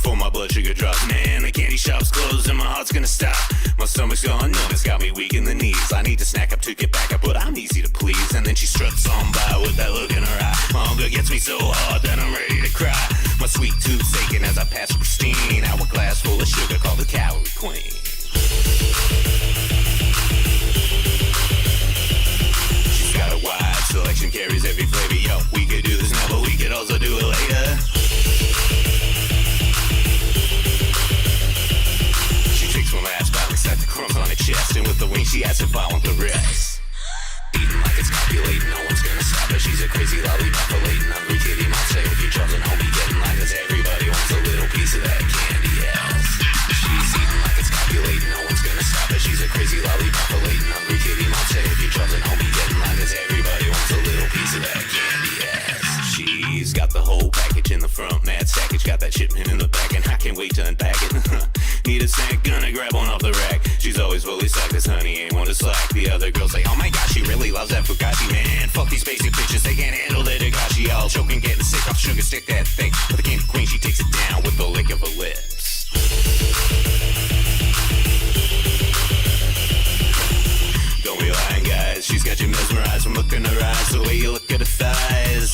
before my blood sugar drops. Man, the candy shop's closed and my heart's gonna stop. My stomach's gone numb, it's got me weak in the knees. I need to snack up to get back up, but I'm easy to please. And then she struts on by with that look in her eye. My hunger gets me so hard that I'm ready to cry. My sweet tooth's aching as I pass Christine. Hourglass full of sugar called the Calorie Queen. She's got a wide selection, carries every flavor. Yo, we could do this now, but we could also do it later. She takes one last bite, looks at the crumbs on her chest, and with the wing she asks if I want the rest. Eating like it's copulating, no one's gonna stop her. She's a crazy lollipop, a latent hungry kitty monster. If you're chosen, homie, getting like us. Everybody wants a little piece of that candy, yes. She's eating like it's copulating, no one's gonna stop her. She's a crazy lollipop, a latent hungry kitty monster. If you're chosen, homie, getting like us. Everybody wants a little piece of that candy, yes. She's got the whole package in the front, mad sackage, got that shipment in the back, and I can't wait to unpack it. Need a snack, gonna grab one off the rack. She's always fully stocked, this honey ain't one to slack. The other girls say, oh my gosh, she really loves that Fugazi, man. Fuck these basic bitches, they can't handle the Dagashi. All choking, getting sick off sugar stick that thick. But the candy queen, she takes it down with the lick of her lips. Don't be lying, guys, she's got you mesmerized from looking in her eyes, the way you look at her thighs.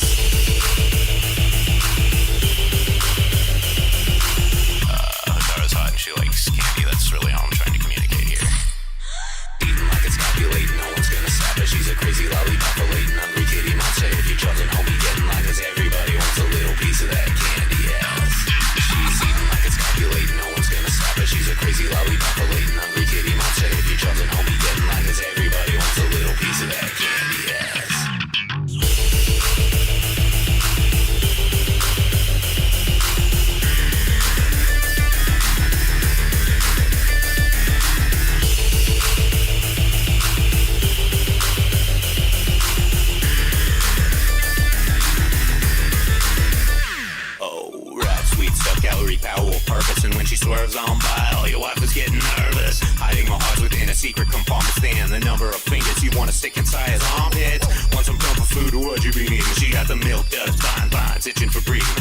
Dara's hot and she likes candy, that's really all I'm trying to communicate here. Eating like it's copulating, no one's gonna stop her. She's a crazy lollipop, a latent hungry kitty monster. If you're chosen, homie, getting like us. Everybody wants a little piece of that candy, yes. She's eating like it's copulating, no one's gonna stop her. She's a crazy lollipop, a latent hungry kitty monster. If you're chosen, homie, getting like us. Everybody wants a little piece of that candy, yes. Calorie power will purpose, and when she swerves on by, all your wife is getting nervous. Hiding my heart within a secret compartment stand. The number of fingers you wanna stick inside his armpits. Want some comfort food, what you be needing? She got the milk duds, vines, itching for breathing.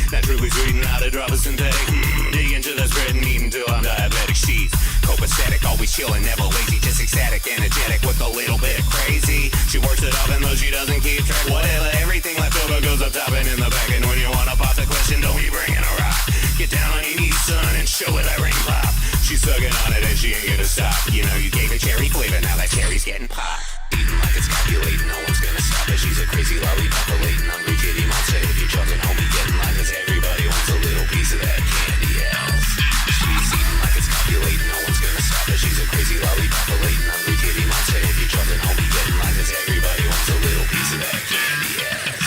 Naturally sweet, not a drop of synthetic. Dig into the spread and eat until I'm diabetic. She's copacetic, always chilling, never lazy, just ecstatic, energetic with a little bit of crazy. She works it up and though she doesn't keep track, whatever, everything left over goes up top and in the back. And when you wanna pop the question, don't be bringing a rock. Get down on your knees, son, and show her that ring pop. She's sucking on it and she ain't gonna stop. You know you gave her cherry flavor, now that cherry's getting popped. Eating like it's copulating, no one's gonna stop her. She's a crazy lollipop, a latent hungry kitty monster. If you're chosen, homie, getting like us. Everybody wants a little piece of that candy, yes. She's eating like it's copulating, no one's gonna stop her. She's a crazy lollipop, a latent hungry kitty monster. If you're chosen, homie, getting like us. Everybody wants a little piece of that candy, yes.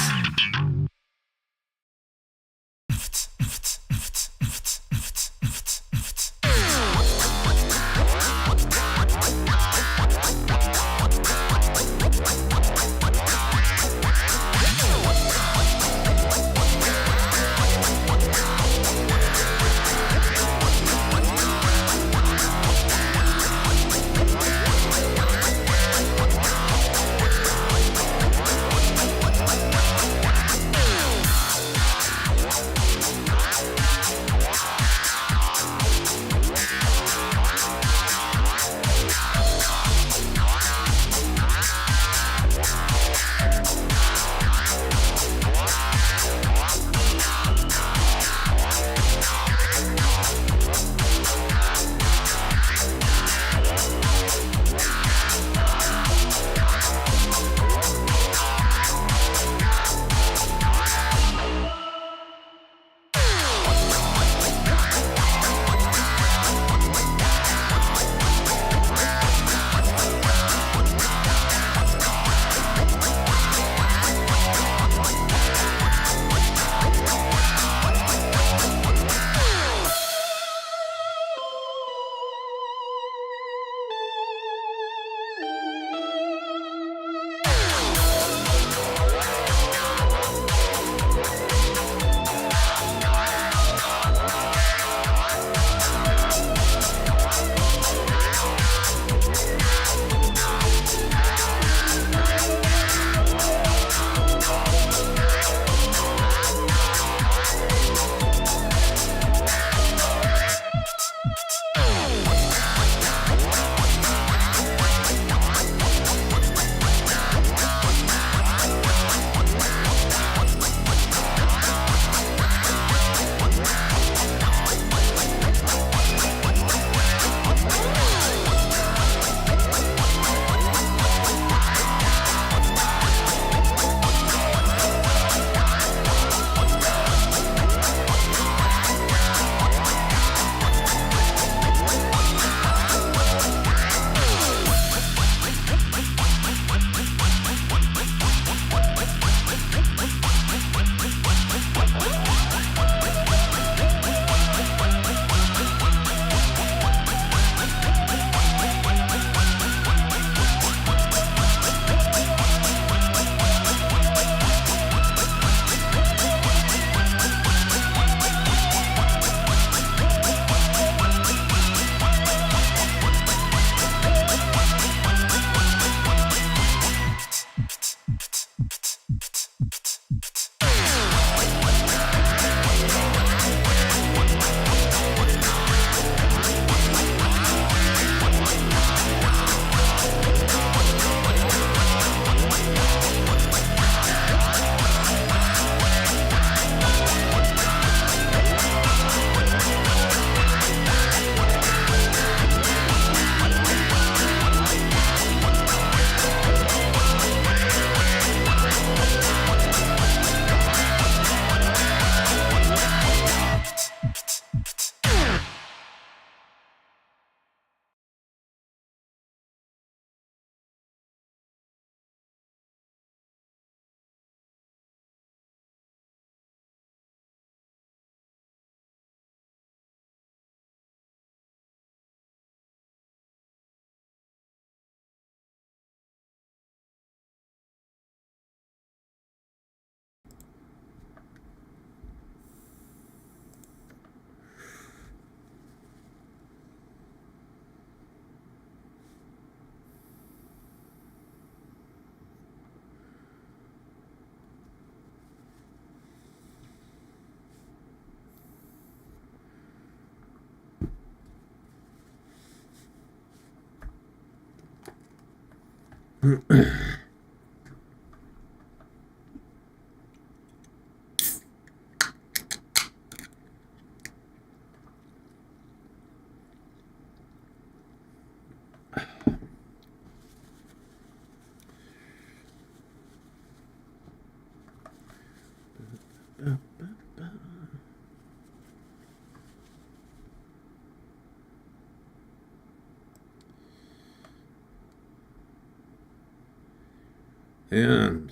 And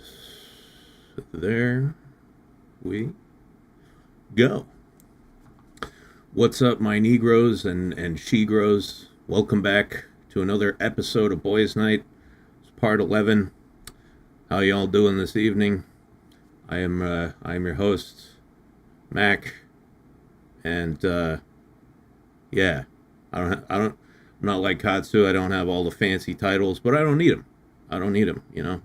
there we go. What's up, my Negroes and She-Gros? Welcome back to another episode of Boys Night. It's part 11. How y'all doing this evening? I'm your host, Mac, and yeah, I'm not like Katsu. I don't have all the fancy titles, but I don't need them. You know,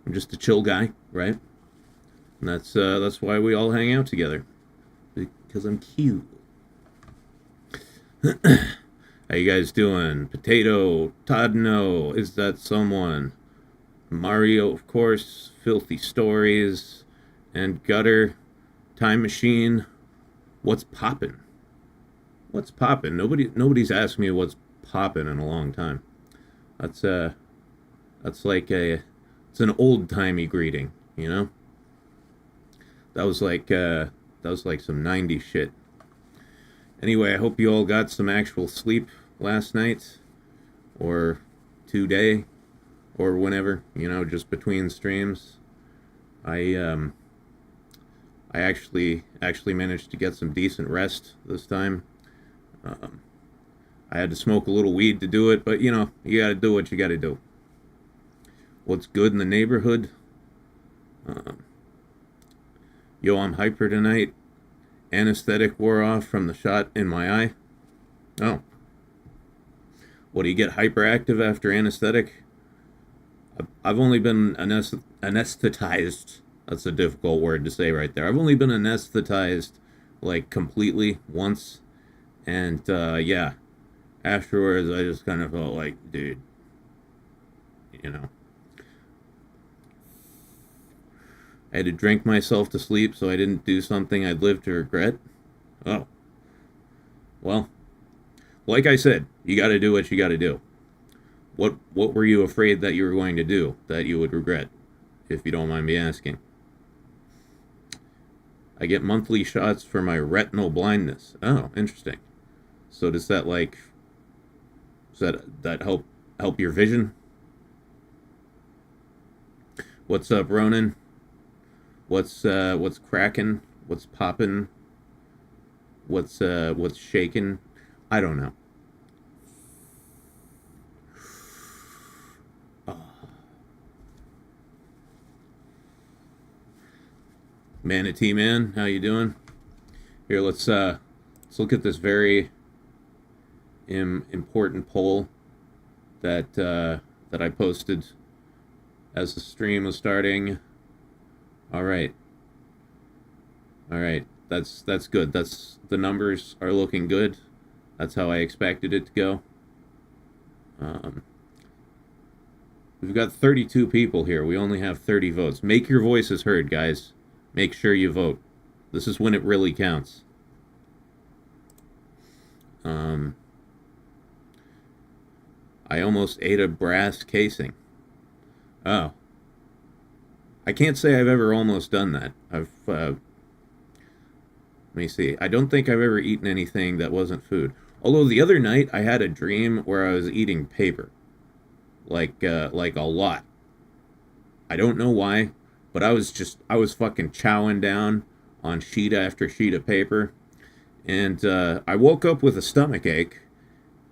I'm just a chill guy, right? And that's why we all hang out together, because I'm cute. How you guys doing? Potato, Tadno, is that someone? Mario, of course, Filthy Stories, and Gutter, Time Machine. What's poppin'? What's poppin'? Nobody's asked me what's poppin' in a long time. That's like it's an old-timey greeting, you know? That was like some 90s shit. Anyway, I hope you all got some actual sleep last night, or today, or whenever, you know, just between streams. I actually managed to get some decent rest this time. I had to smoke a little weed to do it, but you know, you gotta do what you gotta do. What's good in the neighborhood? Yo, I'm hyper tonight. Anesthetic wore off from the shot in my eye. Oh. What, do you get hyperactive after anesthetic? I've only been anesthetized. That's a difficult word to say right there. I've only been anesthetized, like, completely once. And, yeah. Afterwards, I just kind of felt like, dude, you know. I had to drink myself to sleep so I didn't do something I'd live to regret. Oh. Well, like I said, you gotta do what you gotta do. What were you afraid that you were going to do that you would regret, if you don't mind me asking? I get monthly shots for my retinal blindness. Oh, interesting. So does that help your vision? What's up, Ronan? What's cracking? What's popping? What's shaking? I don't know. Oh. Manatee Man, how you doing? Here, let's look at this very important poll that I posted as the stream was starting. All right. That's good. The numbers are looking good. That's how I expected it to go. We've got 32 people here. We only have 30 votes. Make your voices heard, guys. Make sure you vote. This is when it really counts. I almost ate a brass casing. Oh. I can't say I've ever almost done that. Let me see. I don't think I've ever eaten anything that wasn't food. Although the other night I had a dream where I was eating paper. Like a lot. I don't know why, but I was fucking chowing down on sheet after sheet of paper. And I woke up with a stomach ache,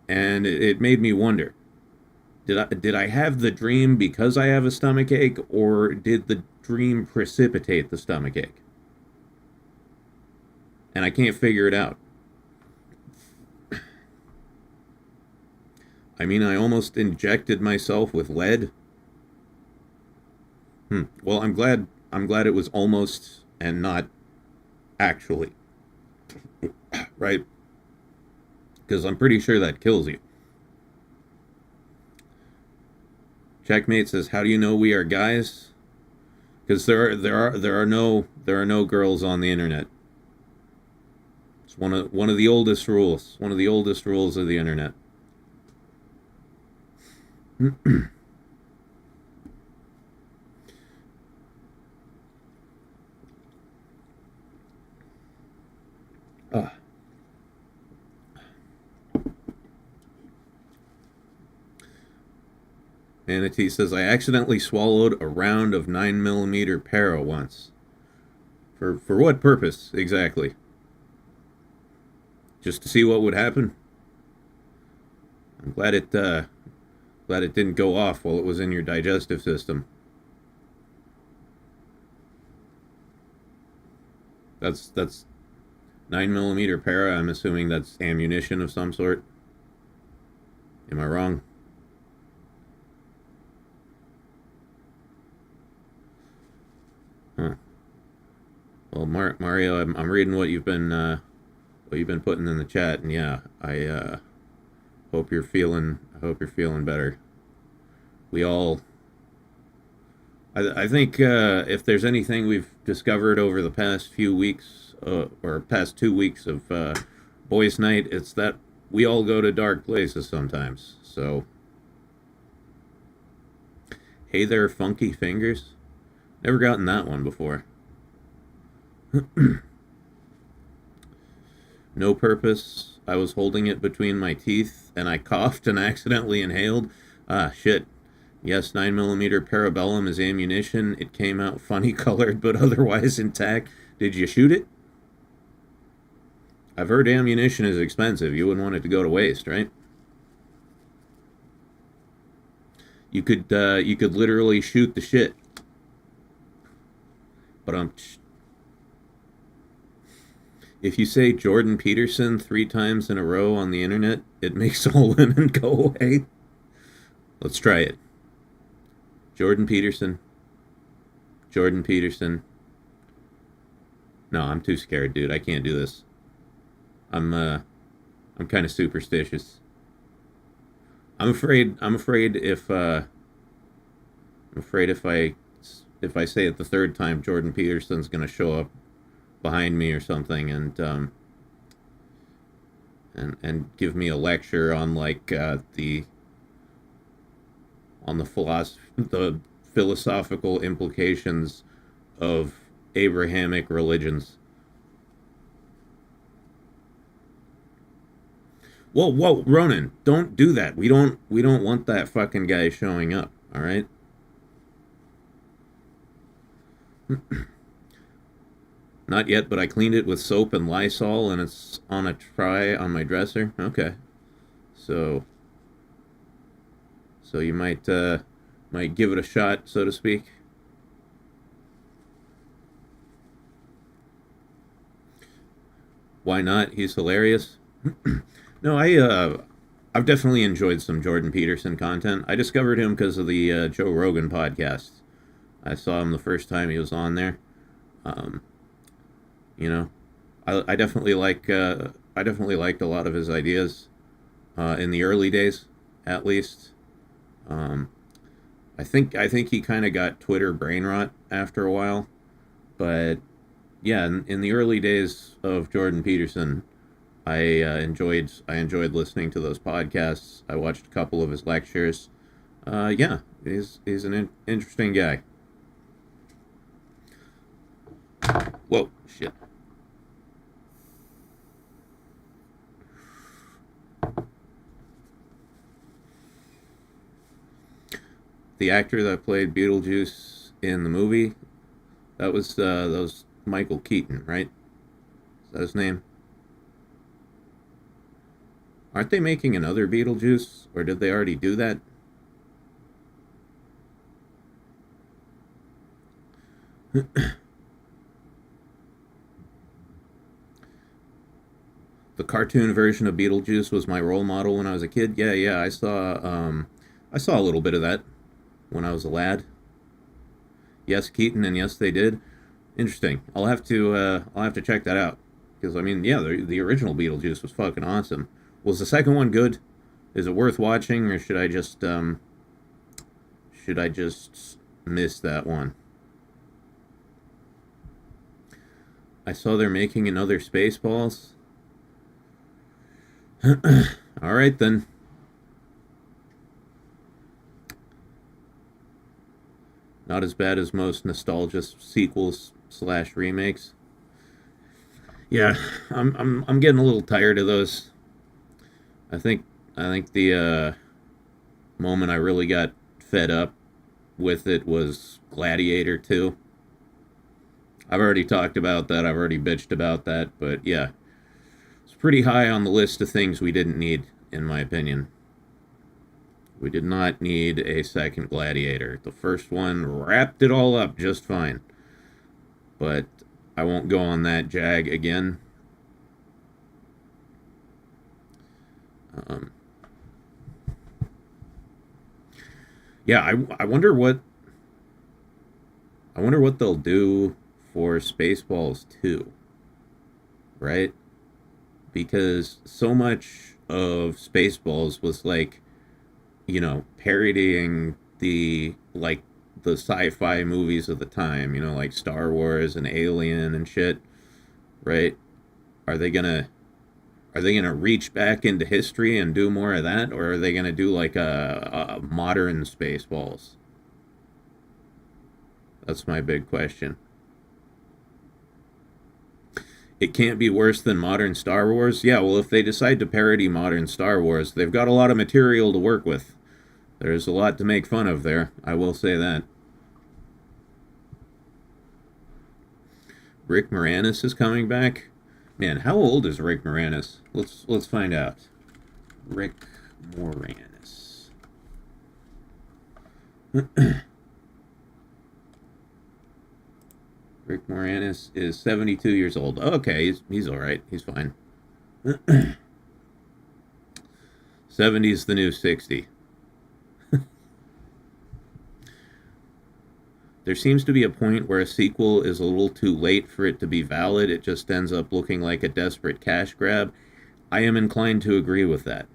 and it made me wonder. Did I have the dream because I have a stomach ache, or did the dream precipitate the stomach ache? And I can't figure it out. I mean, I almost injected myself with lead. Well, I'm glad it was almost and not actually. Right? Because I'm pretty sure that kills you. Checkmate says, "How do you know we are guys?" Because there are no girls on the internet. It's one of the oldest rules. One of the oldest rules of the internet. Manatee says, "I accidentally swallowed a round of 9mm para once. For what purpose exactly? Just to see what would happen? I'm glad it didn't go off while it was in your digestive system. That's 9mm para. I'm assuming that's ammunition of some sort. Am I wrong?" Huh. Well, Mario, I'm reading what you've been putting in the chat, and yeah, I hope you're feeling better. We all, I think, if there's anything we've discovered over the past few weeks, or past 2 weeks of Boys' Night, it's that we all go to dark places sometimes. So, hey there, Funky Fingers. Never gotten that one before. No purpose. I was holding it between my teeth, and I coughed and accidentally inhaled. Ah, shit. Yes, 9mm parabellum is ammunition. It came out funny colored, but otherwise intact. Did you shoot it? I've heard ammunition is expensive. You wouldn't want it to go to waste, right? You could literally shoot the shit. But if you say Jordan Peterson 3 times in a row on the internet, it makes all women go away. Let's try it. Jordan Peterson. Jordan Peterson. No, I'm too scared, dude. I can't do this. I'm kind of superstitious. I'm afraid if I say it the third time, Jordan Peterson's gonna show up behind me or something and give me a lecture on like the philosophical implications of Abrahamic religions. Whoa, Ronan, don't do that. We don't want that fucking guy showing up, all right? Not yet, but I cleaned it with soap and Lysol, and it's on a tray on my dresser. Okay, so you might give it a shot, so to speak. Why not? He's hilarious. No, I've definitely enjoyed some Jordan Peterson content. I discovered him because of the Joe Rogan podcast. I saw him the first time he was on there. You know, I definitely liked a lot of his ideas in the early days, at least. I think he kind of got Twitter brain rot after a while, but yeah, in the early days of Jordan Peterson, I enjoyed listening to those podcasts. I watched a couple of his lectures. Yeah, he's an interesting guy. Whoa, shit. The actor that played Beetlejuice in the movie, that was Michael Keaton, right? Is that his name? Aren't they making another Beetlejuice, or did they already do that? The cartoon version of Beetlejuice was my role model when I was a kid. Yeah, I saw a little bit of that when I was a lad. Yes, Keaton, and yes, they did. Interesting. I'll have to check that out, because I mean, yeah, the original Beetlejuice was fucking awesome. Was the second one good? Is it worth watching, or should I just should I just miss that one? I saw they're making another Spaceballs. All right, then. Not as bad as most nostalgia sequels / remakes. Yeah, I'm getting a little tired of those. I think the moment I really got fed up with it was Gladiator 2. I've already talked about that. I've already bitched about that, but yeah. It's pretty high on the list of things we didn't need, in my opinion. We did not need a second Gladiator. The first one wrapped it all up just fine. But I won't go on that jag again. Yeah, I wonder what they'll do for Spaceballs 2. Right? Because so much of Spaceballs was like, you know, parodying the sci-fi movies of the time, you know, like Star Wars and Alien and shit, right? Are they gonna reach back into history and do more of that, or are they gonna do like a modern Spaceballs? That's my big question. It can't be worse than modern Star Wars? Yeah, well, if they decide to parody modern Star Wars, they've got a lot of material to work with. There's a lot to make fun of there, I will say that. Rick Moranis is coming back? Man, how old is Rick Moranis? Let's find out. Rick Moranis. Rick Moranis is 72 years old. Okay, he's all right. He's fine. 70 is the new 60. There seems to be a point where a sequel is a little too late for it to be valid. It just ends up looking like a desperate cash grab. I am inclined to agree with that.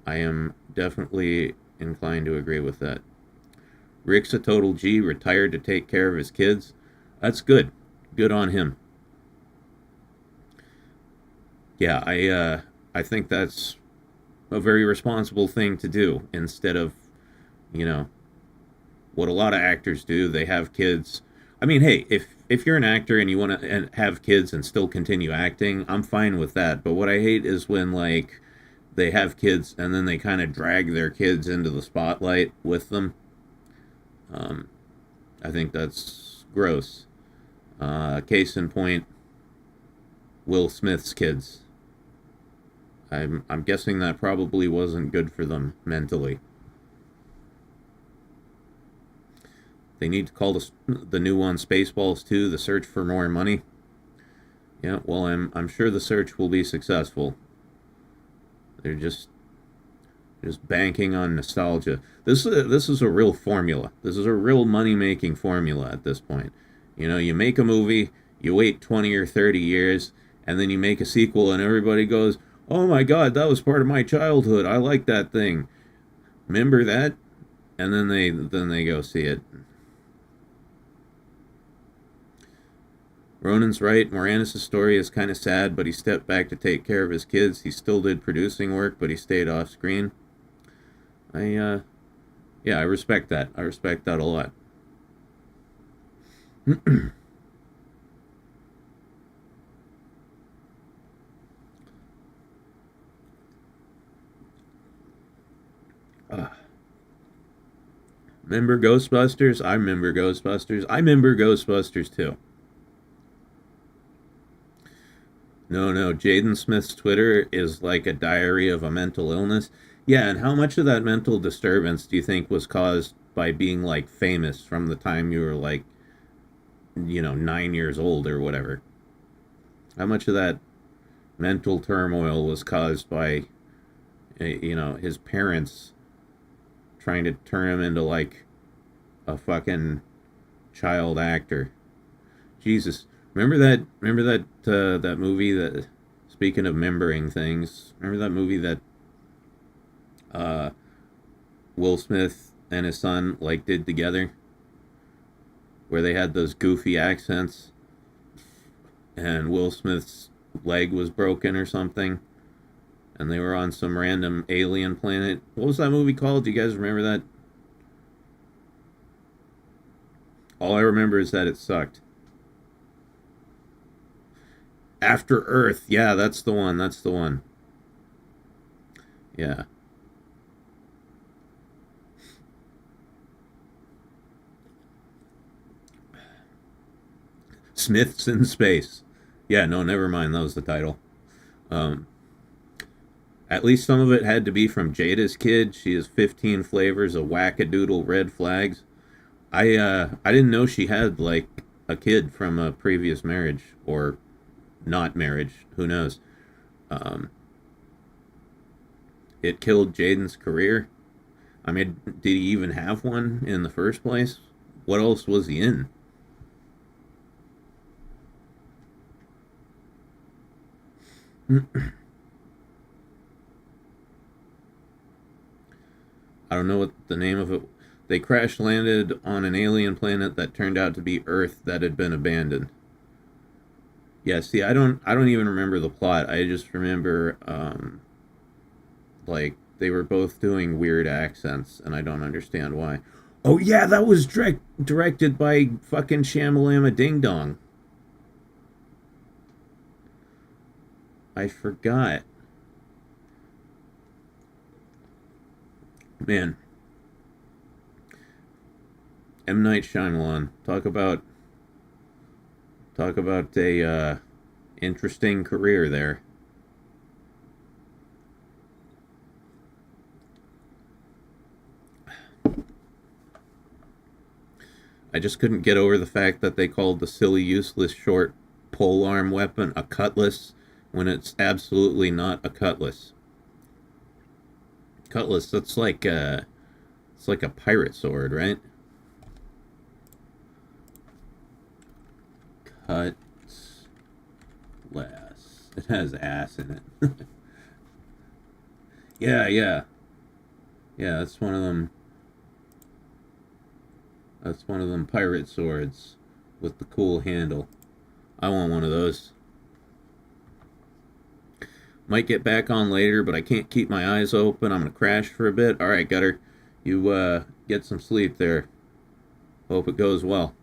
I am definitely inclined to agree with that. Rick's a total G, retired to take care of his kids. That's good. Good on him. Yeah, I think that's a very responsible thing to do instead of, you know, what a lot of actors do. They have kids. I mean, hey, if you're an actor and you want to have kids and still continue acting, I'm fine with that. But what I hate is when, like, they have kids and then they kind of drag their kids into the spotlight with them. I think that's gross. Case in point, Will Smith's kids. I'm guessing that probably wasn't good for them mentally. They need to call the new one Spaceballs 2, The Search for More Money. Yeah, well, I'm sure the search will be successful. They're just banking on nostalgia. This is a real formula. This is a real money-making formula at this point. You know, you make a movie, you wait 20 or 30 years, and then you make a sequel, and everybody goes, "Oh my God, that was part of my childhood. I like that thing. Remember that?" And then they go see it. Ronan's right. Moranis' story is kind of sad, but he stepped back to take care of his kids. He still did producing work, but he stayed off screen. I respect that. I respect that a lot. Remember Ghostbusters? I remember Ghostbusters. I remember Ghostbusters too. No, Jaden Smith's Twitter is like a diary of a mental illness. Yeah, and how much of that mental disturbance do you think was caused by being, like, famous from the time you were, like, 9 years old or whatever? How much of that mental turmoil was caused by, his parents trying to turn him into, like, a fucking child actor? Jesus. Remember that movie that, speaking of remembering things, remember that movie that Will Smith and his son like did together, where they had those goofy accents, and Will Smith's leg was broken or something, and they were on some random alien planet. What was that movie called? Do you guys remember that? All I remember is that it sucked. After Earth. Yeah, that's the one. That's the one. Yeah. Smiths in Space. Yeah, no, never mind. That was the title. Um, at least some of it had to be from Jada's kid. She has 15 flavors of wackadoodle red flags. I didn't know she had like a kid from a previous marriage or not marriage. Who knows? Um, it killed Jaden's career. I mean, did he even have one in the first place? What else was he in? I don't know what the name of it. They crash landed on an alien planet that turned out to be Earth that had been abandoned. Yeah, see, I don't even remember the plot. I just remember like they were both doing weird accents, and I don't understand why. Oh yeah, that was directed by fucking Shamalama Ding Dong. I forgot. Man, M. Night Shyamalan. Talk about a interesting career there. I just couldn't get over the fact that they called the silly, useless, short polearm weapon a cutlass when it's absolutely not a cutlass. Cutlass, that's like it's like a pirate sword, right? Cutlass. It has ass in it. Yeah, yeah, yeah. That's one of them. That's one of them pirate swords with the cool handle. I want one of those. Might get back on later, but I can't keep my eyes open. I'm gonna crash for a bit. All right, Gutter, you get some sleep there. Hope it goes well.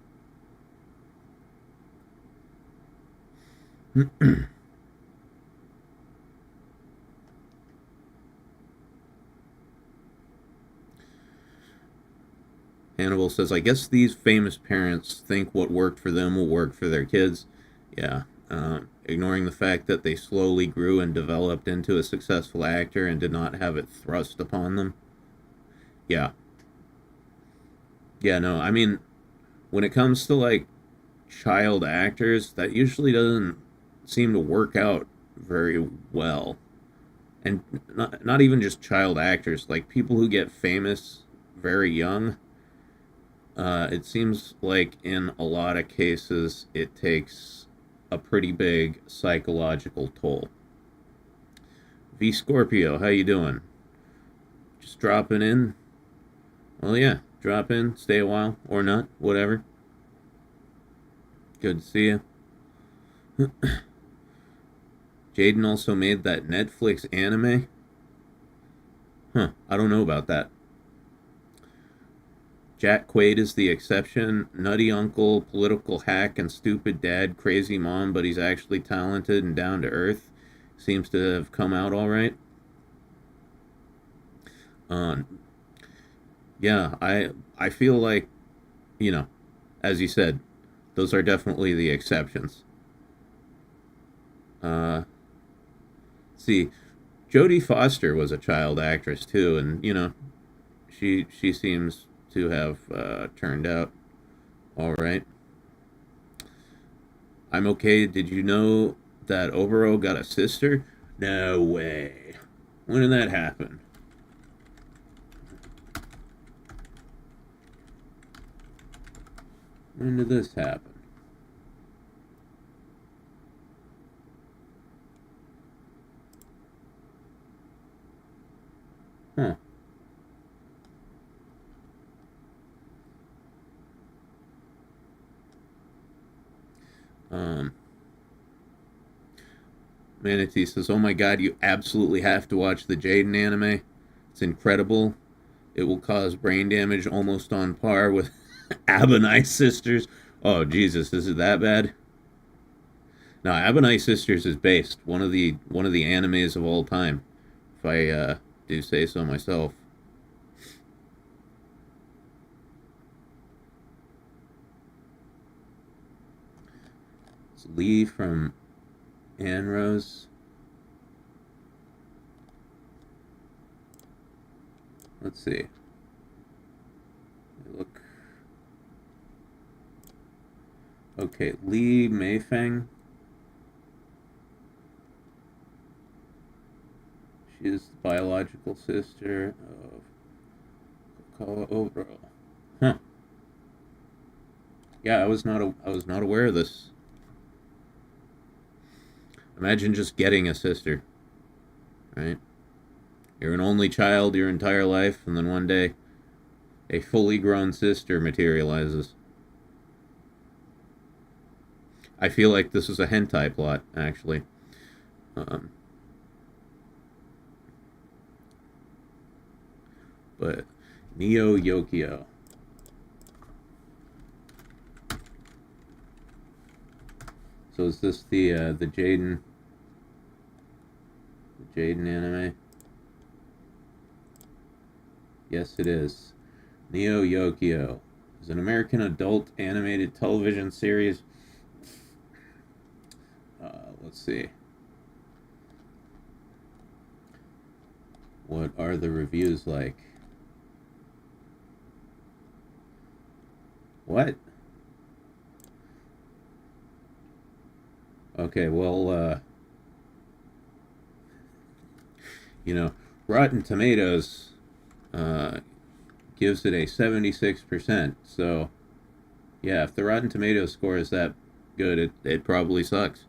Hannibal says, I guess these famous parents think what worked for them will work for their kids. Yeah. Ignoring the fact that they slowly grew and developed into a successful actor and did not have it thrust upon them. Yeah. Yeah, no, I mean, when it comes to like child actors, that usually doesn't seem to work out very well. And not even just child actors, like people who get famous very young. It seems like in a lot of cases it takes a pretty big psychological toll. V Scorpio, how you doing? Just dropping in? Well, yeah, drop in, stay a while, or not, whatever. Good to see you. Jaden also made that Netflix anime. Huh, I don't know about that. Jack Quaid is the exception. Nutty uncle, political hack, and stupid dad, crazy mom, but he's actually talented and down to earth. Seems to have come out all right. Yeah, I feel like, you know, as you said, those are definitely the exceptions. Uh, see, Jodie Foster was a child actress too, and you know, she seems to have turned out all right. I'm okay. Did you know that Obero got a sister? No way. When did that happen? When did this happen? Huh. Manatee says, "Oh my god, you absolutely have to watch the Jaden anime. It's incredible. It will cause brain damage almost on par with Abonai Sisters." Oh Jesus, is it that bad? No, Abonai Sisters is based one of the animes of all time, if I do say so myself. It's Lee from Anne Rose. Let's see. Look. Okay, Lee Meifeng. She is the biological sister of Koala Obro. Huh. Yeah, I was not aware of this. Imagine just getting a sister, right? You're an only child your entire life, and then one day, a fully grown sister materializes. I feel like this is a hentai plot, actually. But Neo Yokio. So is this the Jaden anime? Yes, it is. Neo Yokio is an American adult animated television series. Let's see. What are the reviews like? What? Okay, well, Rotten Tomatoes gives it a 76%. So, yeah, if the Rotten Tomatoes score is that good, it probably sucks.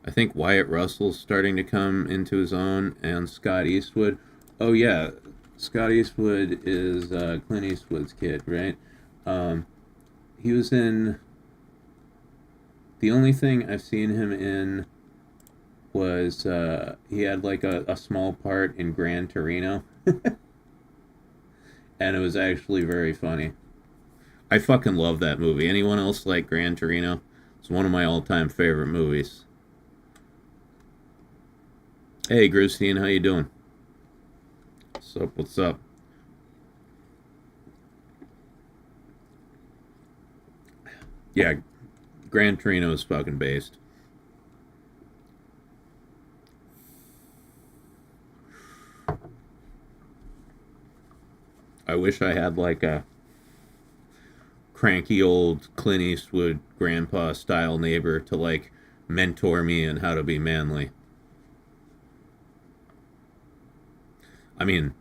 I think Wyatt Russell's starting to come into his own, and Scott Eastwood. Oh, yeah, Scott Eastwood is Clint Eastwood's kid, right? He was in... The only thing I've seen him in was he had like a small part in Gran Torino. And it was actually very funny. I fucking love that movie. Anyone else like Gran Torino? It's one of my all-time favorite movies. Hey, Grustine, how you doing? What's up? What's up? Yeah, Gran Torino is fucking based. I wish I had like a cranky old Clint Eastwood grandpa style neighbor to like mentor me in how to be manly. I mean,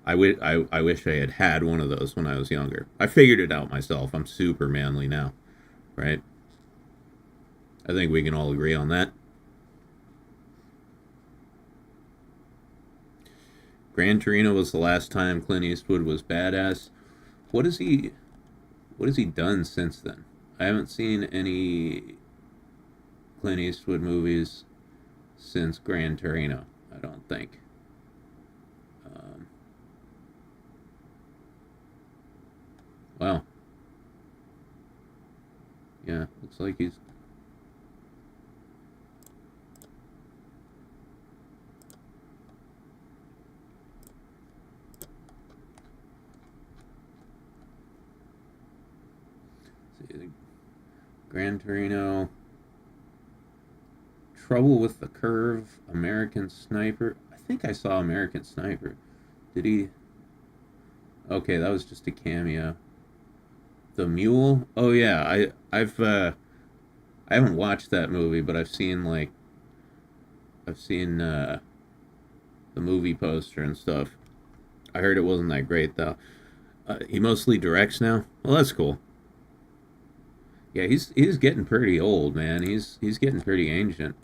I wish I had one of those when I was younger. I figured it out myself. I'm super manly now, right? I think we can all agree on that. Gran Torino was the last time Clint Eastwood was badass. What has he done since then? I haven't seen any Clint Eastwood movies since Gran Torino, I don't think. Wow. Yeah, looks like he's... See, Gran Torino... Trouble with the Curve, American Sniper. I think I saw American Sniper. Did he... Okay, that was just a cameo. The Mule? Oh yeah, I haven't watched that movie, but I've seen the movie poster and stuff. I heard it wasn't that great though. He mostly directs now. Well, that's cool. Yeah, he's getting pretty old, man. He's getting pretty ancient.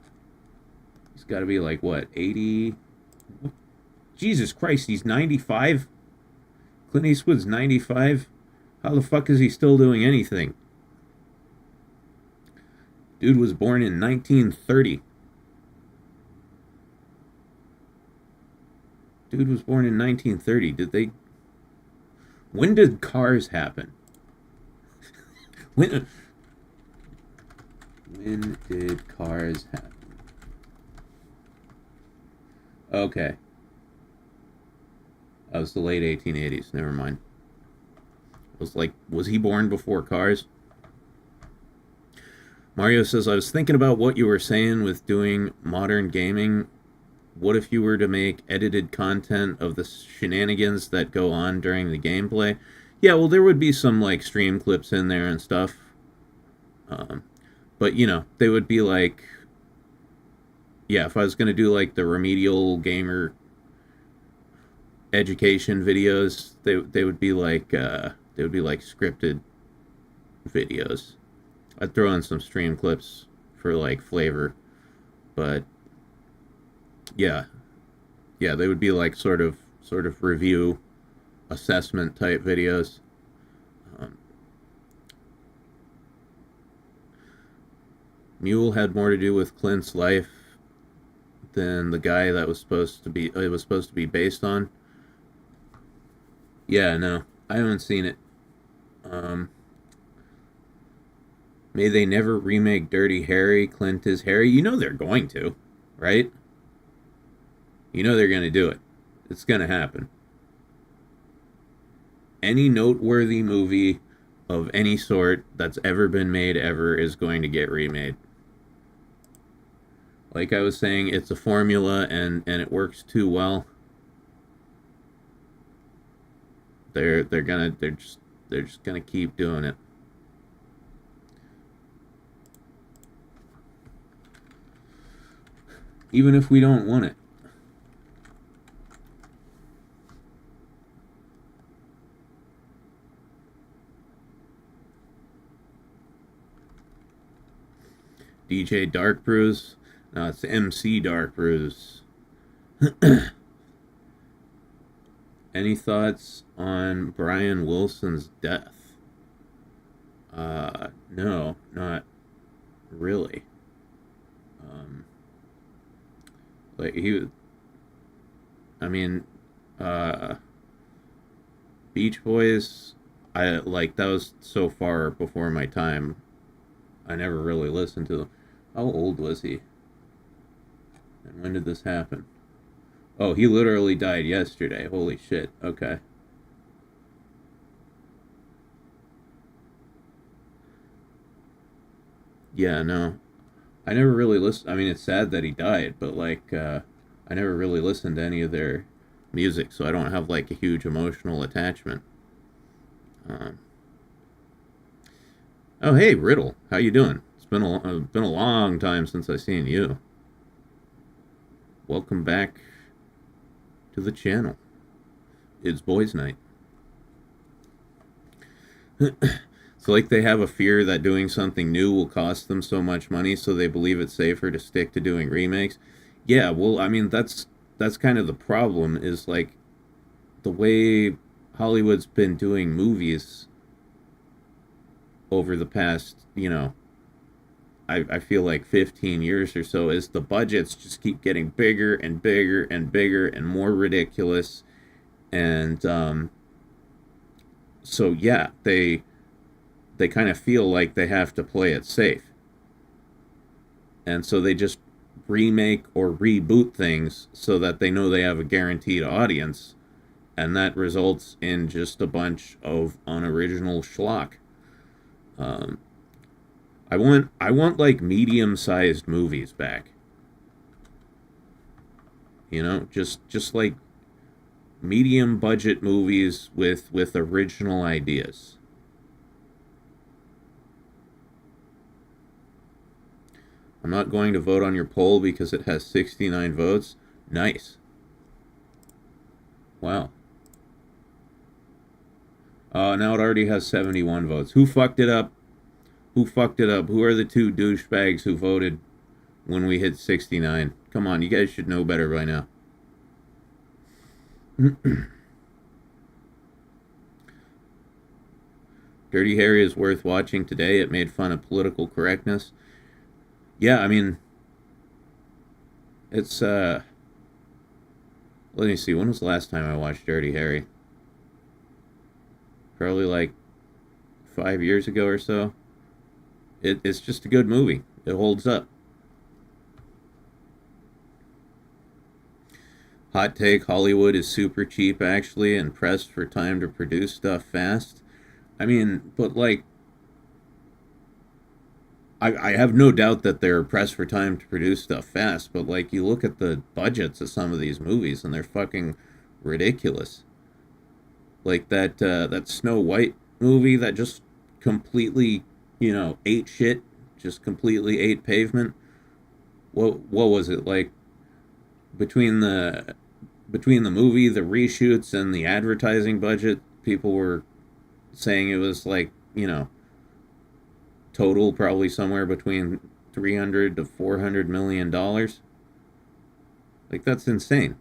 He's got to be like what, 80? Jesus Christ, he's 95. Clint Eastwood's 95? How the fuck is he still doing anything? Dude was born in 1930. Dude was born in 1930. When did Cars happen? When did Cars happen? Okay. That was the late 1880s. Never mind. Was he born before Cars? Mario says, I was thinking about what you were saying with doing modern gaming. What if you were to make edited content of the shenanigans that go on during the gameplay? Yeah, well, there would be some, like, stream clips in there and stuff. But, you know, they would be like... Yeah, if I was going to do, like, the remedial gamer education videos, they would be like, scripted videos. I'd throw in some stream clips for, like, flavor. But... Yeah, they would be like sort of review, assessment type videos. Mule had more to do with Clint's life than the guy that was supposed to be based on. Yeah, no, I haven't seen it. May they never remake Dirty Harry. Clint is Harry. You know they're going to, right? You know they're going to do it. It's going to happen. Any noteworthy movie of any sort that's ever been made ever is going to get remade. Like I was saying, it's a formula and it works too well. They're just gonna keep doing it. Even if we don't want it. DJ Dark Brews. No, it's MC Dark Brews. Any thoughts on Brian Wilson's death? No, not really. Like Beach Boys, that was so far before my time. I never really listened to them. How old was he? And when did this happen? Oh, he literally died yesterday. Holy shit. Okay. Yeah, no. I never really listened. I mean, it's sad that he died, but, I never really listened to any of their music, so I don't have, a huge emotional attachment. Oh, hey, Riddle. How you doing? It's been a long time since I've seen you. Welcome back to the channel. It's boys' night. So, they have a fear that doing something new will cost them so much money, so they believe it's safer to stick to doing remakes. Yeah, well, I mean, that's kind of the problem, is, the way Hollywood's been doing movies over the past, I feel like 15 years or so, is the budgets just keep getting bigger and bigger and bigger and more ridiculous. And so, yeah, they kind of feel like they have to play it safe. And so they just remake or reboot things so that they know they have a guaranteed audience. And that results in just a bunch of unoriginal schlock. I want medium-sized movies back. Just like medium budget movies with original ideas. I'm not going to vote on your poll because it has 69 votes. Nice. Wow. Now it already has 71 votes. Who fucked it up? Who fucked it up? Who are the two douchebags who voted when we hit 69? Come on, you guys should know better by now. Dirty Harry is worth watching today. It made fun of political correctness. Yeah, I mean, it's, let me see, when was the last time I watched Dirty Harry? Probably like 5 years ago or so. It's just a good movie. It holds up. Hot take, Hollywood is super cheap actually and pressed for time to produce stuff fast. I mean, but like, I have no doubt that they're pressed for time to produce stuff fast, but like, you look at the budgets of some of these movies and they're fucking ridiculous. Like that Snow White movie that just completely, ate shit, just completely ate pavement. What was it like? Between the movie, the reshoots, and the advertising budget, people were saying it was like, total probably somewhere between 300 to 400 million dollars. Like, that's insane.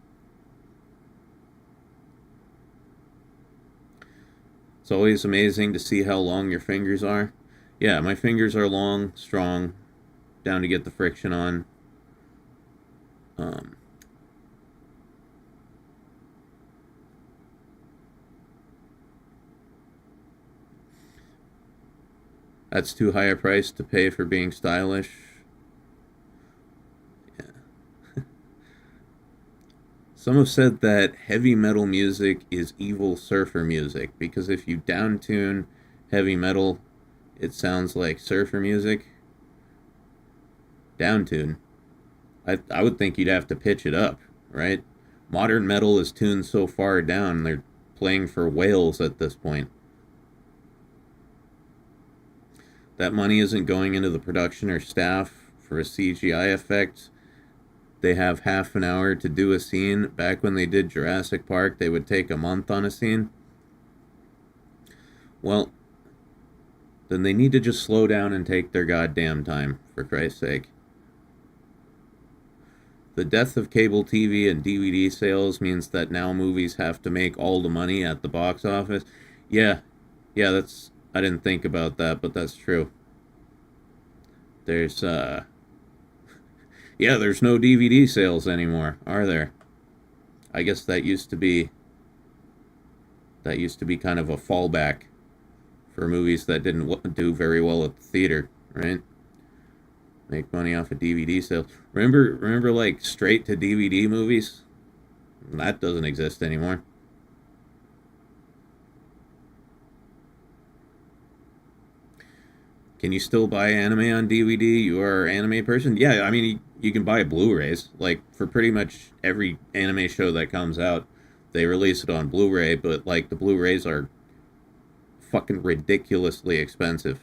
It's always amazing to see how long your fingers are. Yeah, my fingers are long, strong, down to get the friction on. That's too high a price to pay for being stylish. Yeah. Some have said that heavy metal music is evil surfer music because if you downtune heavy metal, it sounds like surfer music. Downtune. I would think you'd have to pitch it up, right? Modern metal is tuned so far down, they're playing for whales at this point. That money isn't going into the production or staff for a CGI effect. They have half an hour to do a scene. Back when they did Jurassic Park, they would take a month on a scene. Well, then they need to just slow down and take their goddamn time, for Christ's sake. The death of cable TV and DVD sales means that now movies have to make all the money at the box office. Yeah, that's... I didn't think about that, but that's true. There's, there's no DVD sales anymore, are there? I guess that used to be kind of a fallback for movies that didn't do very well at the theater, right? Make money off of DVD sales. Remember like straight to DVD movies? That doesn't exist anymore. Can you still buy anime on DVD? You are an anime person? Yeah, I mean, you can buy Blu-rays. Like, for pretty much every anime show that comes out, they release it on Blu-ray, but, like, the Blu-rays are fucking ridiculously expensive.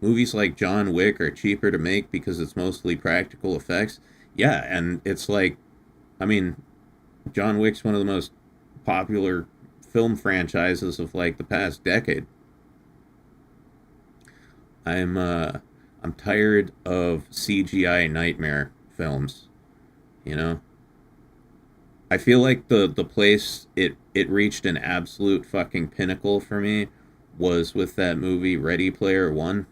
Movies like John Wick are cheaper to make because it's mostly practical effects. Yeah, and it's like, I mean, John Wick's one of the most popular film franchises of, like, the past decade. I'm tired of CGI nightmare films, I feel like the place it reached an absolute fucking pinnacle for me was with that movie Ready Player One.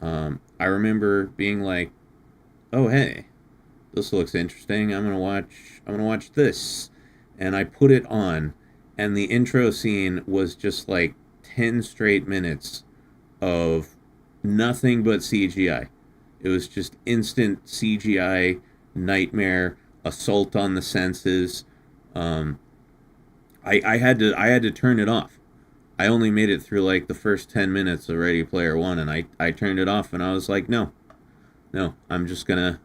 I remember being like, oh hey, this looks interesting, I'm gonna watch this. And I put it on, and the intro scene was just like 10 straight minutes of nothing but CGI. It was just instant CGI nightmare, assault on the senses. I had to turn it off. I only made it through like the first 10 minutes of Ready Player One, and I turned it off, and I was like, no, I'm gonna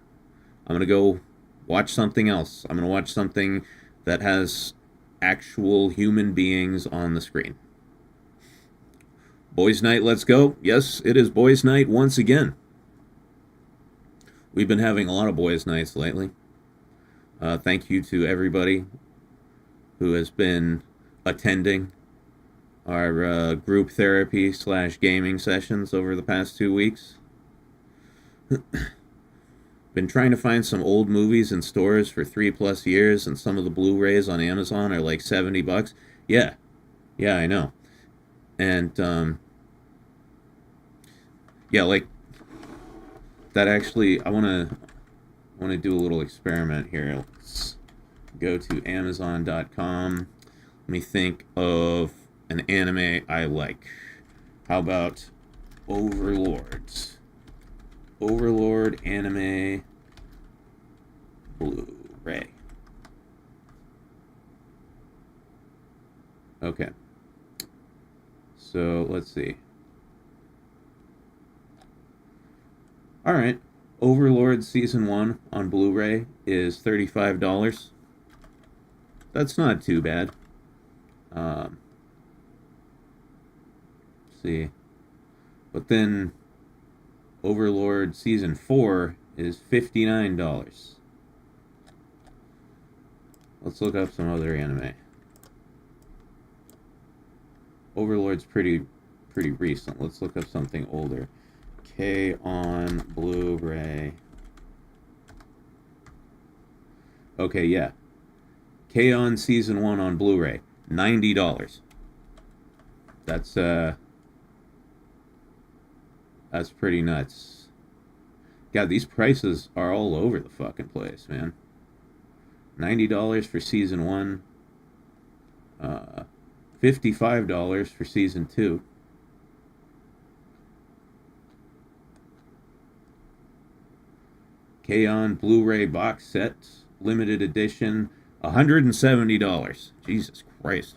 go watch something else. I'm gonna watch something that has actual human beings on the screen. Boys' night, let's go. Yes, it is boys' night once again. We've been having a lot of boys' nights lately. Thank you to everybody who has been attending our group therapy / gaming sessions over the past 2 weeks. Been Been trying to find some old movies in stores for 3+ years, and some of the Blu-rays on Amazon are like $70. Yeah, I know. And yeah, like that. Actually, I want to do a little experiment here. Let's go to Amazon.com. Let me think of an anime I like. How about Overlords? Overlord anime Blu-ray. Okay. So let's see. Alright. Overlord Season 1 on Blu-ray is $35. That's not too bad. Let's see. But then Overlord Season 4 is $59. Let's look up some other anime. Overlord's pretty recent. Let's look up something older. K on Blu-ray. Okay, yeah. K on Season 1 on Blu-ray. $90. That's pretty nuts. God, these prices are all over the fucking place, man. $90 for Season 1. $55 for Season 2. K-On! Blu-ray box set, limited edition, $170. Jesus Christ.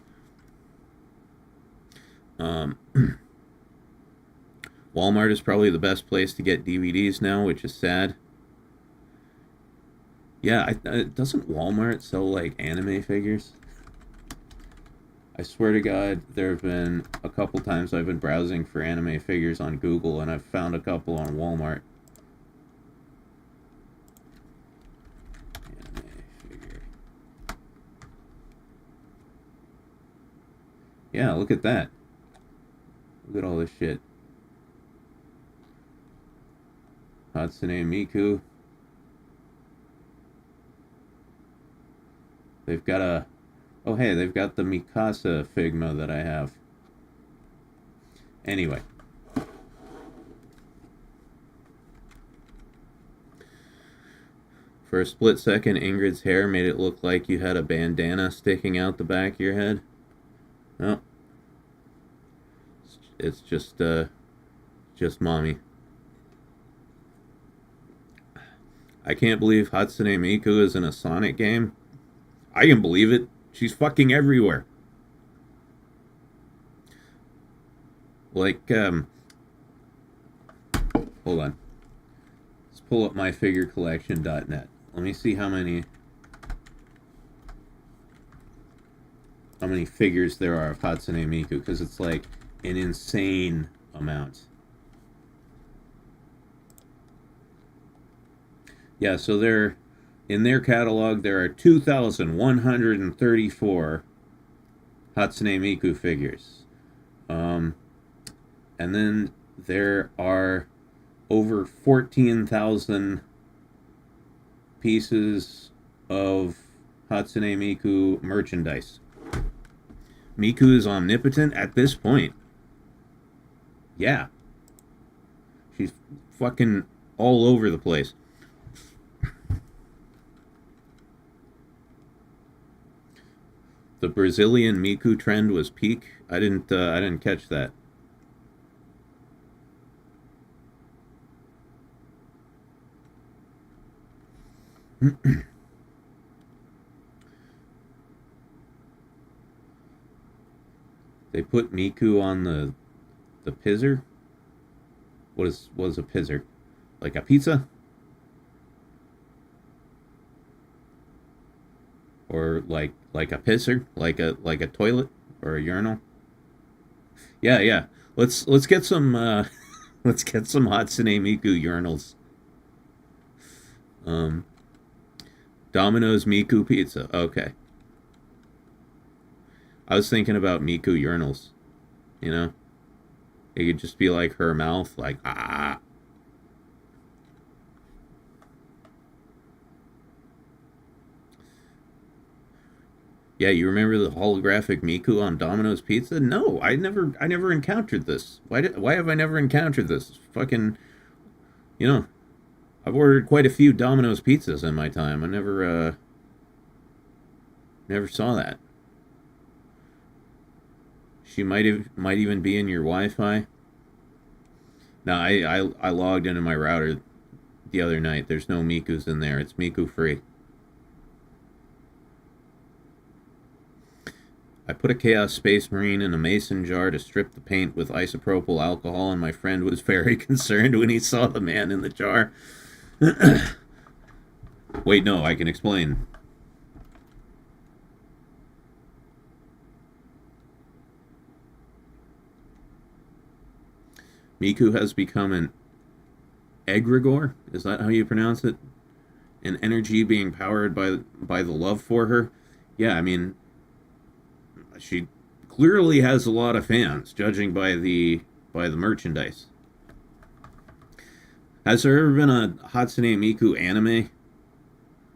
Walmart is probably the best place to get DVDs now, which is sad. Yeah, doesn't Walmart sell, like, anime figures? I swear to God, there have been a couple times I've been browsing for anime figures on Google, and I've found a couple on Walmart. Anime figure. Yeah, look at that. Look at all this shit. Hatsune Miku. They've got a... Oh, hey, they've got the Mikasa Figma that I have. Anyway. For a split second, Ingrid's hair made it look like you had a bandana sticking out the back of your head. No. It's just mommy. I can't believe Hatsune Miku is in a Sonic game. I can believe it. She's fucking everywhere. Like, hold on. Let's pull up myfigurecollection.net. Let me see how many figures there are of Hatsune Miku, because it's like an insane amount. Yeah, so they're... In their catalog, there are 2,134 Hatsune Miku figures. And then there are over 14,000 pieces of Hatsune Miku merchandise. Miku is omnipotent at this point. Yeah. She's fucking all over the place. The Brazilian Miku trend was peak. I didn't catch that. They put Miku on the pizzer. What is a pizzer? Like a pizza? Or like a pisser, like a toilet or a urinal. Yeah. Let's get some let's get some Hatsune Miku urinals. Domino's Miku pizza. Okay. I was thinking about Miku urinals. You know, it could just be like her mouth, like ah. Yeah, you remember the holographic Miku on Domino's Pizza? No, I never encountered this. Why have I never encountered this? Fucking, you know, I've ordered quite a few Domino's pizzas in my time. I never saw that. She might even be in your Wi-Fi. No, I logged into my router the other night. There's no Mikus in there. It's Miku free. I put a Chaos Space Marine in a mason jar to strip the paint with isopropyl alcohol, and my friend was very concerned when he saw the man in the jar. Wait, no, I can explain. Miku has become an egregore. Is that how you pronounce it? An energy being powered by the love for her. Yeah, I mean, she clearly has a lot of fans, judging by the merchandise. Has there ever been a Hatsune Miku anime?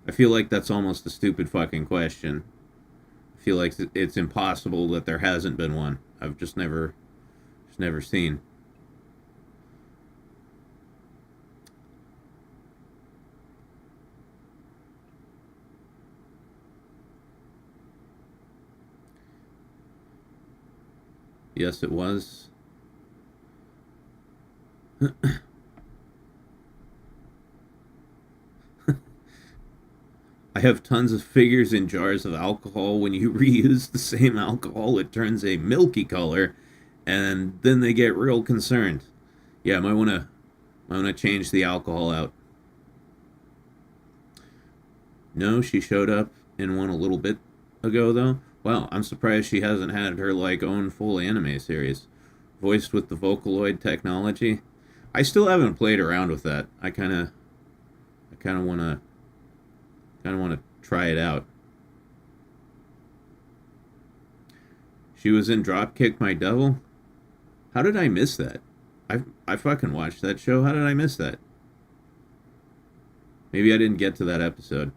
I feel like that's almost a stupid fucking question. I feel like it's impossible that there hasn't been one. I've just never seen. Yes, it was. I have tons of figures in jars of alcohol. When you reuse the same alcohol, it turns a milky color, and then they get real concerned. Yeah, might wanna change the alcohol out. No, she showed up in one a little bit ago though. Wow, I'm surprised she hasn't had her like own full anime series, voiced with the Vocaloid technology. I still haven't played around with that. I kind of wanna try it out. She was in Dropkick My Devil. How did I miss that? I fucking watched that show. How did I miss that? Maybe I didn't get to that episode,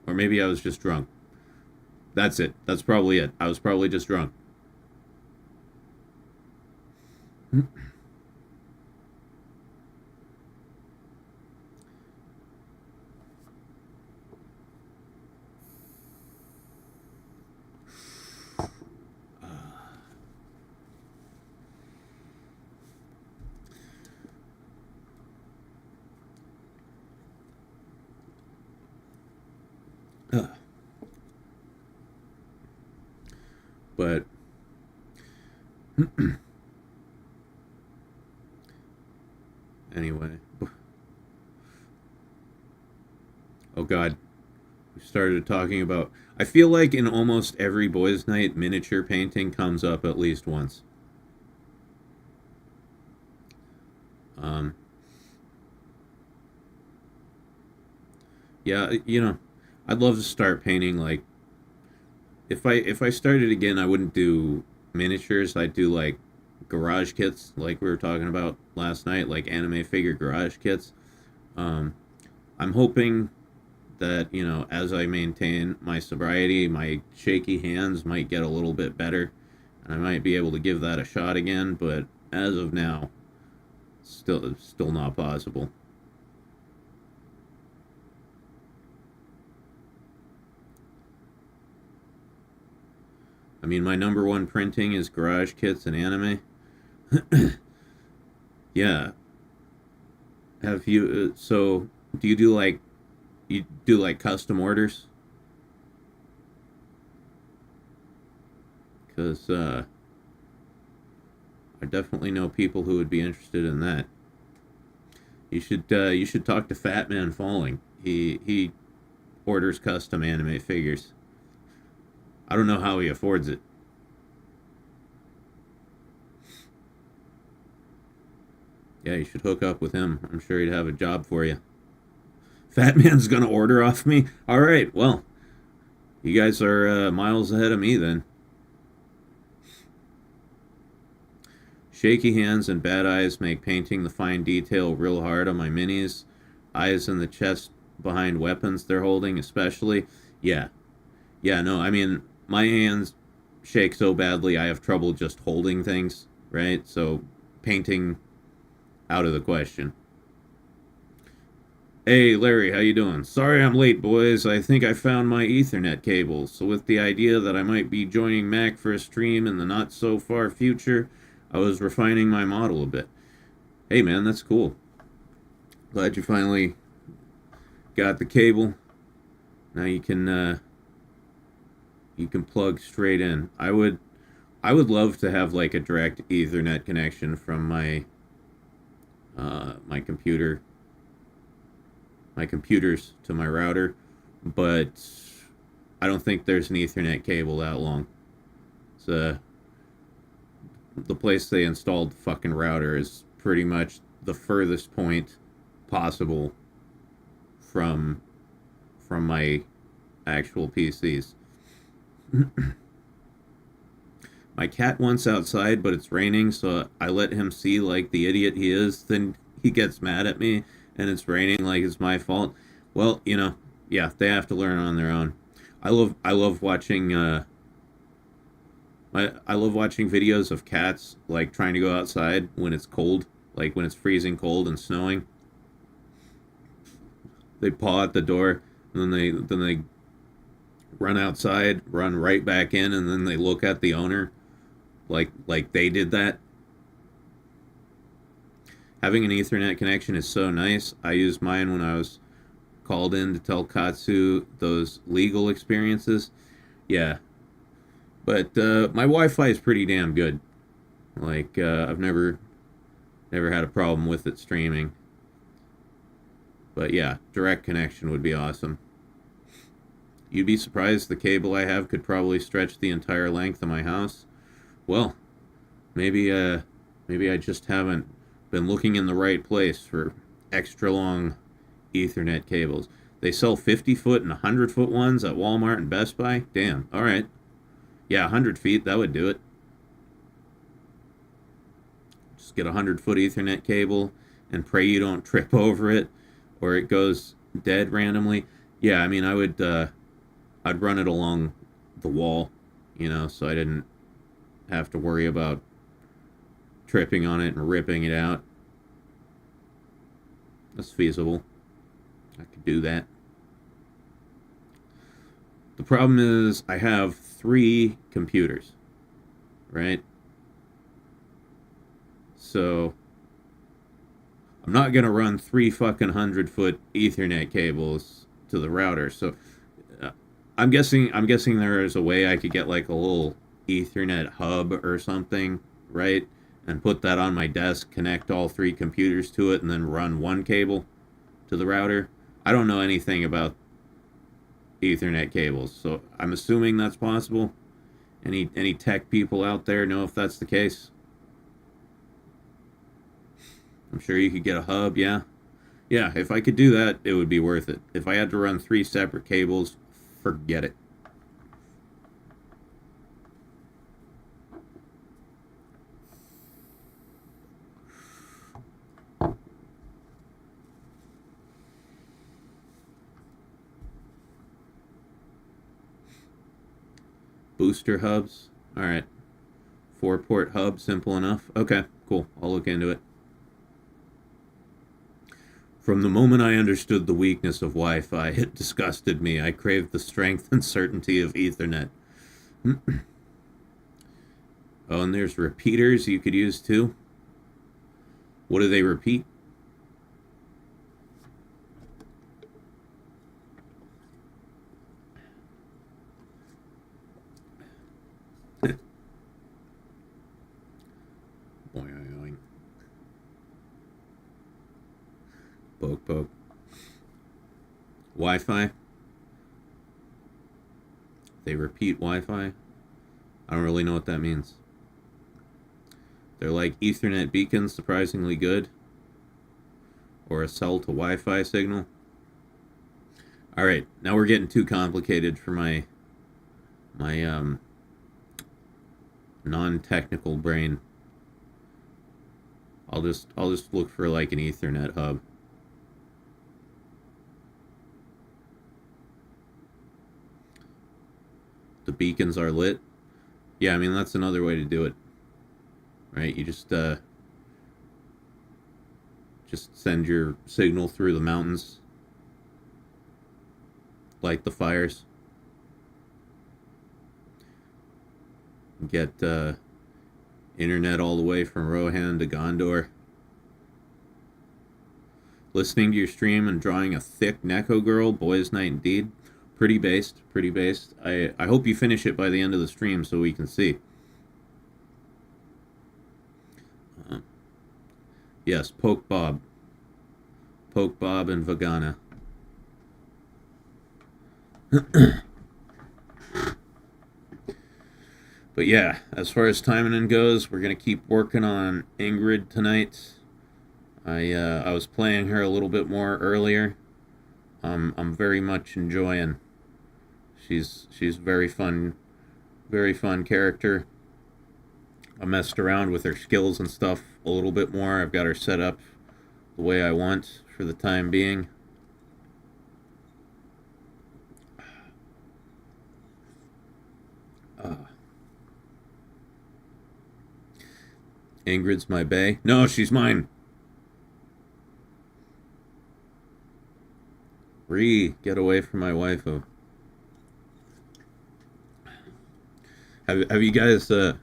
or maybe I was just drunk. That's it. That's probably it. I was probably just drunk. But anyway. Oh God. We started talking about... I feel like in almost every boys' night, miniature painting comes up at least once. Yeah, you know, I'd love to start painting like... If I started again, I wouldn't do miniatures. I'd do like garage kits, like we were talking about last night, like anime figure garage kits. I'm hoping that, you know, as I maintain my sobriety, my shaky hands might get a little bit better, and I might be able to give that a shot again. But as of now, still not possible. I mean, my number one printing is garage kits and anime. Yeah. Have you, so, do you do like custom orders? Because, I definitely know people who would be interested in that. You should talk to Fat Man Falling. He orders custom anime figures. I don't know how he affords it. Yeah, you should hook up with him. I'm sure he'd have a job for you. Fat Man's gonna order off me? Alright, well, you guys are miles ahead of me then. Shaky hands and bad eyes make painting the fine detail real hard on my minis. Eyes in the chest behind weapons they're holding, especially. Yeah. Yeah, no, I mean... my hands shake so badly I have trouble just holding things, right? So painting out of the question. Hey Larry, how you doing? Sorry I'm late, boys. I think I found my Ethernet cable. So with the idea that I might be joining Mac for a stream in the not so far future, I was refining my model a bit. Hey man, that's cool. Glad you finally got the cable. Now you can plug straight in. I would love to have like a direct Ethernet connection from my my computers to my router, but I don't think there's an Ethernet cable that long. It's the place they installed the fucking router is pretty much the furthest point possible from my actual PCs. My cat wants outside, but it's raining, so I let him see like the idiot he is. Then he gets mad at me, and it's raining like it's my fault. Well, you know, yeah, they have to learn on their own. I love watching I love watching videos of cats like trying to go outside when it's cold, like when it's freezing cold and snowing. They paw at the door, and then they run outside, run right back in, and then they look at the owner like they did that. Having an Ethernet connection is so nice. I used mine when I was called in to tell Katsu those legal experiences. Yeah. But my Wi-Fi is pretty damn good. Like, I've never had a problem with it streaming. But yeah, direct connection would be awesome. You'd be surprised the cable I have could probably stretch the entire length of my house. Well, maybe I just haven't been looking in the right place for extra long Ethernet cables. They sell 50-foot and 100-foot ones at Walmart and Best Buy. Damn, alright. Yeah, 100 feet, that would do it. Just get a 100-foot Ethernet cable and pray you don't trip over it or it goes dead randomly. Yeah, I mean, I'd run it along the wall, you know, so I didn't have to worry about tripping on it and ripping it out. That's feasible. I could do that. The problem is I have 3 computers, right? So I'm not gonna run 3 fucking 100-foot Ethernet cables to the router. So I'm guessing there is a way I could get like a little Ethernet hub or something, right? And put that on my desk, connect all 3 computers to it, and then run one cable to the router. I don't know anything about Ethernet cables, so I'm assuming that's possible. Any tech people out there know if that's the case? I'm sure you could get a hub, yeah. Yeah, if I could do that, it would be worth it. If I had to run 3 separate cables, forget it. Booster hubs. Alright. 4-port hub, simple enough. Okay, cool. I'll look into it. From the moment I understood the weakness of Wi-Fi, it disgusted me. I craved the strength and certainty of Ethernet. Oh, and there's repeaters you could use too. What do they repeat? Boing. Poke. Wi-Fi. They repeat Wi-Fi. I don't really know what that means. They're like Ethernet beacons, surprisingly good. Or a cell to Wi-Fi signal. Alright, now we're getting too complicated for my non-technical brain. I'll just look for like an Ethernet hub. The beacons are lit. Yeah, I mean, that's another way to do it. Right? You just send your signal through the mountains. Light the fires. Get internet all the way from Rohan to Gondor. Listening to your stream and drawing a thick Neko girl, boys' night indeed. Pretty based, pretty based. I hope you finish it by the end of the stream so we can see. Yes, Poke Bob. Poke Bob and Vagana. But yeah, as far as Taimanin goes, we're gonna keep working on Ingrid tonight. I was playing her a little bit more earlier. I'm very much enjoying. She's very fun character. I messed around with her skills and stuff a little bit more. I've got her set up the way I want for the time being. Ingrid's my bae. No, she's mine. Get away from my waifu. Have you guys here,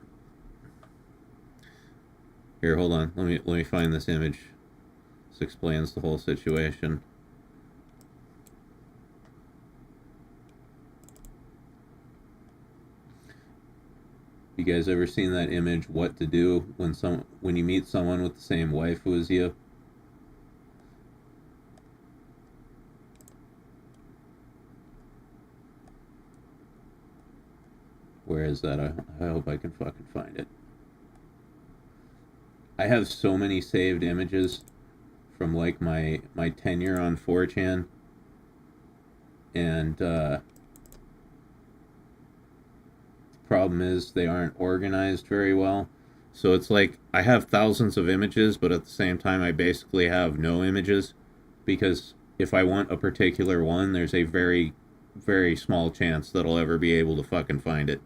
hold on. Let me find this image. This explains the whole situation. You guys ever seen that image, what to do when you meet someone with the same waifu as you? Where is that? I hope I can fucking find it. I have so many saved images from like my tenure on 4chan, and the problem is they aren't organized very well. So it's like I have thousands of images, but at the same time I basically have no images, because if I want a particular one, there's a very, very small chance that I'll ever be able to fucking find it.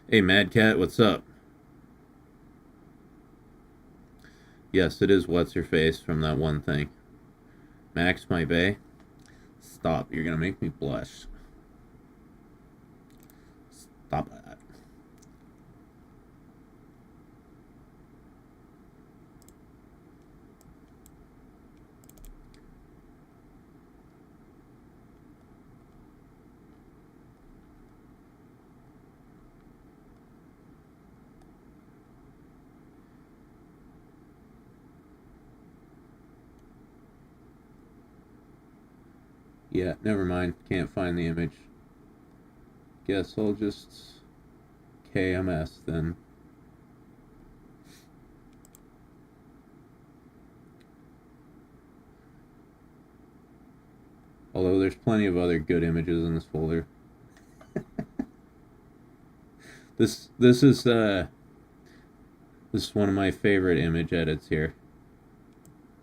Hey Mad Cat, what's up? Yes, it is what's her face from that one thing. Max my bae. Stop, you're gonna make me blush. Stop that. Yeah, never mind. Can't find the image. Guess I'll just KMS then. Although there's plenty of other good images in this folder. This is one of my favorite image edits here.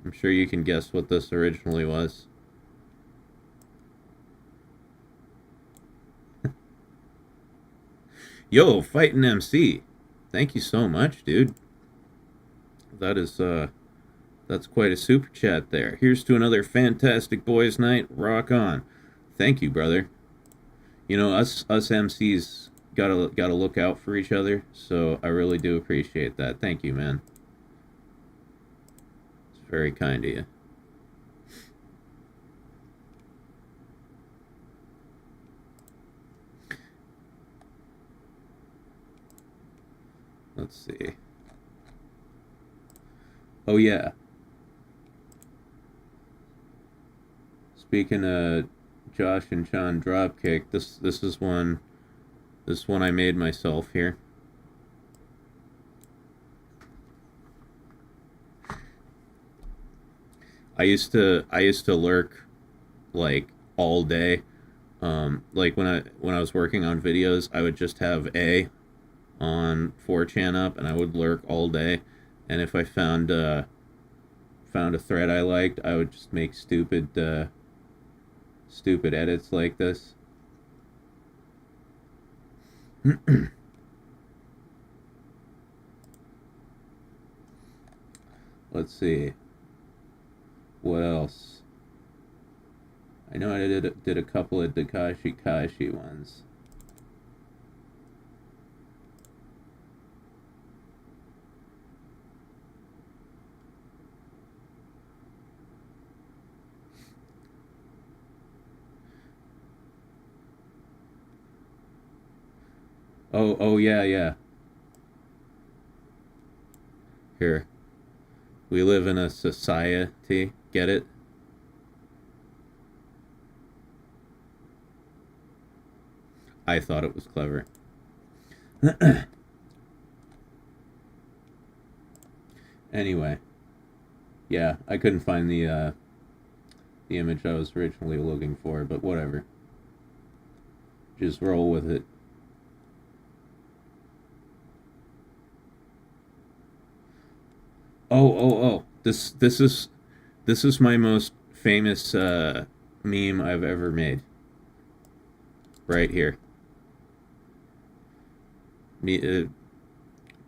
I'm sure you can guess what this originally was. Yo, Fightin' MC. Thank you so much, dude. That is, that's quite a super chat there. Here's to another fantastic boys' night. Rock on. Thank you, brother. You know, us MCs gotta look out for each other, so I really do appreciate that. Thank you, man. It's very kind of you. Let's see. Oh yeah. Speaking of Josh and Sean dropkick, this is one I made myself here. I used to lurk like all day. Like when I was working on videos, I would just have A on 4chan up, and I would lurk all day. And if I found found a thread I liked, I would just make stupid edits like this. Let's see. What else? I know I did a couple of Dakashi ones. Oh yeah. Here. We live in a society. Get it? I thought it was clever. Anyway. Yeah, I couldn't find the image I was originally looking for, but whatever. Just roll with it. Oh. This is my most famous meme I've ever made. Right here.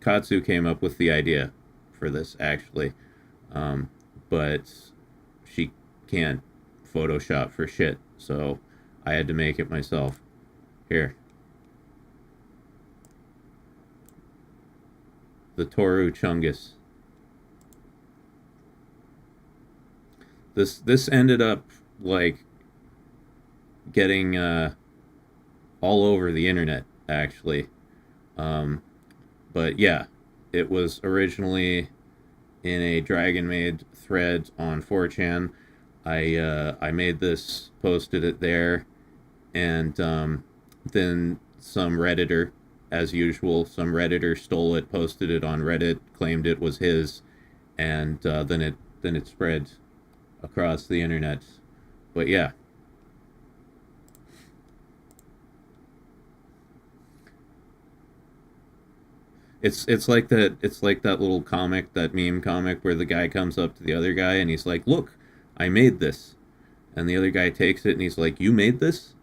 Katsu came up with the idea for this, actually. But she can't Photoshop for shit, so I had to make it myself. Here. The Toru Chungus. This ended up, like, getting all over the internet, actually. But yeah, it was originally in a Dragon Maid thread on 4chan. I made this, posted it there, and then some Redditor, as usual, some Redditor stole it, posted it on Reddit, claimed it was his, and then it spread across the internet. But yeah. It's like that little comic, that meme comic where the guy comes up to the other guy and he's like, "Look, I made this." And the other guy takes it and he's like, "You made this?"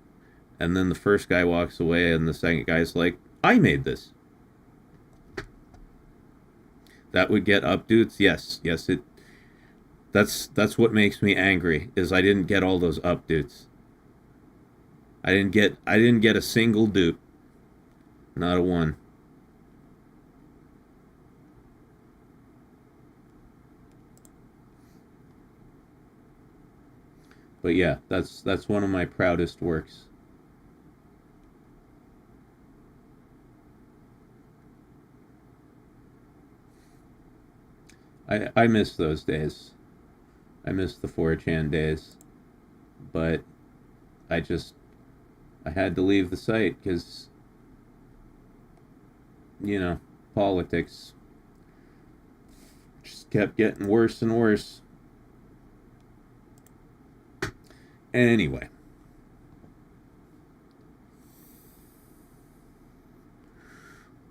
And then the first guy walks away and the second guy's like, "I made this." That would get updates. Yes, that's what makes me angry, is I didn't get all those updates. I didn't get a single dupe. Not a one. But yeah, that's one of my proudest works. I miss those days. I miss the 4chan days. But I had to leave the site because, politics just kept getting worse and worse. Anyway.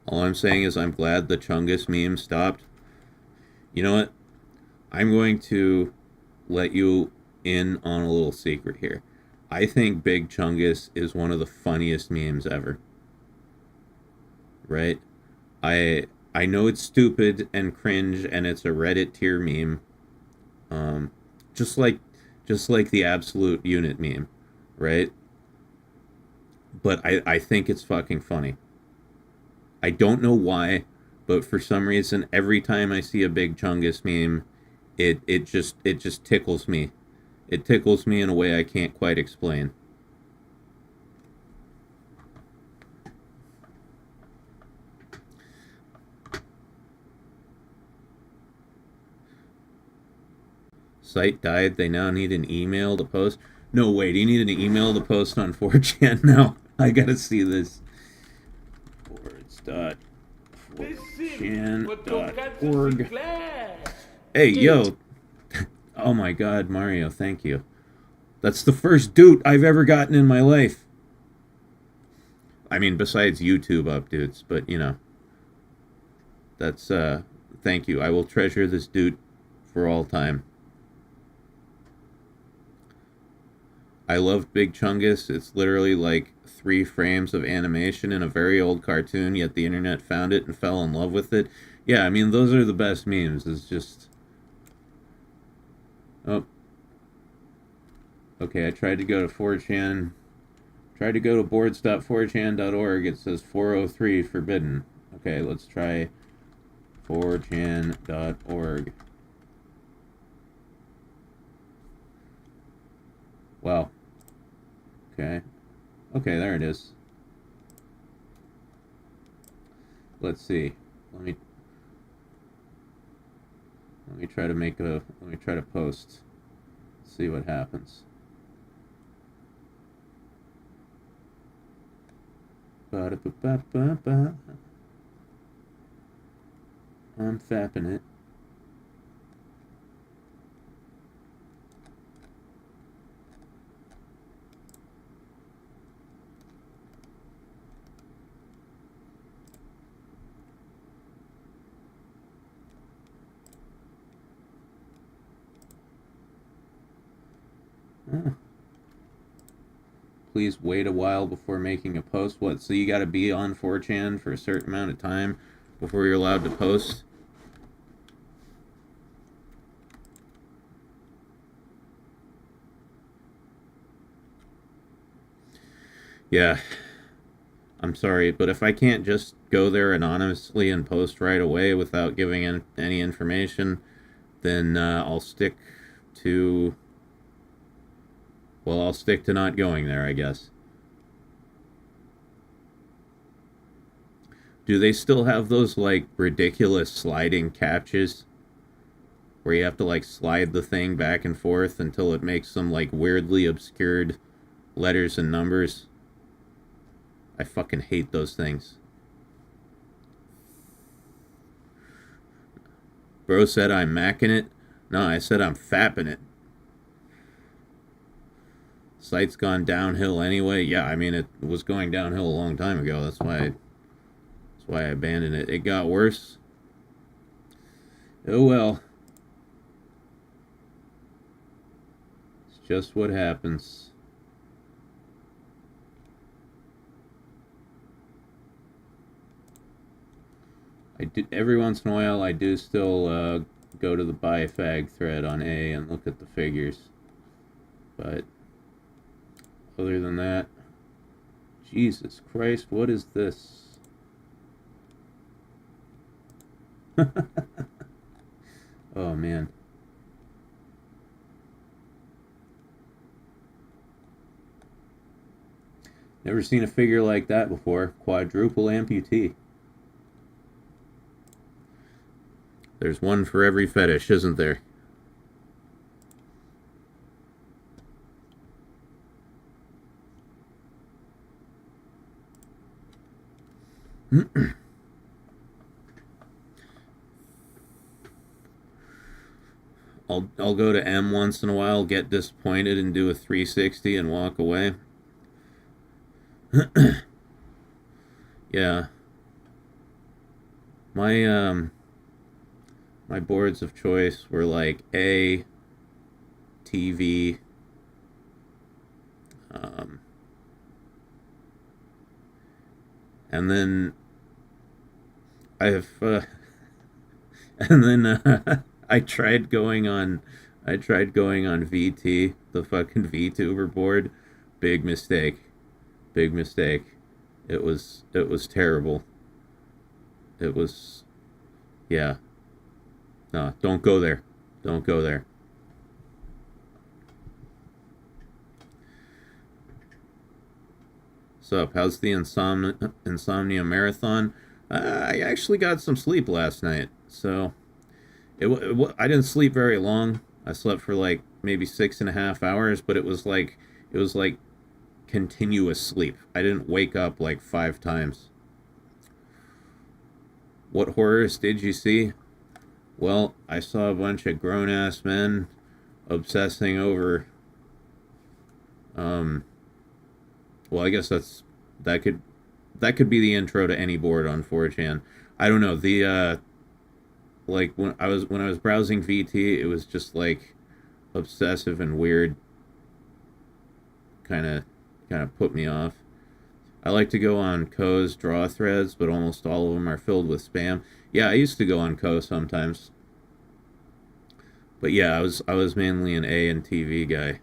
All I'm saying is I'm glad the Chungus meme stopped. You know what? I'm going to let you in on a little secret here. I think Big Chungus is one of the funniest memes ever. Right? I know it's stupid and cringe and it's a Reddit tier meme. Just like the absolute unit meme, right? But I think it's fucking funny. I don't know why, but for some reason, every time I see a Big Chungus meme, it just tickles me. It tickles me in a way I can't quite explain. Site died. They now need an email to post. No, wait. You need an email to post on 4chan now. I gotta see this. Boards.4chan.org. Hey, yo. Oh my god, Mario, thank you. That's the first doot I've ever gotten in my life. I mean, besides YouTube updates, but that's, thank you. I will treasure this doot for all time. I love Big Chungus. It's literally like 3 frames of animation in a very old cartoon, yet the internet found it and fell in love with it. Yeah, I mean, those are the best memes. It's just... Oh. Okay, I tried to go to 4chan. Tried to go to boards.4chan.org. It says 403 forbidden. Okay, let's try 4chan.org. Wow. Okay. Okay, there it is. Let's see. Let me try to post. See what happens. Ba-da-ba-ba-ba-ba. I'm fapping it. Please wait a while before making a post. What, so you gotta be on 4chan for a certain amount of time before you're allowed to post? Yeah. I'm sorry, but if I can't just go there anonymously and post right away without giving any information, then I'll stick to... Well, I'll stick to not going there, I guess. Do they still have those, like, ridiculous sliding captchas? Where you have to, like, slide the thing back and forth until it makes some, like, weirdly obscured letters and numbers? I fucking hate those things. Bro said I'm macking it. No, I said I'm fapping it. Site's gone downhill anyway. Yeah, I mean, it was going downhill a long time ago. That's why I abandoned it. It got worse. Oh well. It's just what happens. Every once in a while I do still go to the buy fag thread on A and look at the figures. But other than that, Jesus Christ, what is this? Oh man. Never seen a figure like that before. Quadruple amputee. There's one for every fetish, isn't there? I'll go to M once in a while, get disappointed, and do a 360 and walk away. Yeah. My boards of choice were like A, TV, and then I have, and then I tried going on VT, the fucking VTuber board. Big mistake. It was terrible. It was, yeah. No, don't go there. Don't go there. Sup, how's the insomnia marathon? I actually got some sleep last night, so I didn't sleep very long. I slept for like maybe 6.5 hours, but it was like continuous sleep. I didn't wake up like 5 times. What horrors did you see? Well, I saw a bunch of grown-ass men obsessing over, well, I guess that could be the intro to any board on 4chan. I don't know, like, when I was browsing VT, it was just, like, obsessive and weird. kind of put me off. I like to go on Ko's draw threads, but almost all of them are filled with spam. Yeah, I used to go on Ko sometimes. But yeah, I was mainly an A and TV guy.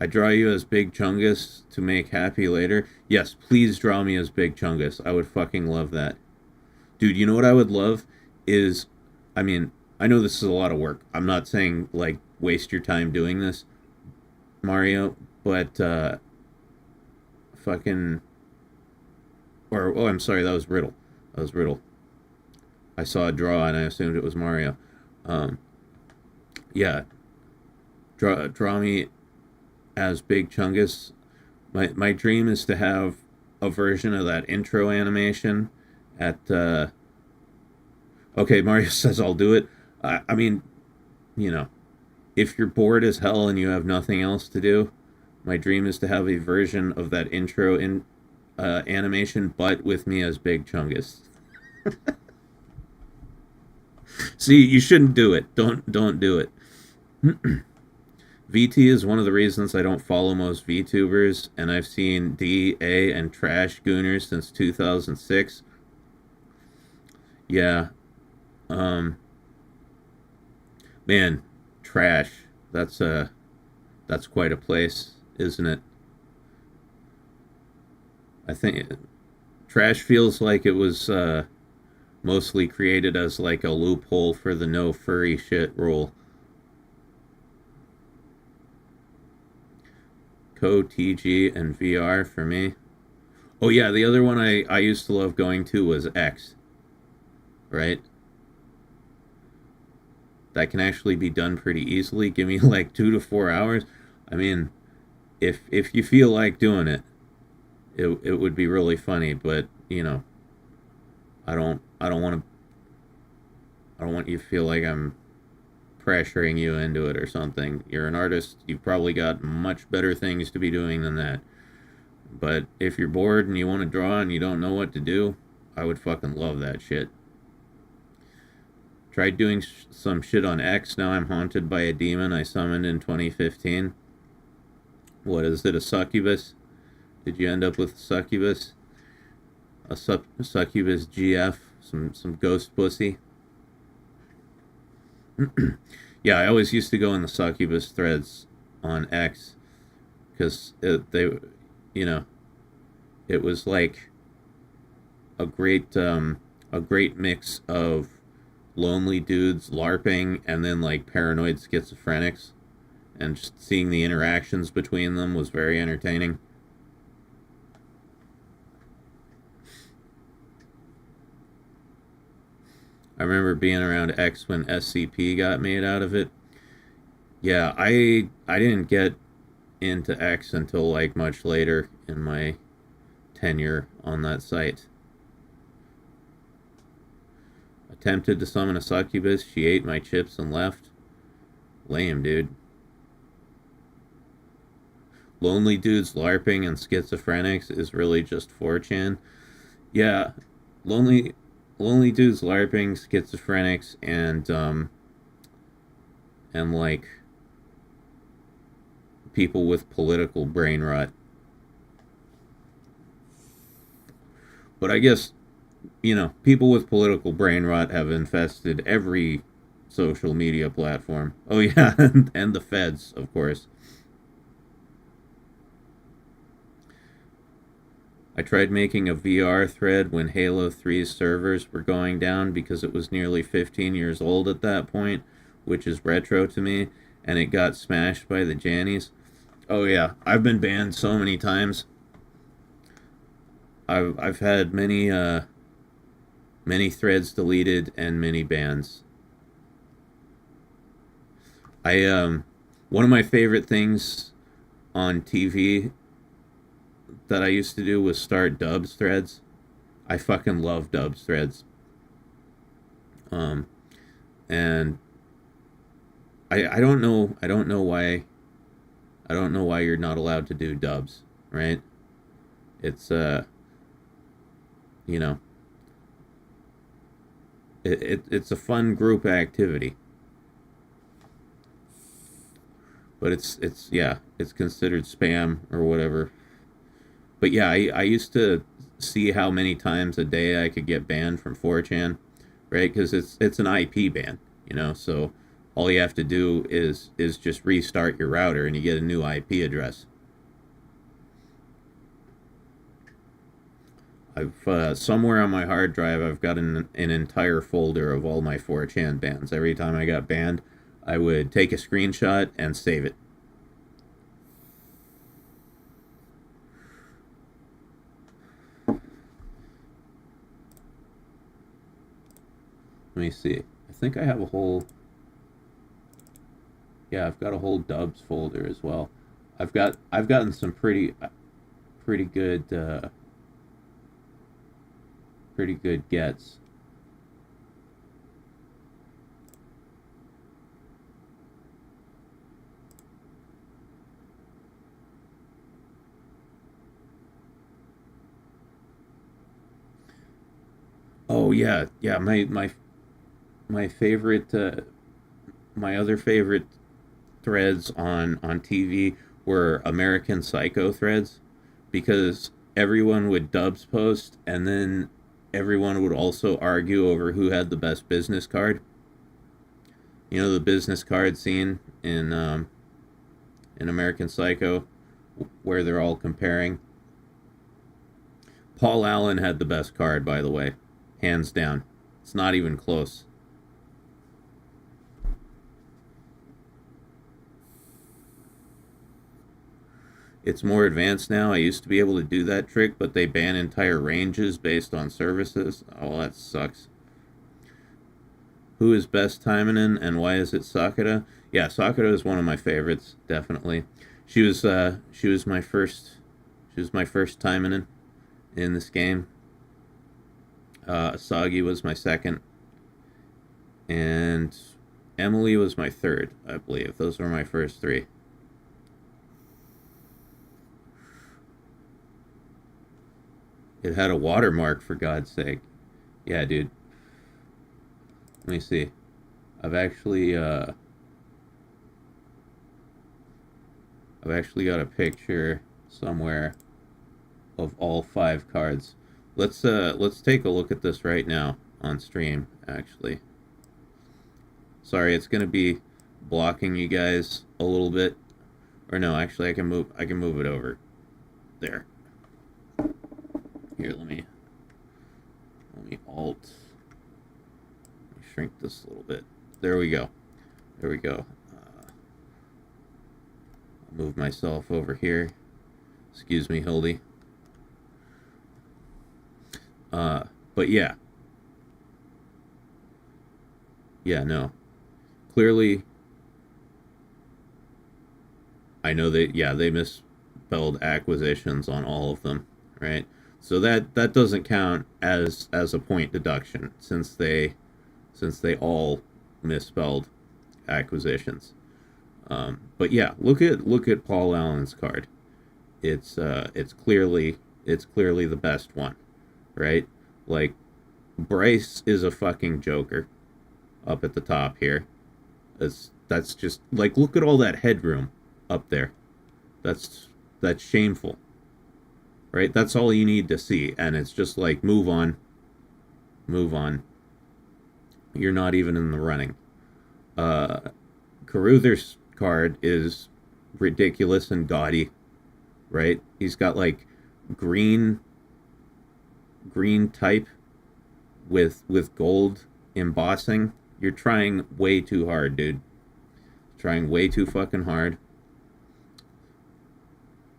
I draw you as Big Chungus to make happy later. Yes, please draw me as Big Chungus. I would fucking love that. Dude, you know what I would love is, I mean, I know this is a lot of work. I'm not saying, like, waste your time doing this, Mario, but, fucking, or, oh, I'm sorry, that was Riddle. That was Riddle. I saw a draw and I assumed it was Mario. Yeah. Draw me as Big Chungus. My dream is to have a version of that intro animation at, okay, Mario says I'll do it. I mean, you know, if you're bored as hell and you have nothing else to do, my dream is to have a version of that intro in animation, but with me as Big Chungus. See, you shouldn't do it. Don't do it. VT is one of the reasons I don't follow most VTubers, and I've seen D, A, and Trash Gooners since 2006. Yeah. Man, Trash. That's quite a place, isn't it? I think Trash feels like it was mostly created as like a loophole for the no furry shit rule. Co, TG, and VR for me. Oh yeah, the other one I used to love going to was X. Right? That can actually be done pretty easily. Give me like 2 to 4 hours. I mean, if you feel like doing it, it would be really funny, but you know, I don't want you to feel like I'm pressuring you into it or something. You're an artist. You've probably got much better things to be doing than that. But if you're bored and you want to draw and you don't know what to do, I would fucking love that shit. Tried doing some shit on X. Now I'm haunted by a demon I summoned in 2015. What is it, a succubus? Did you end up with a succubus? A succubus GF? Some ghost pussy? Yeah, I always used to go in the succubus threads on X because it was like a great mix of lonely dudes LARPing and then like paranoid schizophrenics, and just seeing the interactions between them was very entertaining. I remember being around X when SCP got made out of it. Yeah, I didn't get into X until like much later in my tenure on that site. Attempted to summon a succubus. She ate my chips and left. Lame, dude. Lonely dudes LARPing and schizophrenics is really just 4chan. Yeah, lonely dudes LARPing, schizophrenics, and like people with political brain rot. But I guess, you know, people with political brain rot have infested every social media platform. Oh yeah, and the feds, of course. I tried making a VR thread when Halo 3's servers were going down because it was nearly 15 years old at that point, which is retro to me, and it got smashed by the Jannies. Oh yeah, I've been banned so many times. I've had many threads deleted and many bans. One of my favorite things on TV that I used to do was start dubs threads. I fucking love dubs threads. And I don't know why you're not allowed to do dubs, right? It's you know, it's a fun group activity. but it's considered spam or whatever. But yeah, I used to see how many times a day I could get banned from 4chan, right? Because it's an IP ban, so all you have to do is just restart your router and you get a new IP address. I've somewhere on my hard drive I've got an entire folder of all my 4chan bans. Every time I got banned, I would take a screenshot and save it. Let me see. I think I have a whole... Yeah, I've got a whole dubs folder as well. I've gotten some pretty good gets. Oh yeah, my favorite my other favorite threads on TV were American Psycho threads, because everyone would dubs post and then everyone would also argue over who had the best business card. The business card scene in American Psycho, where they're all comparing. Paul Allen had the best card, by the way, hands down. It's not even close. It's more advanced now. I used to be able to do that trick, but they ban entire ranges based on services. Oh, that sucks. Who is best Taimanin and why is it Sakura? Yeah, Sakura is one of my favorites, definitely. She was my first Taimanin in this game. Asagi was my second, and Emily was my third, I believe. Those were my first three. It had a watermark, for God's sake. Yeah, dude. Let me see. I've actually got a picture somewhere of all 5 cards. Let's take a look at this right now on stream, actually. Sorry, it's gonna be blocking you guys a little bit. Or no, actually I can move it over. There. Here, let me alt. Let me shrink this a little bit. There we go. I'll move myself over here. Excuse me, Hildy. But yeah. Yeah, no. Clearly, I know they misspelled acquisitions on all of them, right? So that doesn't count as a point deduction, since they all misspelled acquisitions. But yeah, look at Paul Allen's card. It's clearly the best one, right? Like, Bryce is a fucking joker up at the top here. That's just like, look at all that headroom up there. That's shameful. Right? That's all you need to see. And it's just like, move on. You're not even in the running. Carruthers' card is ridiculous and gaudy. Right? He's got like green type with gold embossing. You're trying way too hard, dude. Trying way too fucking hard.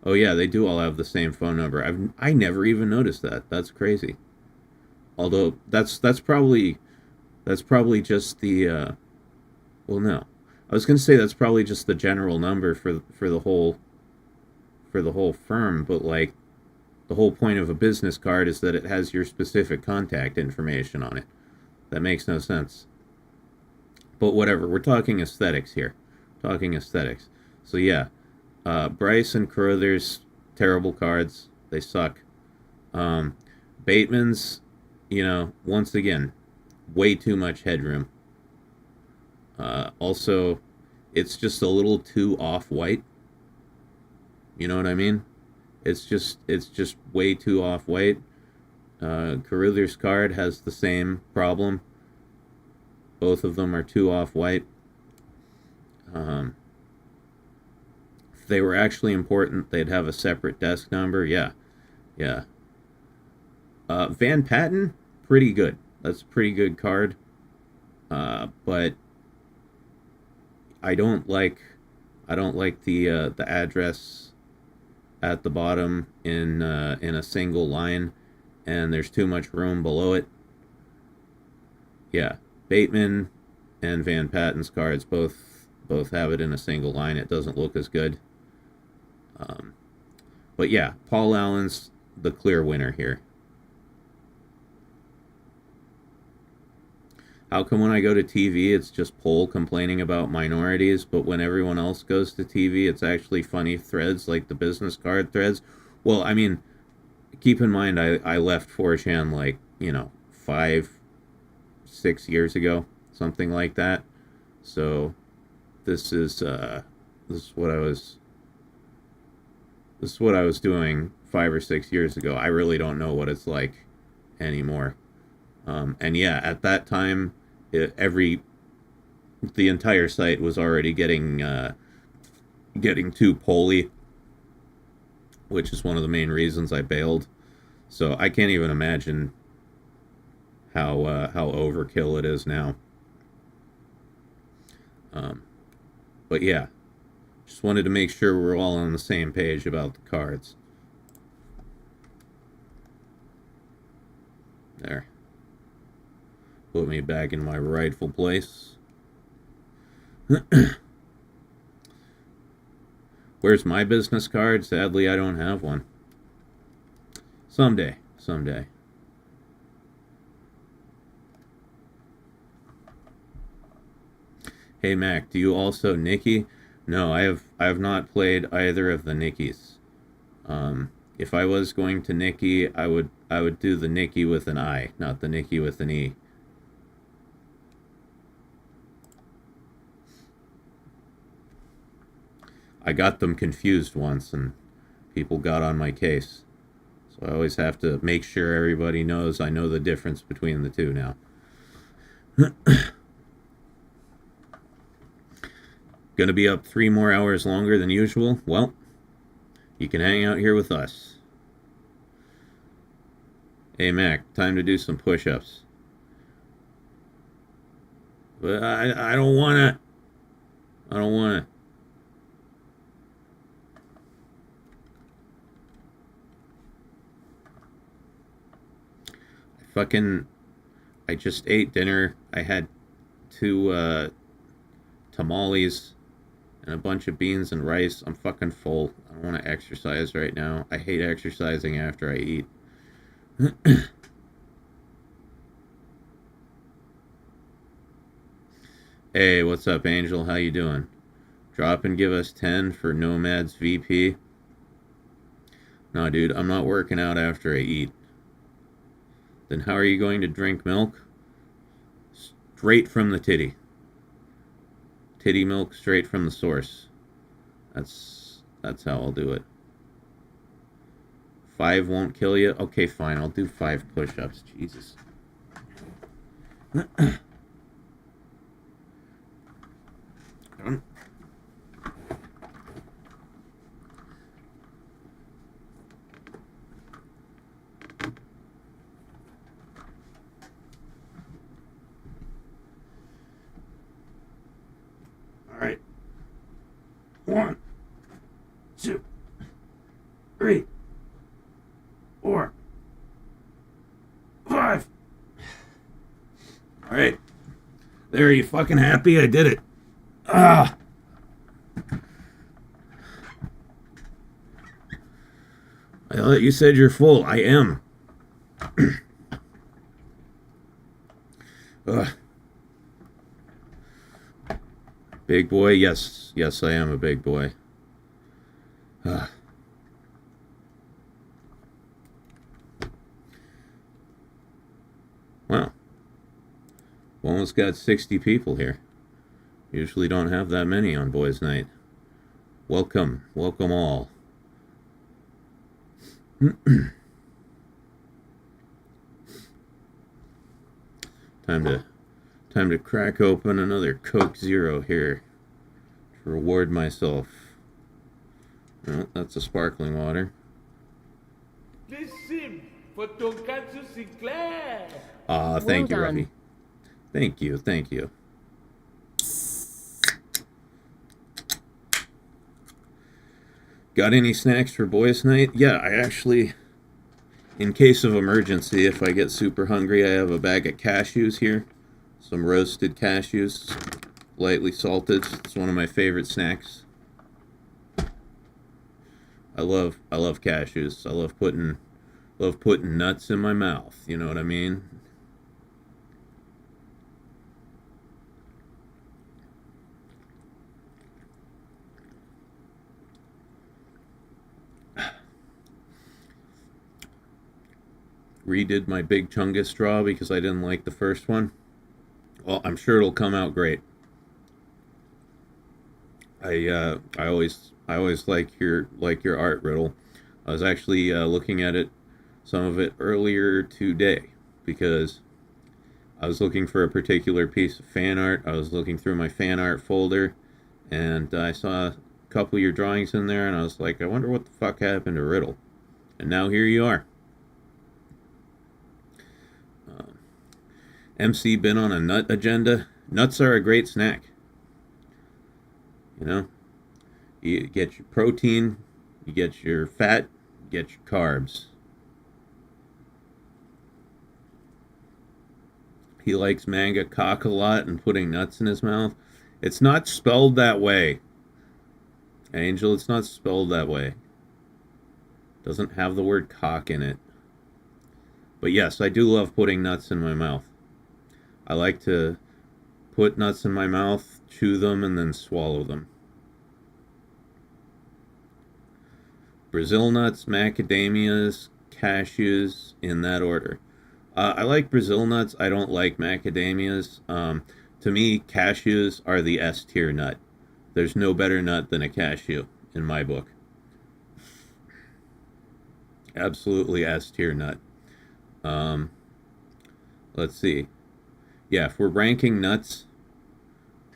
Oh yeah, they do all have the same phone number. I never even noticed that. That's crazy. Although that's probably just the well, no. I was gonna say that's probably just the general number for the whole firm, but like, the whole point of a business card is that it has your specific contact information on it. That makes no sense. But whatever, we're talking aesthetics here. So yeah, Bryce and Carruthers, terrible cards. They suck. Bateman's, once again, way too much headroom. Also, it's just a little too off-white. You know what I mean? It's just way too off-white. Carruthers card has the same problem. Both of them are too off-white. If they were actually important, they'd have a separate desk number. Yeah. Van Patten, pretty good. That's a pretty good card. But I don't like the address at the bottom in a single line, and there's too much room below it. Yeah, Bateman and Van Patten's cards both have it in a single line. It doesn't look as good. But yeah, Paul Allen's the clear winner here. How come when I go to TV, it's just Pole complaining about minorities, but when everyone else goes to TV, it's actually funny threads like the business card threads? Well, I mean, keep in mind, I left 4chan like, 5-6 years ago, something like that. So this is what I was doing 5 or 6 years ago. I really don't know what it's like anymore. And yeah, at that time, the entire site was already getting too poly, which is one of the main reasons I bailed. So I can't even imagine how overkill it is now. But yeah, just wanted to make sure we're all on the same page about the cards. There. Put me back in my rightful place. Where's my business card? Sadly, I don't have one. Someday. Hey Mac, do you also Nikki? No, I have not played either of the Nikki's. If I was going to Nikki, I would do the Nikki with an I, not the Nikki with an E. I got them confused once, and people got on my case. So I always have to make sure everybody knows I know the difference between the two now. Gonna be up 3 more hours longer than usual? Well, you can hang out here with us. Hey Mac, time to do some push-ups. But I don't wanna. I just ate dinner. I had 2 tamales and a bunch of beans and rice. I'm fucking full. I don't want to exercise right now. I hate exercising after I eat. Hey, what's up, Angel? How you doing? Drop and give us 10 for Nomad's VP. No, dude, I'm not working out after I eat. Then how are you going to drink milk? Straight from the titty. Titty milk straight from the source. That's how I'll do it. 5 won't kill you? Okay, fine. I'll do 5 push-ups. Jesus. Alright. 1, 2, 3, 4, 5. Alright. There, are you fucking happy? I did it. Ah! I thought you said you're full. I am. Big boy? Yes, I am a big boy. Wow. Almost got 60 people here. Usually don't have that many on boys' night. Welcome all. Time to crack open another Coke Zero here to reward myself. Oh, that's a sparkling water. This sim for Tonkatsu Sinclair. Thank you, Well Robbie. Thank you. Got any snacks for boys' night? Yeah, I actually, in case of emergency, if I get super hungry, I have a bag of cashews here. Some roasted cashews, lightly salted. It's one of my favorite snacks. I love cashews. I love putting nuts in my mouth. You know what I mean? Redid my Big Chungus straw because I didn't like the first one. Well, I'm sure it'll come out great. I always like your art, Riddle. I was actually looking at some of it earlier today because I was looking for a particular piece of fan art. I was looking through my fan art folder, and I saw a couple of your drawings in there, and I was like, I wonder what the fuck happened to Riddle. And now here you are. MC been on a nut agenda. Nuts are a great snack. You know, you get your protein, you get your fat, you get your carbs. He likes manga cock a lot and putting nuts in his mouth. It's not spelled that way. Angel, it's not spelled that way. Doesn't have the word cock in it. But yes, I do love putting nuts in my mouth. I like to put nuts in my mouth, chew them, and then swallow them. Brazil nuts, macadamias, cashews, in that order. I like Brazil nuts. I don't like macadamias. To me, cashews are the S tier nut. There's no better nut than a cashew, in my book. Absolutely S tier nut. Let's see. Yeah, if we're ranking nuts,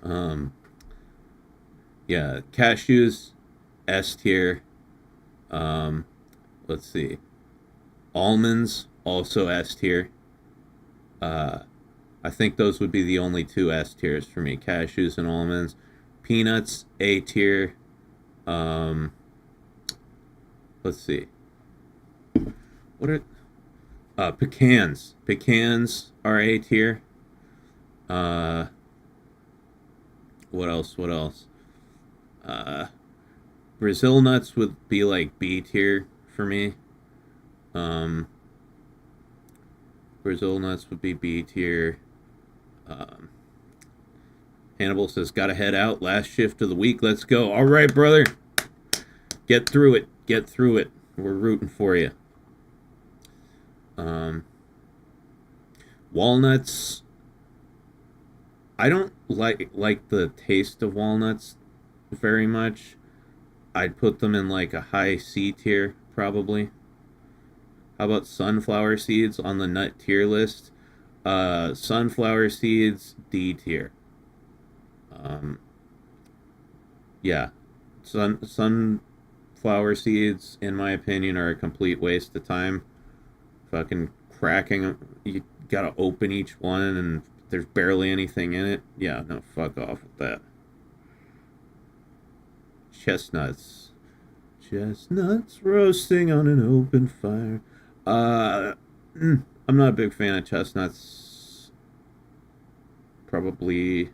yeah, cashews, S tier. Let's see. Almonds, also S tier. I think those would be the only two S tiers for me, cashews and almonds. Peanuts, A tier. Let's see. What are pecans? Pecans are A tier. What else? Brazil nuts would be like B tier for me. Brazil nuts would be B tier. Hannibal says, gotta head out. Last shift of the week. Let's go. All right, brother. Get through it. We're rooting for you. Walnuts. I don't like the taste of walnuts very much. I'd put them in like a high C tier, probably. How about sunflower seeds on the nut tier list? Sunflower seeds, D tier. Yeah. Sunflower seeds, in my opinion, are a complete waste of time. Fucking cracking them. You gotta open each one and there's barely anything in it. Yeah, no, fuck off with that. Chestnuts roasting on an open fire. I'm not a big fan of chestnuts. Probably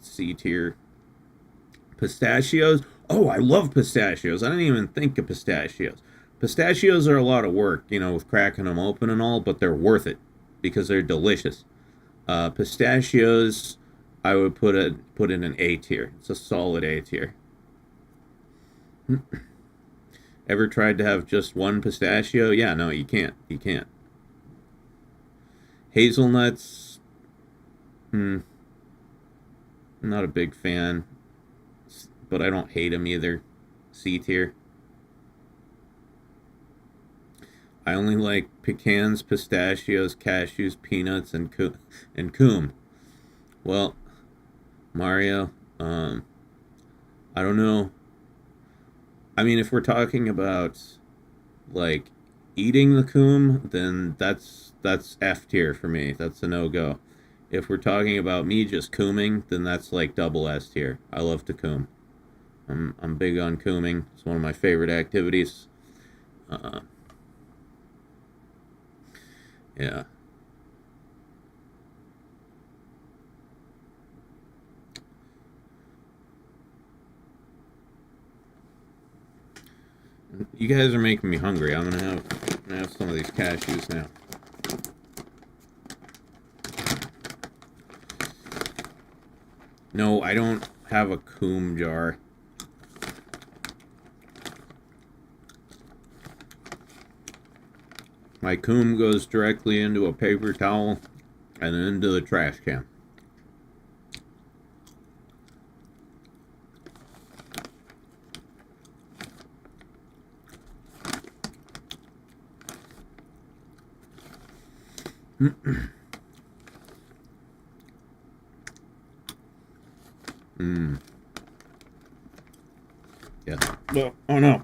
C tier. Pistachios. Oh, I love pistachios. I didn't even think of pistachios. Pistachios are a lot of work, with cracking them open and all, but they're worth it because they're delicious. Pistachios, I would put in an A tier. It's a solid A tier. Ever tried to have just one pistachio? Yeah, no, you can't. Hazelnuts, I'm not a big fan, but I don't hate him either. C tier. I only like pecans, pistachios, cashews, peanuts, and coom. Well, Mario, I don't know. I mean, if we're talking about like eating the coom, then that's F tier for me. That's a no-go. If we're talking about me just cooming, then that's like double S tier. I love to coom. I'm big on cooming. It's one of my favorite activities. Yeah. You guys are making me hungry. I'm gonna have some of these cashews now. No, I don't have a coom jar. My coom goes directly into a paper towel and then into the trash can. Yeah. Oh no.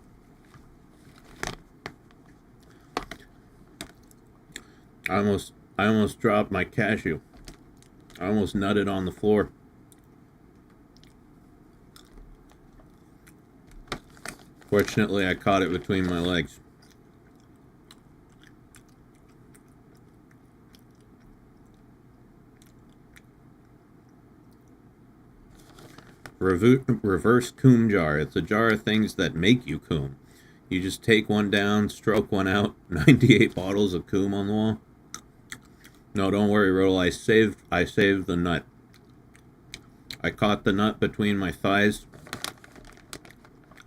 I almost dropped my cashew. I almost nutted on the floor. Fortunately, I caught it between my legs. Reverse coom jar. It's a jar of things that make you coom. You just take one down, stroke one out. 98 bottles of coom on the wall. No, don't worry, Rodel. I saved the nut. I caught the nut between my thighs.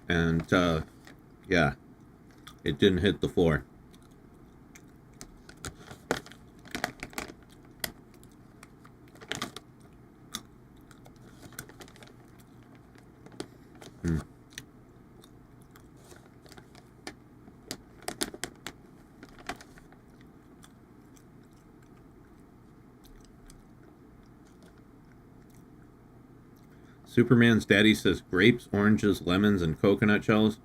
And, yeah. It didn't hit the floor. Superman's daddy says grapes, oranges, lemons, and coconut shells.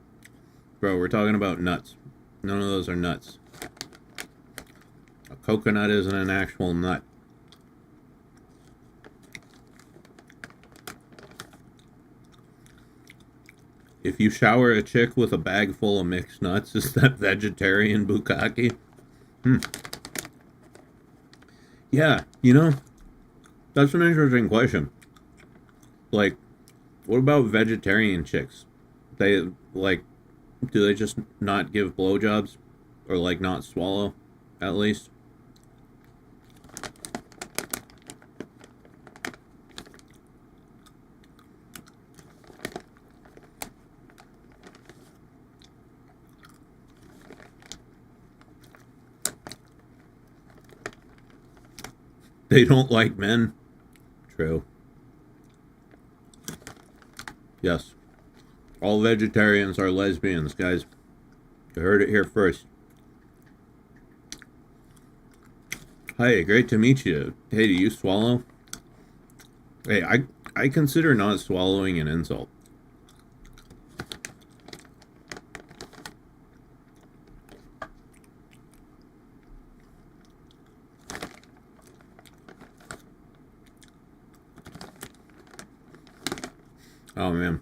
Bro, we're talking about nuts. None of those are nuts. A coconut isn't an actual nut. If you shower a chick with a bag full of mixed nuts, is that vegetarian bukkake? Yeah, you know, that's an interesting question. Like, what about vegetarian chicks? They, like, do they just not give blowjobs? Or, like, not swallow, at least? They don't like men? True. Yes. All vegetarians are lesbians, guys. You heard it here first. Hi, great to meet you. Hey, do you swallow? Hey, I consider not swallowing an insult. Oh man,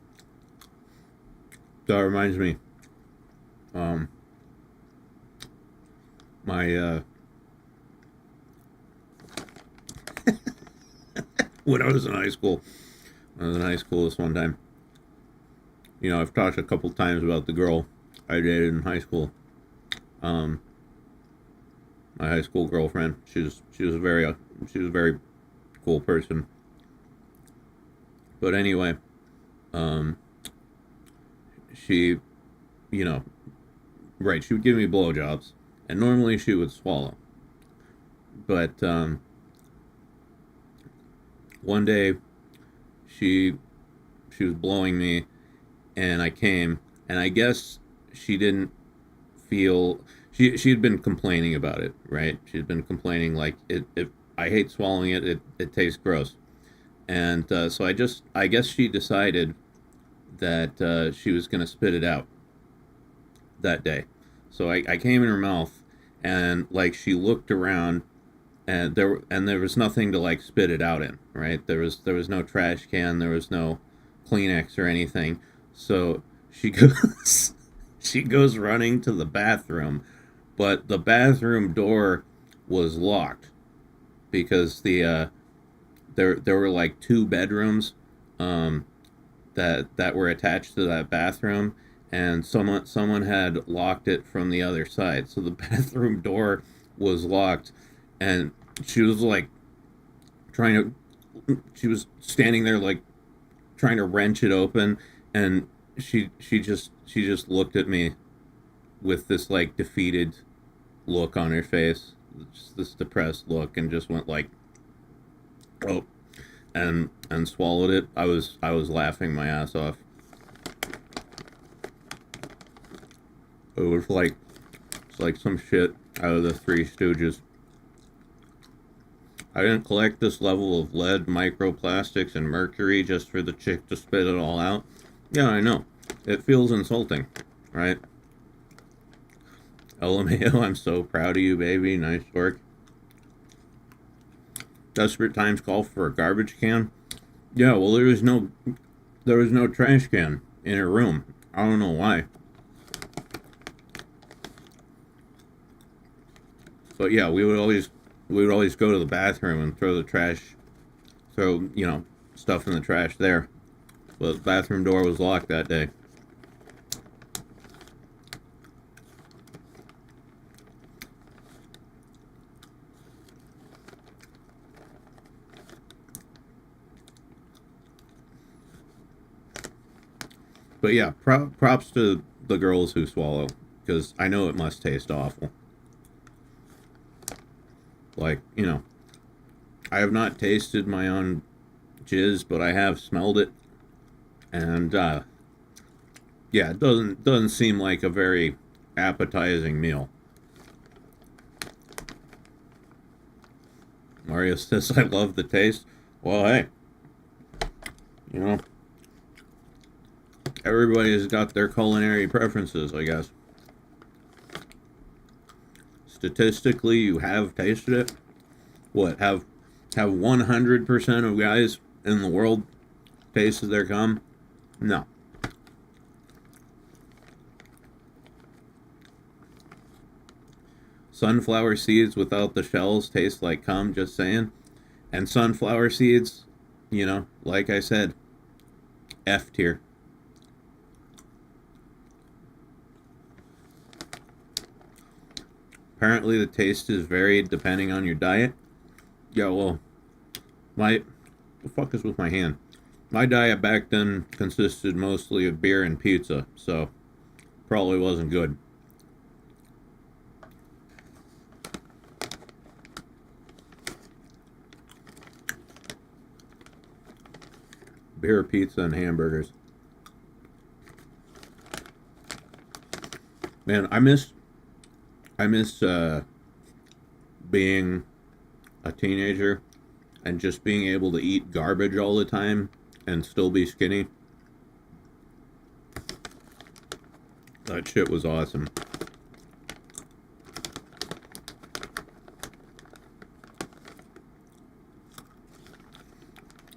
that reminds me. My when I was in high school, this one time. You know, I've talked a couple times about the girl I dated in high school. My high school girlfriend. She was a very cool person. But anyway. She, you know, right, she would give me blowjobs, and normally she would swallow. But, one day she was blowing me, and I came, and I guess she didn't feel she had been complaining about it, right? She'd been complaining like it I hate swallowing it. It tastes gross, and so I guess she decided that she was gonna spit it out that day. So I came in her mouth, and like she looked around, and there was nothing to like spit it out in, right? There was no trash can, there was no Kleenex or anything. So she goes running to the bathroom, but the bathroom door was locked because there were like two bedrooms that were attached to that bathroom, and someone had locked it from the other side. So the bathroom door was locked, and she was like she was standing there like trying to wrench it open, and she just looked at me with this like defeated look on her face, just this depressed look, and just went like, oh, and swallowed it. I was laughing my ass off. It was like it's like some shit out of the Three Stooges. I didn't collect this level of lead, microplastics, and mercury just for the chick to spit it all out. Yeah, I know. It feels insulting, right? LMAO, I'm so proud of you, baby. Nice work. Desperate times call for a garbage can. Yeah, well, there was no trash can in her room. I don't know why. But yeah, we would always go to the bathroom and throw stuff in the trash there. But the bathroom door was locked that day. But yeah, props to the girls who swallow, because I know it must taste awful. Like, I have not tasted my own jizz, but I have smelled it, and yeah, it doesn't seem like a very appetizing meal. Mario says, I love the taste. Well, hey, everybody's got their culinary preferences, I guess. Statistically, you have tasted it. What, have 100% of guys in the world tasted their cum? No. Sunflower seeds without the shells taste like cum, just saying. And sunflower seeds, like I said, F tier. Apparently the taste is varied depending on your diet. Yeah, well, the fuck is with my hand? My diet back then consisted mostly of beer and pizza, so probably wasn't good. Beer, pizza, and hamburgers. Man, I miss being a teenager and just being able to eat garbage all the time and still be skinny. That shit was awesome.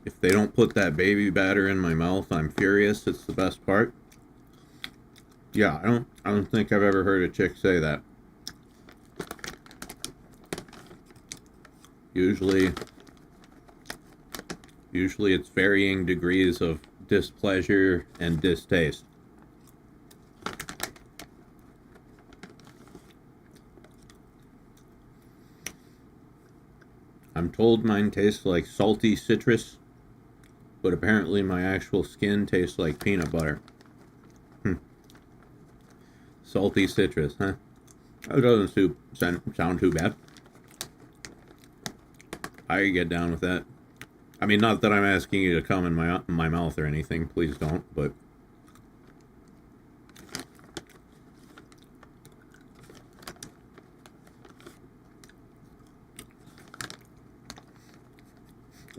If they don't put that baby batter in my mouth, I'm furious. It's the best part. Yeah, I don't think I've ever heard a chick say that. Usually it's varying degrees of displeasure and distaste. I'm told mine tastes like salty citrus, but apparently my actual skin tastes like peanut butter. Salty citrus, huh? That doesn't sound too bad. I could get down with that. I mean, not that I'm asking you to come in my mouth or anything. Please don't. But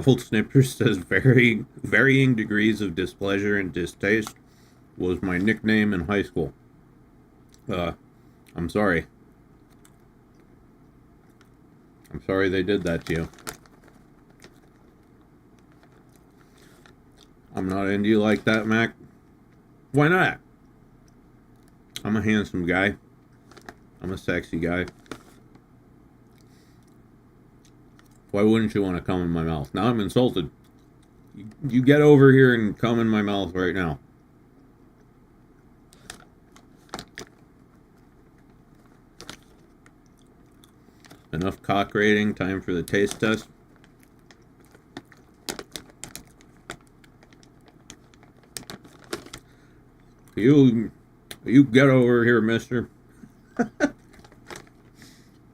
Old Snipper says varying degrees of displeasure and distaste was my nickname in high school. I'm sorry. I'm sorry they did that to you. I'm not into you like that, Mac. Why not? I'm a handsome guy. I'm a sexy guy. Why wouldn't you want to come in my mouth? Now I'm insulted. You get over here and come in my mouth right now. Enough cock rating. Time for the taste test. You get over here, mister.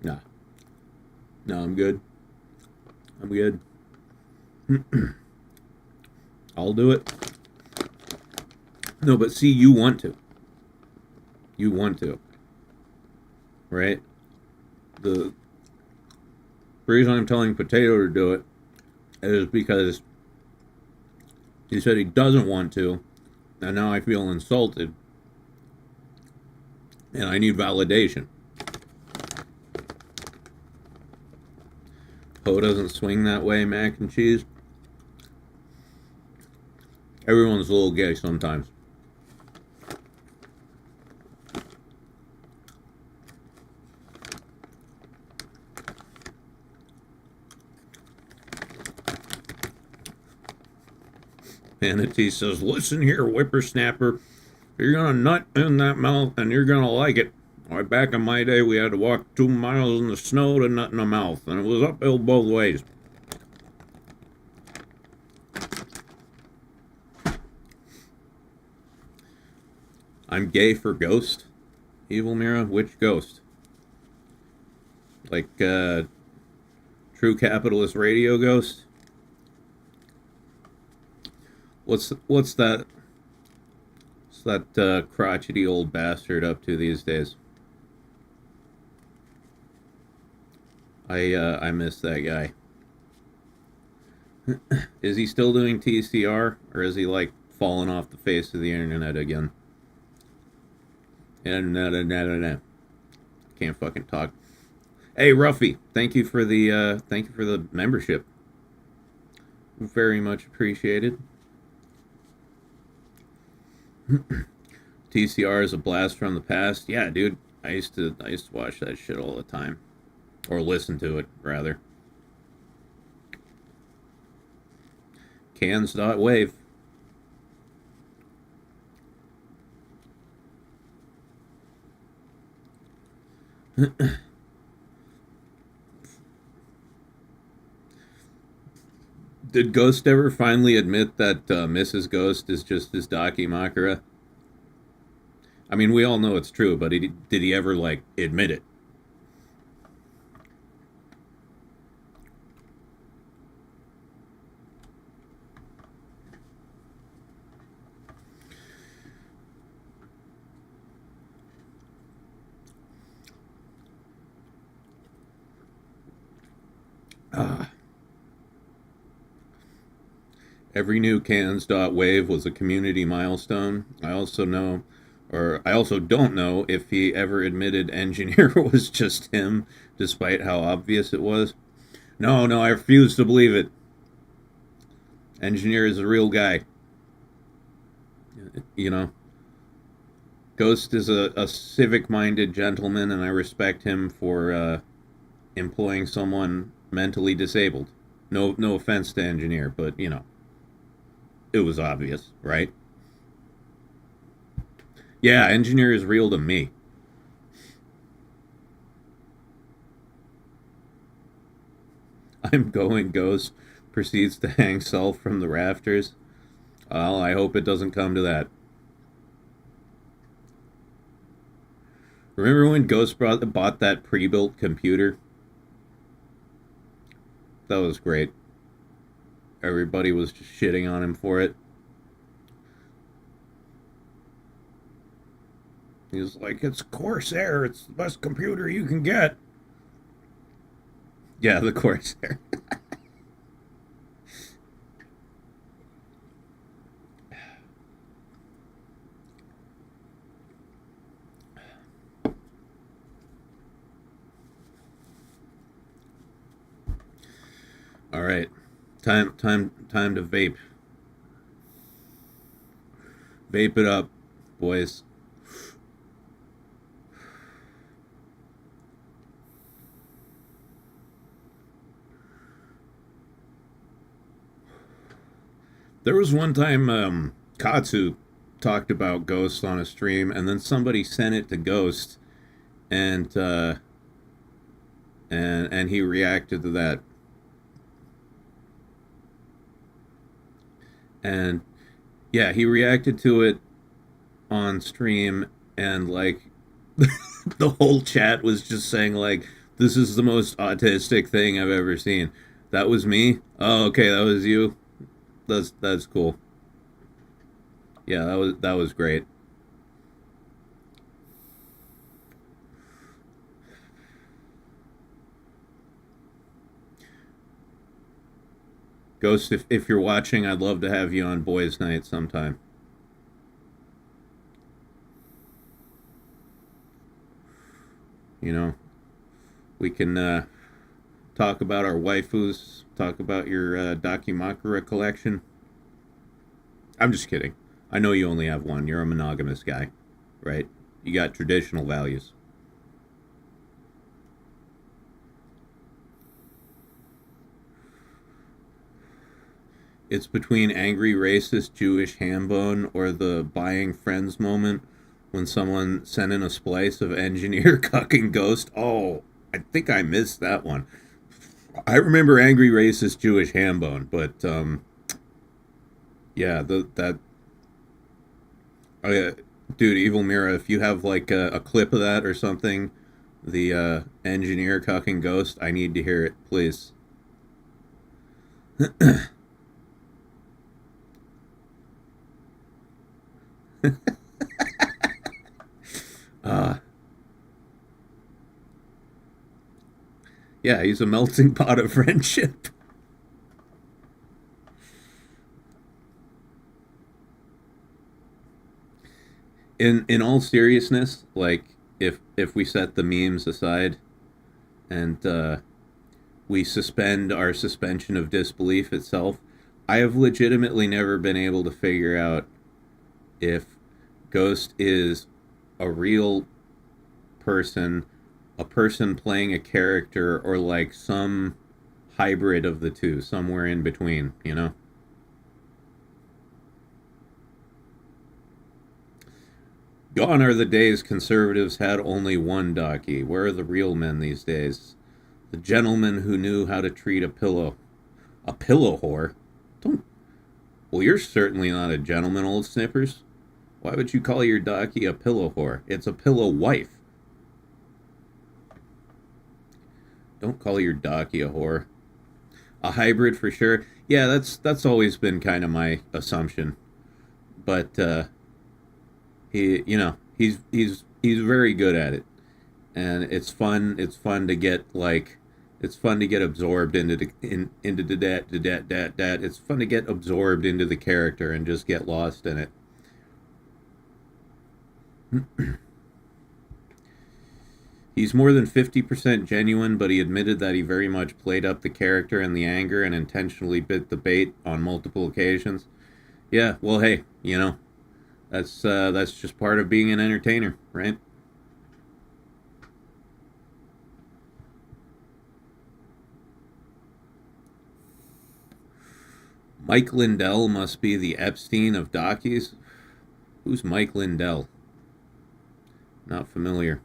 Nah. No, I'm good. I'm good. I'll do it. No, but see, you want to. You want to. Right? The reason I'm telling Potato to do it is because he said he doesn't want to, and now I feel insulted, and I need validation. Poe doesn't swing that way, mac and cheese. Everyone's a little gay sometimes. Manatee says, listen here, whippersnapper. You're gonna nut in that mouth and you're gonna like it. Why, back in my day, we had to walk 2 miles in the snow to nut in the mouth, and it was uphill both ways. I'm gay for Ghost. Evil Mira, which Ghost? Like, True Capitalist Radio Ghost? What's that? What's that crotchety old bastard up to these days? I miss that guy. Is he still doing TCR, or is he like falling off the face of the internet again? No. Can't fucking talk. Hey, Ruffy, thank you for the membership. Very much appreciated. TCR is a blast from the past. Yeah, dude. I used to watch that shit all the time. Or listen to it, rather. Cans.wave. Did Ghost ever finally admit that Mrs. Ghost is just his Dakimakura? I mean, we all know it's true, but did he ever, like, admit it? Every new cans.wave was a community milestone. I also don't know if he ever admitted Engineer was just him, despite how obvious it was. No, I refuse to believe it. Engineer is a real guy. You know. Ghost is a civic-minded gentleman, and I respect him for employing someone mentally disabled. No offense to Engineer, but, you know. It was obvious, right? Yeah, Engineer is real to me. I'm going, Ghost proceeds to hang self from the rafters. Well, I hope it doesn't come to that. Remember when Ghost bought that pre-built computer? That was great. everybody was just shitting on him for it. He was like, it's Corsair, it's the best computer you can get. Yeah, the Corsair. All right, time to vape. Vape it up, boys. There was one time Katsu talked about Ghost on a stream, and then somebody sent it to Ghost, and he reacted to that. And yeah, he reacted to it on stream, and like the whole chat was just saying like, this is the most autistic thing I've ever seen. That was me? Oh, okay, that was you. That's cool. Yeah, that was great. Ghost, if you're watching, I'd love to have you on Boys Night sometime. You know, we can talk about our waifus, talk about your Dakimakura collection. I'm just kidding. I know you only have one. You're a monogamous guy, right? You got traditional values. It's between angry racist Jewish hambone or the buying friends moment when someone sent in a splice of engineer cucking Ghost. Oh, I think I missed that one. I remember angry racist Jewish hambone, but yeah, that oh yeah, dude, Evil Mira, if you have like a clip of that or something, the engineer cucking Ghost, I need to hear it, please. Yeah, he's a melting pot of friendship. In all seriousness, like if we set the memes aside and we suspend our suspension of disbelief itself, I have legitimately never been able to figure out if Ghost is a real person, a person playing a character, or like some hybrid of the two, somewhere in between, you know? Gone are the days conservatives had only one Daki. Where are the real men these days? The gentleman who knew how to treat a pillow. A pillow whore? Don't... Well, you're certainly not a gentleman, old snippers. Why would you call your Daki a pillow whore? It's a pillow wife. Don't call your Daki a whore. A hybrid for sure. Yeah, that's always been kind of my assumption. But he's very good at it. And it's fun to get like it's fun to get absorbed into the it's fun to get absorbed into the character and just get lost in it. He's more than 50% genuine, but he admitted that he very much played up the character and the anger and intentionally bit the bait on multiple occasions. Yeah, well, hey, you know, that's just part of being an entertainer, right? Mike Lindell must be the Epstein of Dakis. Who's Mike Lindell? Not familiar.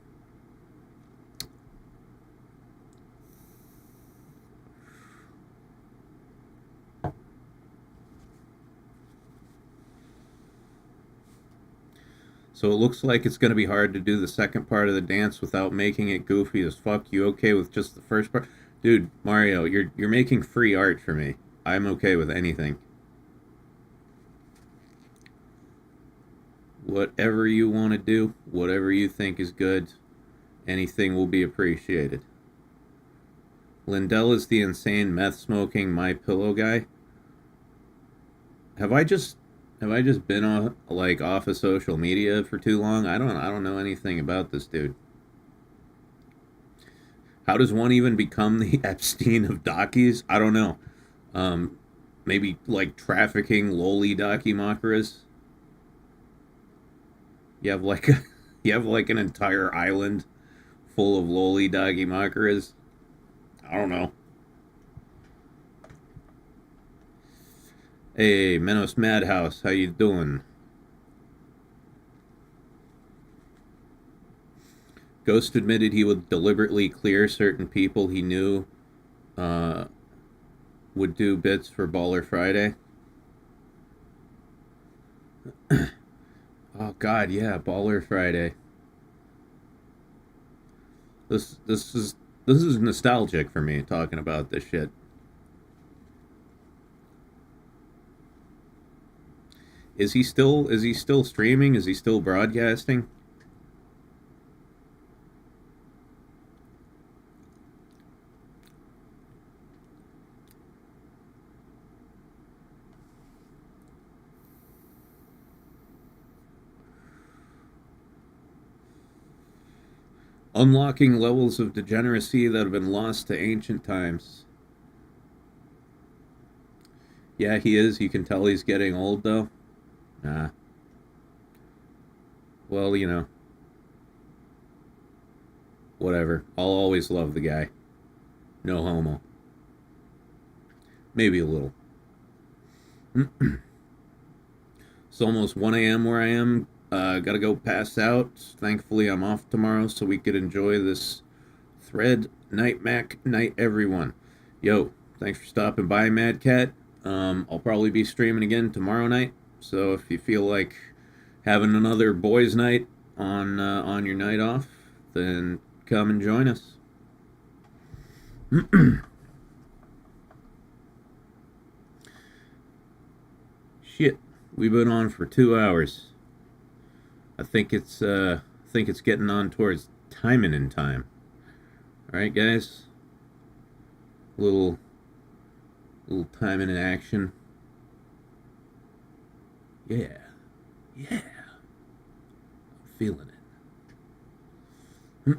So it looks like it's going to be hard to do the second part of the dance without making it goofy as fuck. You okay with just the first part? Dude, Mario, you're making free art for me. I'm okay with anything. Whatever you want to do, whatever you think is good, anything will be appreciated. Lindell is the insane meth smoking my pillow guy. Have I just been off of social media for too long? I don't know anything about this dude. How does one even become the Epstein of dockies? I don't know. Maybe like trafficking loli dakimakuras. You have like you have like an entire island full of loli dakimakuras. I don't know. Hey, Menos Madhouse, how you doing? Ghost admitted he would deliberately clear certain people he knew would do bits for Baller Friday. Oh God, yeah, Baller Friday. This is nostalgic for me talking about this shit. Is he still streaming? Is he still broadcasting? Unlocking levels of degeneracy that have been lost to ancient times. Yeah, he is. You can tell he's getting old, though. Nah. Well, you know. Whatever. I'll always love the guy. No homo. Maybe a little. It's almost 1 a.m. where I am. Gotta go pass out. Thankfully, I'm off tomorrow so we could enjoy this thread. Night, Mac. Night, everyone. Yo, thanks for stopping by, Mad Cat. I'll probably be streaming again tomorrow night. So if you feel like having another boys' night on your night off, then come and join us. Shit, we've been on for 2 hours. I think it's getting on towards Taimanin time. All right, guys. Little Taimanin action. Yeah, I'm feeling it.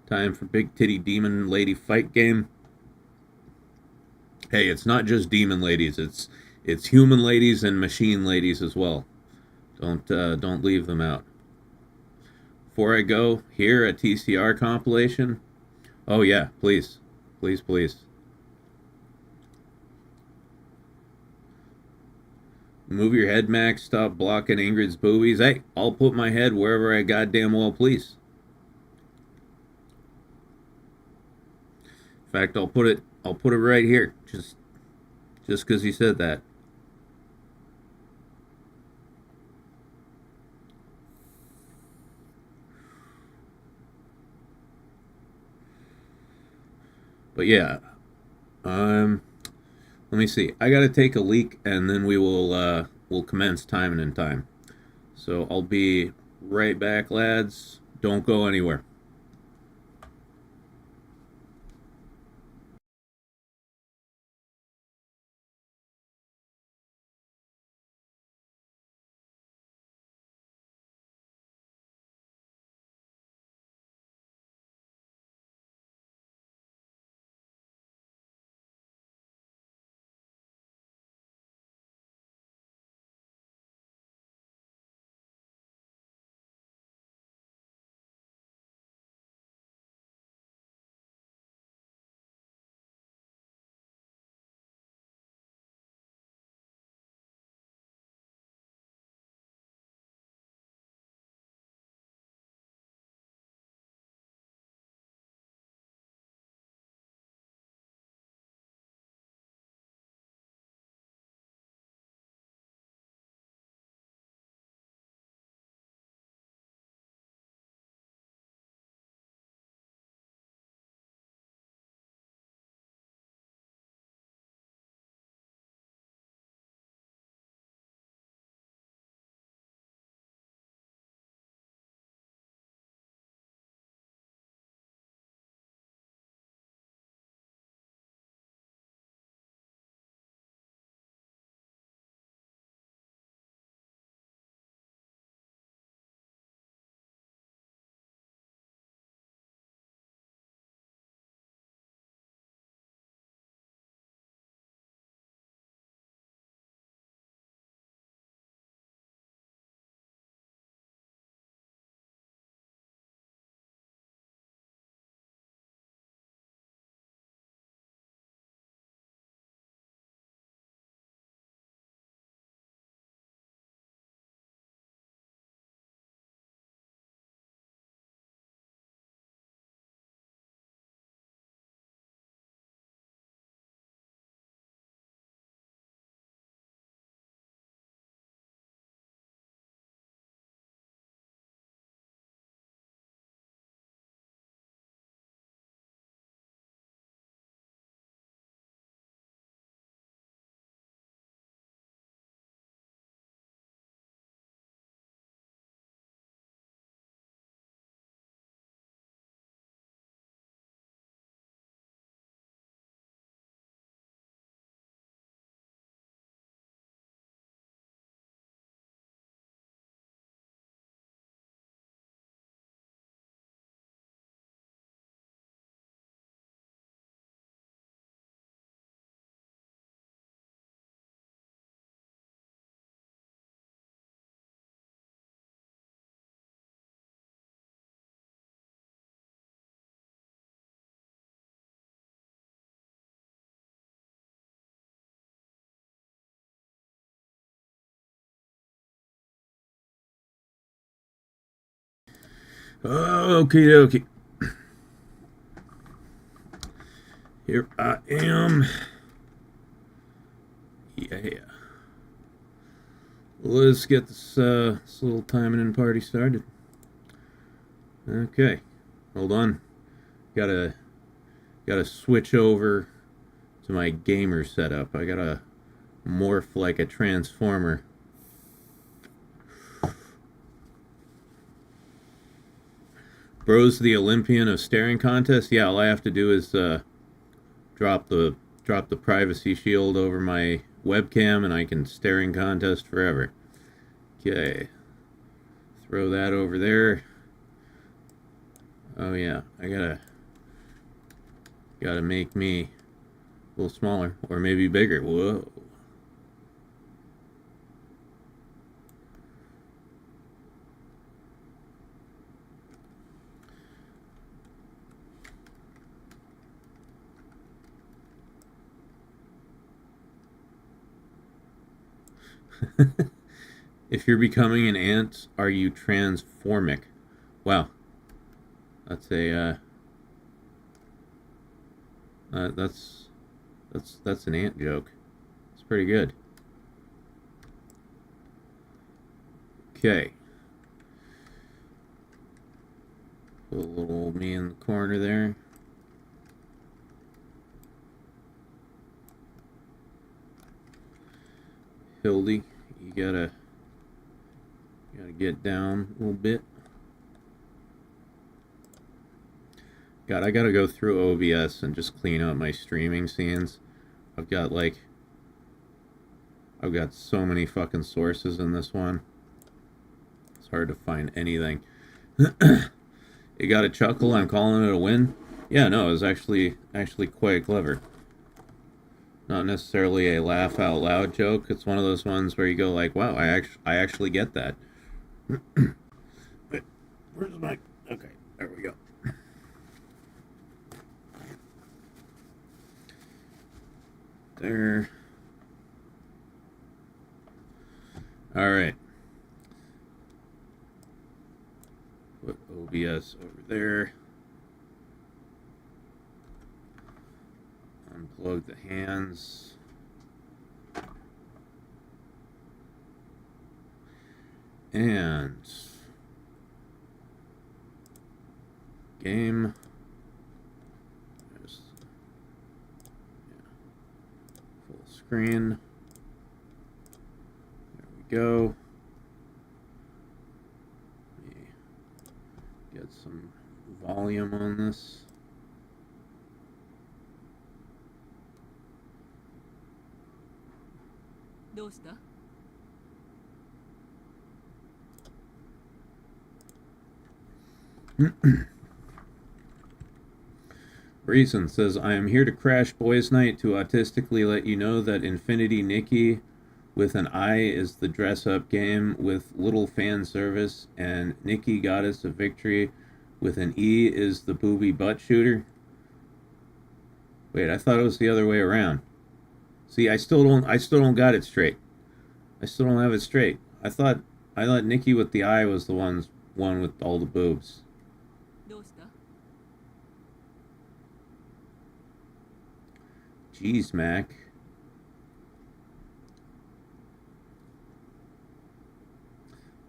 Time for Big Titty Demon Lady fight game. Hey, it's not just demon ladies. It's human ladies and machine ladies as well. Don't leave them out. Before I go, here a TCR compilation. Oh yeah, please. Move your head, Max. Stop blocking Ingrid's boobies. Hey, I'll put my head wherever I goddamn well please. In fact, I'll put it right here. Just because he said that. But yeah, let me see. I gotta take a leak, and then we'll commence timing in time. So I'll be right back, lads. Don't go anywhere. Okay, okay. Here I am. Yeah. Let's get this little Taimanin party started. Okay. Hold on. Gotta switch over to my gamer setup. I gotta morph like a transformer. Bro's the Olympian of staring contest. Yeah, all I have to do is drop the privacy shield over my webcam and I can staring contest forever. Okay. Throw that over there. Oh yeah, I gotta make me a little smaller or maybe bigger. Whoa. If you're becoming an ant, are you transformic? Wow. That's a that's an ant joke. It's pretty good. Okay. Put a little old me in the corner there. Hildy, you gotta get down a little bit. God, I gotta go through OBS and just clean up my streaming scenes. I've got so many fucking sources in this one. It's hard to find anything. You got a chuckle? I'm calling it a win. Yeah, no, it was actually quite clever. Not necessarily a laugh out loud joke. It's one of those ones where you go like, "Wow, I actually get that." Wait, where's my? Okay, there we go. There. All right. Put OBS over there. Unplug the hands. And game. There's, full screen. There we go. Let me get some volume on this. Reason says, I am here to crash boys' night to autistically let you know that Infinity Nikki with an I is the dress-up game with little fan service, and Nikki Goddess of Victory with an E is the booby butt shooter. Wait, I thought it was the other way around. See, I still don't got it straight. I still don't have it straight. I thought Nikki with the I was the one with all the boobs. Jeez, Mac.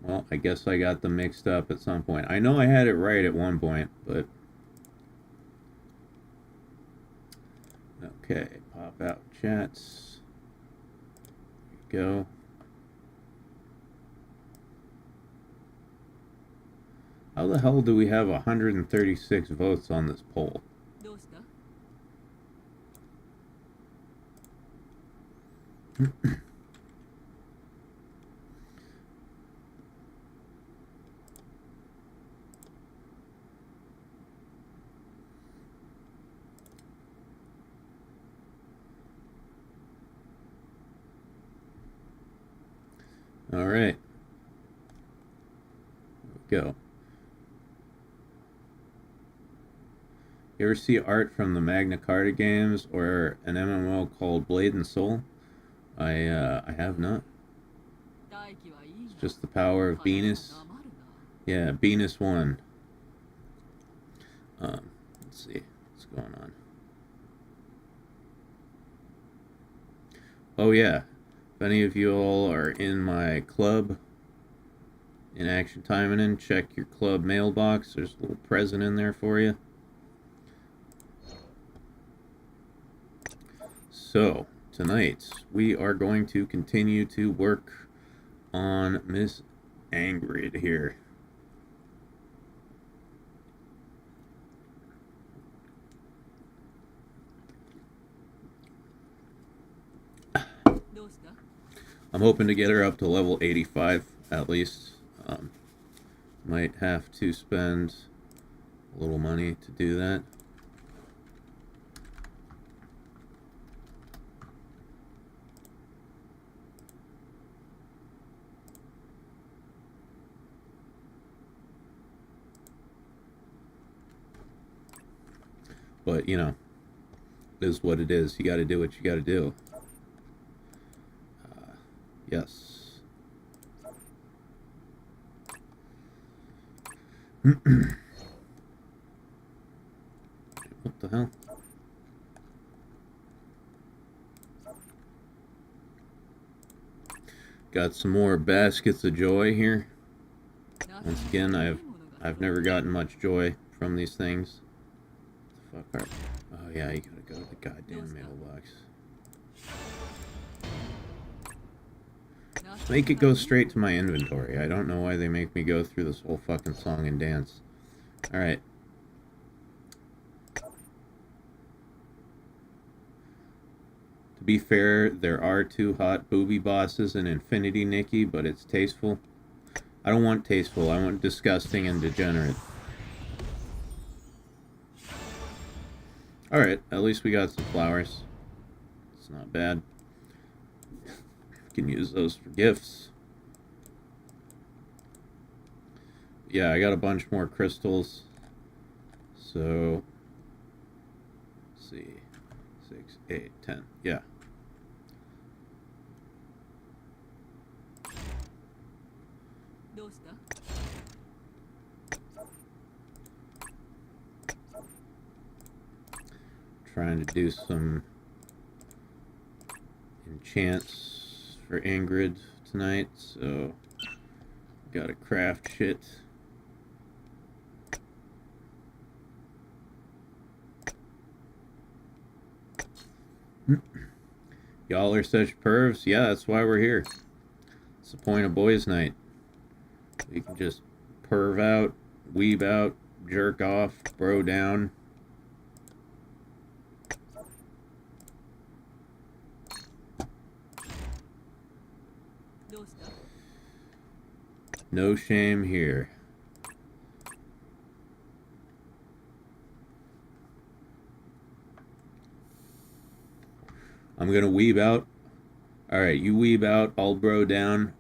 Well, I guess I got them mixed up at some point. I know I had it right at one point, but... Okay, pop out chats. There we go. How the hell do we have 136 votes on this poll? All right. Go. You ever see art from the Magna Carta games or an MMO called Blade and Soul? I have not. It's just the power of Venus. Yeah, Venus 1. Let's see what's going on. Oh yeah, if any of you all are in my club in Action Taimanin, check your club mailbox. There's a little present in there for you. So, tonight we are going to continue to work on Miss Ingrid here. I'm hoping to get her up to level 85 at least. Might have to spend a little money to do that. But, you know, it is what it is. You got to do what you got to do. Yes. What the hell? Got some more baskets of joy here. Once again, I've never gotten much joy from these things. What the fuck are... Oh yeah, you gotta go to the goddamn mailbox. Make it go straight to my inventory. I don't know why they make me go through this whole fucking song and dance. Alright. To be fair, there are 2 hot booby bosses in Infinity Nikki, but it's tasteful. I don't want tasteful, I want disgusting and degenerate. Alright, at least we got some flowers. It's not bad. Can use those for gifts. Yeah, I got a bunch more crystals. So, let's see, 6, 8, 10. Yeah. Trying to do some enchants for Ingrid tonight, so gotta craft shit. Y'all are such pervs. Yeah, that's why we're here. It's the point of boys' night. We can just perv out, weeb out, jerk off, bro down. No shame here. I'm gonna weeb out. Alright, you weeb out, I'll bro down.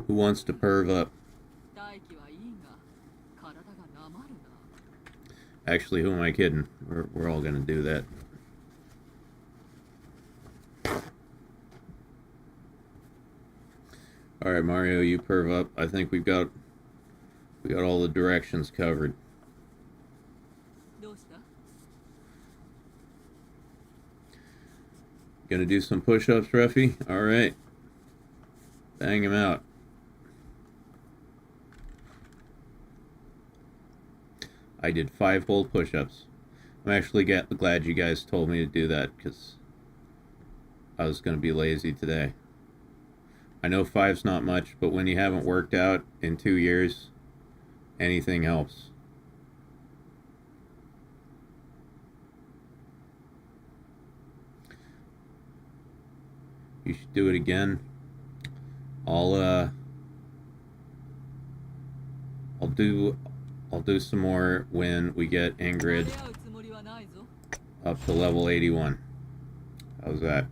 Who wants to perv up? Actually, who am I kidding? We're all gonna do that. Alright, Mario, you perv up. I think we got all the directions covered. Gonna do some push-ups, Ruffy? Alright. Bang him out. I did 5 whole push-ups. I'm actually glad you guys told me to do that, because I was gonna be lazy today. I know 5's not much, but when you haven't worked out in 2 years, anything helps. You should do it again. I'll do some more when we get Ingrid up to level 81. How's that?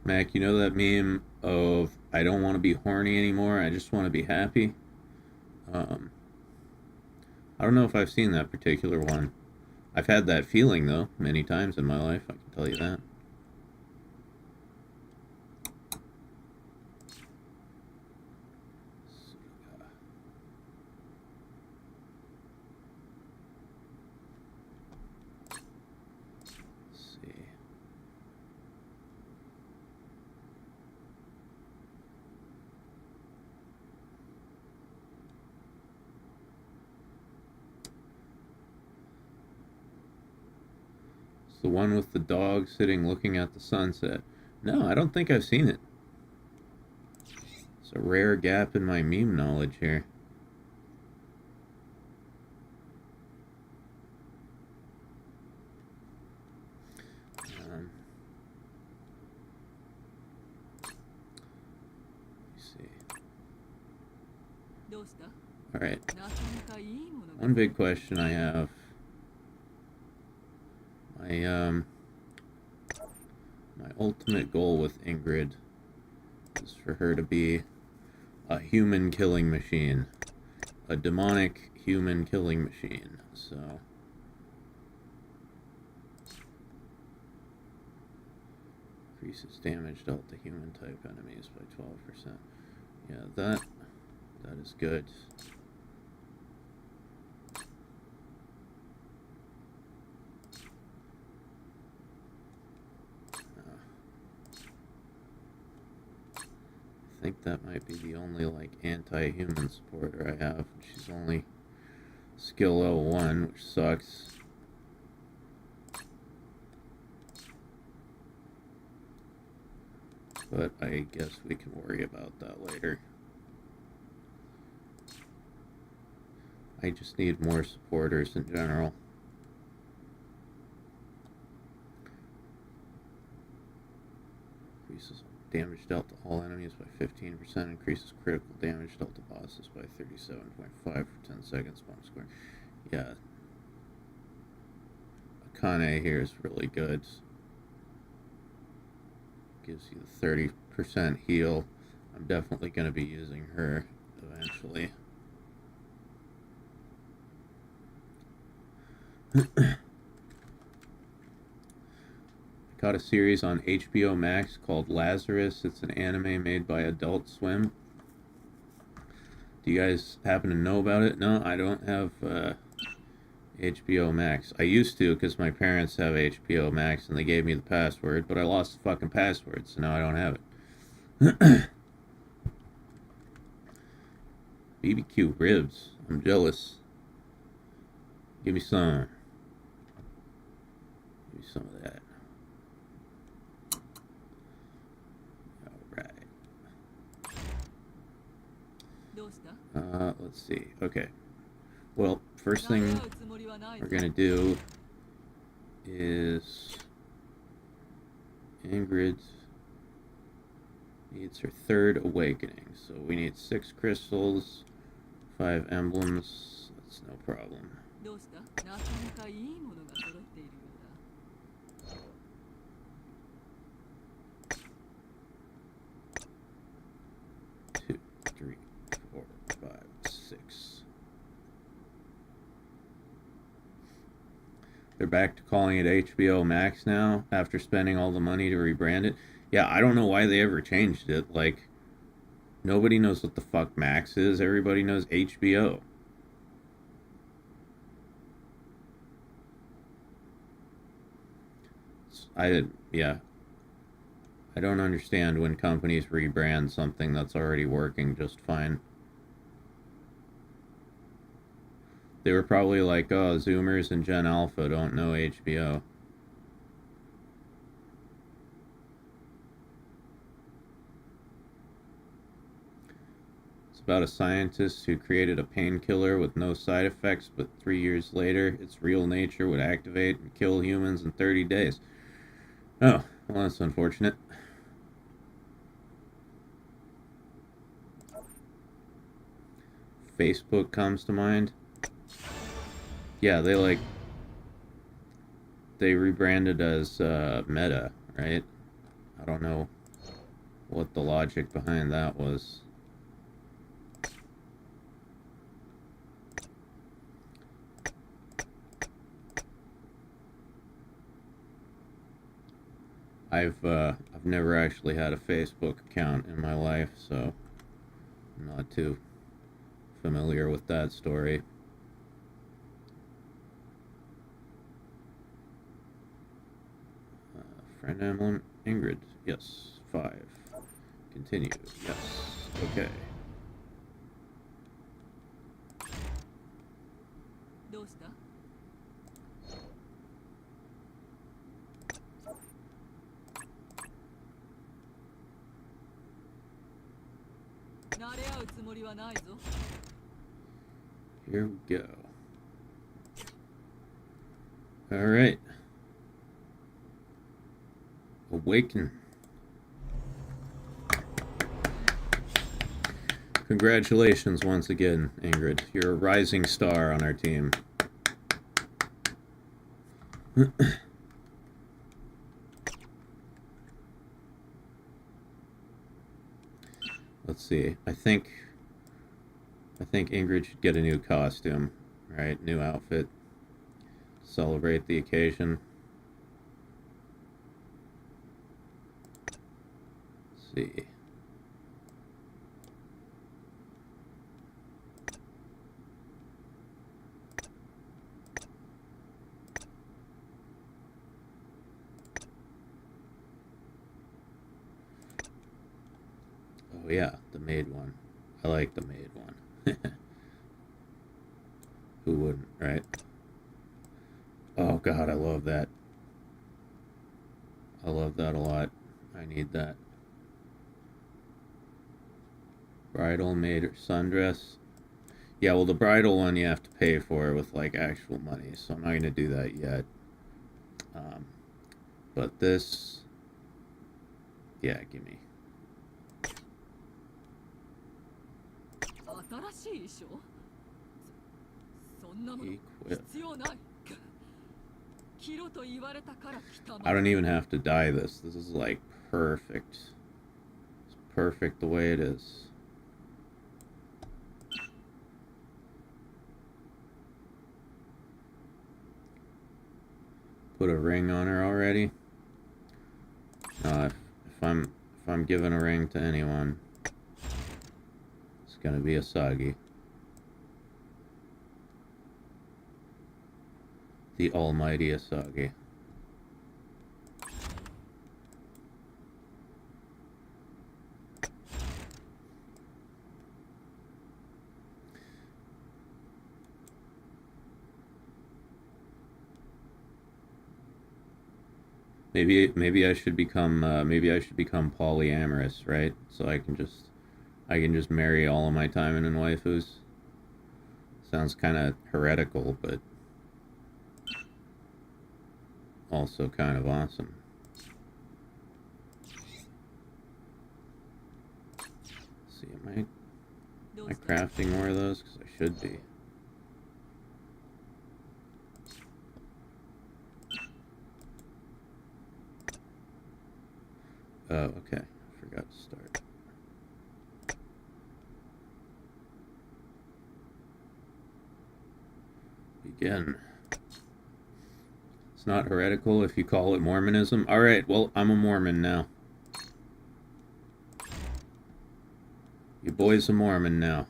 Mac, you know that meme of I don't want to be horny anymore, I just want to be happy? I don't know if I've seen that particular one. I've had that feeling, though, many times in my life, I can tell you that. Let's see. The one with the dog sitting looking at the sunset. No, I don't think I've seen it. It's a rare gap in my meme knowledge here. Let me see. Alright. One big question I have. My ultimate goal with Ingrid is for her to be a human killing machine. A demonic human killing machine. So increases damage dealt to human type enemies by 12%. Yeah, that is good. I think that might be the only like anti-human supporter I have. She's only skill level 1, which sucks. But I guess we can worry about that later. I just need more supporters in general. Increases damage dealt to all enemies by 15%, increases critical damage dealt to bosses by 37.5 for 10 seconds, bump square. Yeah. Akane here is really good. Gives you the 30% heal. I'm definitely going to be using her eventually. Got a series on HBO Max called Lazarus. It's an anime made by Adult Swim. Do you guys happen to know about it? No, I don't have HBO Max. I used to because my parents have HBO Max and they gave me the password, but I lost the fucking password, so now I don't have it. BBQ ribs. I'm jealous. Give me some. Give me some of that. Let's see. Okay. Well, first thing we're gonna do is Ingrid needs her 3rd awakening. So we need 6 crystals, 5 emblems. That's no problem. 2, 3, 4, 5, 6. They're back to calling it HBO Max now after spending all the money to rebrand it. Yeah, I don't know why they ever changed it. Like, nobody knows what the fuck Max is. Everybody knows HBO. Yeah. I don't understand when companies rebrand something that's already working just fine. They were probably like, oh, Zoomers and Gen Alpha don't know HBO. It's about a scientist who created a painkiller with no side effects, but 3 years later, its real nature would activate and kill humans in 30 days. Oh, well, that's unfortunate. Facebook comes to mind. Yeah, they rebranded as Meta, right? I don't know what the logic behind that was. I've never actually had a Facebook account in my life, so I'm not too familiar with that story. Friend emblem, Ingrid, yes. 5. Continue, yes. Okay. どうした？慣れ合うつもりはないぞ。 Here we go. Alright. Awaken. Congratulations once again, Ingrid. You're a rising star on our team. Let's see. I think Ingrid should get a new costume, right? New outfit. Celebrate the occasion. Let's see. Oh yeah, the maid one. I like the maid one. Who wouldn't, right? Oh god, I love that. I love that a lot. I need that. Bridal, maid, or sundress. Yeah, well, the bridal one you have to pay for with, like, actual money, so I'm not going to do that yet. But this... Yeah, give me. Equip. I don't even have to dye this. This is like perfect. It's perfect the way it is. Put a ring on her already. If I'm giving a ring to anyone, it's gonna be Asagi. The almighty Asagi. Maybe I should become polyamorous, right? So I can just marry all of my Taimanin waifus. Sounds kind of heretical, but also kind of awesome. Let's see, am I crafting more of those? Because I should be. Oh, okay. I forgot to start. Begin. It's not heretical if you call it Mormonism. Alright, well, I'm a Mormon now. You boys a Mormon now.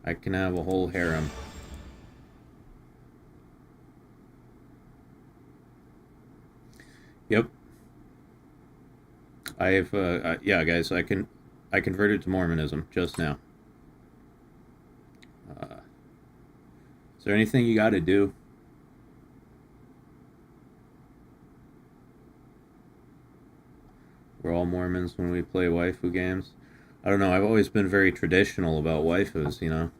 I can have a whole harem. Yep. Yeah, guys, I converted to Mormonism just now. Is there anything you got to do? We're all Mormons when we play waifu games. I don't know, I've always been very traditional about waifus, you know.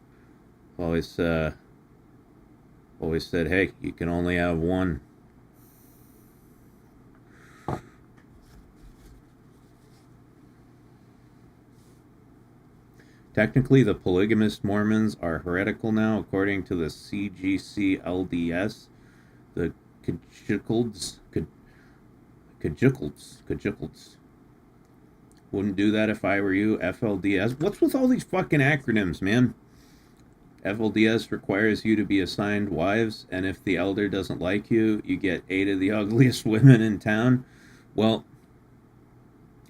Always said, hey, you can only have one. Technically, the polygamist Mormons are heretical now, according to the CGC LDS. The Kajukults. Wouldn't do that if I were you. FLDS. What's with all these fucking acronyms, man? FLDS requires you to be assigned wives, and if the elder doesn't like you, you get 8 of the ugliest women in town. Well,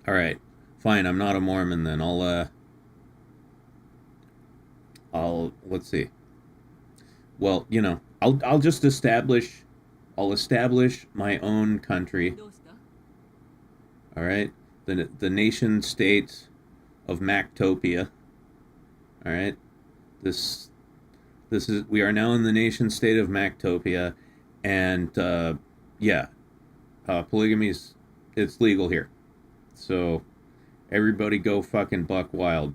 alright. Fine, I'm not a Mormon then. Let's see. Well, you know, I'll just establish my own country. どうした All right, the nation state of Mactopia. All right, this is, we are now in the nation state of Mactopia, and yeah, polygamy's, it's legal here. So everybody go fucking buck wild.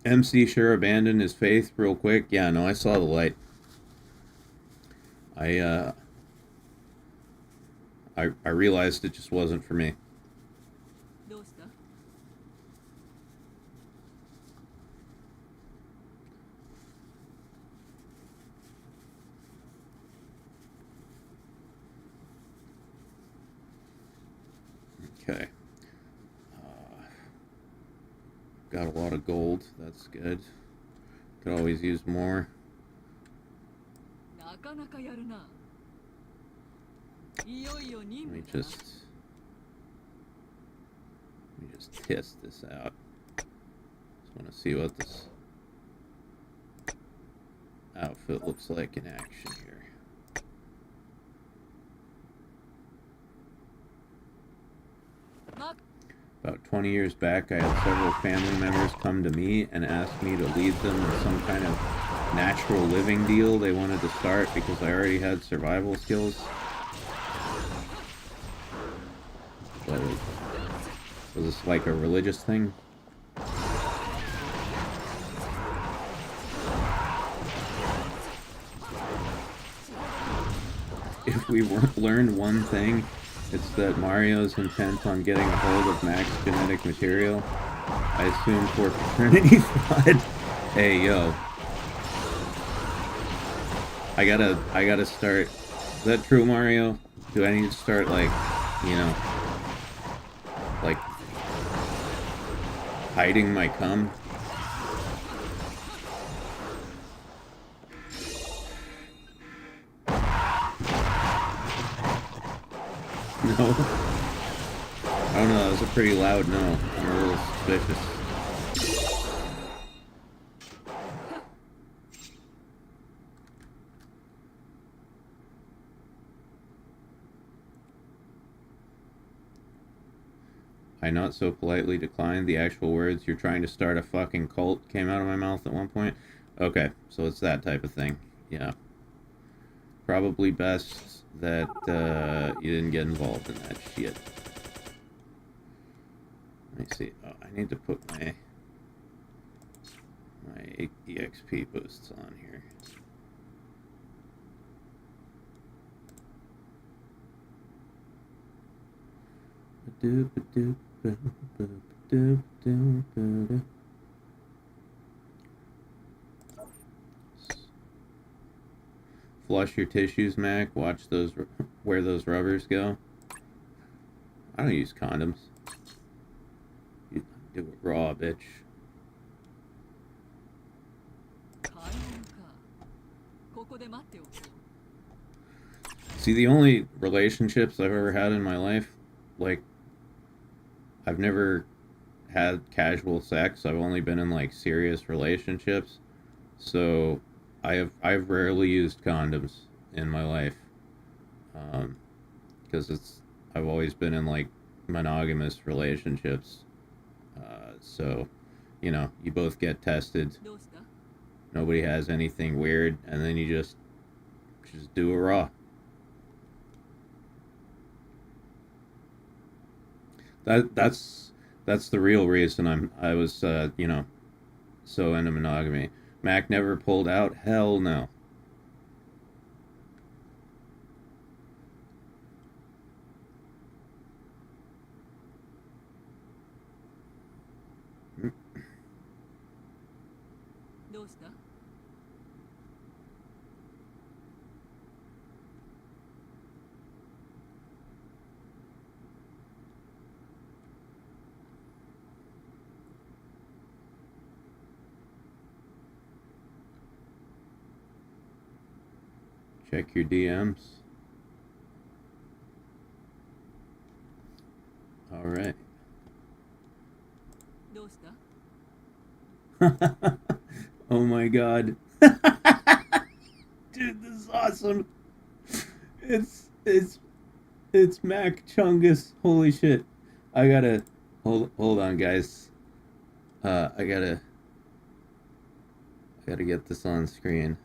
MC sure abandoned his faith real quick. Yeah, no, I saw the light. I realized it just wasn't for me. どうした Okay. Got a lot of gold. That's good. Could always use more. なかなかやるな。いよいよ Let 任 me 務だな。 just test this out. Just want to see what this outfit looks like in action here. About 20 years back, I had several family members come to me and ask me to lead them in some kind of natural living deal they wanted to start because I already had survival skills. Was this like a religious thing? If we learned one thing, it's that Mario's intent on getting a hold of Mac's genetic material. I assume for paternity blood. Hey, yo. I gotta start. Is that true, Mario? Do I need to start, like, you know, like, hiding my cum? No? I don't know, that was a pretty loud no. I'm a little suspicious. I not so politely declined. The actual words, "You're trying to start a fucking cult," came out of my mouth at one point. Okay, so it's that type of thing. Yeah. Probably best that you didn't get involved in that shit. Let me see. Oh, I need to put my EXP boosts on here. Flush your tissues, Mac. Watch those, where those rubbers go. I don't use condoms. You do it raw, bitch. 買い物か。ここで待っておこう。 See, the only relationships I've ever had in my life, like, I've never had casual sex. I've only been in, like, serious relationships. So I've rarely used condoms in my life, because I've always been in, like, monogamous relationships. So, you know, you both get tested. どうした Nobody has anything weird, and then you just do it raw. That's the real reason I was you know, so into monogamy. Mac never pulled out. Hell no. Hmm. どうした All Check your DMs. All right. どうした Oh my god. Dude, this is awesome. It's Mac Chungus. Holy shit. I gotta hold on, guys. I gotta get this on screen.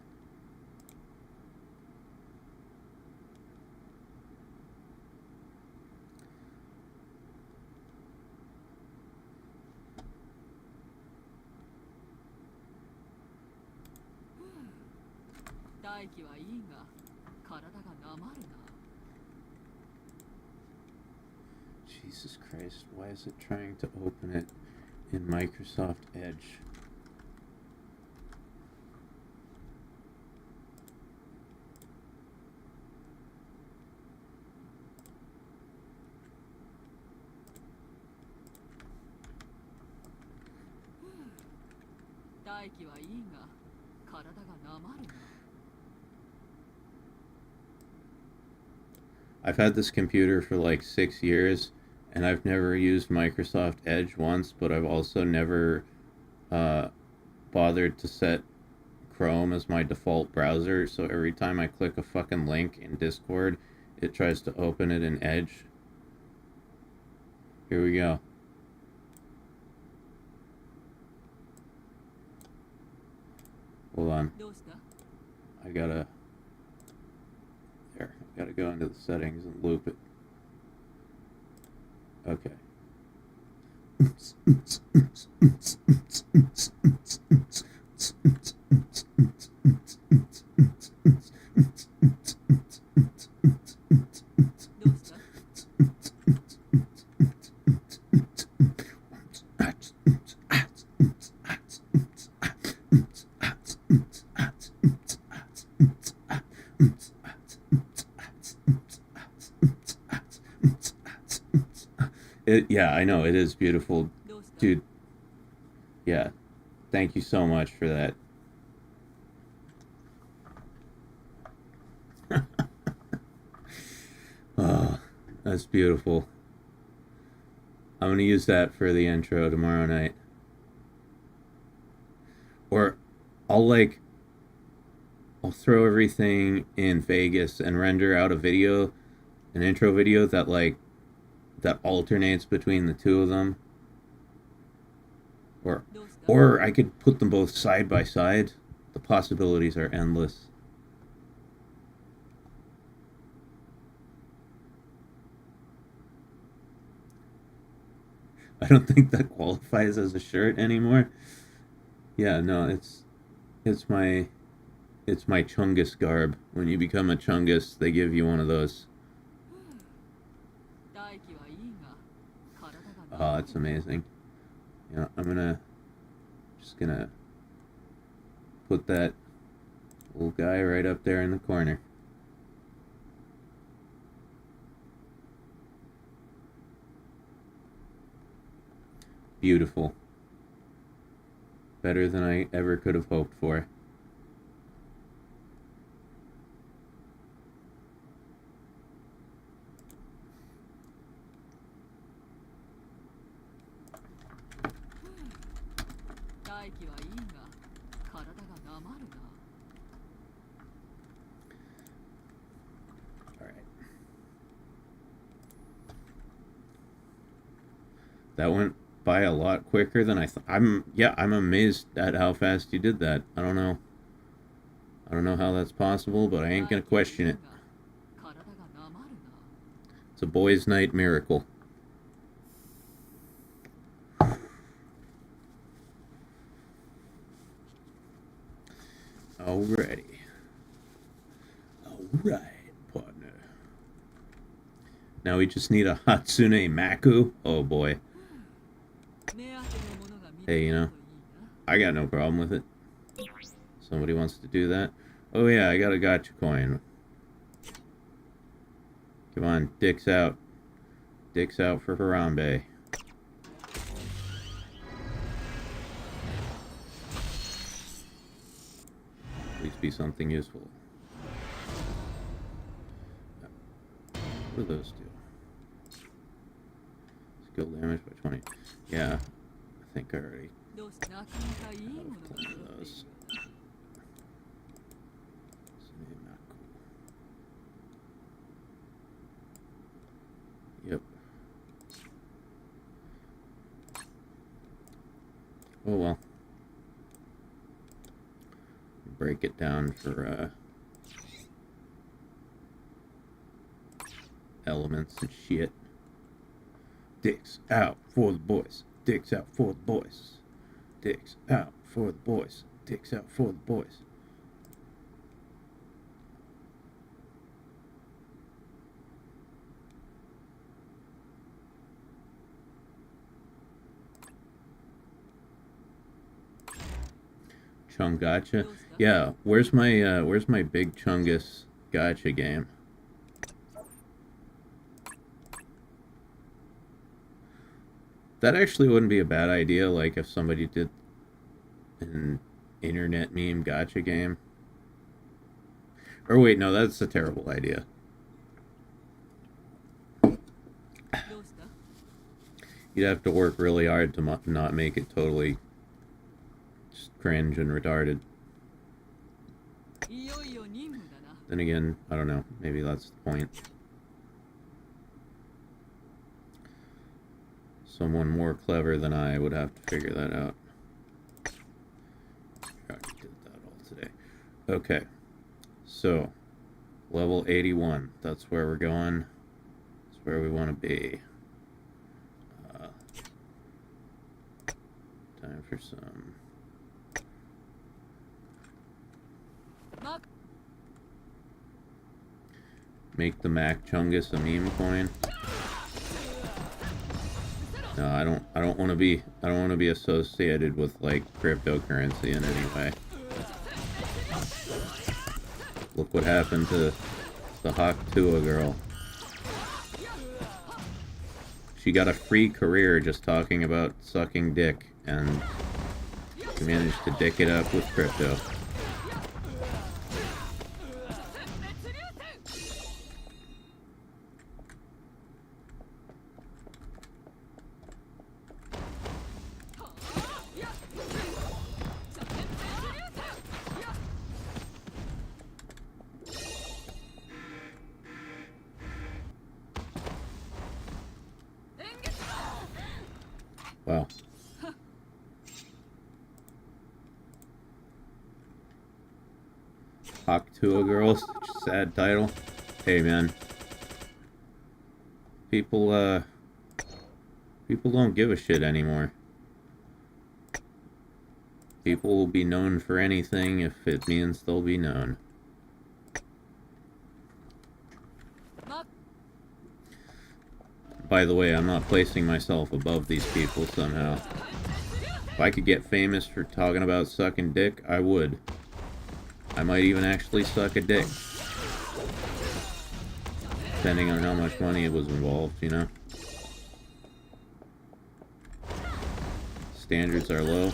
Jesus Christ, why is it trying to open it in Microsoft Edge? I've had this computer for like 6 years, and I've never used Microsoft Edge once, but I've also never bothered to set Chrome as my default browser, so every time I click a fucking link in Discord, it tries to open it in Edge. Here we go. Hold on. I gotta go into the settings and loop it. Okay. Yeah, I know, it is beautiful. Dude, yeah, thank you so much for that. Oh, that's beautiful. I'm going to use that for the intro tomorrow night. Or I'll throw everything in Vegas and render out a video, an intro video that alternates between the two of them. Or I could put them both side by side. The possibilities are endless. I don't think that qualifies as a shirt anymore. Yeah, no, it's my Chungus garb. When you become a Chungus, they give you one of those. Oh, it's amazing. Yeah, I'm just gonna put that little guy right up there in the corner. Beautiful. Better than I ever could have hoped for. That went by a lot quicker than I thought. I'm amazed at how fast you did that. I don't know how that's possible, but I ain't gonna question it. It's a boys' night miracle. Alrighty. Alright, partner. Now we just need a Hatsune Miku. Oh boy. Hey, you know, I got no problem with it. Somebody wants to do that. Oh yeah, I got a Gacha coin. Come on, dicks out. Dicks out for Harambe. Please be something useful. What do those do? Skill damage by 20. Yeah, I think I already どうしてなかなかいいものが plenty of those. Yep. Oh well. Break it down for elements and shit. Dicks out for the boys. Dicks out for the boys. Dicks out for the boys. Dicks out for the boys. Chung Gacha? Yeah, where's my big Chungus Gacha game? That actually wouldn't be a bad idea, like if somebody did an internet meme gacha game. Or wait, no, that's a terrible idea. どうした You'd have to work really hard to not make it totally just cringe and retarded. いよいよ任務だな Then again, I don't know, maybe that's the point. Someone more clever than I would have to figure that out. I did that all today. Okay, so level 81. That's where we're going. That's where we want to be. Time for some. マッ Make the Mac Chungus a meme coin. No, I don't want to be associated with like cryptocurrency in any way. Look what happened to the Hawk Tua girl. She got a free career just talking about sucking dick, and she managed to dick it up with crypto. Wow. Hawk Tua Girls, sad title. Hey man. People don't give a shit anymore. People will be known for anything if it means they'll be known. By the way, I'm not placing myself above these people somehow. If I could get famous for talking about sucking dick, I would. I might even actually suck a dick. Depending on how much money it was involved, you know? Standards are low.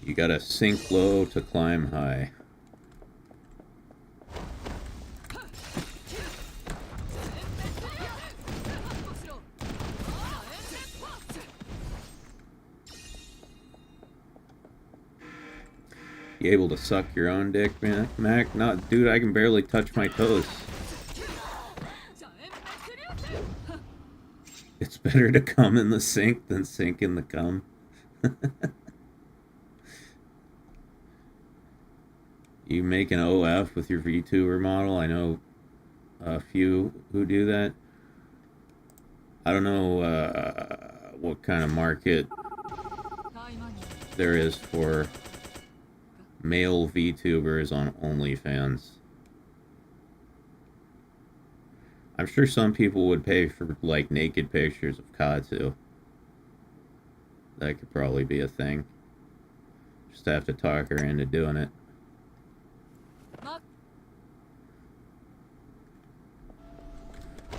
You gotta sink low to climb high. You able to suck your own dick, man? Mac? Not, dude, I can barely touch my toes. It's better to come in the sink than sink in the cum. You make an OF with your VTuber model. I know a few who do that. I don't know what kind of market there is for male VTubers on OnlyFans. I'm sure some people would pay for like naked pictures of Katsu. That could probably be a thing. Just have to talk her into doing it.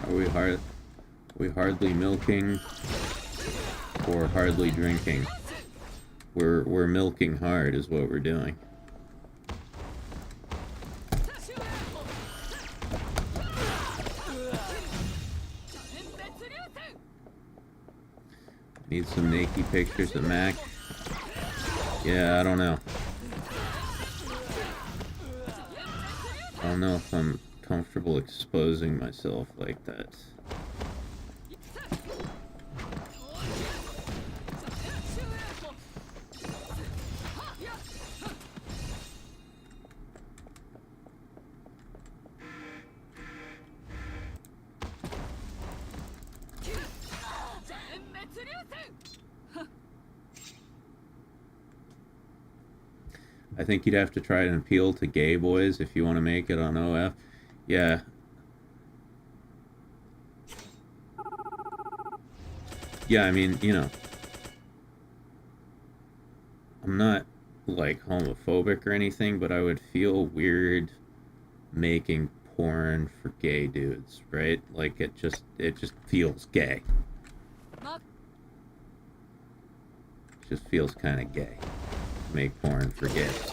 Are we hardly milking or hardly drinking? We're milking hard is what we're doing. Need some naked pictures of Mac. Yeah, I don't know. I don't know if I'm comfortable exposing myself like that. I think you'd have to try and appeal to gay boys if you want to make it on OF. Yeah. Yeah, I mean, you know, I'm not, like, homophobic or anything, but I would feel weird making porn for gay dudes, right? Like, it just feels gay. It just feels kind of gay. Make porn for gays.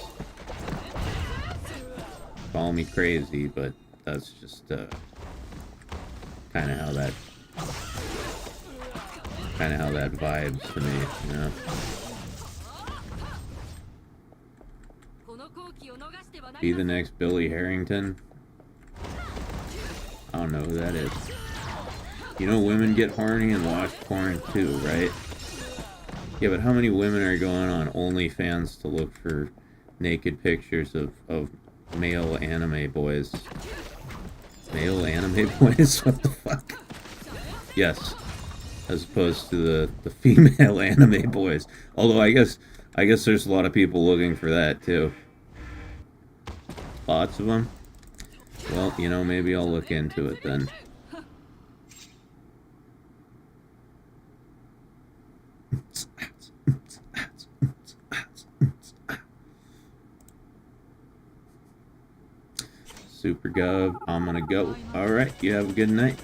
Call me crazy, but that's just kind of how that vibes to me, you know. Be the next Billy Harrington. I don't know who that is. You know, women get horny and watch porn too, right? Yeah, but how many women are going on OnlyFans to look for naked pictures of male anime boys? Male anime boys? What the fuck? Yes. As opposed to the female anime boys. Although I guess there's a lot of people looking for that too. Lots of them? Well, you know, maybe I'll look into it then. Super Gov, I'm gonna go. Alright, you have a good night.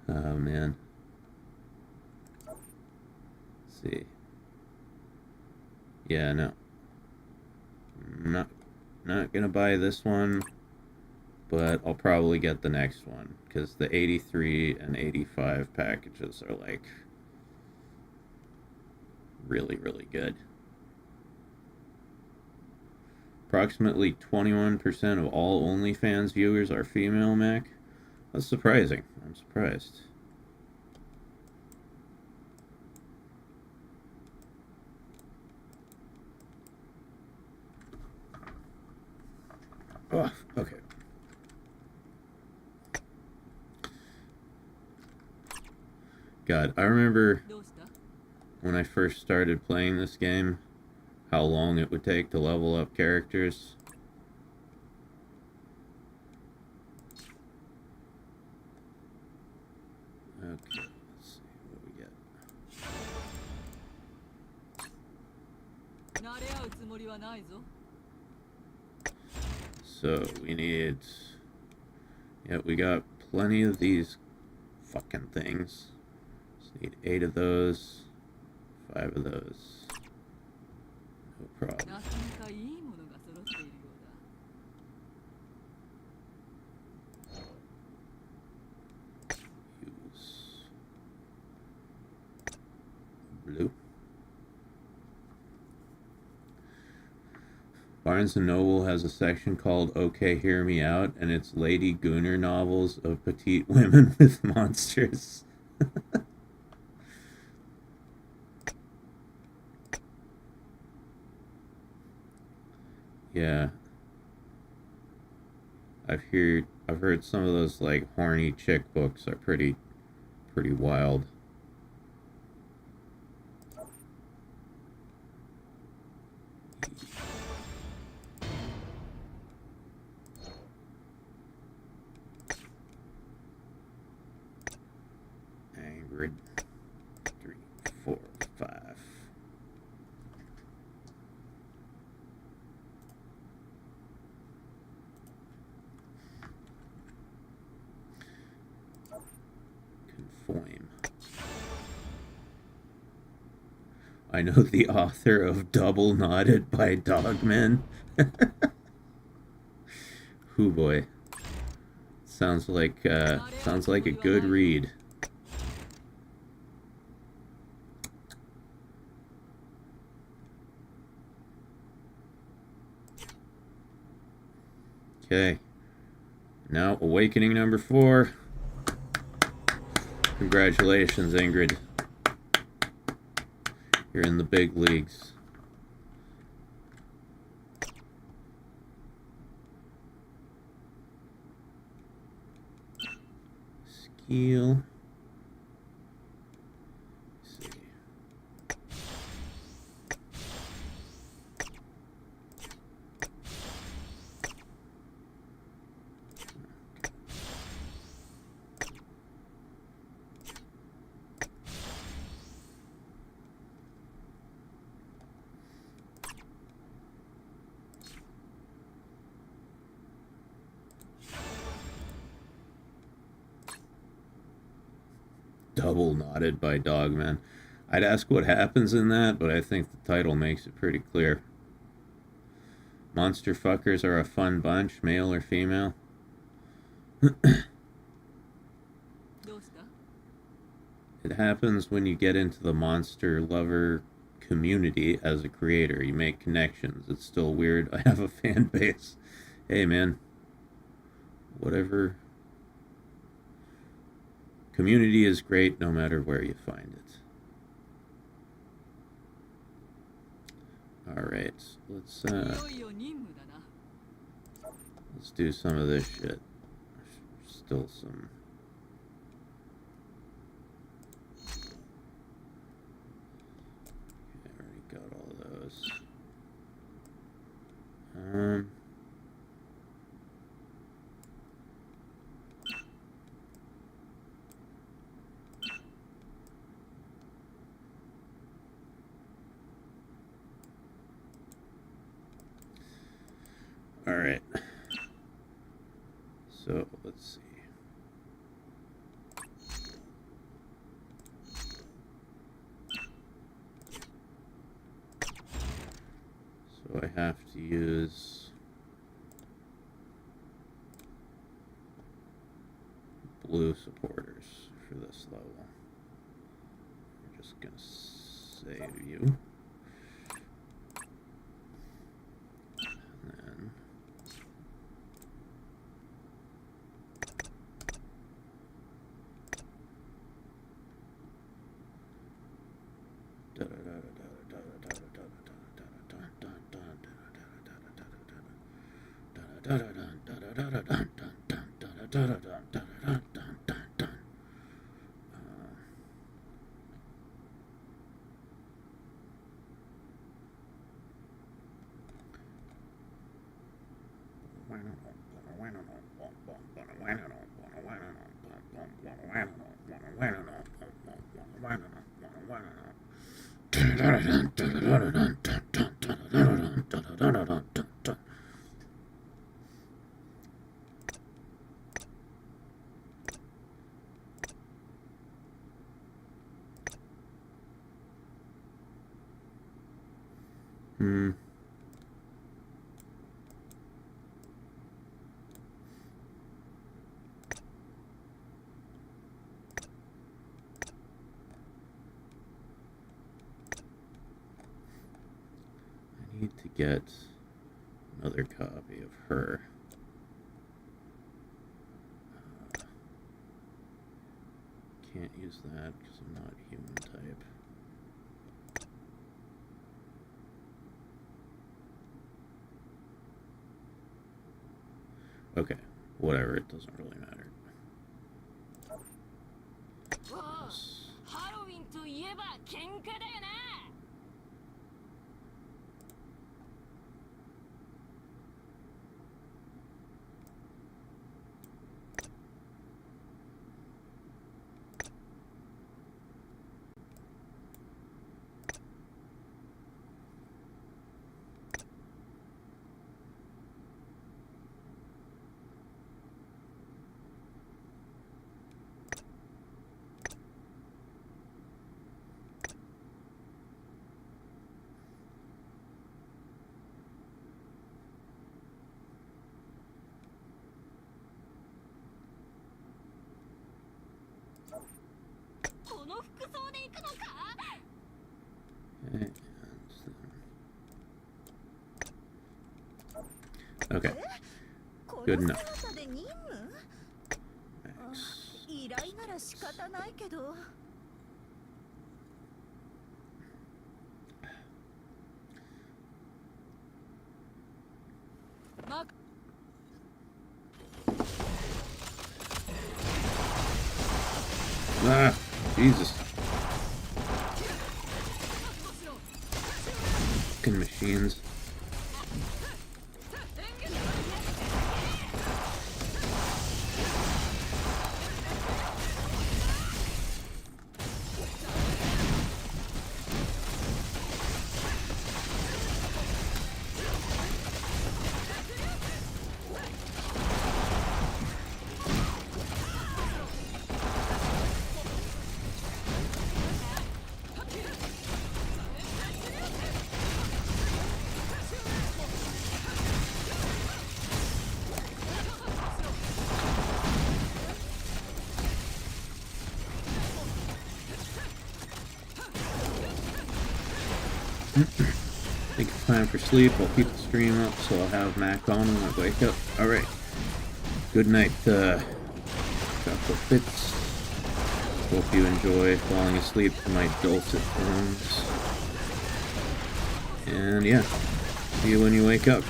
Oh man. Let's see. Yeah, no. I'm not gonna buy this one, but I'll probably get the next one, because the 83 and 85 packages are like really, really good. Approximately 21% of all OnlyFans viewers are female, Mac. That's surprising. I'm surprised. Oh, okay. God, I remember when I first started playing this game, how long it would take to level up characters. Okay, let's see what we get. So we need, yeah, we got plenty of these fucking things. Just need 8 of those, 5 of those. No problem. Use blue. Barnes & Noble has a section called Okay, Hear Me Out, and it's Lady Gunner novels of petite women with monsters. Yeah. I've heard some of those like horny chick books are pretty wild. Angry. 3, 4, 5. Conform. I know the author of Double Knotted by Dogman. Hoo boy. Sounds like a good read. Okay. Now, awakening number 4. Congratulations, Ingrid. You're in the big leagues. Skill. Let's see. Double knotted by Dogman. I'd ask what happens in that, but I think the title makes it pretty clear. Monster fuckers are a fun bunch, male or female. It happens when you get into the monster lover community as a creator. You make connections. It's still weird. I have a fan base. Hey, man. Whatever. Community is great no matter where you find it. Alright, let's do some of this shit. Still some... Okay, I already got all of those. All right. So let's see. So I have to use blue supporters for this level. I'm just gonna save you. I need to get another copy of her. Can't use that because I'm not human type. Okay, whatever, it doesn't really matter. Okay. Good enough. Max. 依頼なら仕方ないけど。Ah, Jesus. Fucking machines. I think it's time for sleep. I'll keep the stream up so I'll have Mac on when I wake up. Alright. Good night, chocolate bits. Hope you enjoy falling asleep to my dulcet tones. And yeah, see you when you wake up.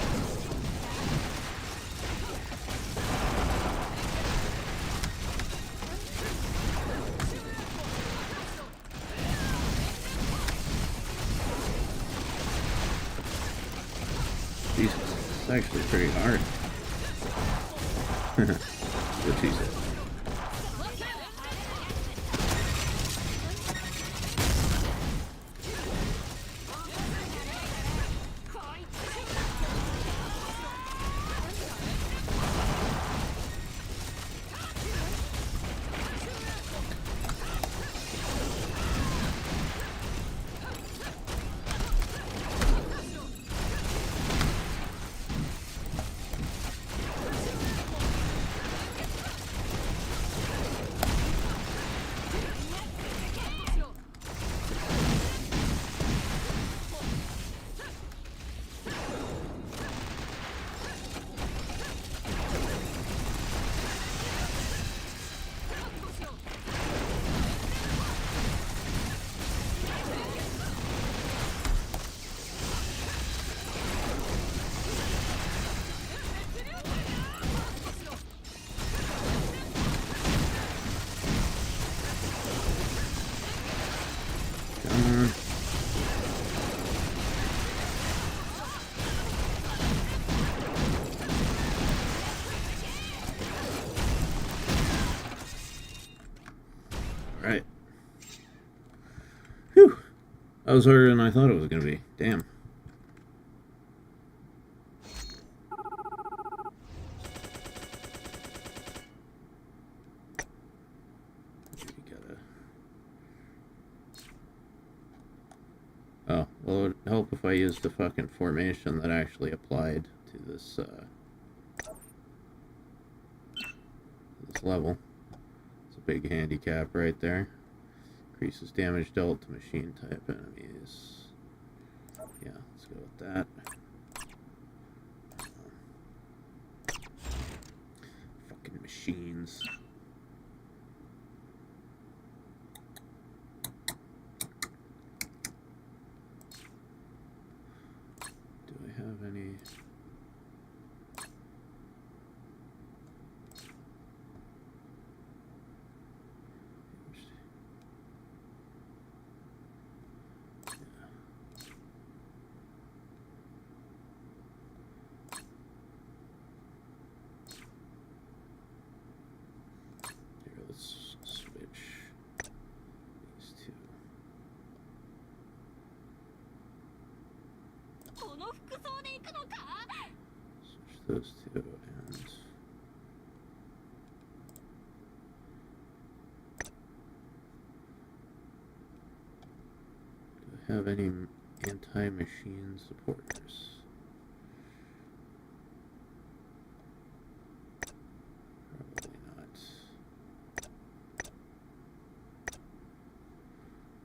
Jesus, it's actually pretty hard. What she said. Right. Whew. That was harder than I thought it was going to be. Damn. Oh, well, it would help if I used the fucking formation that actually applied to this, this level. It's a big handicap right there. Increases damage dealt to machine type enemies. Yeah, let's go with that. Fucking machines. Do I have any... Those two, and do I have any anti-machine supporters? Probably not.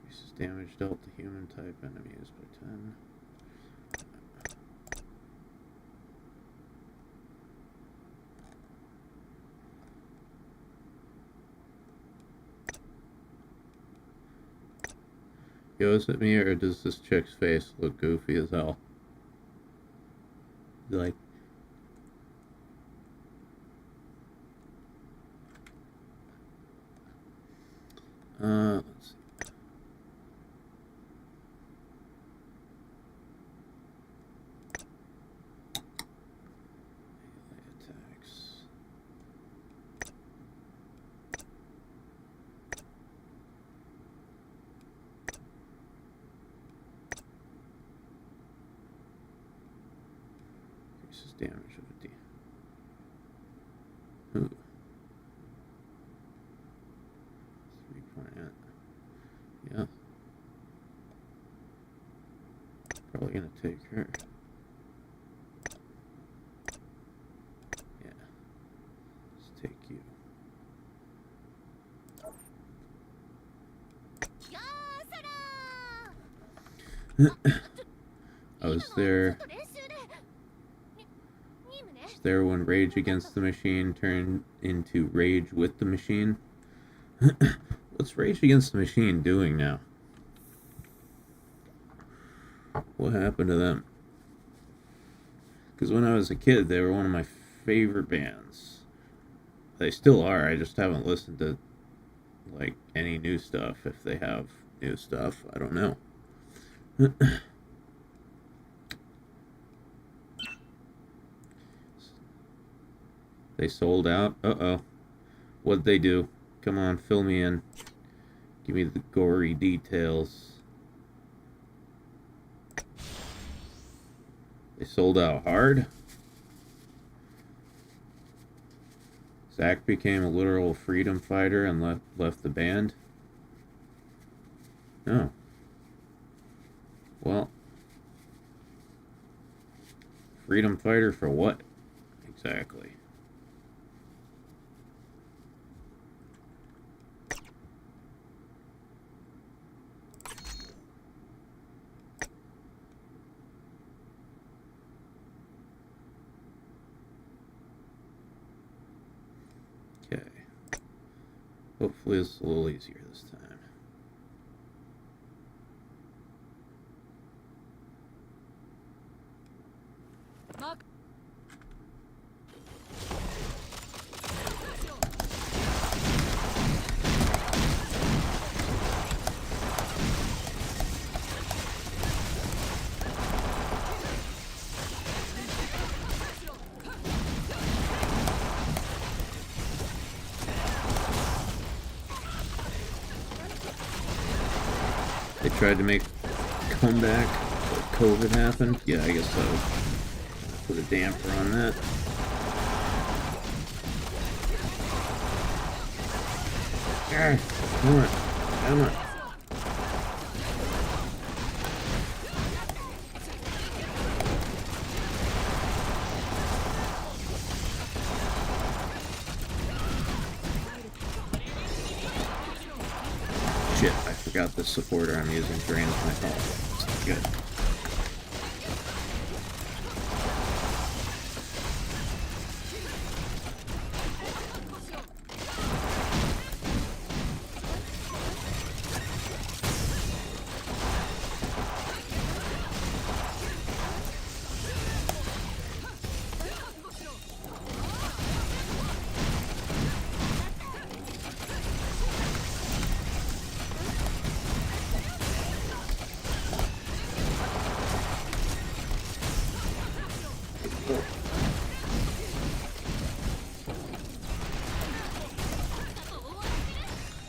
Increases damage dealt to human type enemies by 10. Yo, is it me or does this chick's face look goofy as hell? Like, let's see. Attacks. Increases damage of a D. Ooh. 3.8. Yeah. Probably gonna take her. Yeah. Let's take you. よーそらー I was there. ちょっと練習で任務ね Was there when Rage Against the Machine turned into Rage with the Machine? What's Rage Against the Machine doing now? What happened to them? Because when I was a kid, they were one of my favorite bands. They still are. I just haven't listened to like any new stuff. If they have new stuff, I don't know. They sold out. Uh-oh. What'd they do? Come on, fill me in. Give me the gory details. They sold out hard. Zach became a literal freedom fighter and left the band. No. Well, freedom fighter for what? Exactly. Okay. Hopefully it's a little easier this time. Mark. They tried to make a comeback, but COVID happened. Yeah, I guess so. Put a damper on that. Come on. Come on. Shit, I forgot the supporter I'm using drains my health. It's not good.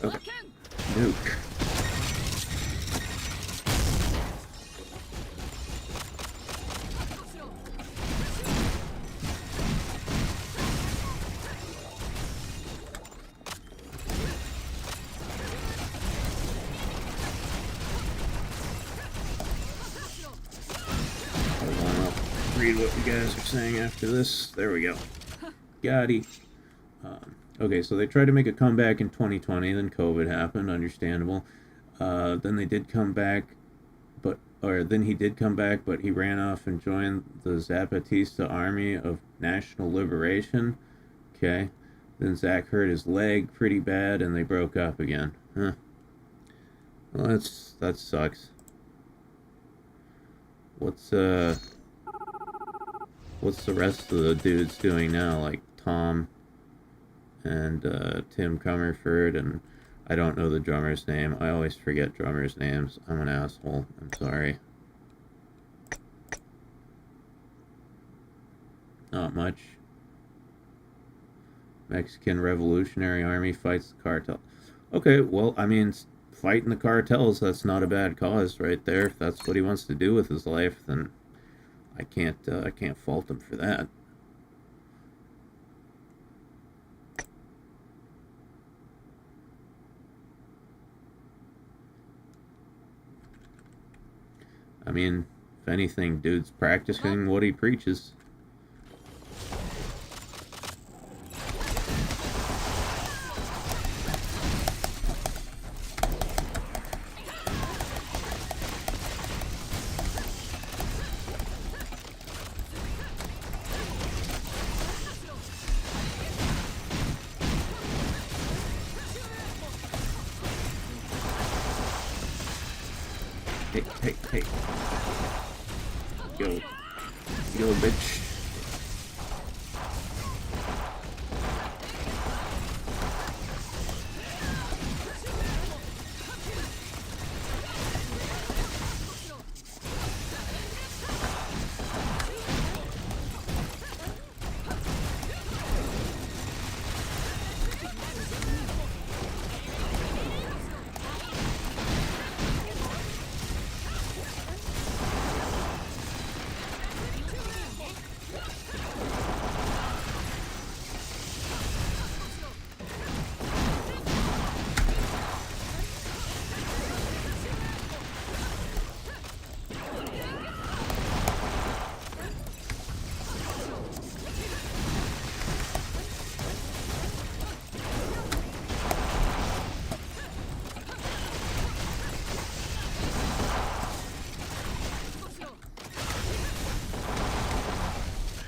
Okay. Nuke. Read what you guys are saying after this. There we go. Gotti. Okay, so they tried to make a comeback in 2020, then COVID happened, understandable. Then they did come back, then he did come back, but he ran off and joined the Zapatista Army of National Liberation. Okay. Then Zach hurt his leg pretty bad, and they broke up again. Huh. Well, that sucks. What's the rest of the dudes doing now? Like Tom and Tim Comerford, and I don't know the drummer's name. I always forget drummers' names. I'm an asshole. I'm sorry. Not much. Mexican Revolutionary Army fights the cartel. Okay, well, I mean, fighting the cartels, that's not a bad cause right there. If that's what he wants to do with his life, then I can't fault him for that. I mean, if anything, dude's practicing what he preaches. Hey. Yo, bitch.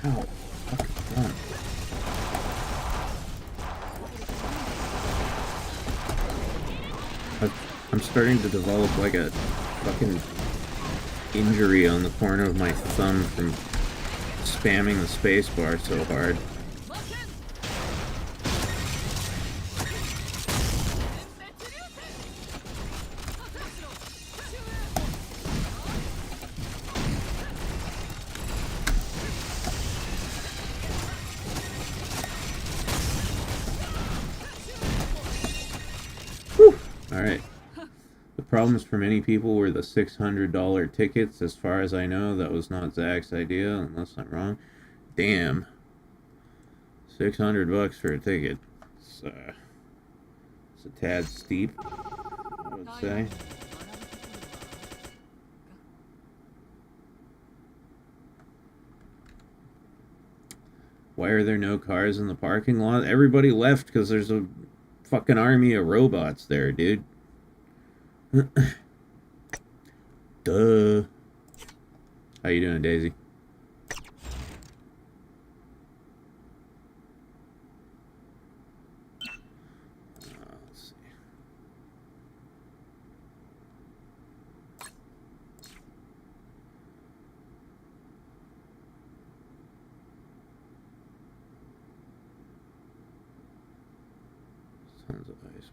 Ow. Fucking run. I'm starting to develop like a fucking injury on the corner of my thumb from spamming the spacebar so hard. Alright. The problems for many people were the $600 tickets. As far as I know, that was not Zach's idea, unless I'm wrong. Damn. $600 for a ticket. It's a tad steep, I would say. Why are there no cars in the parking lot? Everybody left because there's a fucking army of robots there, dude. Duh. How you doing, Daisy? Let's see. Tons of ice.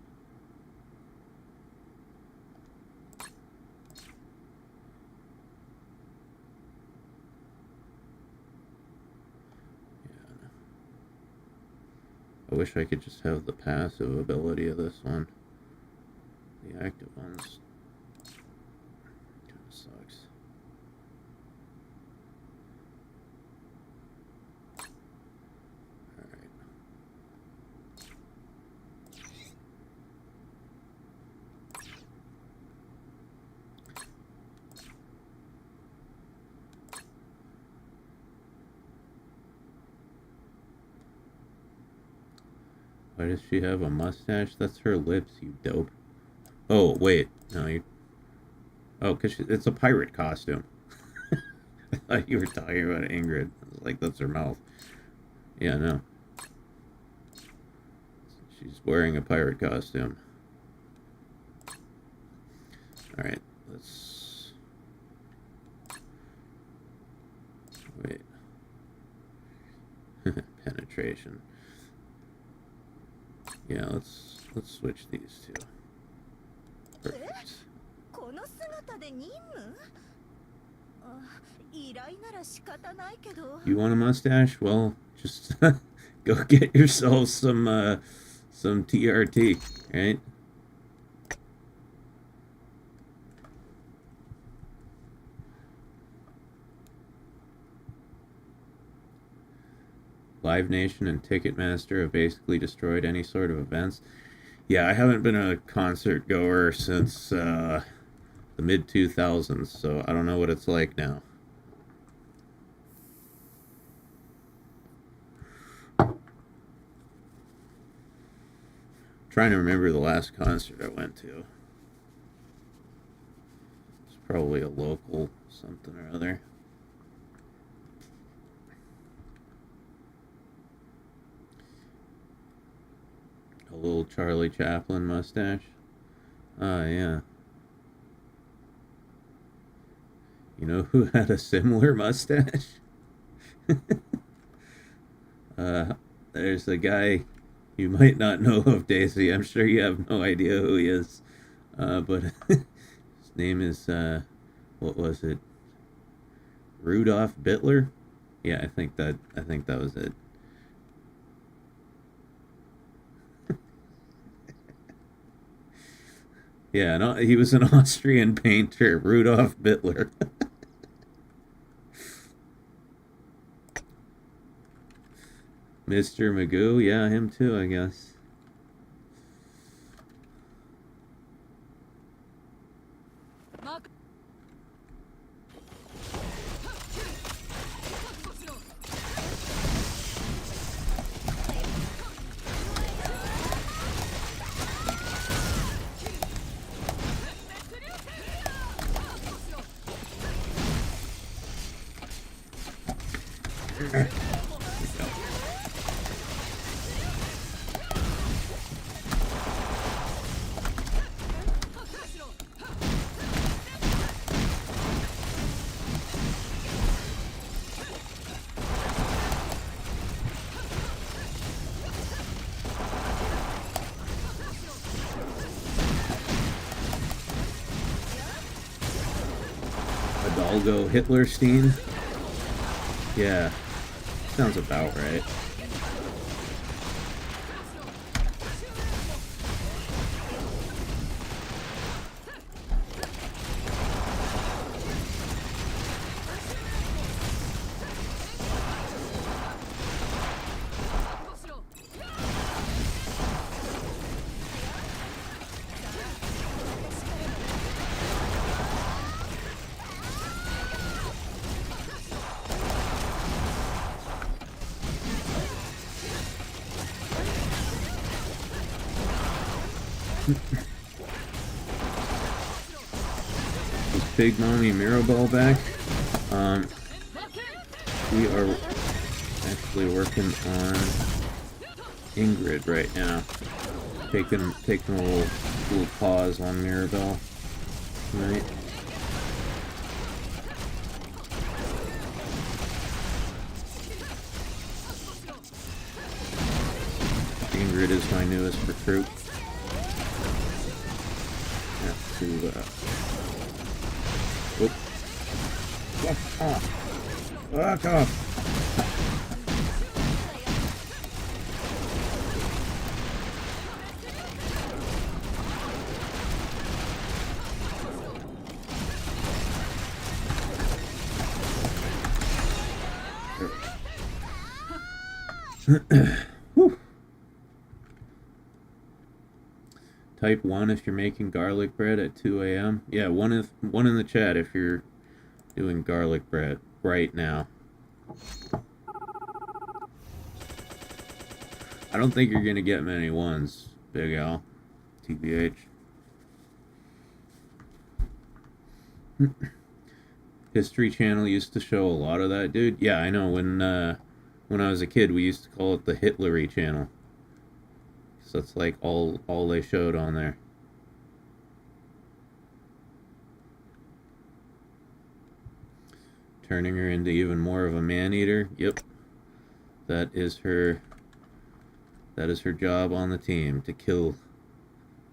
I wish I could just have the passive ability of this one. The active ones kind of sucks. Alright. Why does she have a mustache? That's her lips, you dope. Oh, wait. No, you... Oh, because it's a pirate costume. I thought you were talking about Ingrid. I was like, that's her mouth. Yeah, no. She's wearing a pirate costume. Alright, let's... Wait. Penetration. Yeah, let's switch these two. Perfect. この姿で任務？あ、依頼なら仕方ないけど。 You want a mustache? Well, just go get yourself some TRT, right? Live Nation and Ticketmaster have basically destroyed any sort of events. Yeah, I haven't been a concert goer since the mid 2000s, so I don't know what it's like now. Trying to remember the last concert I went to. It's probably a local something or other. A little Charlie Chaplin mustache. Yeah. You know who had a similar mustache? There's a guy you might not know of, Daisy. I'm sure you have no idea who he is. But his name is, what was it? Rudolph Bittler? Yeah, I think that was it. Yeah, no, he was an Austrian painter, Rudolf Bittler. Mr. Magoo, yeah, him too, I guess. Hidalgo Hitlerstein? Yeah, sounds about right. Is Big Mommy Mirabelle back? We are actually working on Ingrid right now. Taking a little pause on Mirabelle tonight. Ingrid is my newest recruit. Have to, whoop. Fuck off! Fuck off! Whew. Type 1 if you're making garlic bread at 2 a.m. Yeah, one in the chat if you're doing garlic bread right now. I don't think you're gonna get many ones, Big Al. TBH. History Channel used to show a lot of that, dude. Yeah, I know. When I was a kid, we used to call it the Hitlery Channel. So that's like all they showed on there. turning her into even more of a man-eater. Yep. That is her job on the team, to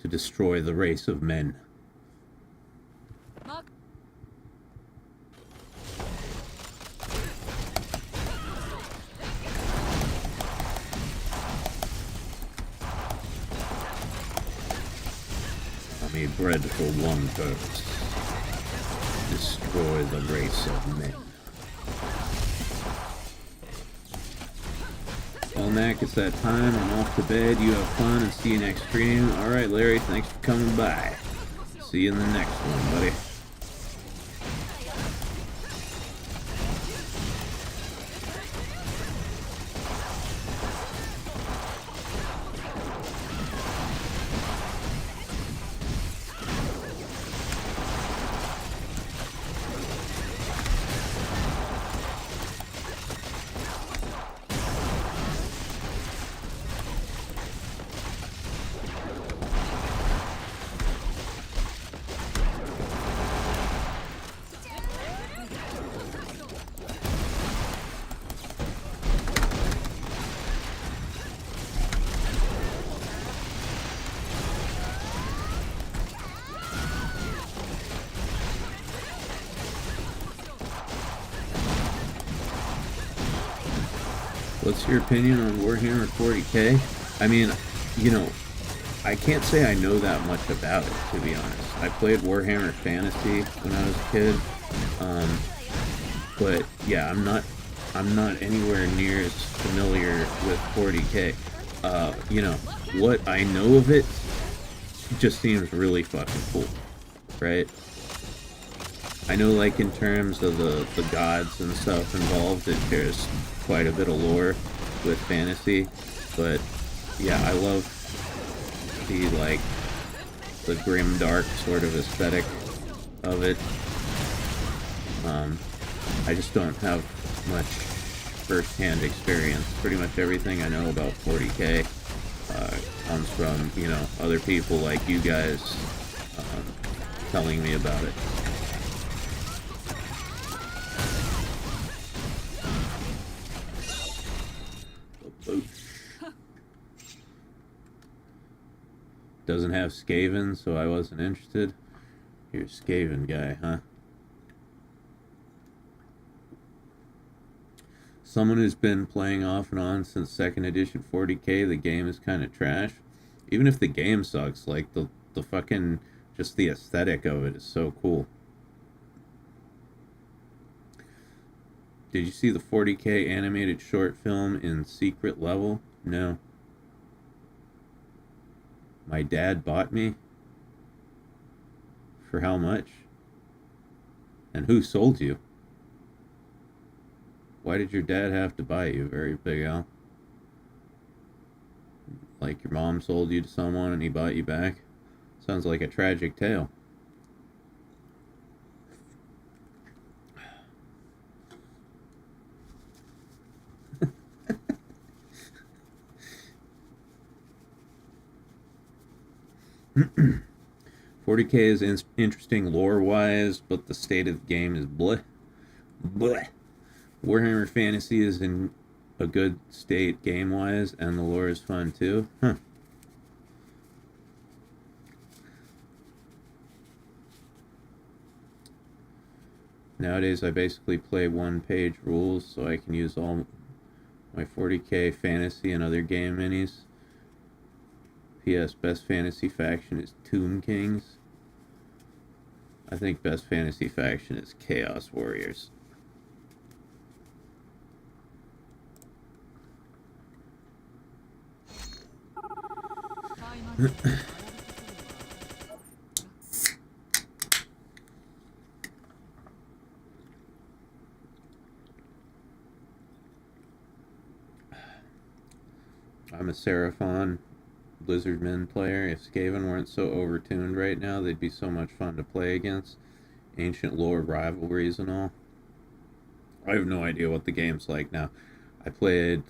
destroy the race of men. I made bread for one purpose: destroy the race of men. Well, Mac, it's that time. I'm off to bed. You have fun and see you next stream. Alright, Larry, thanks for coming by. See you in the next one, buddy. What's your opinion on Warhammer 40k? I mean, you know, I can't say I know that much about it, to be honest. I played Warhammer Fantasy when I was a kid, but yeah, I'm not anywhere near as familiar with 40k. You know, what I know of it just seems really fucking cool, right? I know, like, in terms of the gods and stuff involved, it shares quite a bit of lore with fantasy, but yeah, I love the, like, the grim dark sort of aesthetic of it. I just don't have much first-hand experience. Pretty much everything I know about 40k comes from, you know, other people like you guys telling me about it. Doesn't have Skaven, so I wasn't interested. You're a Skaven guy, huh? Someone who's been playing off and on since 2nd edition 40k, the game is kind of trash. Even if the game sucks, like, the fucking, just the aesthetic of it is so cool. Did you see the 40k animated short film in Secret Level? No. My dad bought me? For how much? And who sold you? Why did your dad have to buy you, Very Big Al? Like your mom sold you to someone and he bought you back? Sounds like a tragic tale. 40k is interesting lore-wise, but the state of the game is bleh. Bleh. Warhammer Fantasy is in a good state game-wise, and the lore is fun too. Huh. Nowadays, I basically play one-page rules, so I can use all my 40k fantasy and other game minis. P.S. Best fantasy faction is Tomb Kings. I think best fantasy faction is Chaos Warriors. I'm a Seraphon Blizzardmen player. If Skaven weren't so overtuned right now, they'd be so much fun to play against. Ancient lore rivalries and all. I have no idea what the game's like now. I played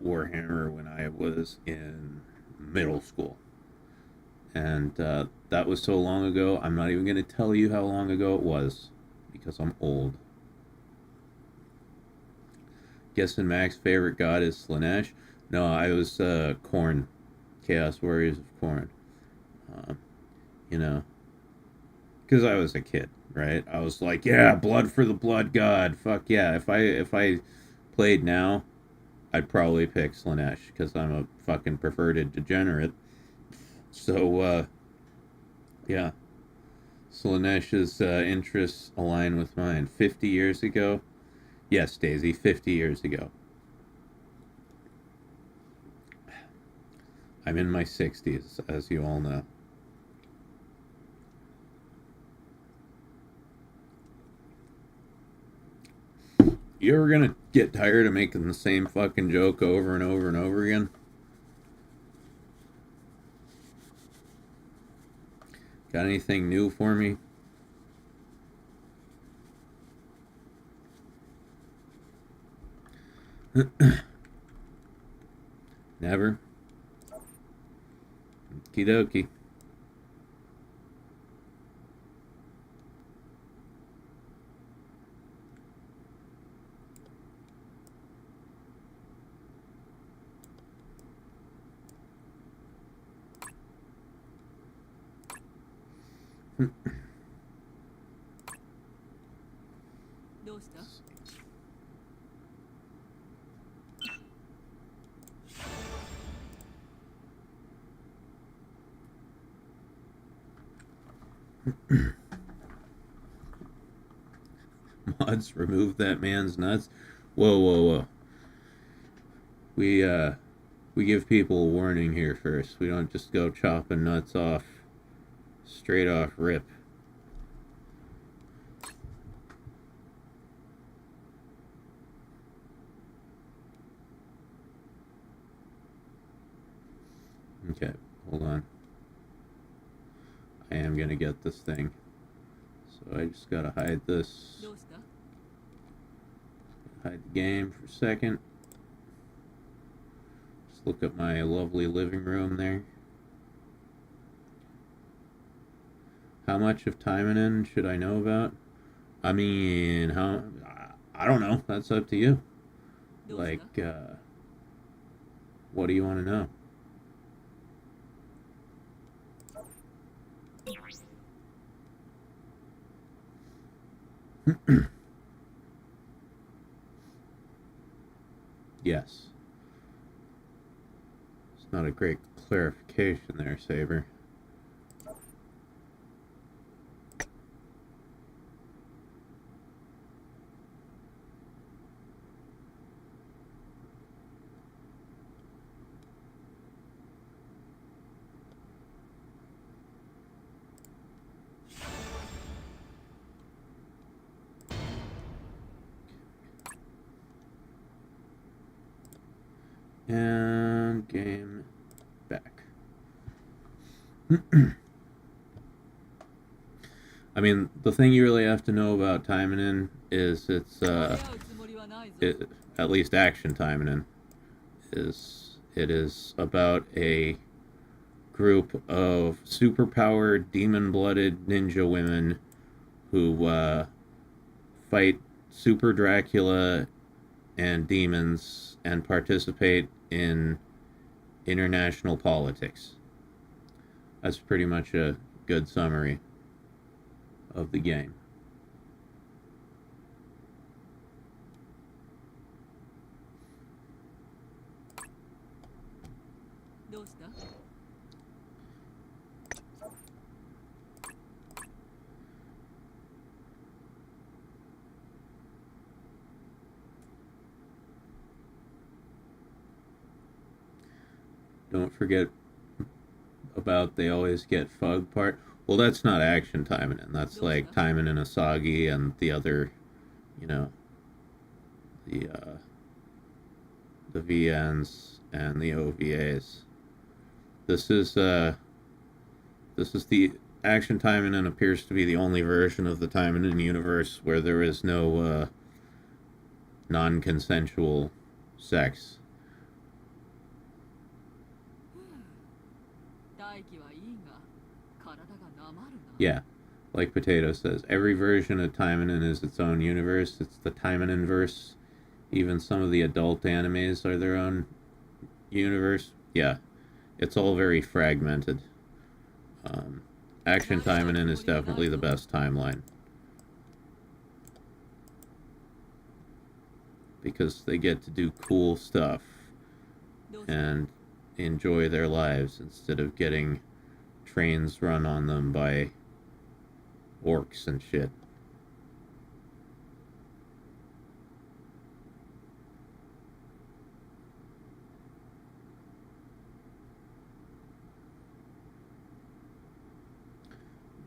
Warhammer when I was in middle school. And that was so long ago, I'm not even going to tell you how long ago it was, because I'm old. Guessing Mac's favorite god is Slanesh. No, I was Korn. Chaos Warriors of Korn. You know, because I was a kid, right? I was like, yeah, blood for the blood god. Fuck yeah. If I played now, I'd probably pick Slanesh because I'm a fucking perverted degenerate. So, yeah. Slanesh's interests align with mine. 50 years ago? Yes, Daisy, 50 years ago. I'm in my 60s, as you all know. You ever gonna get tired of making the same fucking joke over and over and over again? Got anything new for me? Never. Okie dokie. Mods, remove that man's nuts. Whoa, whoa, whoa. We give people a warning here first. We don't just go chopping nuts off straight off rip. Okay, hold on. I am gonna get this thing. So I just gotta hide this. Hide the game for a second. Just look at my lovely living room there. How much of Taimanin should I know about? I mean, I don't know. That's up to you. Like, what do you want to know? Yes. It's not a great clarification there, Saber. And game back. I mean, the thing you really have to know about Taimanin is it's at least action Taimanin it is about a group of superpowered demon-blooded ninja women who fight Super Dracula and demons and participate in international politics. That's pretty much a good summary of the game. Don't forget about they always get Fug part. Well, that's not action Taimanin. That's like Taimanin Asagi and the other, you know, the VNs and the OVAs. This is the action Taimanin appears to be the only version of the Taimanin universe where there is no non-consensual sex. Yeah, like Potato says, every version of Taimanin is its own universe. It's the Taimanin verse. Even some of the adult animes are their own universe. Yeah, it's all very fragmented. Action Taimanin is definitely the best timeline. Because they get to do cool stuff and enjoy their lives instead of getting trains run on them by orcs and shit.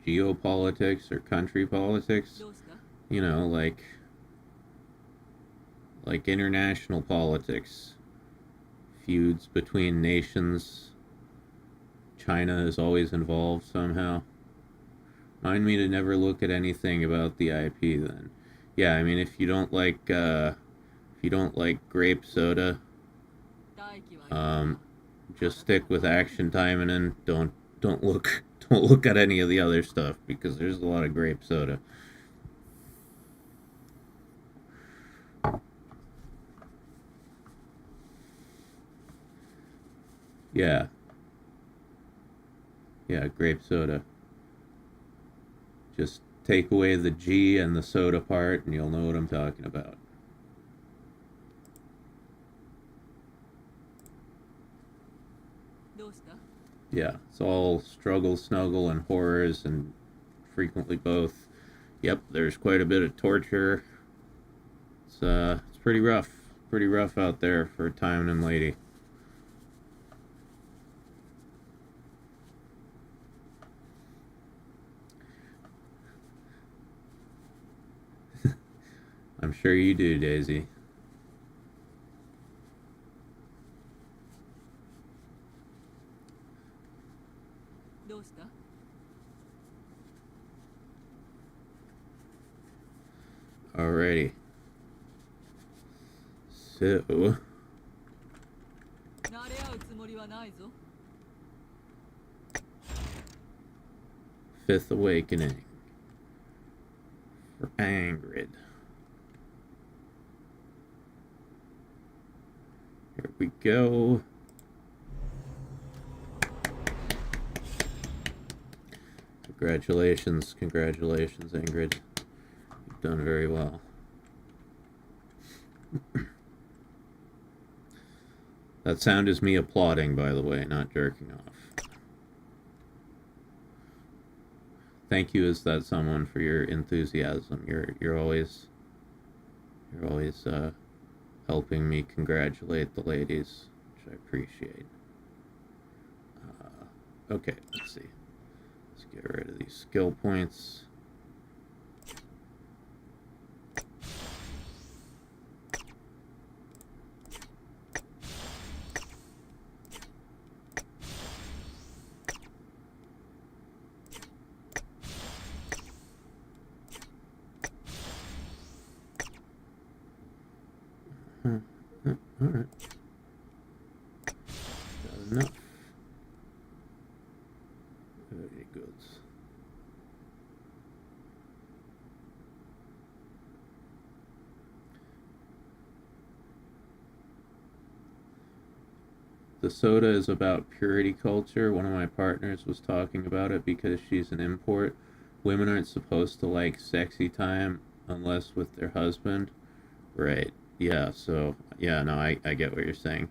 Geopolitics or country politics, you know, like international politics, feuds between nations. China is always involved somehow. Mind me to never look at anything about the IP then. Yeah, I mean, if you don't like grape soda, just stick with Action Taimanin. Don't look at any of the other stuff because there's a lot of grape soda. Yeah. Yeah, grape soda. Just take away the G and the soda part and you'll know what I'm talking about. Yeah, it's all struggle, snuggle, and horrors, and frequently both. Yep, there's quite a bit of torture. It's pretty rough out there for a Taimanin lady. I'm sure you do, Daisy. Alrighty. So... Fifth Awakening. For Angrid. Here we go. Congratulations, Ingrid. You've done very well. That sound is me applauding, by the way, not jerking off. Thank you, is that someone, for your enthusiasm. You're always helping me congratulate the ladies, which I appreciate. Okay, let's see. Let's get rid of these skill points. Alright. Got enough. Very good. The soda is about purity culture. One of my partners was talking about it because she's an import. Women aren't supposed to like sexy time unless with their husband. Right. Yeah, so, yeah, no, I get what you're saying.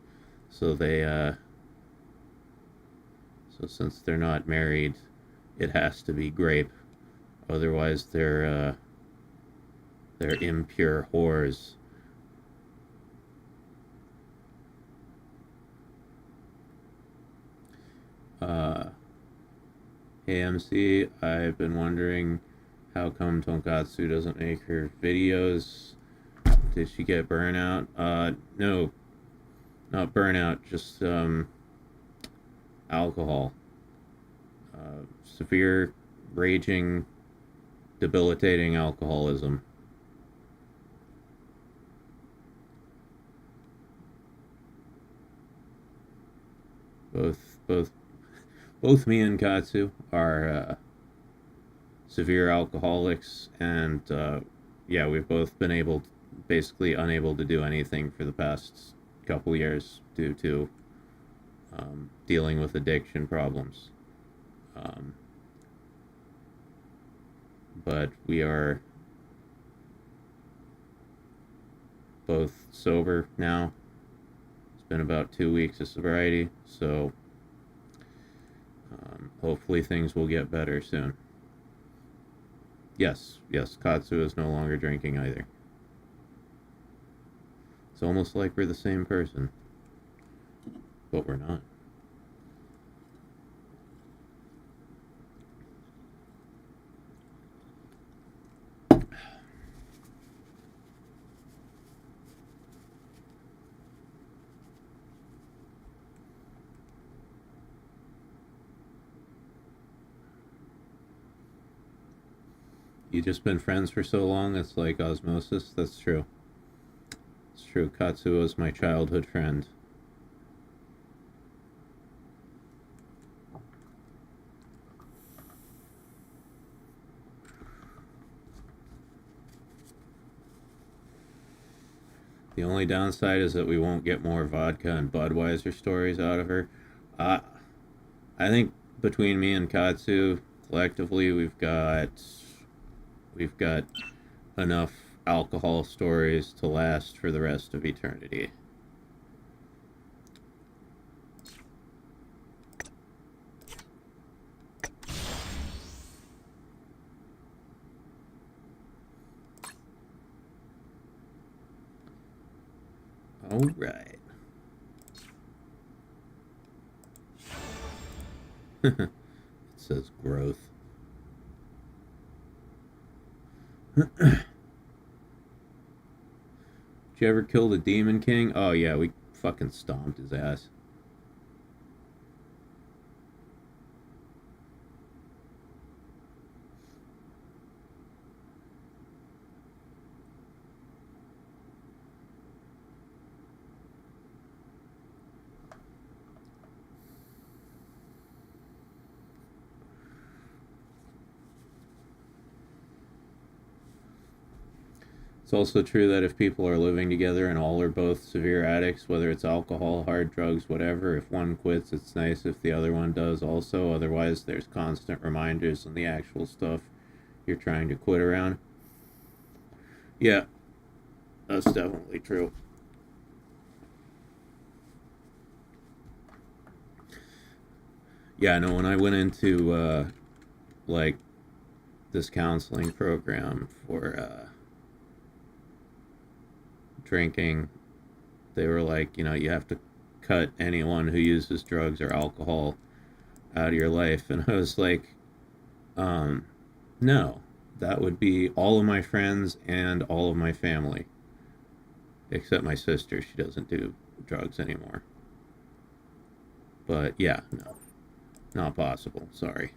So they, so since they're not married, it has to be grape. Otherwise, they're impure whores. Hey, MC, I've been wondering how come Tonkatsu doesn't make her videos. Did she get burnout? No, not burnout, just alcohol. Severe, raging, debilitating alcoholism. Both me and Katsu are severe alcoholics, and yeah, we've both been able basically unable to do anything for the past couple years due to dealing with addiction problems. But we are both sober now. It's been about 2 weeks of sobriety, so hopefully things will get better soon. Yes, Katsu is no longer drinking either. It's almost like we're the same person, but we're not. You just been friends for so long, it's like osmosis. That's true. It's true. Katsu was my childhood friend. The only downside is that we won't get more vodka and Budweiser stories out of her. I think between me and Katsu, collectively, we've got enough alcohol stories to last for the rest of eternity. All right. It says growth. Did you ever kill the Demon King? Oh yeah, we fucking stomped his ass. It's also true that if people are living together and all are both severe addicts, whether it's alcohol, hard drugs, whatever, if one quits, it's nice if the other one does also. Otherwise, there's constant reminders on the actual stuff you're trying to quit around. Yeah, that's definitely true. Yeah, no, when I went into, like, this counseling program for, drinking, they were like, you have to cut anyone who uses drugs or alcohol out of your life. And I was like, no, that would be all of my friends and all of my family, except my sister. She doesn't do drugs anymore. But yeah, no, not possible. Sorry.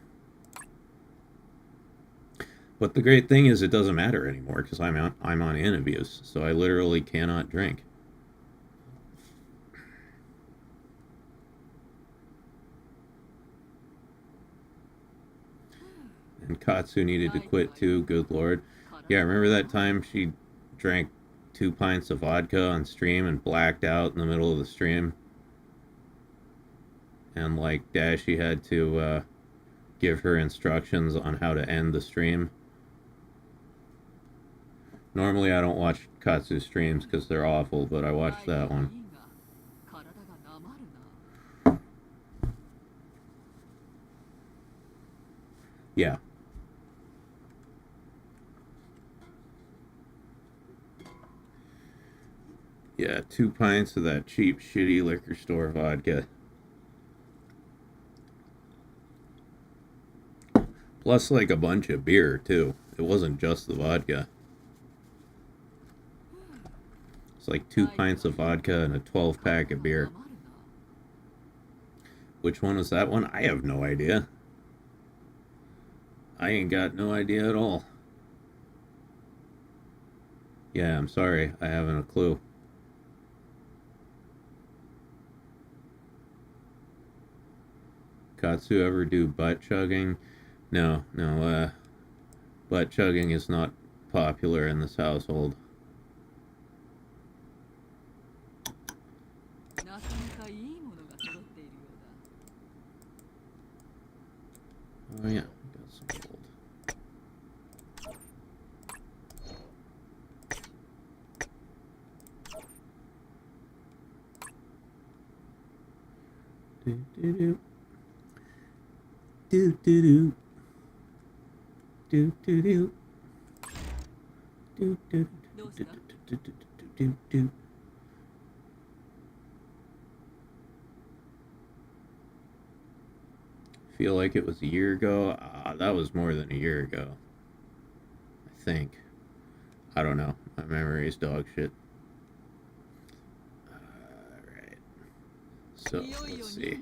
But the great thing is it doesn't matter anymore because I'm on in abuse, so I literally cannot drink. And Katsu needed to quit too, good lord. Yeah, remember that time she drank 2 pints of vodka on stream and blacked out in the middle of the stream? And like Dashie had to give her instructions on how to end the stream. Normally I don't watch Katsu streams because they're awful, but I watched that one. Yeah. Yeah, 2 pints of that cheap, shitty liquor store vodka. Plus like a bunch of beer, too. It wasn't just the vodka. Like 2 pints of vodka and a 12-pack of beer. Which one was that one? I have no idea. I ain't got no idea at all. Yeah, I'm sorry. I haven't a clue. Katsu ever do butt chugging? No, butt chugging is not popular in this household. なかなかいいものが揃っているようだ。 Oh yeah, we got some gold. Do do do. Do do do. Do do do. Do do do do do do do. Feel like it was a year ago. That was more than a year ago. I think. I don't know. My memory is dog shit. Alright. So, let's see.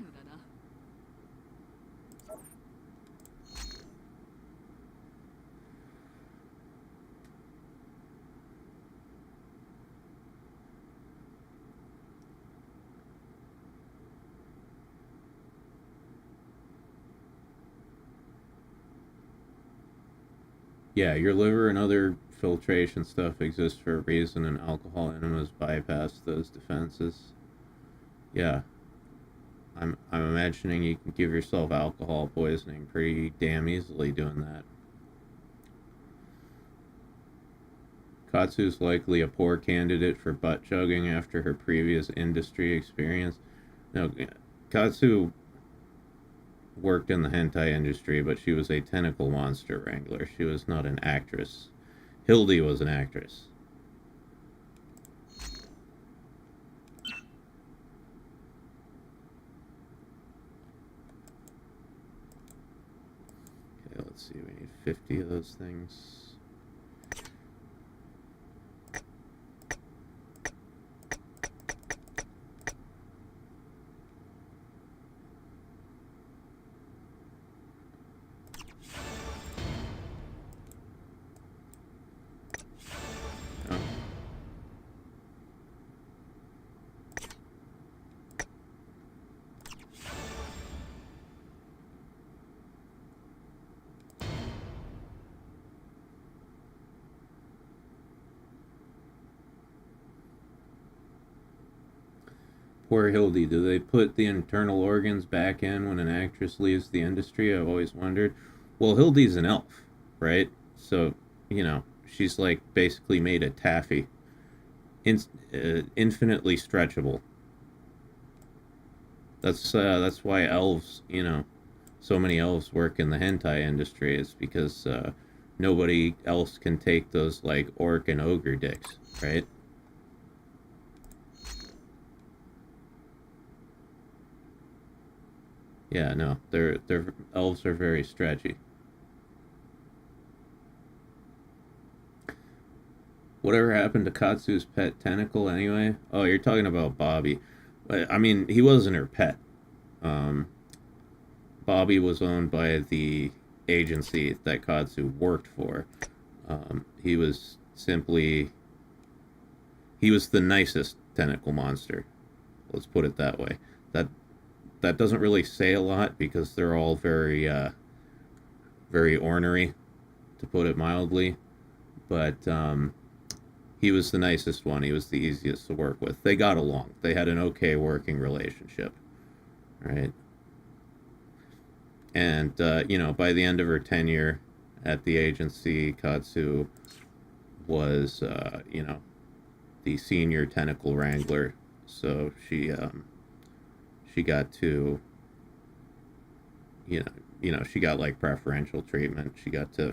Yeah, your liver and other filtration stuff exists for a reason, and alcohol enemas bypass those defenses. Yeah. I'm imagining you can give yourself alcohol poisoning pretty damn easily doing that. Katsu's likely a poor candidate for butt chugging after her previous industry experience. No, Katsu worked in the hentai industry, but she was a tentacle monster wrangler. She was not an actress. Hildy was an actress. Okay, let's see. We need 50 of those things. Poor Hildy. Do they put the internal organs back in when an actress leaves the industry? I've always wondered. Well, Hildy's an elf, right? So, you know, she's like basically made of taffy. Infinitely stretchable. That's why elves, you know, so many elves work in the hentai industry. Is because nobody else can take those like orc and ogre dicks, right? Yeah, no, their elves are very stretchy. Whatever happened to Katsu's pet tentacle anyway? Oh, you're talking about Bobby. I mean, he wasn't her pet. Bobby was owned by the agency that Katsu worked for. He was simply... He was the nicest tentacle monster. Let's put it that way. That doesn't really say a lot because they're all very, very ornery, to put it mildly. But he was the nicest one. He was the easiest to work with. They got along. They had an okay working relationship, right? And, you know, by the end of her tenure at the agency, Katsu was, you know, the senior tentacle wrangler. So she got to, you know, she got like preferential treatment. She got to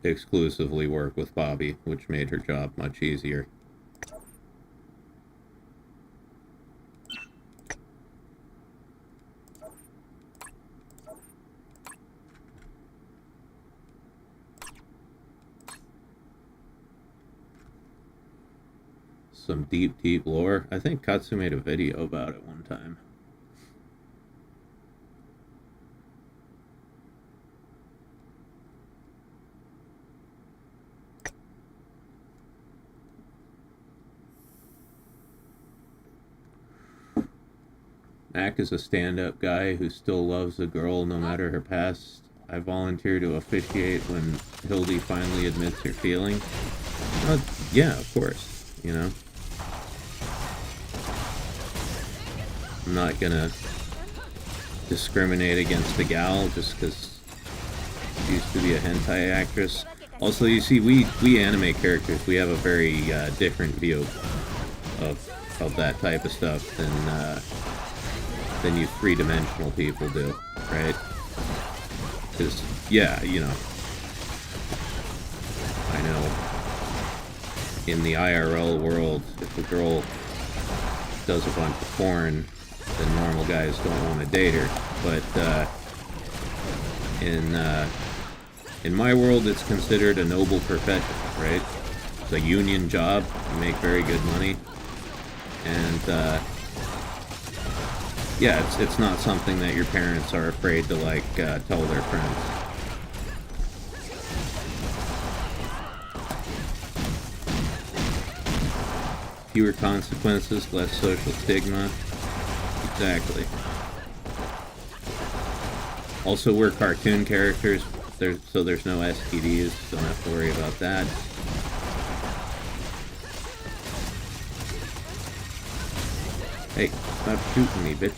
exclusively work with Bobby, which made her job much easier. Some deep, deep lore. I think Katsu made a video about it one time. Mac is a stand-up guy who still loves a girl no matter her past. I volunteer to officiate when Hildy finally admits her feeling. Yeah, of course, you know. I'm not gonna discriminate against the gal just because she used to be a hentai actress. Also, you see, we anime characters, we have a very different view of that type of stuff than you three-dimensional people do, right? Because, yeah, you know, I know in the IRL world, if a girl does a bunch of porn, then normal guys don't want to date her. But in my world, it's considered a noble profession, right? It's a union job. You make very good money, and yeah, it's not something that your parents are afraid to like tell their friends. Fewer consequences, less social stigma. Exactly. Also, we're cartoon characters, so there's no STDs. Don't have to worry about that. Hey, stop shooting me, bitch.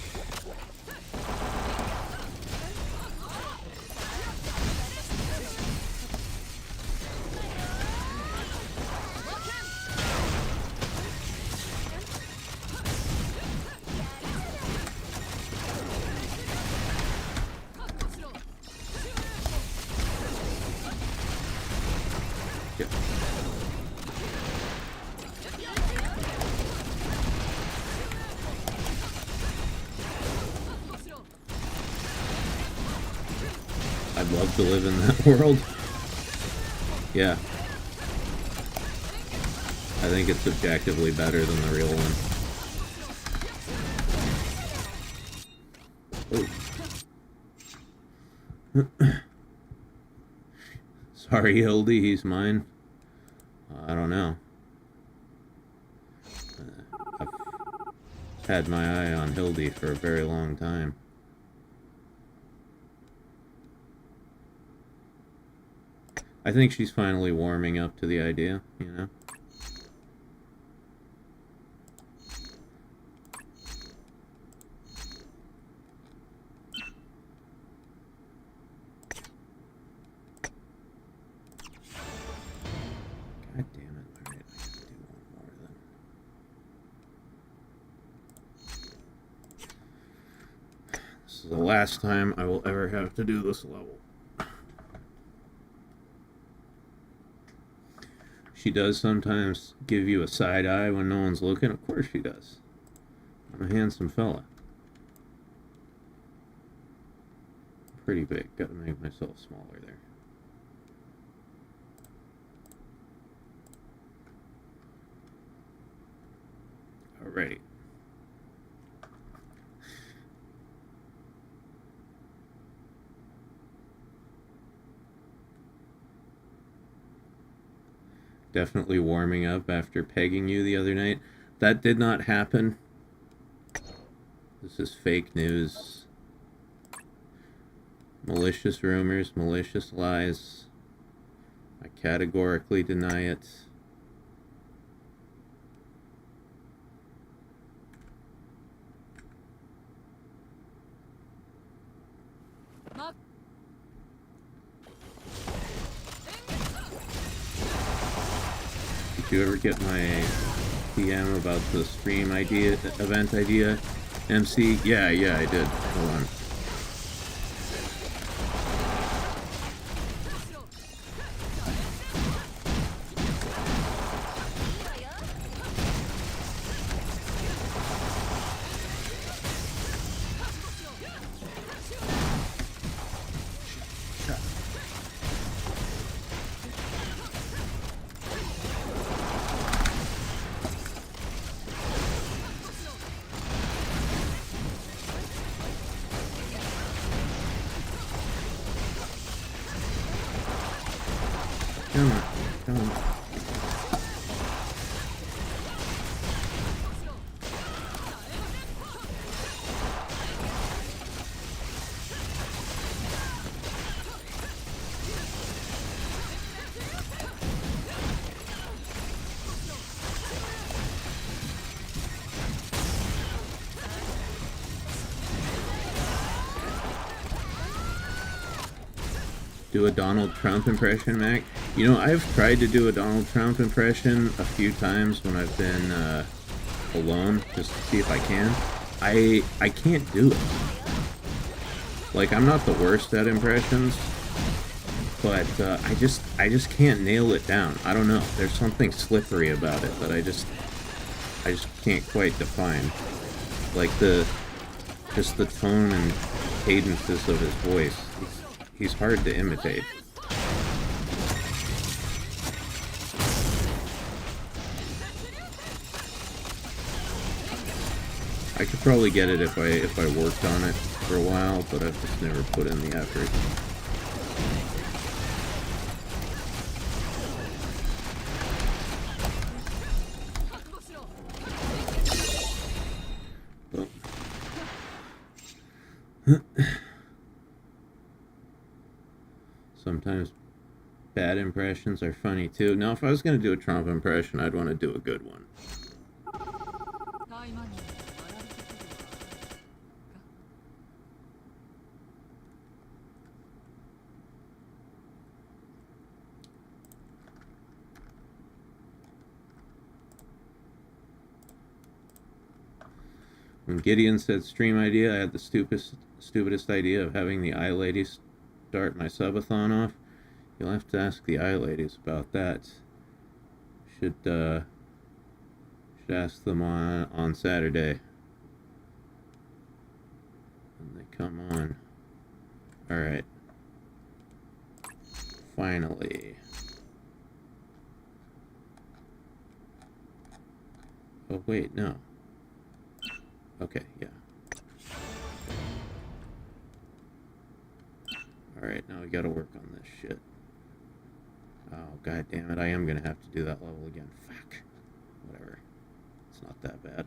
I'd love to live in that world. Yeah. I think it's objectively better than the real one. Oh. Sorry, Hildy, he's mine. I don't know. I've had my eye on Hildy for a very long time. I think she's finally warming up to the idea, you know? God damn it. Alright, I have to do one more then. This is the last time I will ever have to do this level. She does sometimes give you a side eye when no one's looking. Of course she does. I'm a handsome fella. Pretty big. Gotta make myself smaller there. Alrighty. Definitely warming up after pegging you the other night. That did not happen. This is fake news. Malicious rumors, malicious lies. I categorically deny it. Did you ever get my PM about the stream idea, event idea, MC? Yeah, I did. Hold on. Come on. Do a Donald Trump impression, Mac? You know, I've tried to do a Donald Trump impression a few times when I've been alone, just to see if I can. I can't do it. Like, I'm not the worst at impressions, but I just can't nail it down. I don't know. There's something slippery about it that I just can't quite define. Like just the tone and cadences of his voice. He's hard to imitate. I could probably get it if I worked on it for a while, but I've just never put in the effort. Sometimes bad impressions are funny too. Now, if I was going to do a Trump impression, I'd want to do a good one. When Gideon said stream idea, I had the stupidest idea of having the eye ladies start my subathon off. You'll have to ask the eye ladies about that. Should ask them on Saturday when they come on. All right. Finally. Oh wait, no. Okay, yeah. Alright, now we gotta work on this shit. Oh, god damn it, I am gonna have to do that level again. Fuck. Whatever. It's not that bad.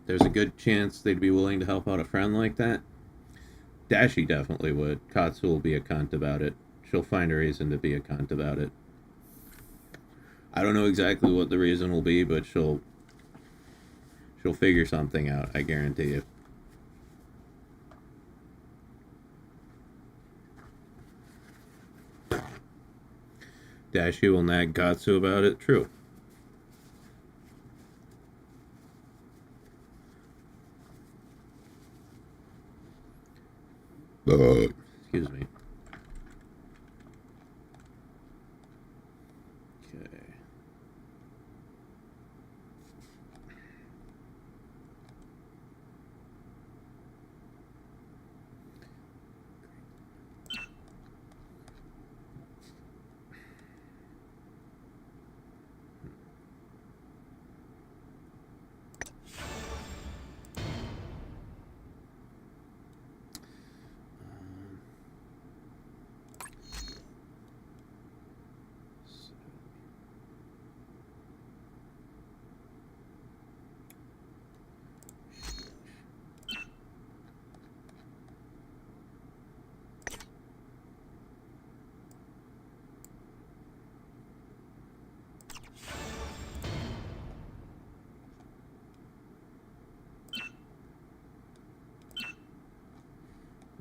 There's a good chance they'd be willing to help out a friend like that. Dashie definitely would. Katsu will be a cunt about it. She'll find a reason to be a cunt about it. I don't know exactly what the reason will be, but she'll figure something out, I guarantee you. Dashie will nag Katsu about it. True. Excuse me. Okay.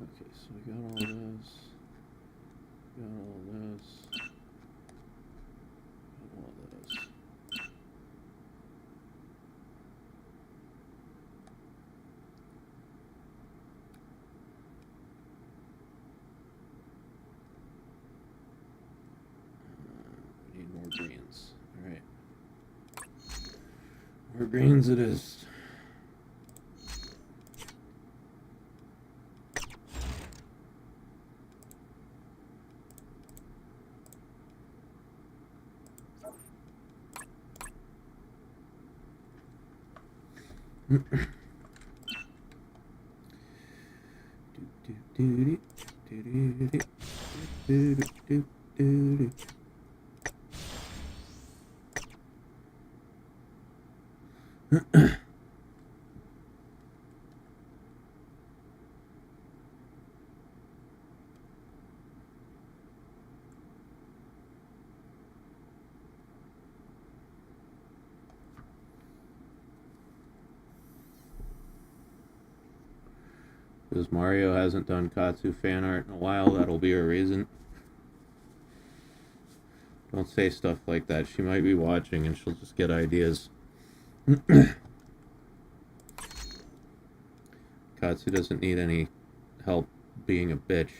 Okay, so we got all this. Got all this. Got all this. We need more greens. Alright. More greens it is. Because Mario hasn't done Katsu fan art in a while, that'll be a reason. Don't say stuff like that. She might be watching and she'll just get ideas. Katsu doesn't need any help being a bitch.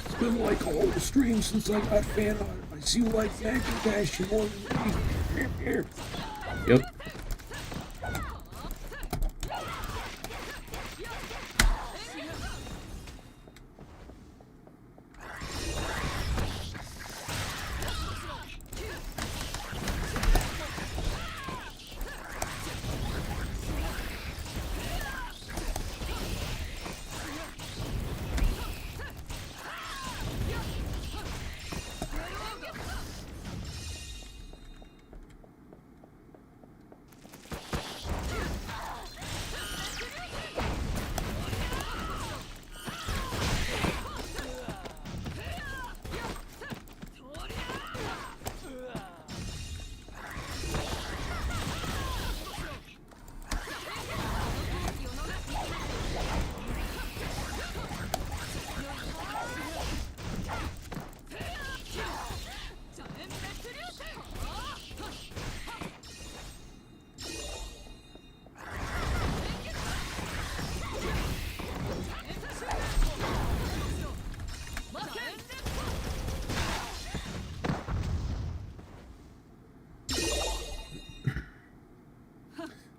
It's been like all the streams since I got fan art. I see you like banter, Dashie more than me. Here. Yep.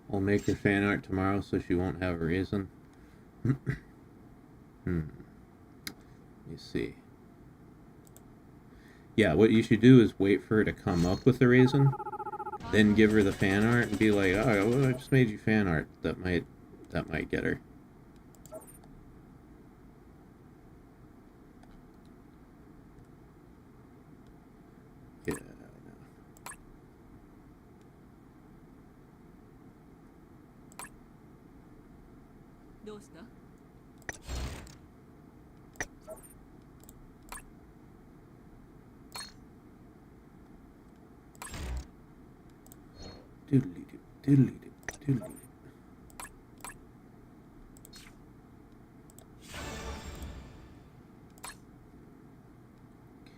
I'll make her fan art tomorrow so she won't have a reason. Let me see. Yeah, what you should do is wait for her to come up with a reason, then give her the fan art and be like, "Oh, well, I just made you fan art." That might get her. Yeah. Doodly-doo, doodly-doo, doodly-doo.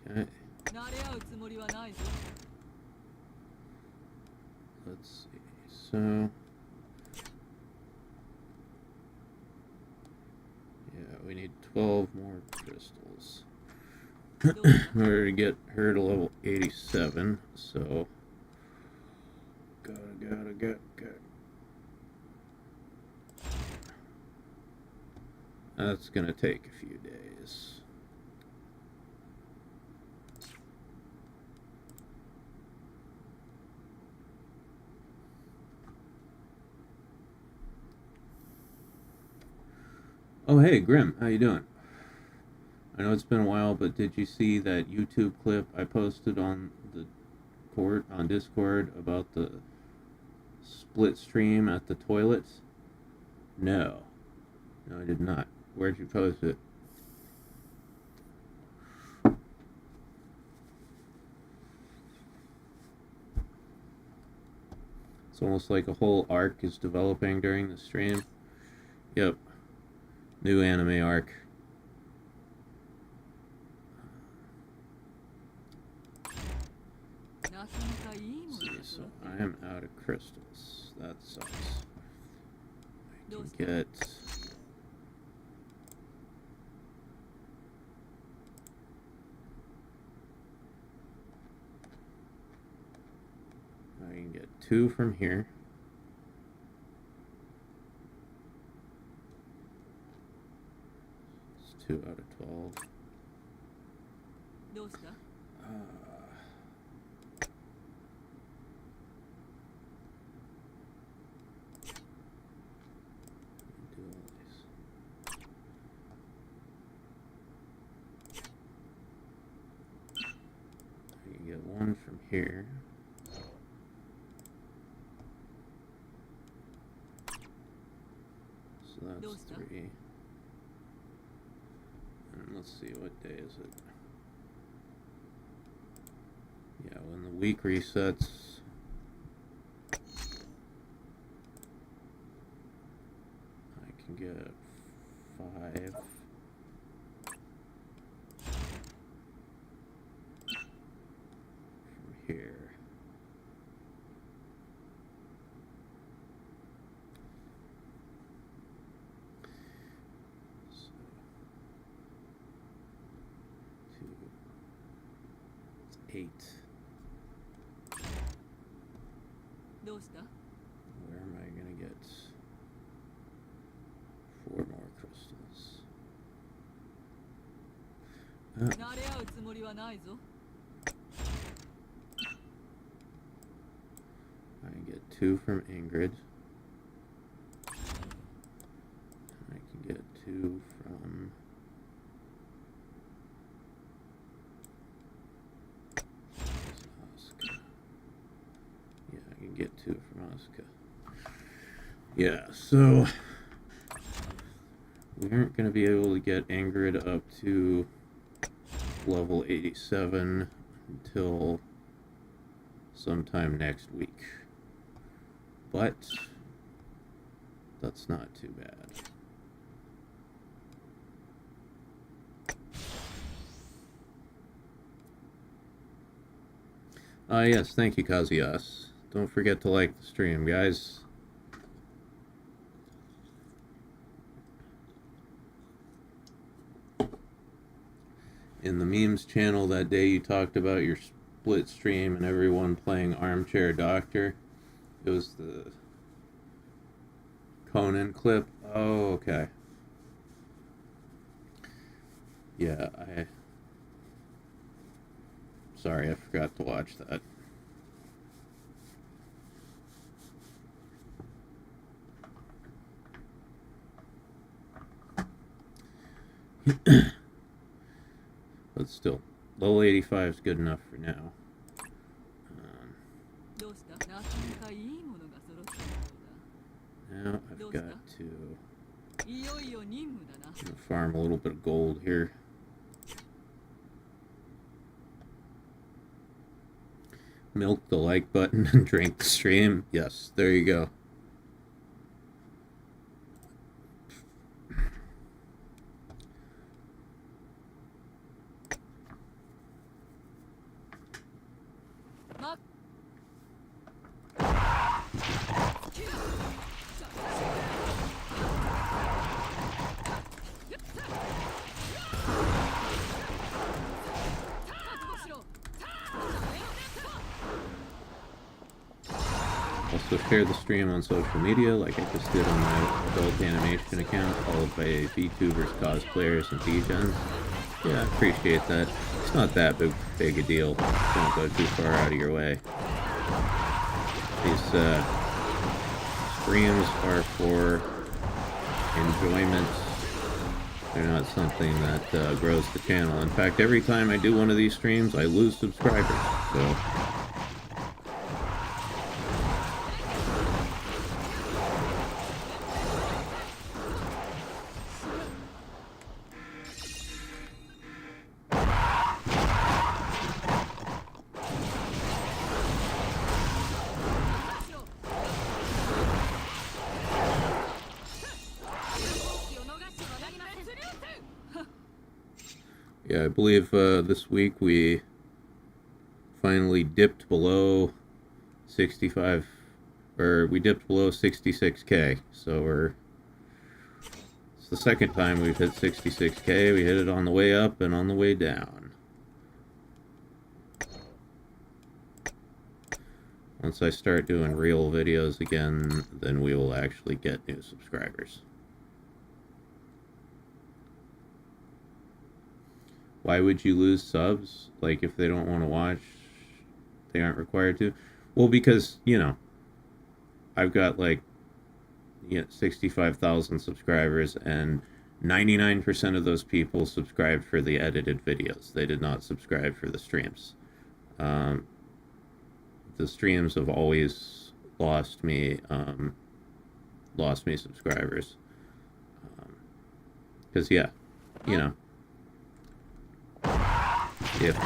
Okay. Let's see. So, yeah, we need 12 more crystals in order to get her to level 87. So, gotta. That's gonna take a few days. Oh, hey, Grim, how you doing? I know it's been a while, but did you see that YouTube clip I posted on the on Discord about the split stream at the toilets? No, I did not. Where'd you post it? It's almost like a whole arc is developing during the stream. Yep. New anime arc. So I am out of crystals. That sucks. I can get... I can get 2 from here. It's 2 out of 12. Do all these. I can get 1 from here. 3. And let's see, what day is it? Yeah, when the week resets. I can get 5. From here. So, 2. It's 8. どうした？ Where am I gonna get 4 more crystals? 慣れ合うつもりはないぞ。 I get 2 from Ingrid. I can get 2 from Asuka. Yeah, I can get 2 from Asuka. Yeah, so we aren't going to be able to get Ingrid up to level 87 until sometime next week. But that's not too bad. Yes, thank you, Kazuyasu. Don't forget to like the stream, guys. In the memes channel that day, you talked about your split stream and everyone playing Armchair Doctor. It was the Conan clip. Oh, okay. Yeah, sorry, I forgot to watch that. But still, level 85 is good enough for now. どうした？なかなかいいものが揃っているようだ。 Now I've got to いよいよ任務だな。 farm a little bit of gold here. Milk the like button and drink the stream. Yes, there you go. Also share the stream on social media like I just did on my adult animation account, followed by VTubers, cosplayers, and VGens. Yeah, I appreciate that. It's not that big a deal. Don't go too far out of your way. These streams are for enjoyment. They're not something that grows the channel. In fact, every time I do one of these streams, I lose subscribers. So yeah, I believe this week we finally dipped below 65, or we dipped below 66k. So it's the second time we've hit 66k. We hit it on the way up and on the way down. Once I start doing real videos again, then we will actually get new subscribers. Why would you lose subs? Like, if they don't want to watch, they aren't required to? Well, because, you know, I've got, like, 65,000 subscribers, and 99% of those people subscribed for the edited videos. They did not subscribe for the streams. The streams have always lost me subscribers. Because, yeah, you know, if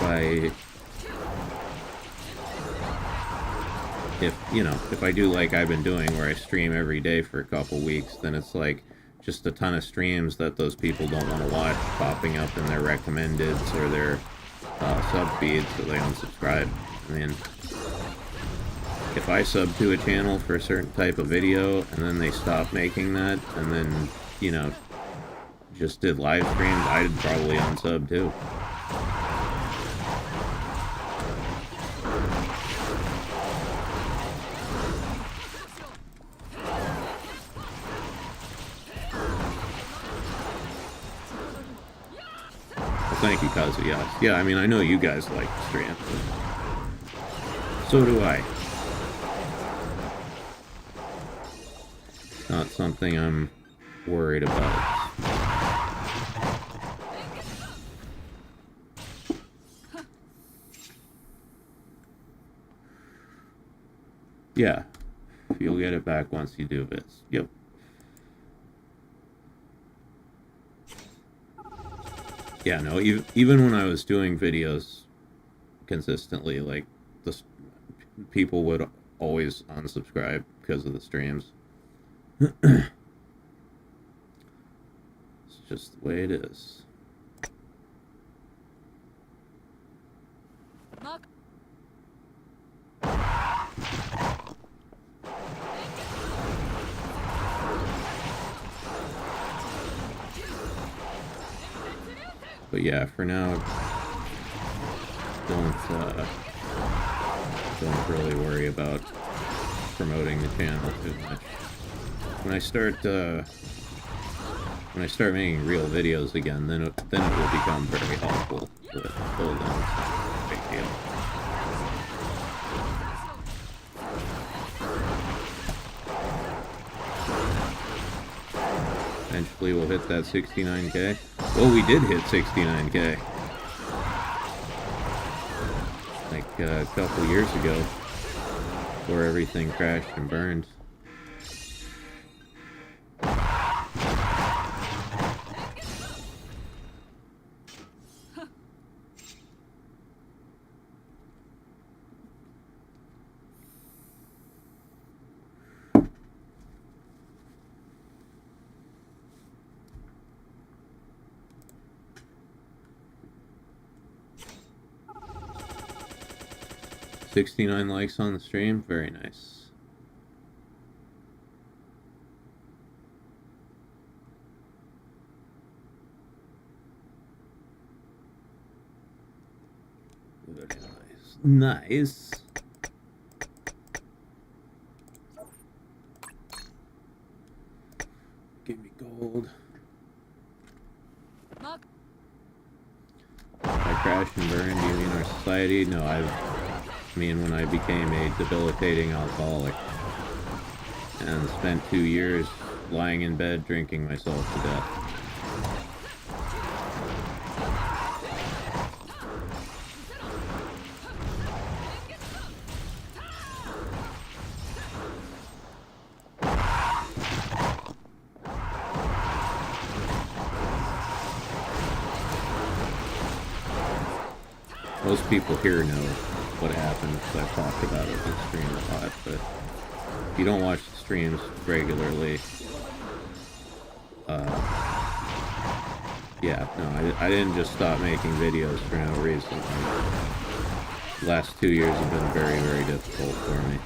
I do like I've been doing, where I stream every day for a couple weeks, then it's like just a ton of streams that those people don't want to watch popping up in their recommendeds or their sub feeds, so they unsubscribe. I mean, if I sub to a channel for a certain type of video and then they stop making that, and then, you know, just did live streams, I'd probably unsub too. Thank you, Kazuya. Yeah, I mean, I know you guys like the stream. So do I. Not something I'm worried about. Yeah. You'll get it back once you do this. Yep. Yeah, no, even when I was doing videos consistently, like, people would always unsubscribe because of the streams. It's just the way it is. But yeah, for now, don't really worry about promoting the channel too much. When I start making real videos again, then it will become very helpful. But until then, it's not a big deal. Eventually, we'll hit that 69K. Well, we did hit 69K. Like a couple years ago, where everything crashed and burned. 69 likes on the stream. Very nice. Very nice. Nice. Give me gold. By crash and burn, do you mean our society? No, I mean when I became a debilitating alcoholic and spent 2 years lying in bed drinking myself to death. Most people here know what happened, because I've talked about it on stream a lot, but if you don't watch the streams regularly, yeah, no, I didn't just stop making videos for no reason. The last 2 years have been very, very difficult for me.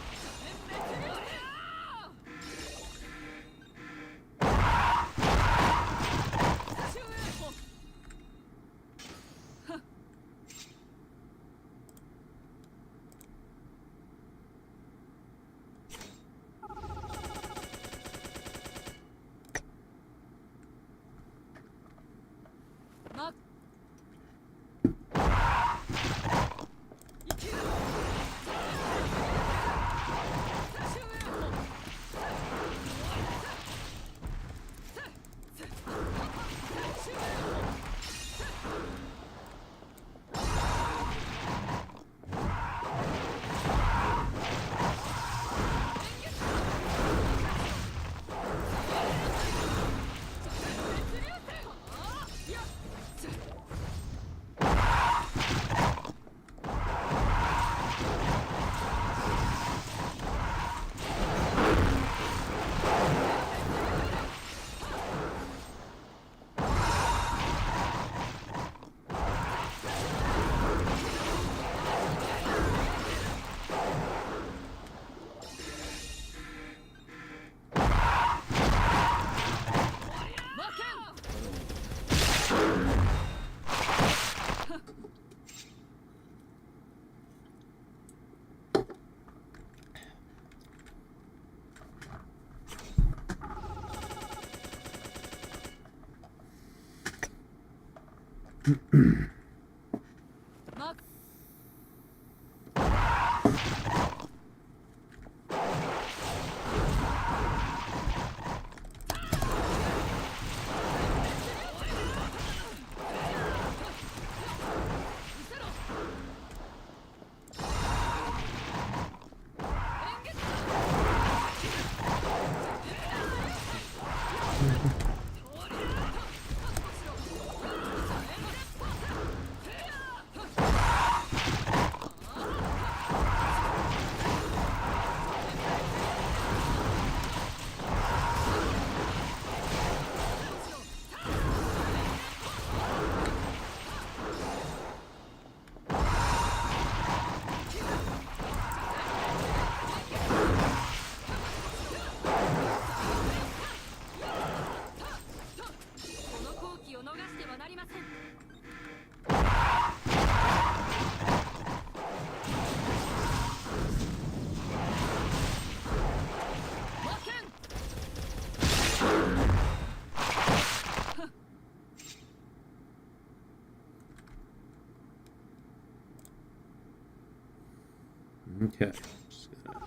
Okay. Just gonna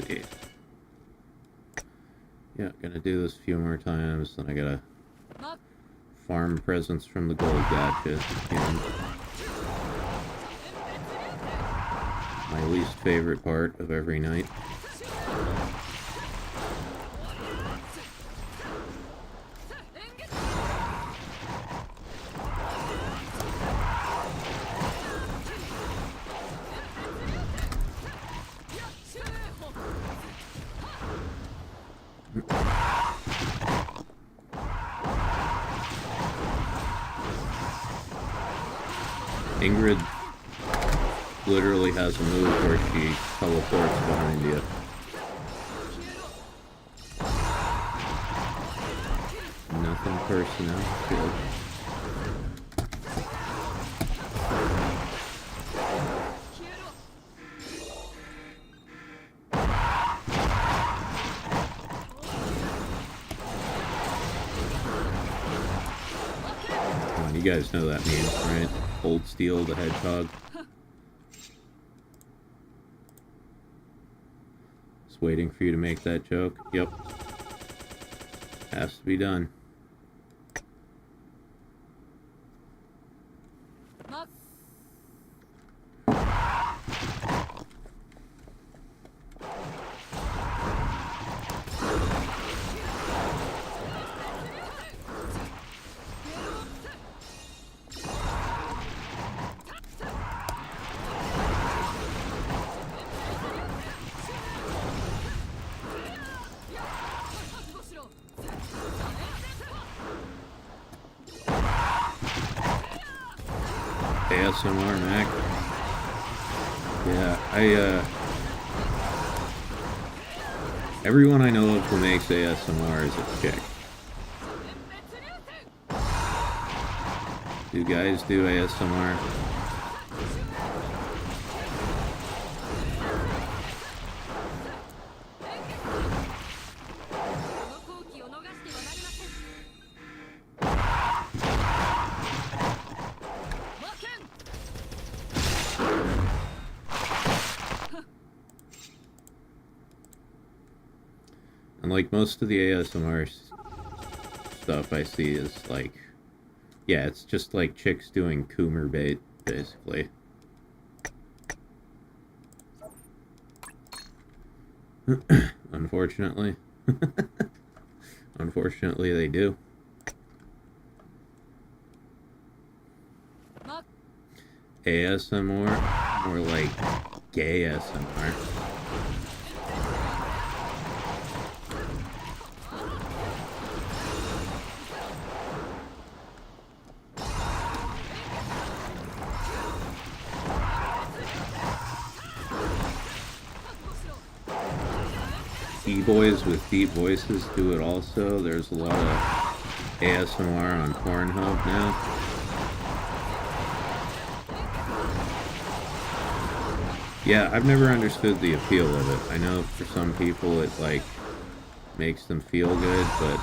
see. Yeah, gonna do this a few more times, then I gotta farm presents from the gold gacha again. My least favorite part of every night. Ingrid literally has a move where she teleports behind you. Nothing personal. Good. Come on, you guys know that meme, right? Old Steel the Hedgehog. Just waiting for you to make that joke. Yep. Has to be done. ASMR Mac. Yeah, everyone I know of who makes ASMR is a chick. Do guys do ASMR? And like most of the ASMR stuff I see is like, yeah, it's just like chicks doing Coomer bait, basically. Unfortunately. Unfortunately, they do. ASMR, more like gay ASMR. E-boys with deep voices do it also. There's a lot of ASMR on Pornhub now. Yeah, I've never understood the appeal of it. I know for some people it like makes them feel good, but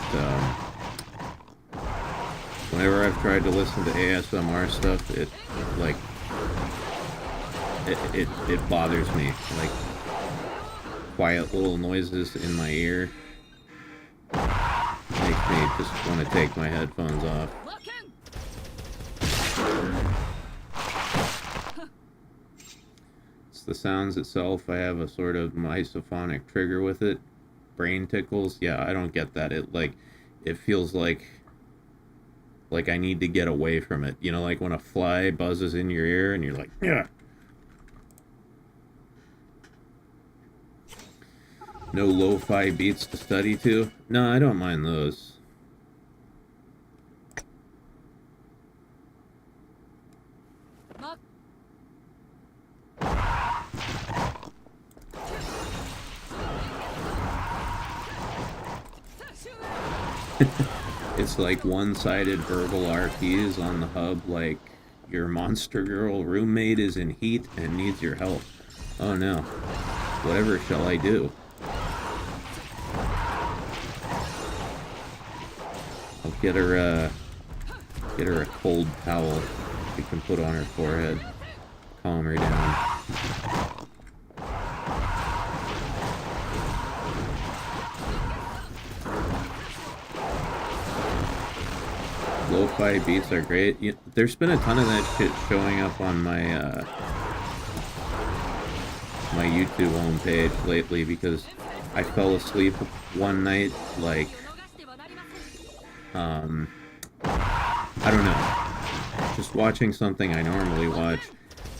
Whenever I've tried to listen to ASMR stuff, it like it bothers me. Like quiet little noises in my ear make me just want to take my headphones off. It's the sounds itself. I have a sort of misophonic trigger with it. Brain tickles. Yeah, I don't get that. It feels like I need to get away from it. You know, like when a fly buzzes in your ear and you're like, yeah. No lo-fi beats to study to? No, I don't mind those. It's like one-sided verbal RPs on the hub, like your monster girl roommate is in heat and needs your help. Oh no. Whatever shall I do? I'll get her a cold towel she can put on her forehead. Calm her down. Lo-fi beats are great. There's been a ton of that shit showing up on my my YouTube homepage lately because I fell asleep one night, like, I don't know, just watching something I normally watch,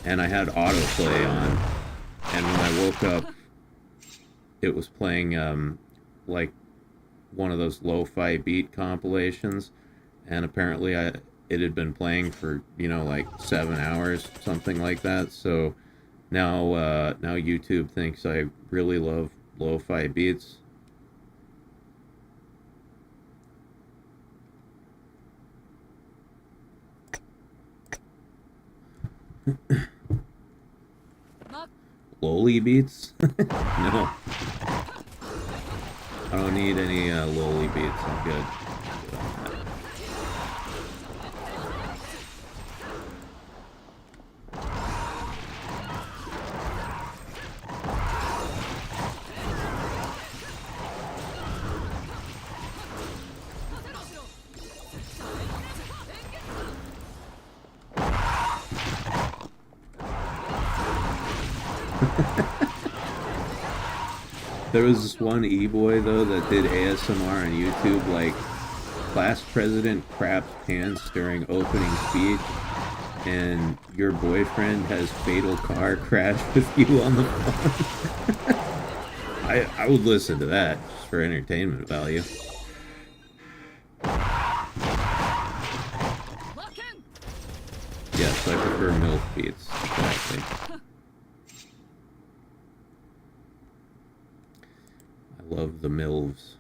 and I had autoplay on, and when I woke up, it was playing, like, one of those lo-fi beat compilations, and apparently it had been playing for, you know, like 7 hours, something like that, so now YouTube thinks I really love lo-fi beats. Loli beats? No. I don't need any loli beats, I'm good. There was this one e-boy, though, that did ASMR on YouTube, like, class president craps pants during opening speech, and your boyfriend has fatal car crash with you on the phone. I would listen to that, just for entertainment value. Yes, I prefer MILF beats, exactly. Love the MILFs.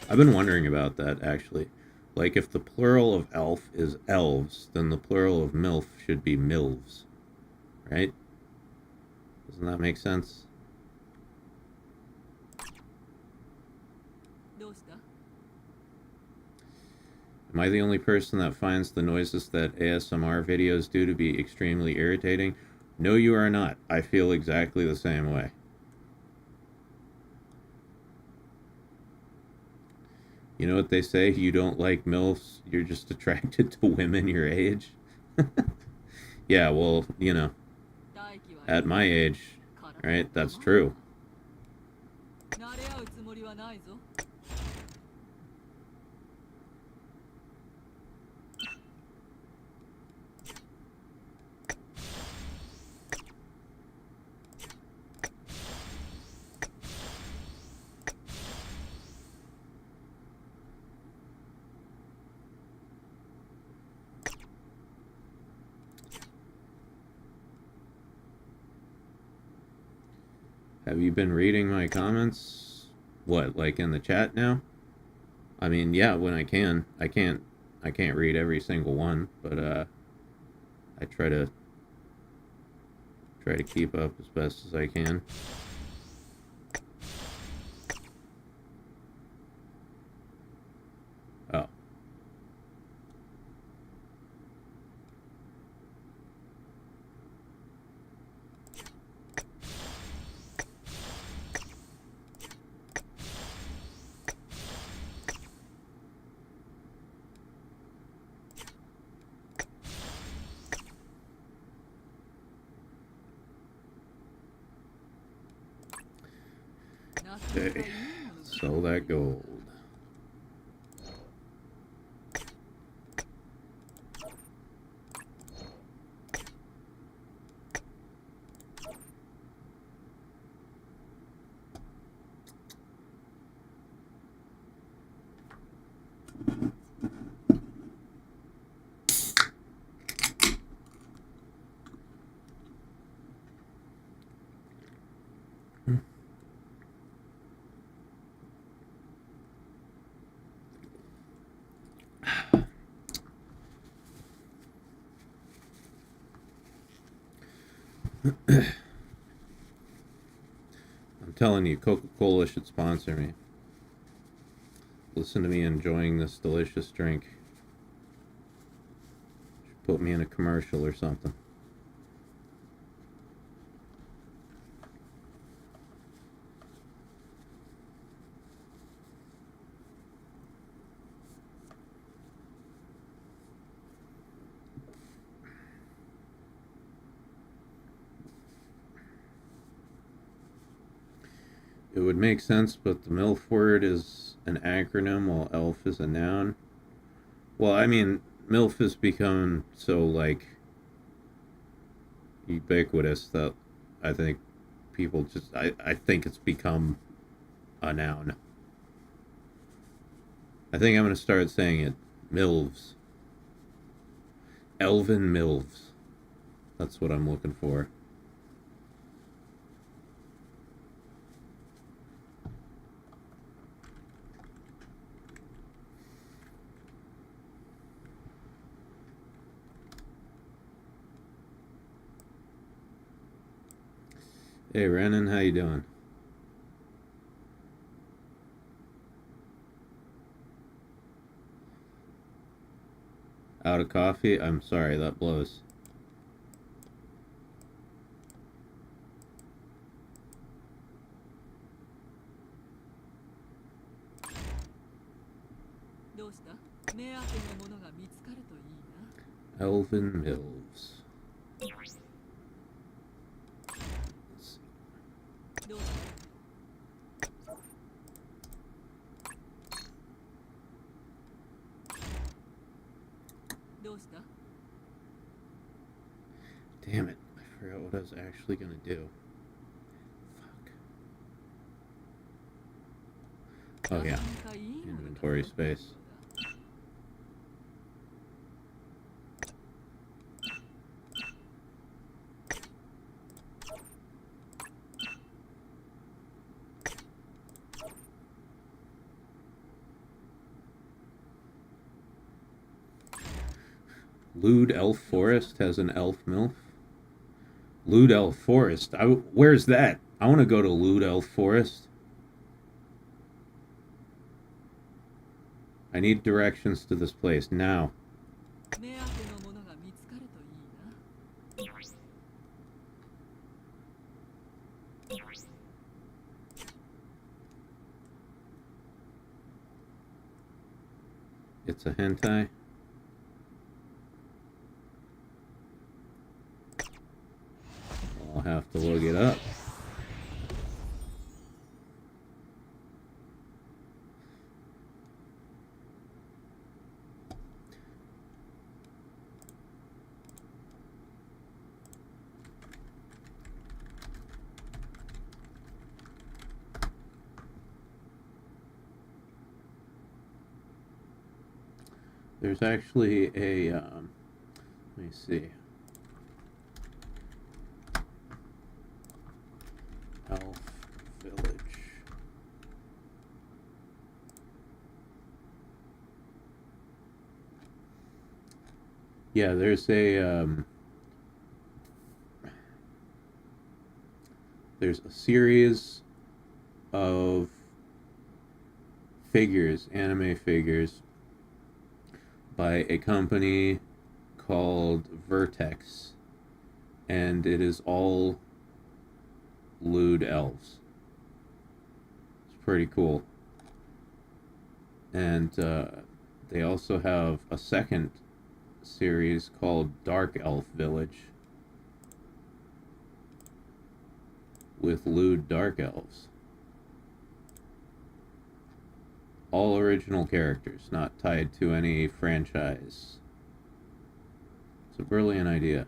I've been wondering about that, actually. Like, if the plural of elf is elves, then the plural of MILF should be MILVs. Right? Doesn't that make sense? Am I the only person that finds the noises that ASMR videos do to be extremely irritating? No, you are not. I feel exactly the same way. You know what they say? You don't like MILFs, you're just attracted to women your age. Yeah, well, you know, at my age, right, that's true. Have you been reading my comments? What, like in the chat now? I mean, yeah, when I can. I can't read every single one, but I try to keep up as best as I can. Okay, sell that gold. I'm telling you, Coca-Cola should sponsor me. Listen to me enjoying this delicious drink. Should put me in a commercial or something. It would make sense, but the MILF word is an acronym while ELF is a noun. Well, I mean, MILF has become so, like, ubiquitous that I think people just... I think it's become a noun. I think I'm going to start saying it. MILVs. Elven MILVs. That's what I'm looking for. Hey, Renan, how you doing? Out of coffee? I'm sorry, that blows. Elven Mills. Damn it, I forgot what I was actually gonna do. Fuck. Oh yeah, inventory space. Lewd Elf Forest has an elf MILF. Lewd Elf Forest? Where's that? I want to go to Lewd Elf Forest. I need directions to this place now. It's a hentai. I'll have to look it up. There's actually a, let me see. Elf Village. Yeah, there's a series of figures, anime figures, by a company called Vertex, and it is all lewd elves. It's pretty cool. And they also have a second series called Dark Elf Village with lewd dark elves. All original characters, not tied to any franchise. It's a brilliant idea.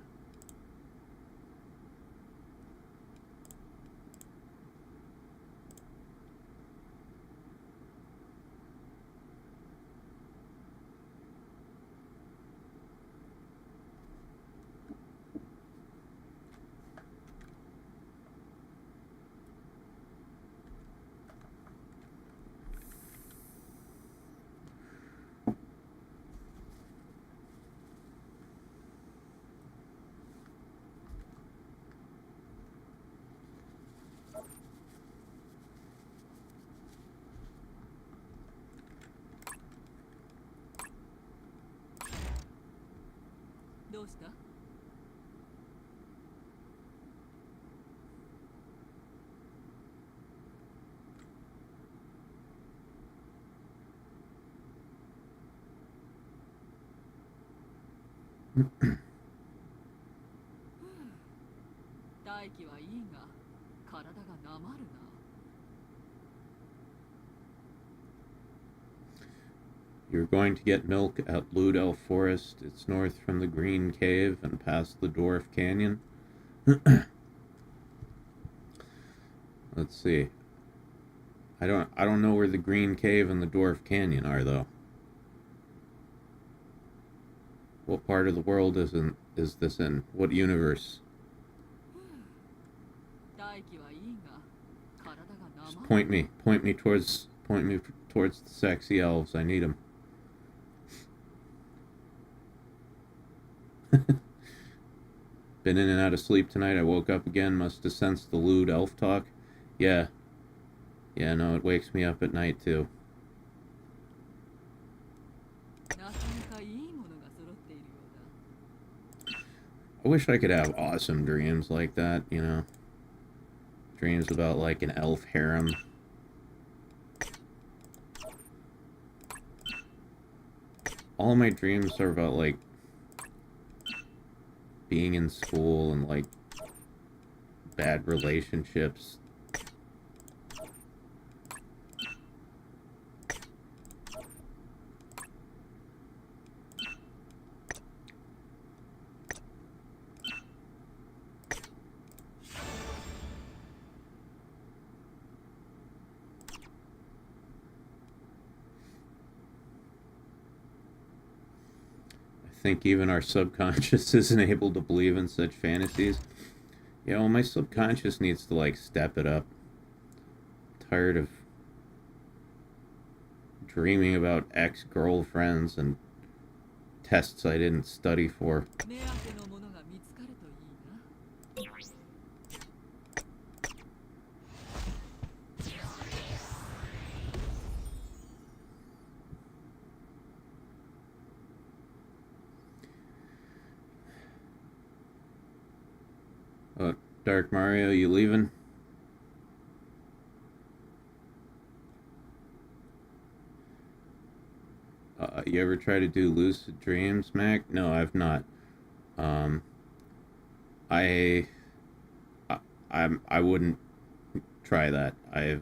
You're going to get milk at Lewd Elf Forest. It's north from the Green Cave and past the Dwarf Canyon. Let's see. I don't know where the Green Cave and the Dwarf Canyon are, though. What part of the world is this in? What universe? Just point me towards the sexy elves. I need them. Been in and out of sleep tonight. I woke up again. Must have sensed the lewd elf talk. Yeah, no, it wakes me up at night too. I wish I could have awesome dreams like that, you know. Dreams about like an elf harem. All my dreams are about like being in school and like bad relationships. I think even our subconscious isn't able to believe in such fantasies. Yeah, well, my subconscious needs to, like, step it up. I'm tired of dreaming about ex-girlfriends and tests I didn't study for. Dark Mario, you leaving? You ever try to do lucid dreams, Mac? No, I've not. I wouldn't try that. I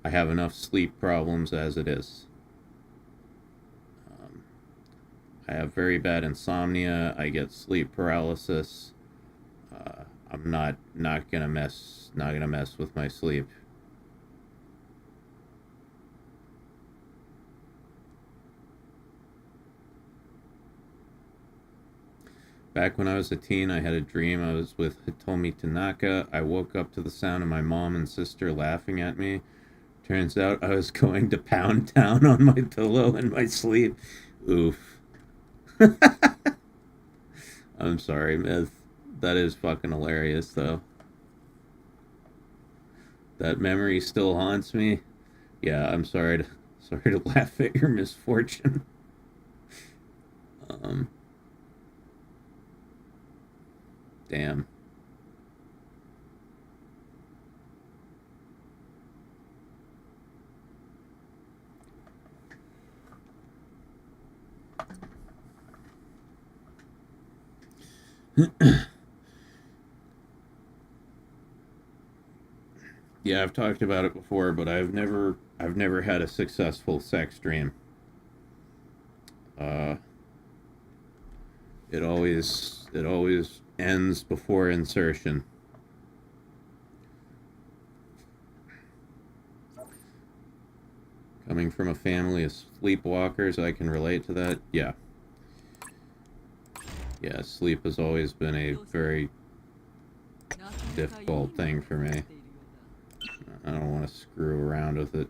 have enough sleep problems as it is. I have very bad insomnia. I get sleep paralysis. I'm not gonna mess with my sleep. Back when I was a teen, I had a dream I was with Hitomi Tanaka. I woke up to the sound of my mom and sister laughing at me. Turns out I was going to Pound Town on my pillow in my sleep. Oof. I'm sorry, Myth. That is fucking hilarious, though. That memory still haunts me. Yeah, I'm sorry to laugh at your misfortune. Damn. Yeah, I've talked about it before, but I've never had a successful sex dream. It always ends before insertion. Coming from a family of sleepwalkers, I can relate to that. Yeah. Yeah, sleep has always been a very difficult thing for me. I don't want to screw around with it.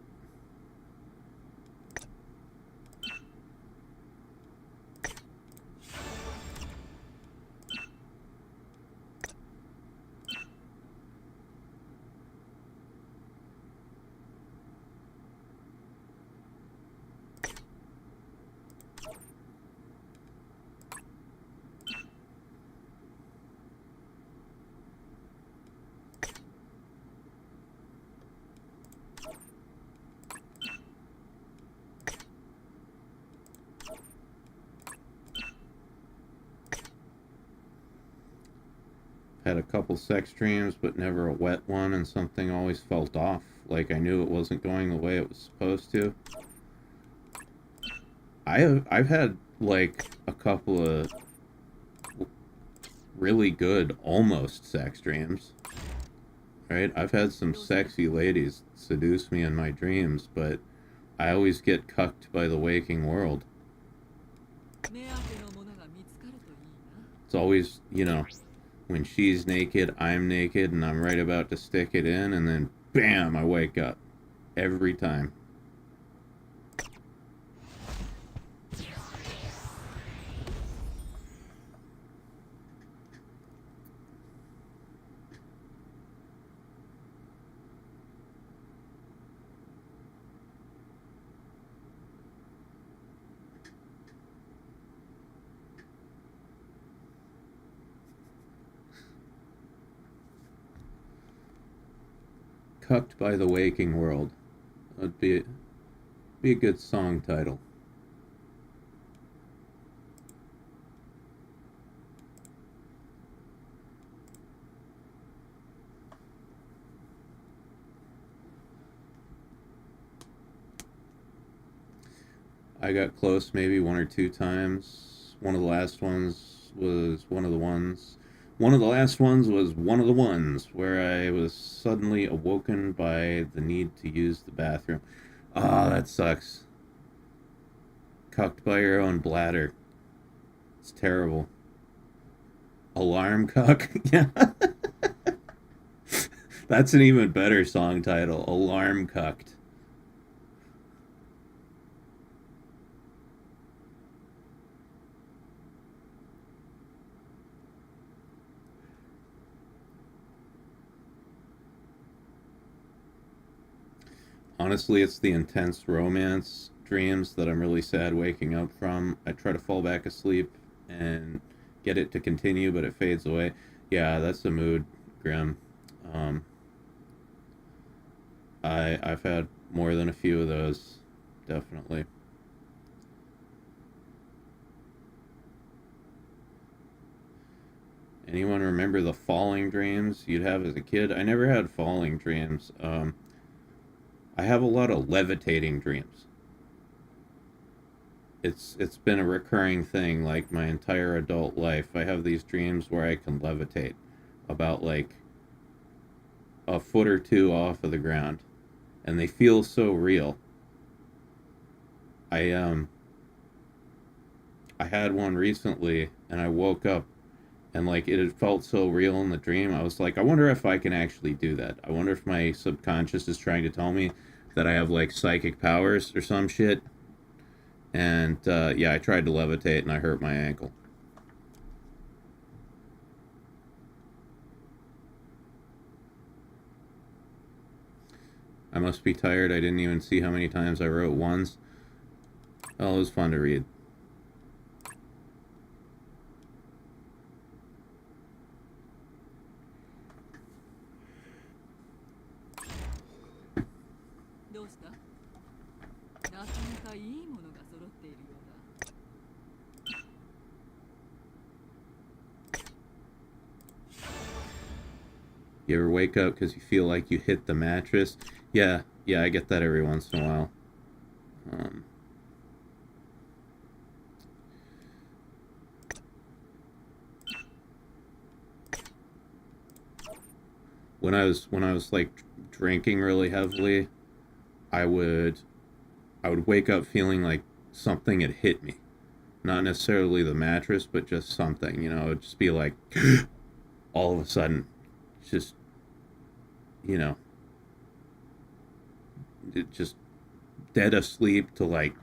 Had a couple sex dreams, but never a wet one, and something always felt off. Like I knew it wasn't going the way it was supposed to. I've had like a couple of really good almost sex dreams. Right? I've had some sexy ladies seduce me in my dreams, but I always get cucked by the waking world. It's always, you know, when she's naked, I'm naked, and I'm right about to stick it in, and then bam, I wake up. Every time. Cucked by the Waking World. That'd be a good song title. I got close maybe one or two times. One of the last ones was one of the ones where I was suddenly awoken by the need to use the bathroom. Ah, that sucks. Cucked by your own bladder. It's terrible. Alarm cuck? Yeah. That's an even better song title. Alarm cucked. Honestly, it's the intense romance dreams that I'm really sad waking up from. I try to fall back asleep and get it to continue, but it fades away. Yeah, that's the mood, Grim. I've had more than a few of those, definitely. Anyone remember the falling dreams you'd have as a kid? I never had falling dreams. I have a lot of levitating dreams. It's been a recurring thing like my entire adult life. I have these dreams where I can levitate about like a foot or two off of the ground, and they feel so real. I had one recently, and I woke up and like it had felt so real in the dream. I was like, I wonder if I can actually do that. I wonder if my subconscious is trying to tell me that I have like psychic powers or some shit. And yeah, I tried to levitate and I hurt my ankle. I must be tired. I didn't even see how many times I wrote ones. Oh, it was fun to read. You ever wake up because you feel like you hit the mattress? Yeah, I get that every once in a while. When I was like drinking really heavily, I would wake up feeling like something had hit me. Not necessarily the mattress, but just something, you know, it would just be like all of a sudden, just, you know, it just dead asleep to like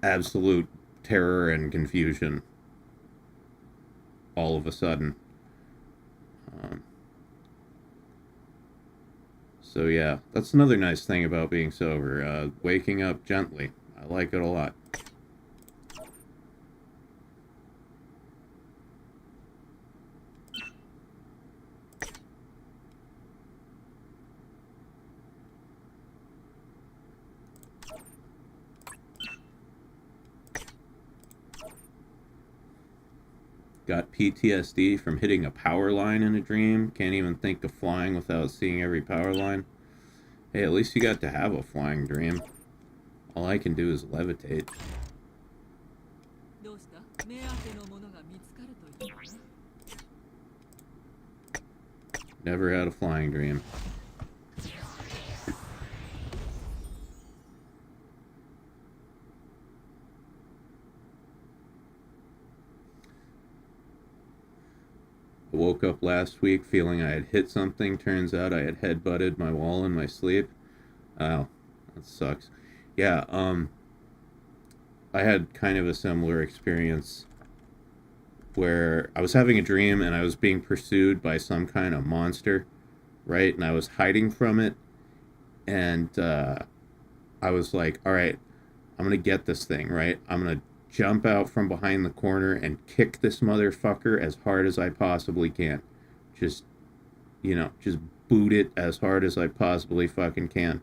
absolute terror and confusion all of a sudden. So yeah, that's another nice thing about being sober, waking up gently. I like it a lot. Got PTSD from hitting a power line in a dream. Can't even think of flying without seeing every power line. Hey, at least you got to have a flying dream. All I can do is levitate. Never had a flying dream. I woke up last week feeling I had hit something. Turns out I had headbutted my wall in my sleep. Oh, that sucks. Yeah, I had kind of a similar experience where I was having a dream and I was being pursued by some kind of monster, right? And I was hiding from it, and I was like, all right, I'm gonna get this thing, right? I'm gonna jump out from behind the corner and kick this motherfucker as hard as I possibly can. Just, you know, just boot it as hard as I possibly fucking can.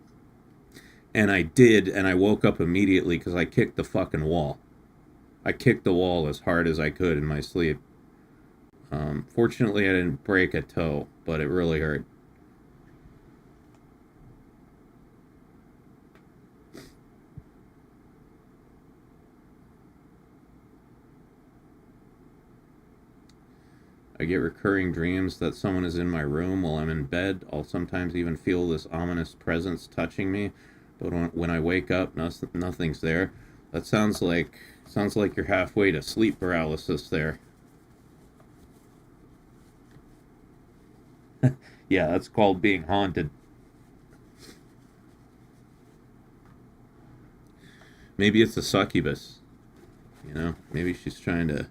And I did, and I woke up immediately because I kicked the fucking wall. I kicked the wall as hard as I could in my sleep. Fortunately, I didn't break a toe, but it really hurt. I get recurring dreams that someone is in my room while I'm in bed. I'll sometimes even feel this ominous presence touching me, but when I wake up, nothing's there. That sounds like you're halfway to sleep paralysis there. Yeah, that's called being haunted. Maybe it's a succubus. You know, maybe she's trying to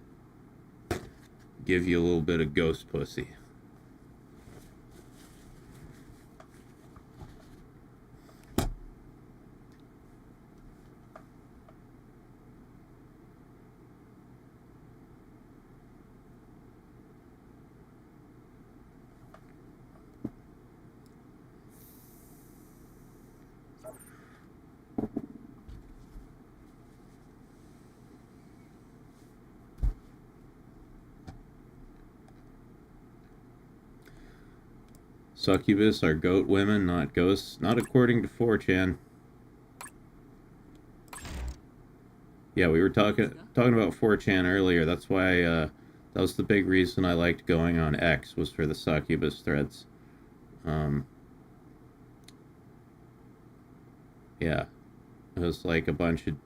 give you a little bit of ghost pussy. Succubus are goat women, not ghosts. Not according to 4chan. Yeah, we were talking about 4chan earlier. That's why that was the big reason I liked going on X, was for the succubus threads. Yeah, it was like a bunch of,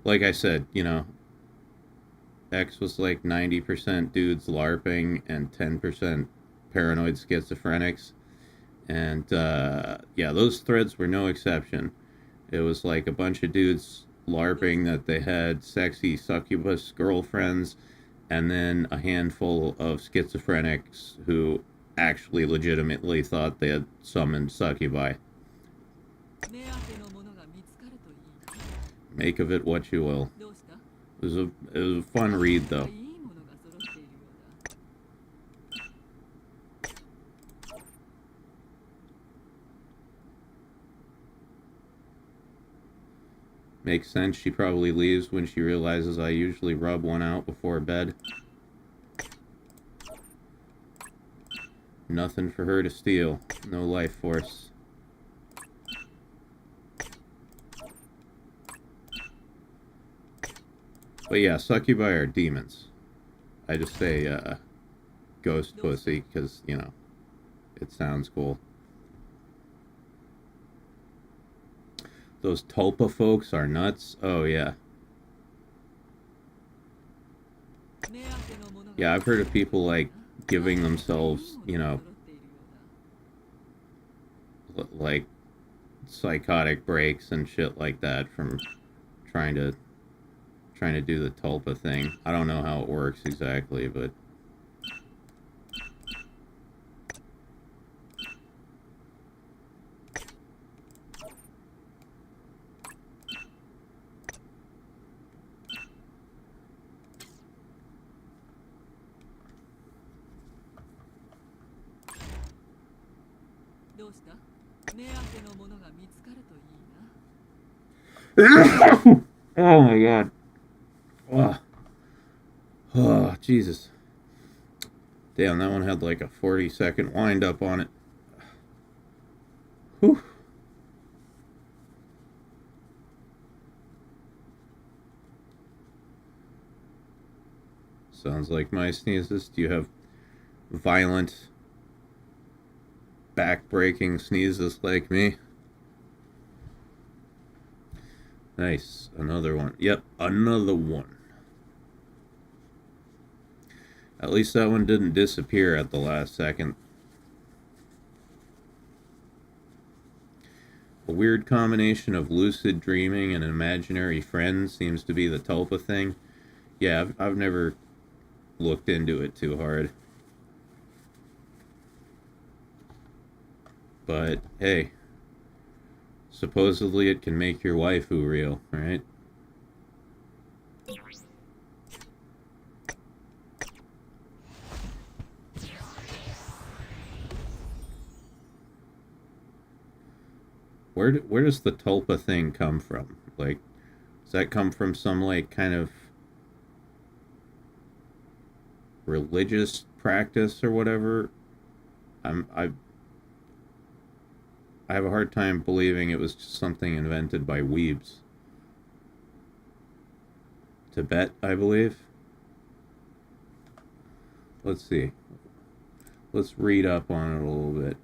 like I said, you know, X was like 90% dudes LARPing and 10% paranoid schizophrenics. And yeah, those threads were no exception. It was like a bunch of dudes LARPing that they had sexy succubus girlfriends, and then a handful of schizophrenics who actually legitimately thought they had summoned succubi. Make of it what you will. It was a fun read, though. Makes sense, she probably leaves when she realizes I usually rub one out before bed. Nothing for her to steal. No life force. But yeah, succubi are demons. I just say ghost pussy because, you know, it sounds cool. Those tulpa folks are nuts. Oh, yeah. Yeah, I've heard of people, like, giving themselves, you know, like, psychotic breaks and shit like that from trying to do the tulpa thing. I don't know how it works exactly, but... Oh my god. Oh. Oh, Jesus. Damn, that one had like a 40-second wind up on it. Whew. Sounds like my sneezes. Do you have violent, back-breaking sneezes like me? Nice. Another one. Yep, another one. At least that one didn't disappear at the last second. A weird combination of lucid dreaming and an imaginary friend seems to be the tulpa thing. Yeah, I've never looked into it too hard. But, hey, supposedly it can make your waifu real, right? Where does the tulpa thing come from? Like, does that come from some, like, kind of religious practice or whatever? I have a hard time believing it was just something invented by weebs. Tibet, I believe. Let's see. Let's read up on it a little bit.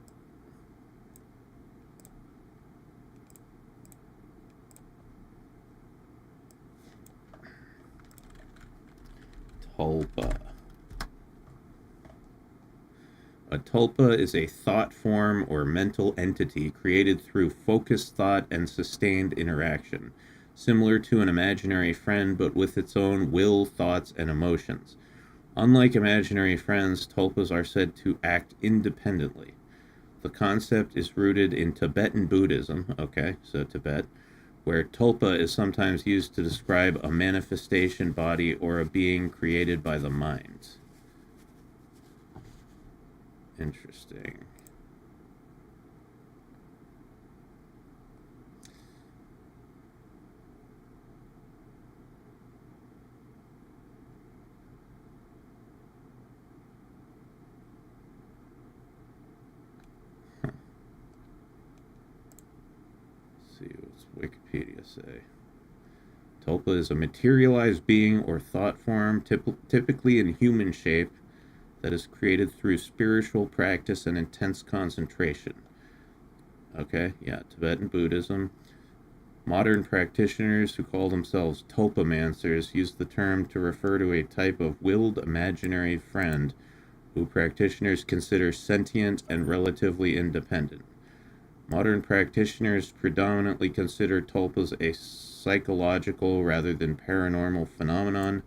Tulpa. A tulpa is a thought form or mental entity created through focused thought and sustained interaction, similar to an imaginary friend but with its own will, thoughts, and emotions. Unlike imaginary friends, tulpas are said to act independently. The concept is rooted in Tibetan Buddhism, okay, so Tibet, where tulpa is sometimes used to describe a manifestation body or a being created by the mind. Interesting. Let's see what's Wikipedia say. Tulpa is a materialized being or thought form, typically in human shape, that is created through spiritual practice and intense concentration. Okay, yeah, Tibetan Buddhism. Modern practitioners who call themselves tulpamancers use the term to refer to a type of willed imaginary friend who practitioners consider sentient and relatively independent. Modern practitioners predominantly consider tulpas a psychological rather than paranormal phenomenon.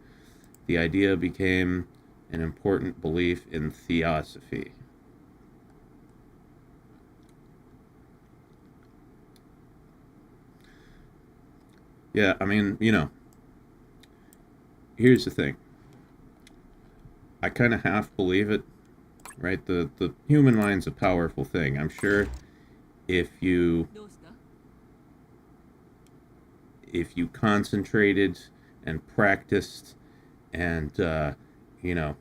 The idea became an important belief in theosophy. Yeah, I mean, you know, here's the thing. I kind of half believe it, right? The human mind's a powerful thing. I'm sure if you concentrated and practiced and you know,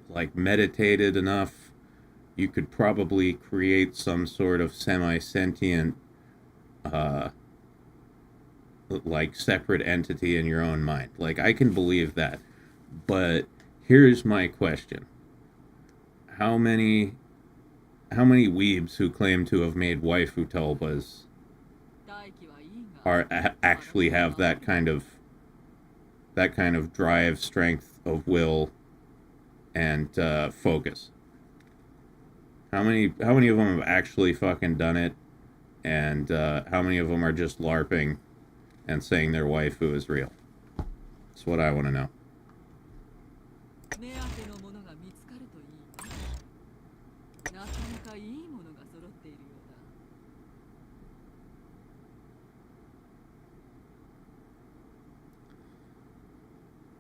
like meditated enough, you could probably create some sort of semi-sentient, like, separate entity in your own mind. Like, I can believe that. But here's my question. How many weebs who claim to have made waifu tulpas actually have that kind of drive, strength of will, and focus? How many of them have actually fucking done it, and how many of them are just LARPing and saying their waifu is real? That's what I want to know.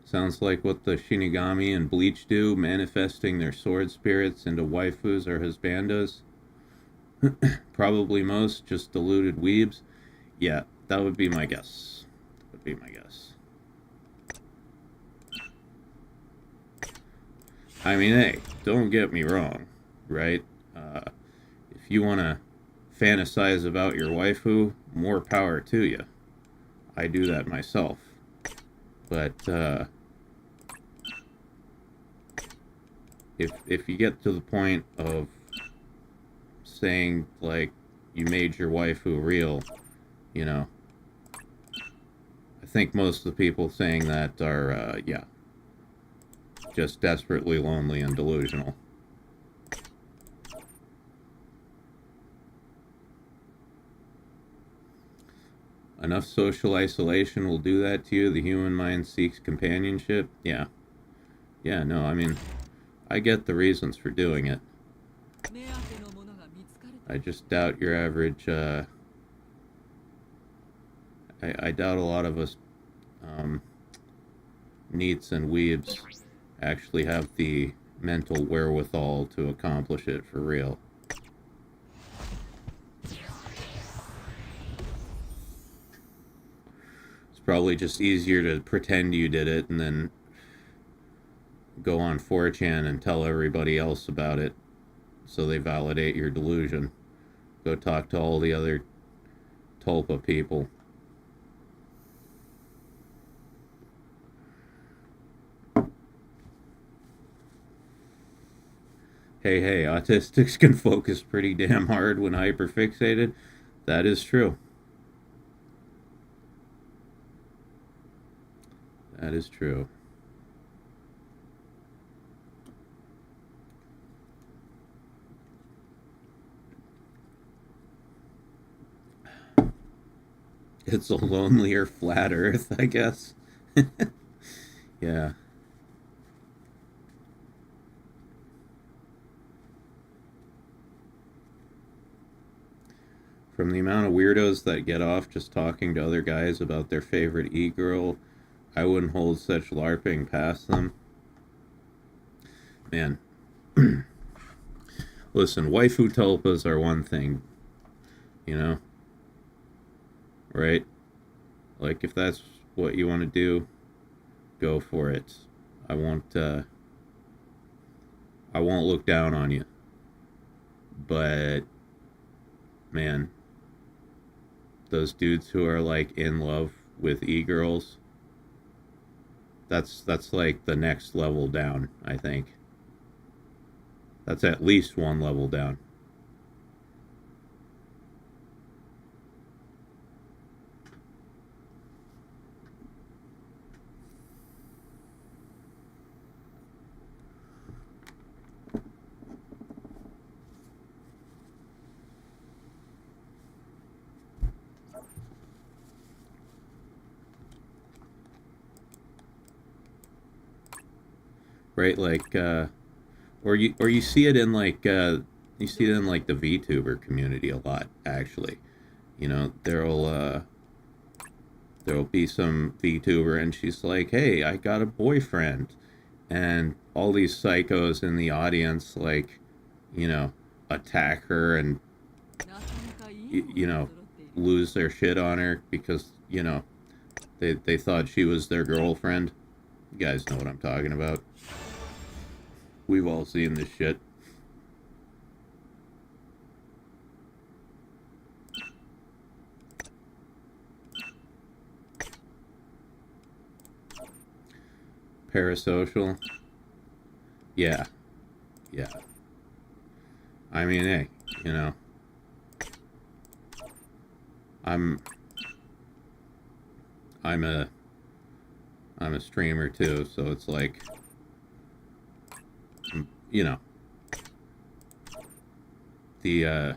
Sounds like what the Shinigami and Bleach do, manifesting their sword spirits into waifus or husbandos. Probably most just deluded weebs. Yeah, that would be my guess. I mean, hey, don't get me wrong, right? If you want to fantasize about your waifu, more power to you. I do that myself. But, if you get to the point of saying, like, you made your waifu real, you know, I think most of the people saying that are, yeah, just desperately lonely and delusional. Enough social isolation will do that to you. The human mind seeks companionship. Yeah. Yeah, no, I mean, I get the reasons for doing it. I just doubt your average, I doubt a lot of us, neets and weebs actually have the mental wherewithal to accomplish it for real. It's probably just easier to pretend you did it and then go on 4chan and tell everybody else about it so they validate your delusion. Go talk to all the other tulpa people. Hey, autistics can focus pretty damn hard when hyperfixated. That is true. That is true. It's a lonelier flat Earth, I guess. Yeah. From the amount of weirdos that get off just talking to other guys about their favorite e-girl, I wouldn't hold such LARPing past them. Man. Listen, waifu tulpas are one thing, you know? Right? Like, if that's what you want to do, go for it. I won't look down on you. But, man, those dudes who are, like, in love with e-girls, that's like the next level down, I think. That's at least one level down. Right, like, or you see it in, like, the VTuber community a lot, actually. You know, there'll be some VTuber and she's like, hey, I got a boyfriend. And all these psychos in the audience, like, you know, attack her and, you know, lose their shit on her because, you know, they thought she was their girlfriend. You guys know what I'm talking about. We've all seen this shit. Parasocial? Yeah. Yeah. I mean, hey, you know, I'm a streamer too, so it's like, you know, the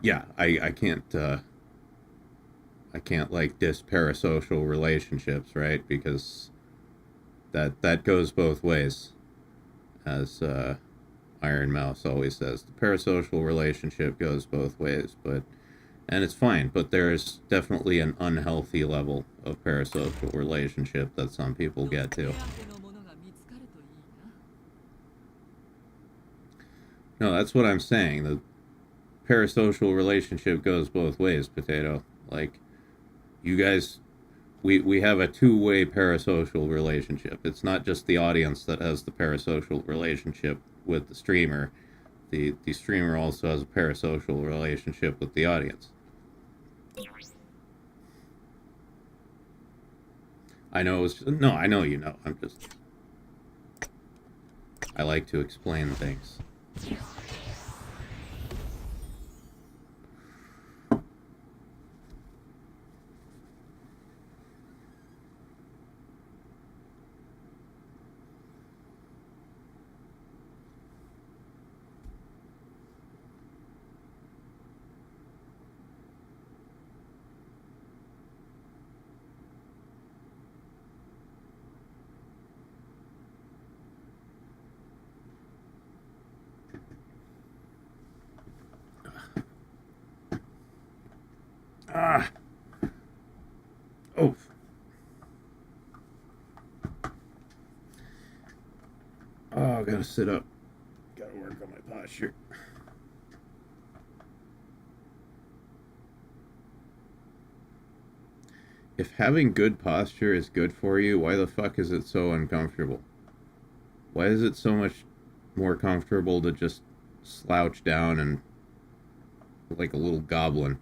yeah, I can't like diss parasocial relationships, right? Because that goes both ways, as Iron Mouse always says. The parasocial relationship goes both ways, and it's fine, but there's definitely an unhealthy level of parasocial relationship that some people get to. No, that's what I'm saying. The parasocial relationship goes both ways, Potato. Like, you guys, we have a two-way parasocial relationship. It's not just the audience that has the parasocial relationship with the streamer. The streamer also has a parasocial relationship with the audience. I know it's no, I know you know. I like to explain things. Ah. Oh. Oh, I gotta sit up. Gotta work on my posture. If having good posture is good for you, why the fuck is it so uncomfortable? Why is it so much more comfortable to just slouch down and like a little goblin?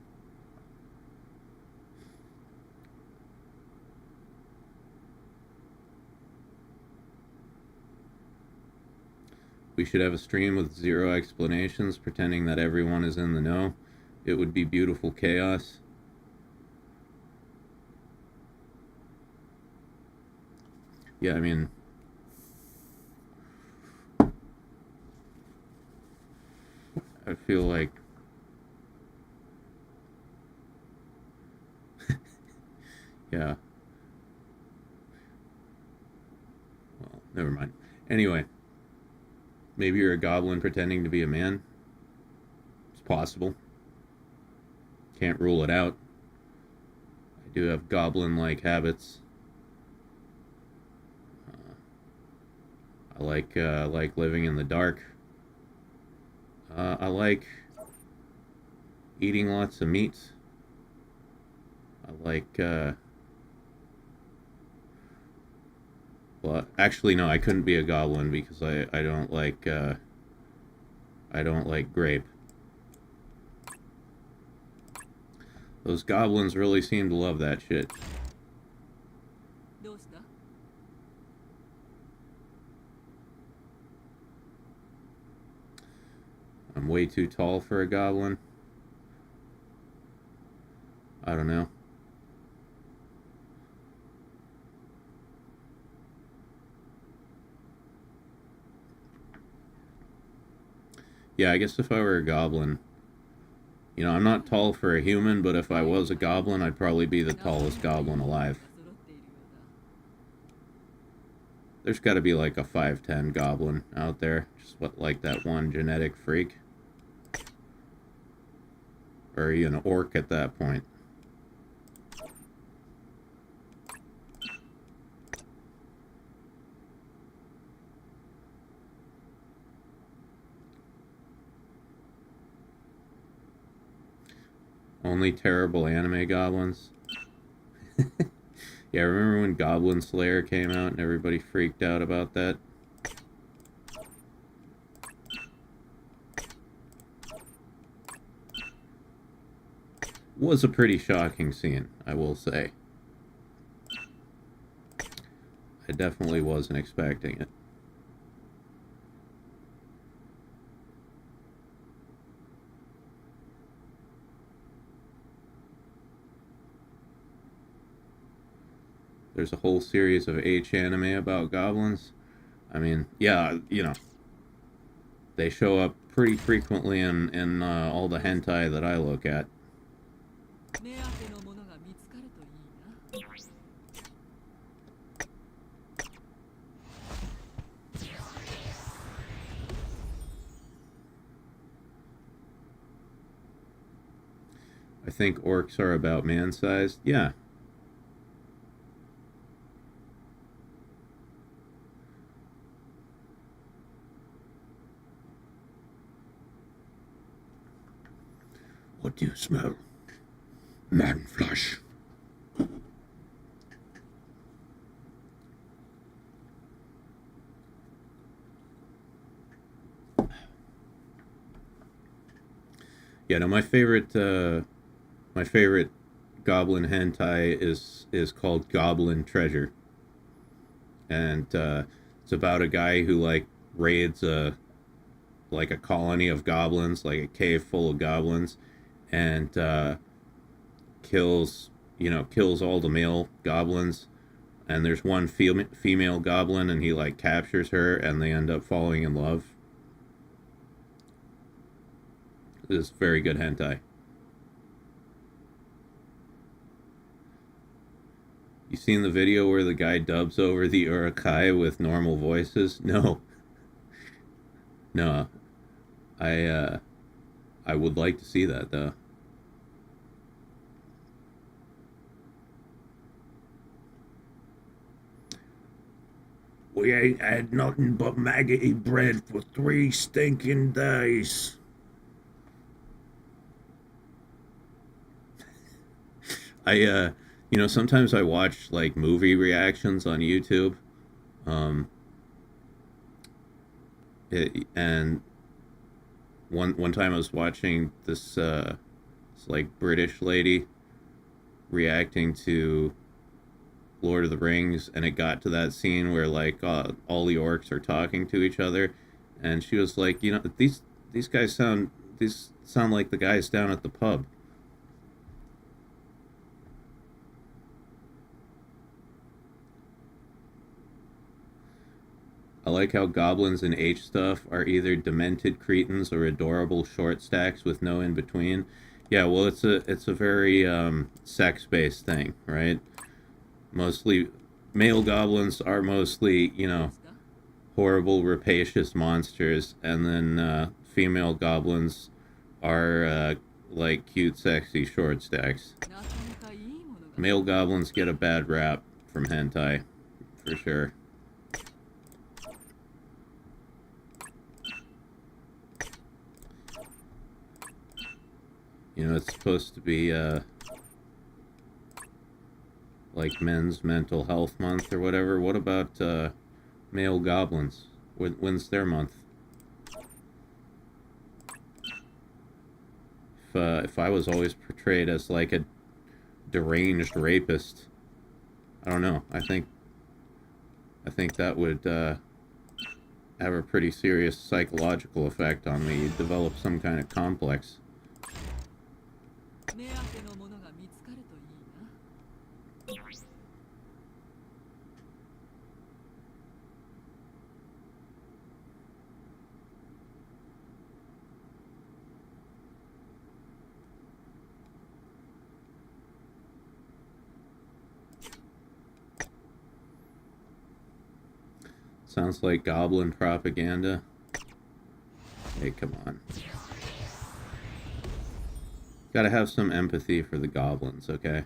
We should have a stream with 0 explanations, pretending that everyone is in the know. It would be beautiful chaos. Yeah, I mean, I feel like yeah. Well, never mind. Anyway, maybe you're a goblin pretending to be a man. It's possible. Can't rule it out. I do have goblin-like habits. I like living in the dark. I like eating lots of meat. I like well, actually no, I couldn't be a goblin because I don't like grape. Those goblins really seem to love that shit. I'm way too tall for a goblin. I don't know. Yeah, I guess if I were a goblin, you know, I'm not tall for a human, but if I was a goblin, I'd probably be the tallest goblin alive. There's got to be like a 5'10" goblin out there, just like that one genetic freak. Or even an orc at that point. Only terrible anime goblins. Yeah, remember when Goblin Slayer came out and everybody freaked out about that? Was a pretty shocking scene, I will say. I definitely wasn't expecting it. There's a whole series of H anime about goblins. I mean, yeah, you know, they show up pretty frequently in all the hentai that I look at. 目当てのものが見つかるといいな。 I think orcs are about man-sized. Yeah. What do you smell? Man flesh. Yeah, no, my favorite goblin hentai is called Goblin Treasure, and it's about a guy who like raids a colony of goblins, like a cave full of goblins, and kills all the male goblins, and there's one female goblin, and he like captures her, and they end up falling in love. This is very good hentai. You seen the video where the guy dubs over the urukai with normal voices? No. No. I would like to see that though. We ain't had nothing but maggoty bread for 3 stinking days. Sometimes I watch like movie reactions on YouTube, and one time I was watching this like British lady reacting to Lord of the Rings, and it got to that scene where like all the orcs are talking to each other, and she was like, these guys sound like the guys down at the pub. I like how goblins in H stuff are either demented cretins or adorable short stacks with no in between. Yeah, well, it's a very sex-based thing, right? Mostly, male goblins are mostly, horrible, rapacious monsters, and then female goblins are like cute, sexy short stacks. なかなかいいものが。 Male goblins get a bad rap from hentai, for sure. It's supposed to be like Men's Mental Health Month or whatever. What about male goblins? When's their month? If I was always portrayed as like a deranged rapist, I don't know. I think that would have a pretty serious psychological effect on me. You'd develop some kind of complex. 目当てのものが見つかるといいな。 Sounds like goblin propaganda. Hey, come on. Gotta have some empathy for the goblins, okay?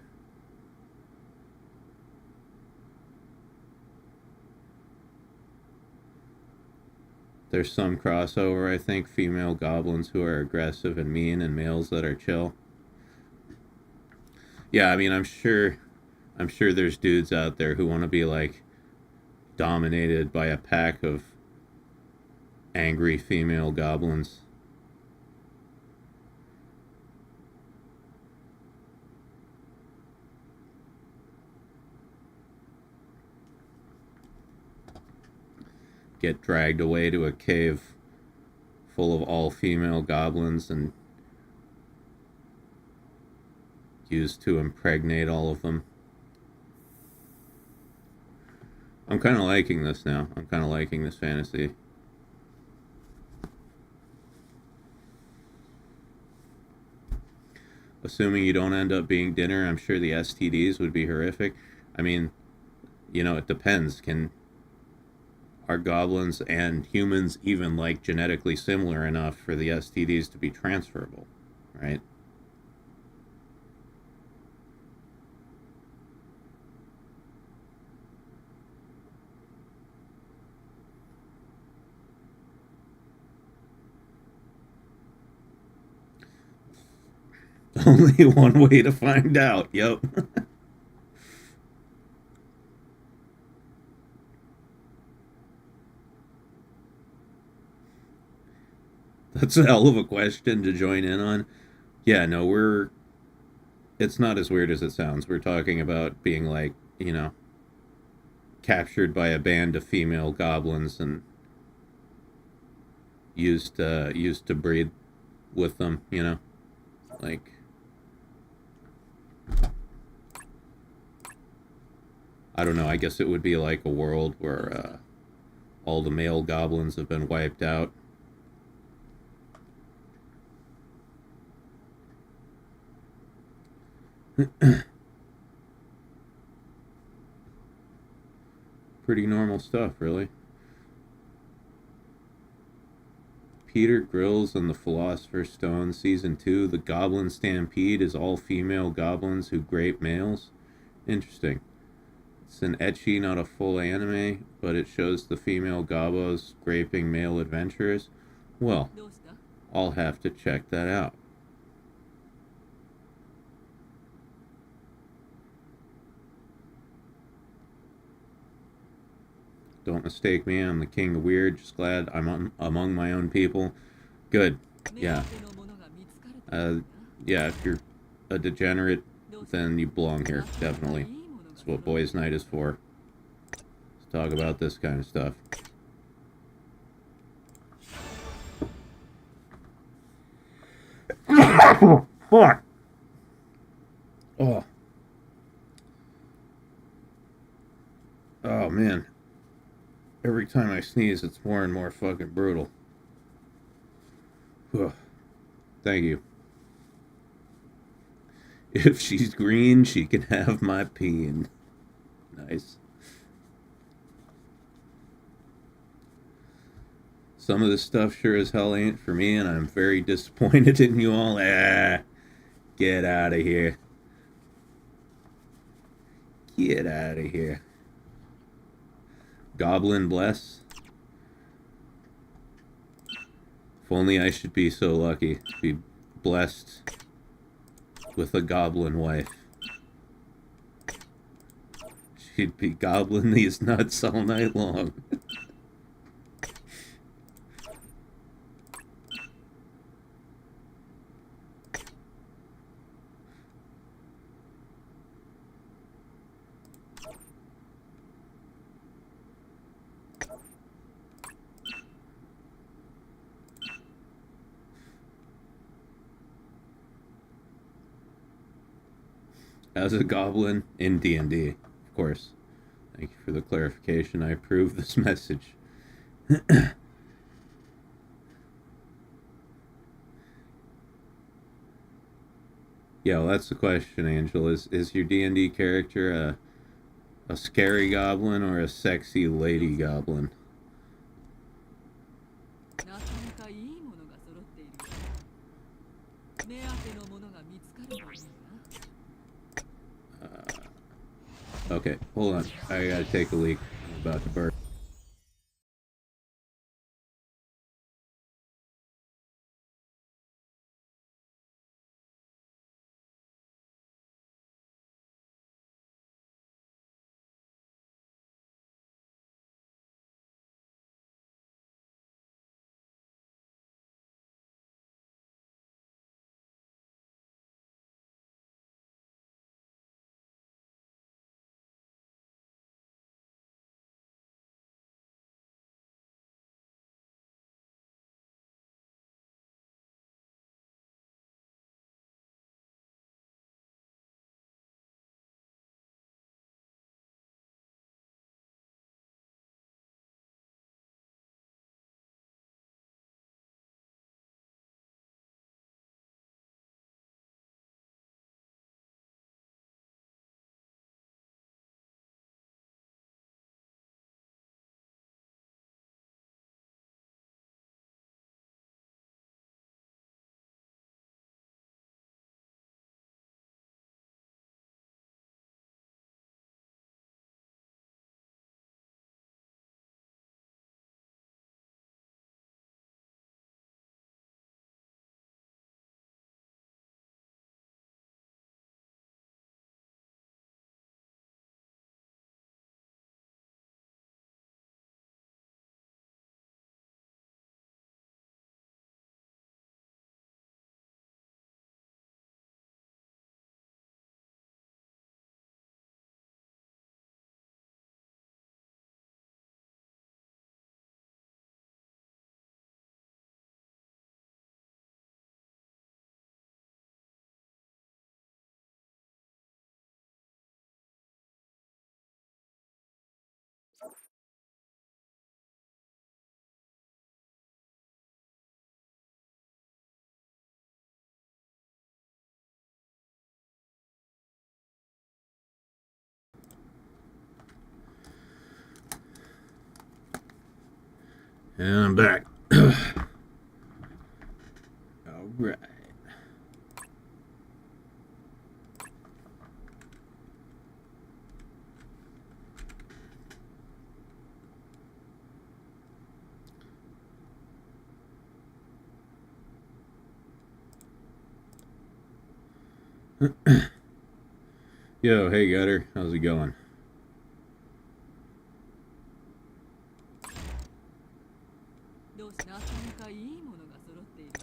There's some crossover, I think. Female goblins who are aggressive and mean, and males that are chill. Yeah, I mean, I'm sure there's dudes out there who want to be like dominated by a pack of angry female goblins. get dragged away to a cave full of all-female goblins and used to impregnate all of them. I'm kind of liking this now. I'm kind of liking this fantasy. Assuming you don't end up being dinner, I'm sure the STDs would be horrific. I mean, you know, it depends. Are goblins and humans even like genetically similar enough for the STDs to be transferable, right? Only one way to find out. Yep. That's a hell of a question to join in on. Yeah, no, it's not as weird as it sounds. We're talking about being like, you know, captured by a band of female goblins and used to breed with them, you know? Like, I don't know, I guess it would be like a world where all the male goblins have been wiped out. Pretty normal stuff, really. Peter Grills and the Philosopher's Stone, Season 2, The Goblin Stampede is all female goblins who grape males. Interesting. It's an ecchi, not a full anime, but it shows the female gobos graping male adventurers. Well, I'll have to check that out. Don't mistake me, I'm the king of weird. Just glad I'm among my own people. Good. Yeah. Yeah, if you're a degenerate, then you belong here, definitely. That's what Boys' Night is for. Let's talk about this kind of stuff. Fuck! Oh. Oh, man. Every time I sneeze, it's more and more fucking brutal. Ugh. Thank you. If she's green, she can have my peen. Nice. Some of this stuff sure as hell ain't for me, and I'm very disappointed in you all. Get out of here. Get out of here. Goblin bless. If only I should be so lucky to be blessed with a goblin wife. She'd be gobbling these nuts all night long. As a goblin in D&D, of course. Thank you for the clarification. I approve this message. Yeah, well, that's the question, Angel. Is your D&D character a scary goblin or a sexy lady goblin? Okay, hold on. I gotta take a leak. I'm about to burp. And I'm back. Alright. Yo, hey Gutter, how's it going? どうしなかなかいいものが揃っているよう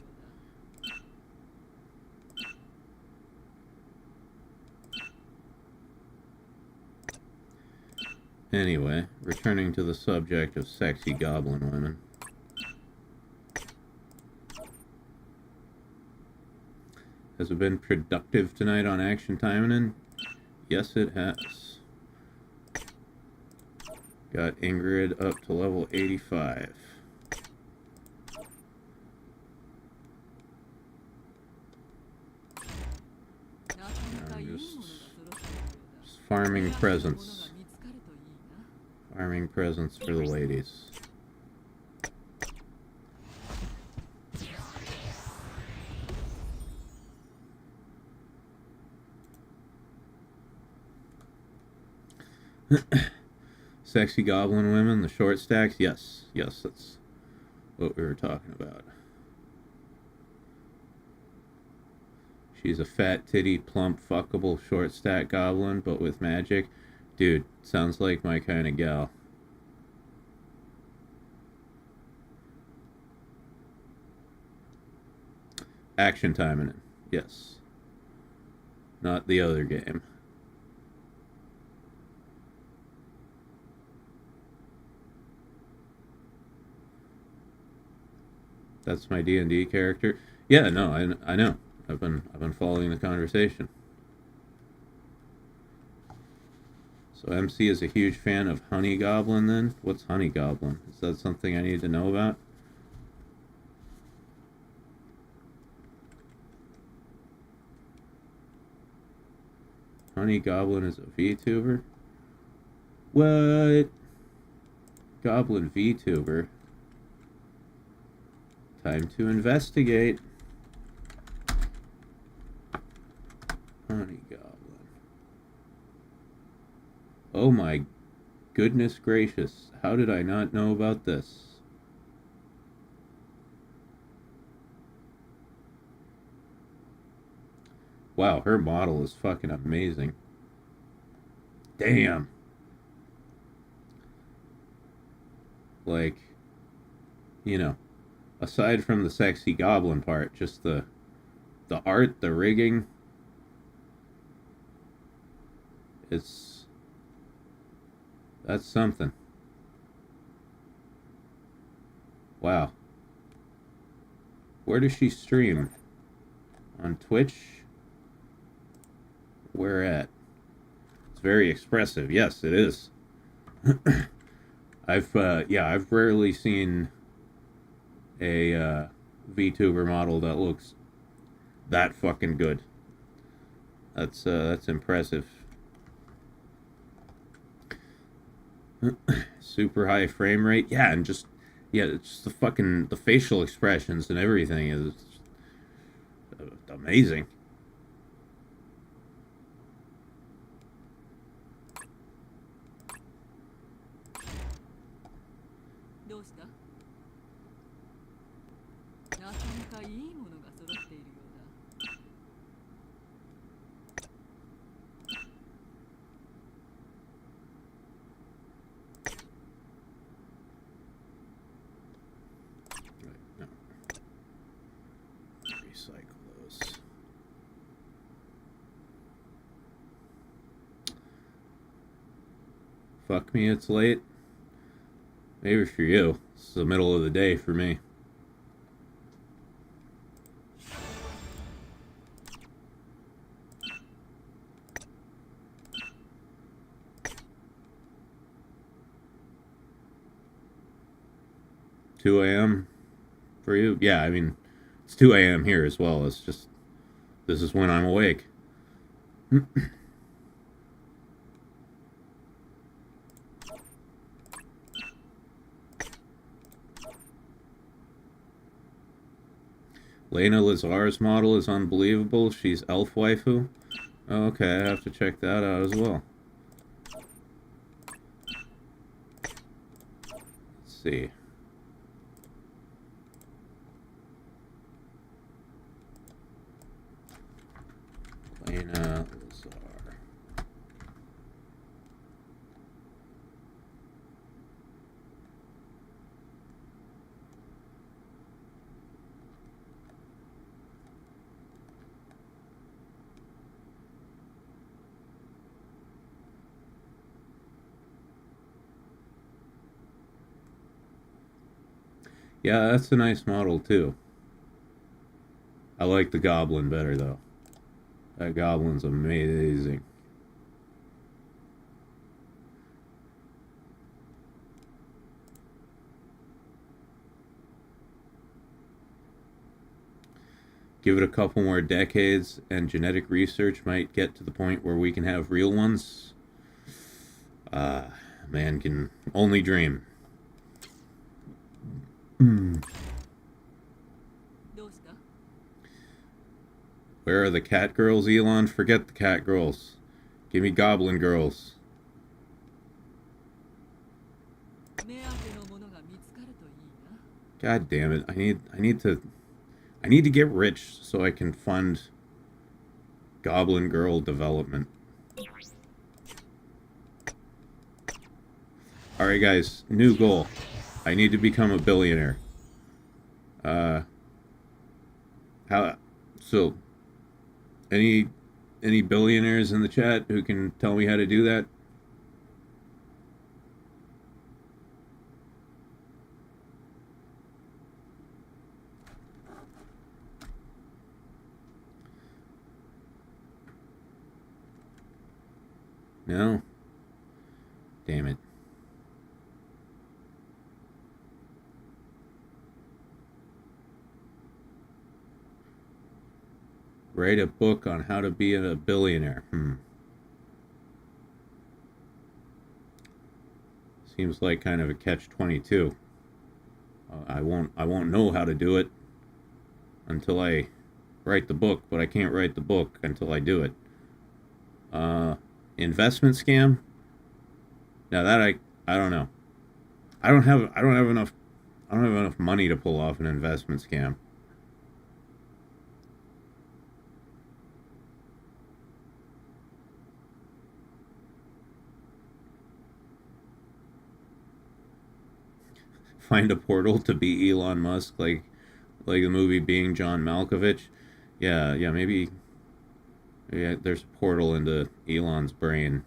だ。 Anyway, returning to the subject of sexy goblin women. Has it been productive tonight on Action Taimanin? Yes, it has. Got Ingrid up to level 85. Just farming presents. Farming presents for the ladies. Sexy goblin women, the short stacks? Yes, yes, that's what we were talking about. She's a fat, titty, plump, fuckable, short stack goblin, but with magic. Dude, sounds like my kind of gal. Action Taimanin, yes. Not the other game. That's my D&D character. Yeah, no, I know. I've been following the conversation. So MC is a huge fan of Honey Goblin then? What's Honey Goblin? Is that something I need to know about? Honey Goblin is a VTuber? What? Goblin VTuber? Time to investigate. Honey Goblin. Oh my goodness gracious. How did I not know about this? Wow, her model is fucking amazing. Damn. Like, you know, aside from the sexy goblin part, just the art, the rigging, that's something. Wow. Where does she stream? On Twitch? Where at? It's very expressive. Yes, it is. I've rarely seen a VTuber model that looks that fucking good. That's impressive. Super high frame rate. Yeah, and just it's the facial expressions and everything is amazing. Fuck me, it's late. Maybe for you. It's the middle of the day for me. $2 a.m. for you? Yeah, I mean, it's 2 a.m. here as well. It's just, this is when I'm awake. Lena Lazar's model is unbelievable. She's elf waifu. Oh, okay, I have to check that out as well. Let's see. Lena Lazar. Yeah, that's a nice model too. I like the goblin better though. That goblin's amazing. Give it a couple more decades and genetic research might get to the point where we can have real ones. Man can only dream. Where are the cat girls, Elon? Forget the cat girls. Give me goblin girls. God damn it. I need to get rich so I can fund goblin girl development. Alright guys, new goal. I need to become a billionaire. So any billionaires in the chat who can tell me how to do that? No? Damn it. Write a book on how to be a billionaire. Seems like kind of a catch-22. I won't know how to do it until I write the book, but I can't write the book until I do it. Investment scam? Now that I don't know. I don't have enough money to pull off an investment scam. Find a portal to be Elon Musk, like the movie Being John Malkovich. Yeah, maybe there's a portal into Elon's brain.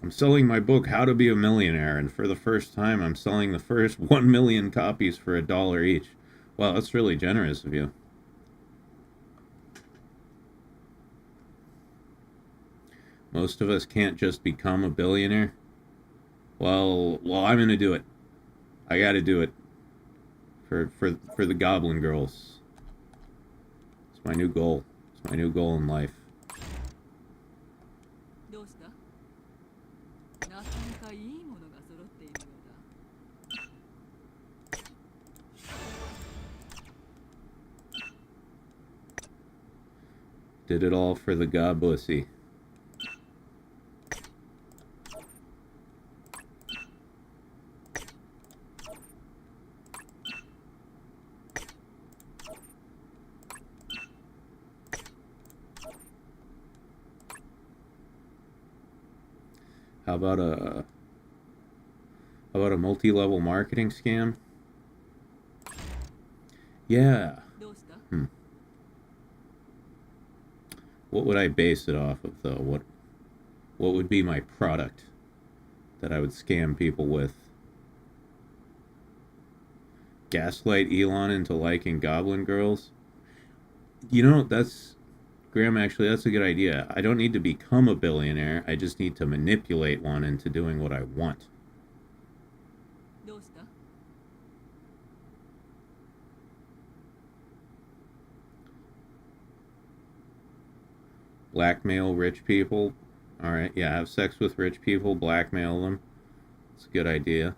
I'm selling my book, How to Be a Millionaire, and for the first time, I'm selling the first 1 million copies for $1 each. Wow, that's really generous of you. Most of us can't just become a billionaire. Well, I'm gonna do it. I gotta do it. For the goblin girls. It's my new goal. It's my new goal in life. Did it all for the gobussy. How about a multi-level marketing scam? Yeah. What would I base it off of, though? What would be my product that I would scam people with? Gaslight Elon into liking goblin girls? You know, Graham, actually, that's a good idea. I don't need to become a billionaire. I just need to manipulate one into doing what I want. Blackmail rich people. Alright, yeah, have sex with rich people, blackmail them. It's a good idea.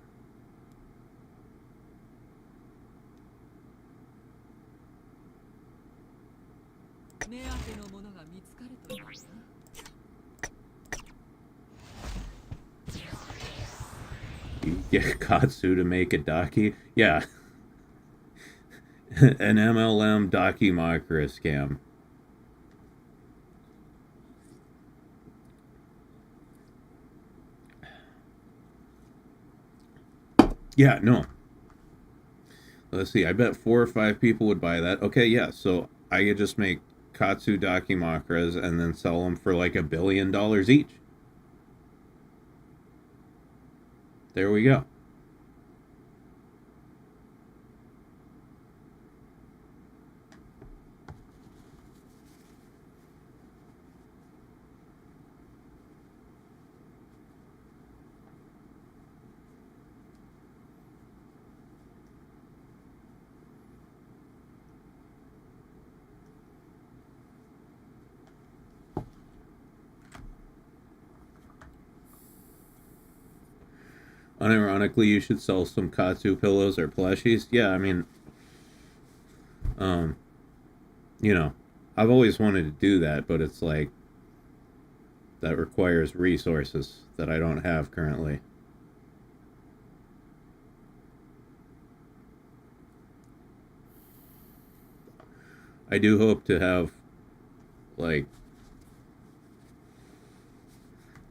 You get Katsu to make a Daki? Yeah. An MLM Daki Makara scam. Yeah, no. Let's see, I bet 4 or 5 people would buy that. Okay, yeah, so I could just make Katsu Daki Makaras and then sell them for like $1 billion each. There we go. Unironically, you should sell some Katsu pillows or plushies. Yeah, I mean, you know, I've always wanted to do that, but it's like, that requires resources that I don't have currently. I do hope to have, like,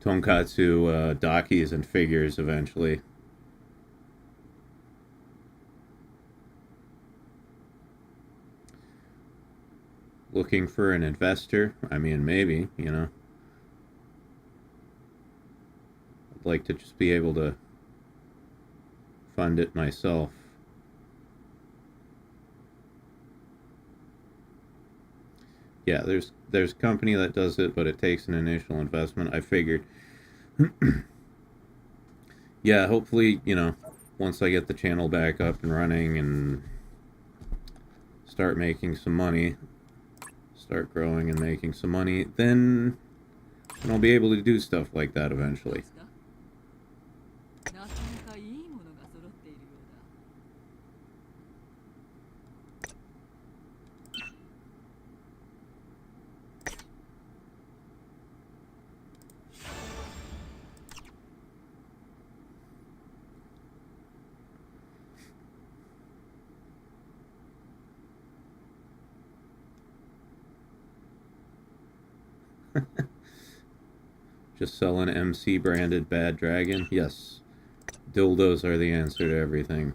Tonkatsu Dakis and figures eventually. Looking for an investor? I mean, maybe, you know. I'd like to just be able to fund it myself. Yeah, there's a company that does it, but it takes an initial investment. I figured. Yeah, hopefully, you know, once I get the channel back up and running and start making some money, start growing and making some money, then I'll be able to do stuff like that eventually. Just sell an MC branded bad dragon? Yes. Dildos are the answer to everything.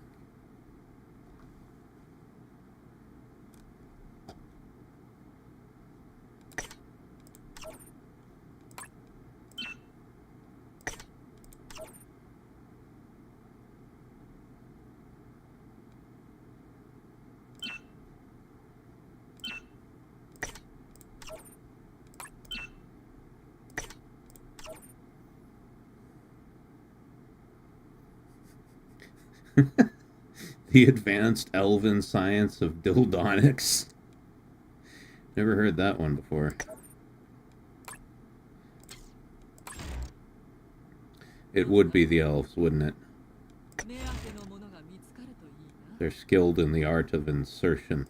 The advanced elven science of dildonics. Never heard that one before. It would be the elves, wouldn't it? They're skilled in the art of insertion.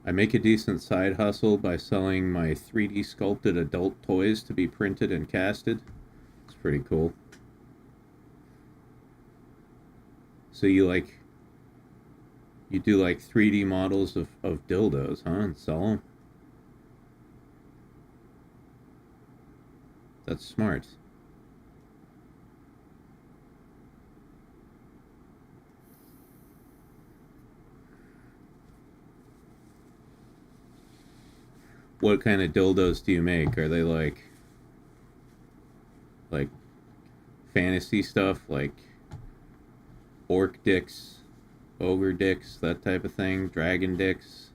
I make a decent side hustle by selling my 3D sculpted adult toys to be printed and casted. It's pretty cool. So you like You do like 3D models of dildos, huh? And sell them? That's smart. What kind of dildos do you make? Are they like fantasy stuff, like orc dicks, ogre dicks, that type of thing, dragon dicks?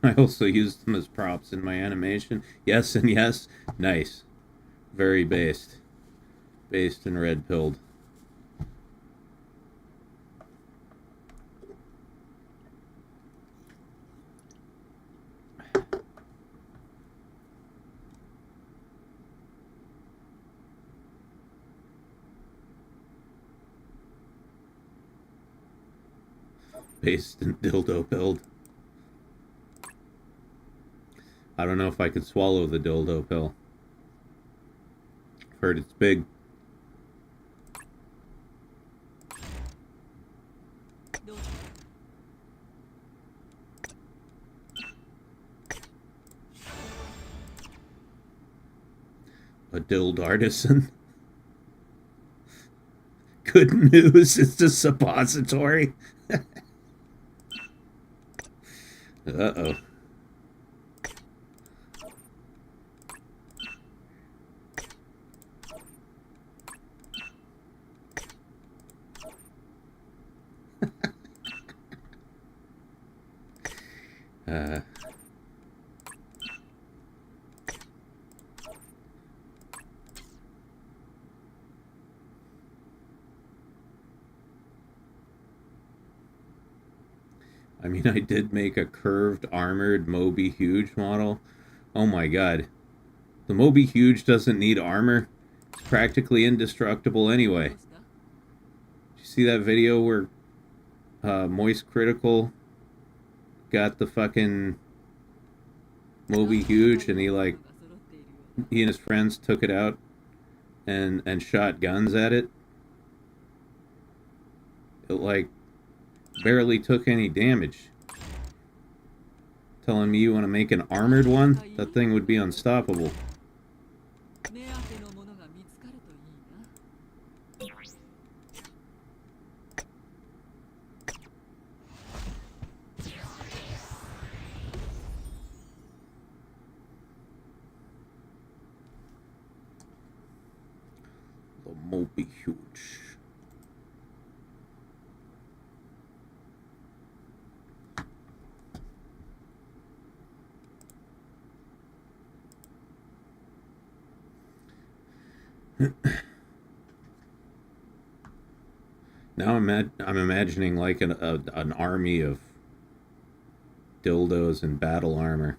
I also use them as props in my animation. Yes and yes. Nice. Very based. Based and red-pilled. Based in dildo build. I don't know if I could swallow the dildo pill. Heard it's big. A dild artisan. Good news, it's a suppository. Uh-oh. I mean, I did make a curved, armored Moby Huge model. Oh my god. The Moby Huge doesn't need armor. It's practically indestructible anyway. Did you see that video where Moist Critical got the fucking Moby Huge and he and his friends took it out and shot guns at it? It barely took any damage. Telling me you want to make an armored one? That thing would be unstoppable. The Moby Huge. Now I'm imagining like an army of dildos in battle armor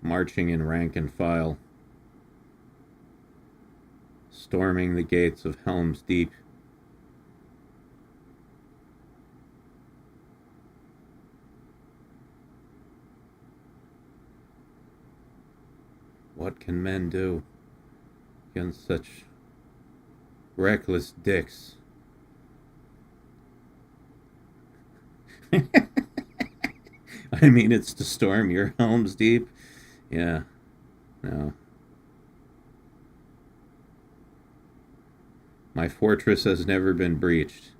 marching in rank and file, storming the gates of Helm's Deep. What can men do against such reckless dicks? I mean, it's to storm your Helm's Deep. Yeah. No. My fortress has never been breached.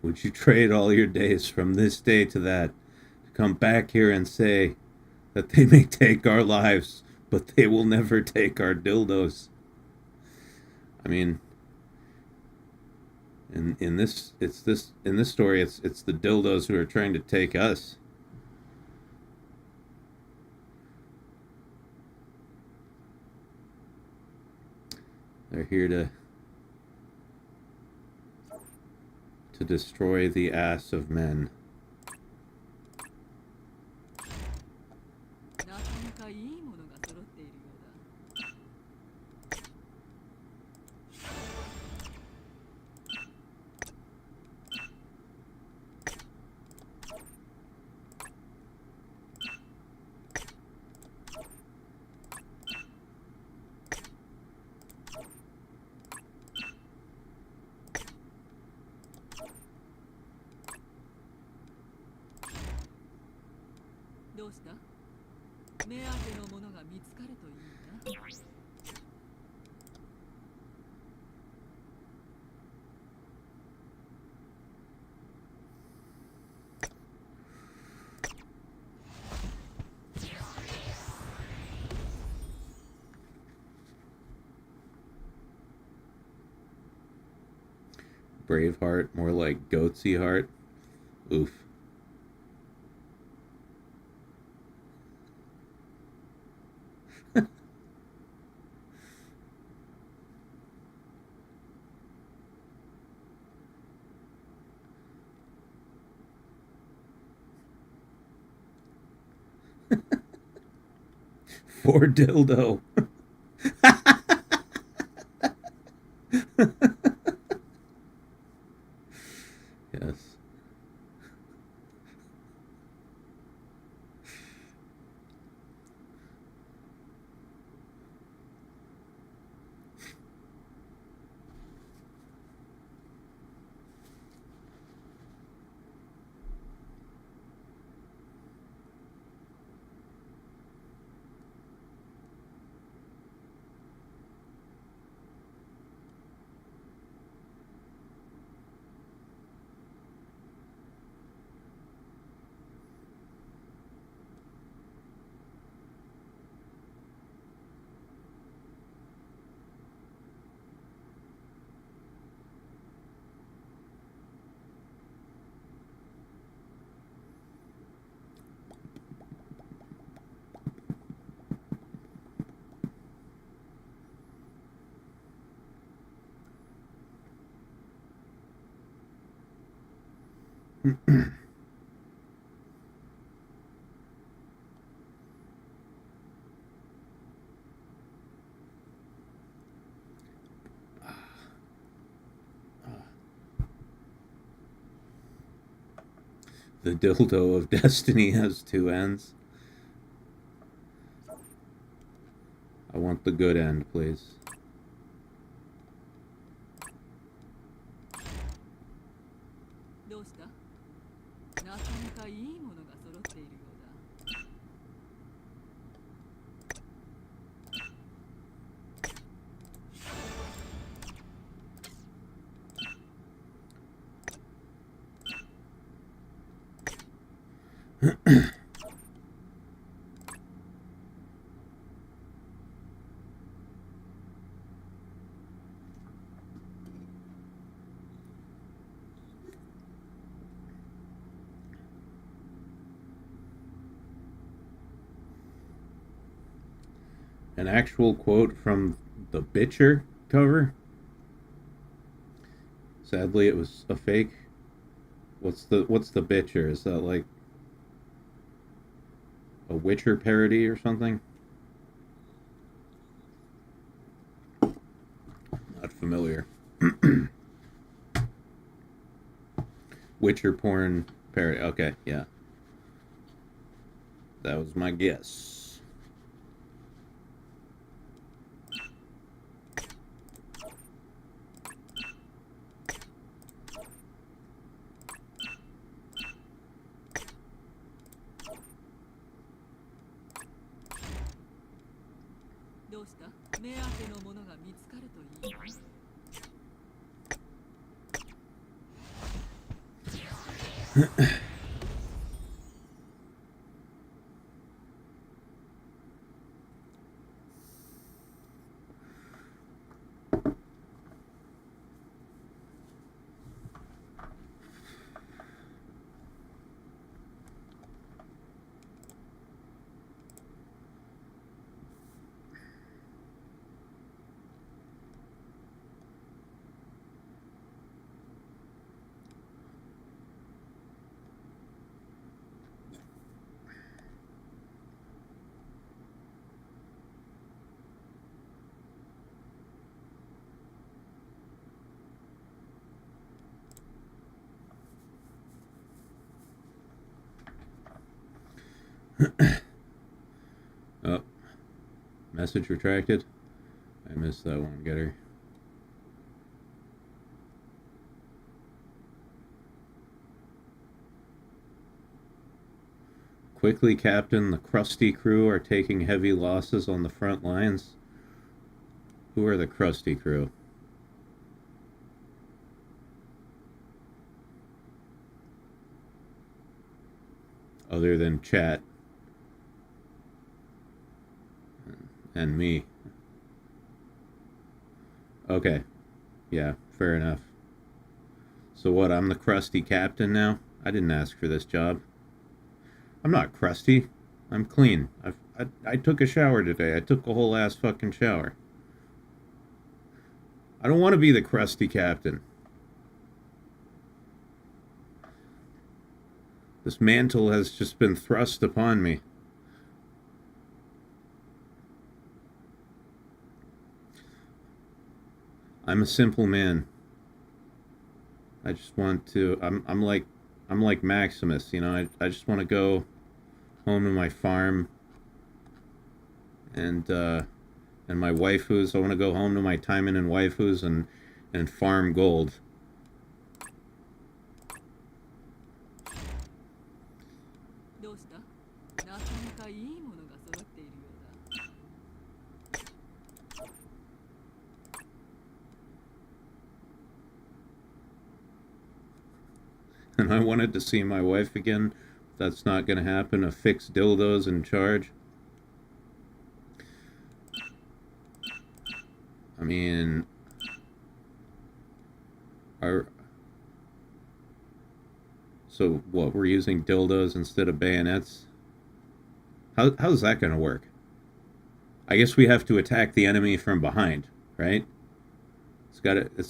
Would you trade all your days from this day to that to come back here and say that they may take our lives, but they will never take our dildos? I mean, in this story, it's the dildos who are trying to take us. They're here to destroy the ass of men. どうした目当てのものが見つかるといいな。Brave heart, more like goatsy heart. Oof. For dildo. Yes. The dildo of destiny has two ends. I want the good end, please. An actual quote from the Bitcher cover. Sadly, it was a fake. What's the Bitcher? Is that like a Witcher parody or something? Not familiar. Witcher porn parody. Okay, yeah. That was my guess. Oh, message retracted. I missed that one, Getter. Quickly, Captain. The crusty crew are taking heavy losses on the front lines. Who are the crusty crew? Other than chat and me. Okay. Yeah, fair enough. So what, I'm the crusty captain now? I didn't ask for this job. I'm not crusty. I'm clean. I took a shower today. I took a whole ass fucking shower. I don't want to be the crusty captain. This mantle has just been thrust upon me. I'm a simple man. I just want to. I'm like Maximus, you know. I just want to go home to my farm and my waifus. I want to go home to my Taimanin waifus and farm gold. And I wanted to see my wife again. That's not going to happen. A fixed dildo's in charge. I mean, so what? We're using dildos instead of bayonets. How's that going to work? I guess we have to attack the enemy from behind, right? It's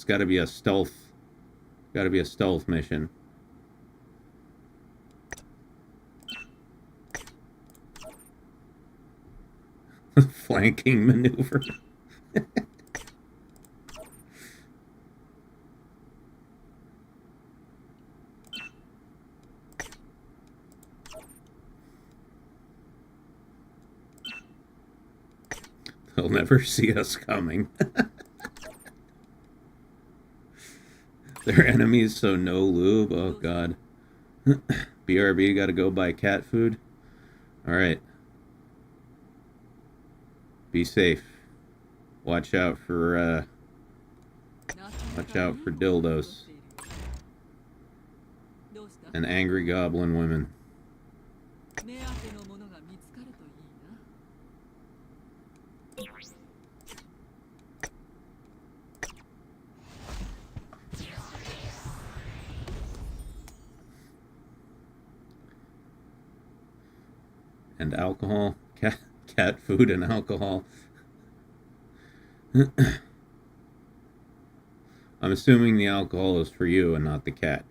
got to be a stealth. Got to be a stealth mission. Flanking maneuver. They'll never see us coming. They're enemies, so no lube. Oh god. BRB, gotta go buy cat food. Alright. Be safe. Watch out for dildos. And angry goblin women. And alcohol. Cat food and alcohol. I'm assuming the alcohol is for you and not the cat.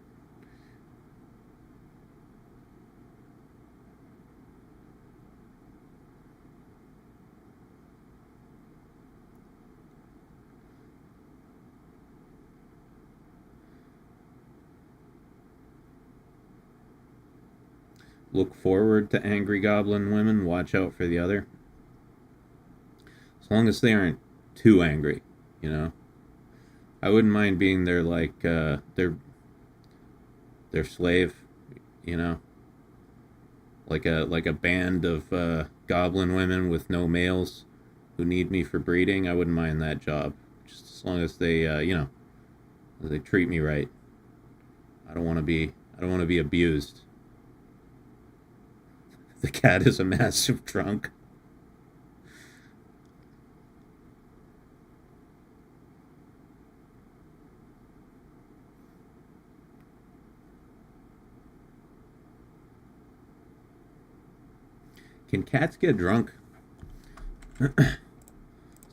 Look forward to angry goblin women. Watch out for the other. As long as they aren't too angry, you know. I wouldn't mind being their their slave, you know. Like a band of goblin women with no males who need me for breeding. I wouldn't mind that job, just as long as they you know, they treat me right. I don't want to be abused. The cat is a massive drunk. Can cats get drunk? It's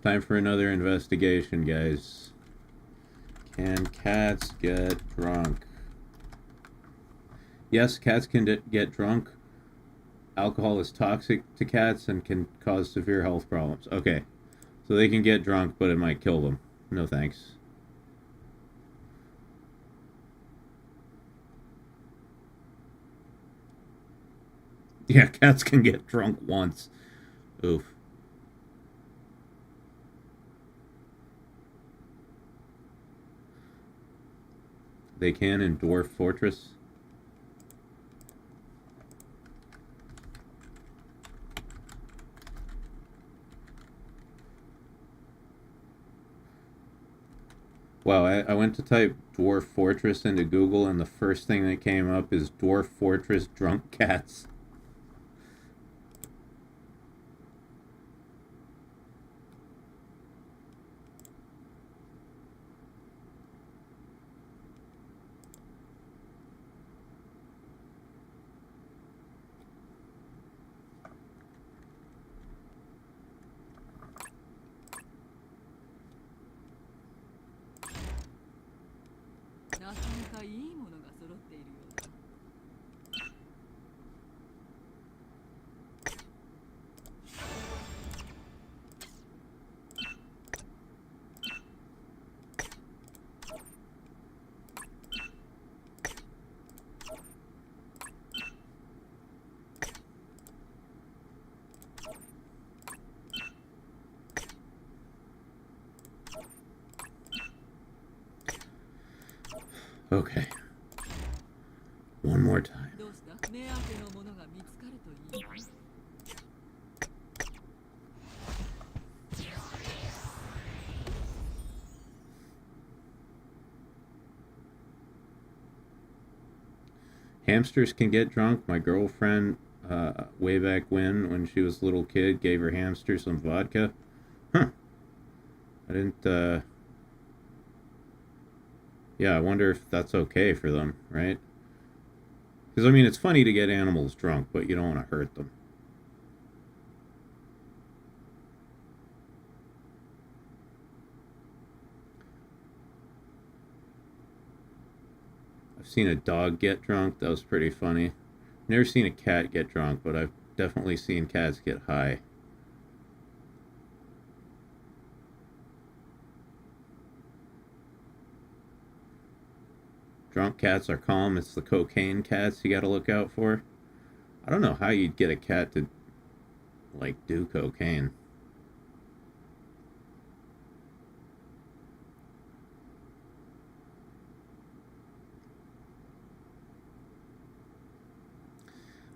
time for another investigation, guys. Can cats get drunk? Yes, cats can get drunk. Alcohol is toxic to cats and can cause severe health problems. Okay, so they can get drunk, but it might kill them. No thanks. Yeah, cats can get drunk once. Oof. They can in Dwarf Fortress. Wow, I went to type Dwarf Fortress into Google, and the first thing that came up is Dwarf Fortress drunk cats. Okay. One more time. Hamsters can get drunk. My girlfriend, way back when she was a little kid, gave her hamster some vodka. Huh. I didn't, yeah, I wonder if that's okay for them, right? Because, I mean, it's funny to get animals drunk, but you don't want to hurt them. I've seen a dog get drunk. That was pretty funny. Never seen a cat get drunk, but I've definitely seen cats get high. Drunk cats are calm. It's the cocaine cats you gotta look out for. I don't know how you'd get a cat to, like, do cocaine.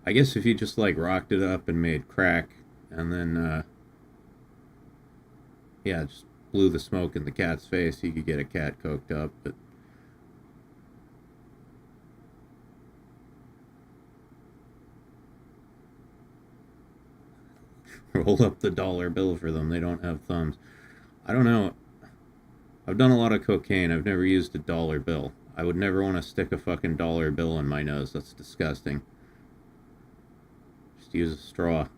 I guess if you just, like, rocked it up and made crack, and then, yeah, just blew the smoke in the cat's face, you could get a cat coked up, but roll up the dollar bill for them. They don't have thumbs. I don't know. I've done a lot of cocaine. I've never used a dollar bill. I would never want to stick a fucking dollar bill in my nose. That's disgusting. Just use a straw.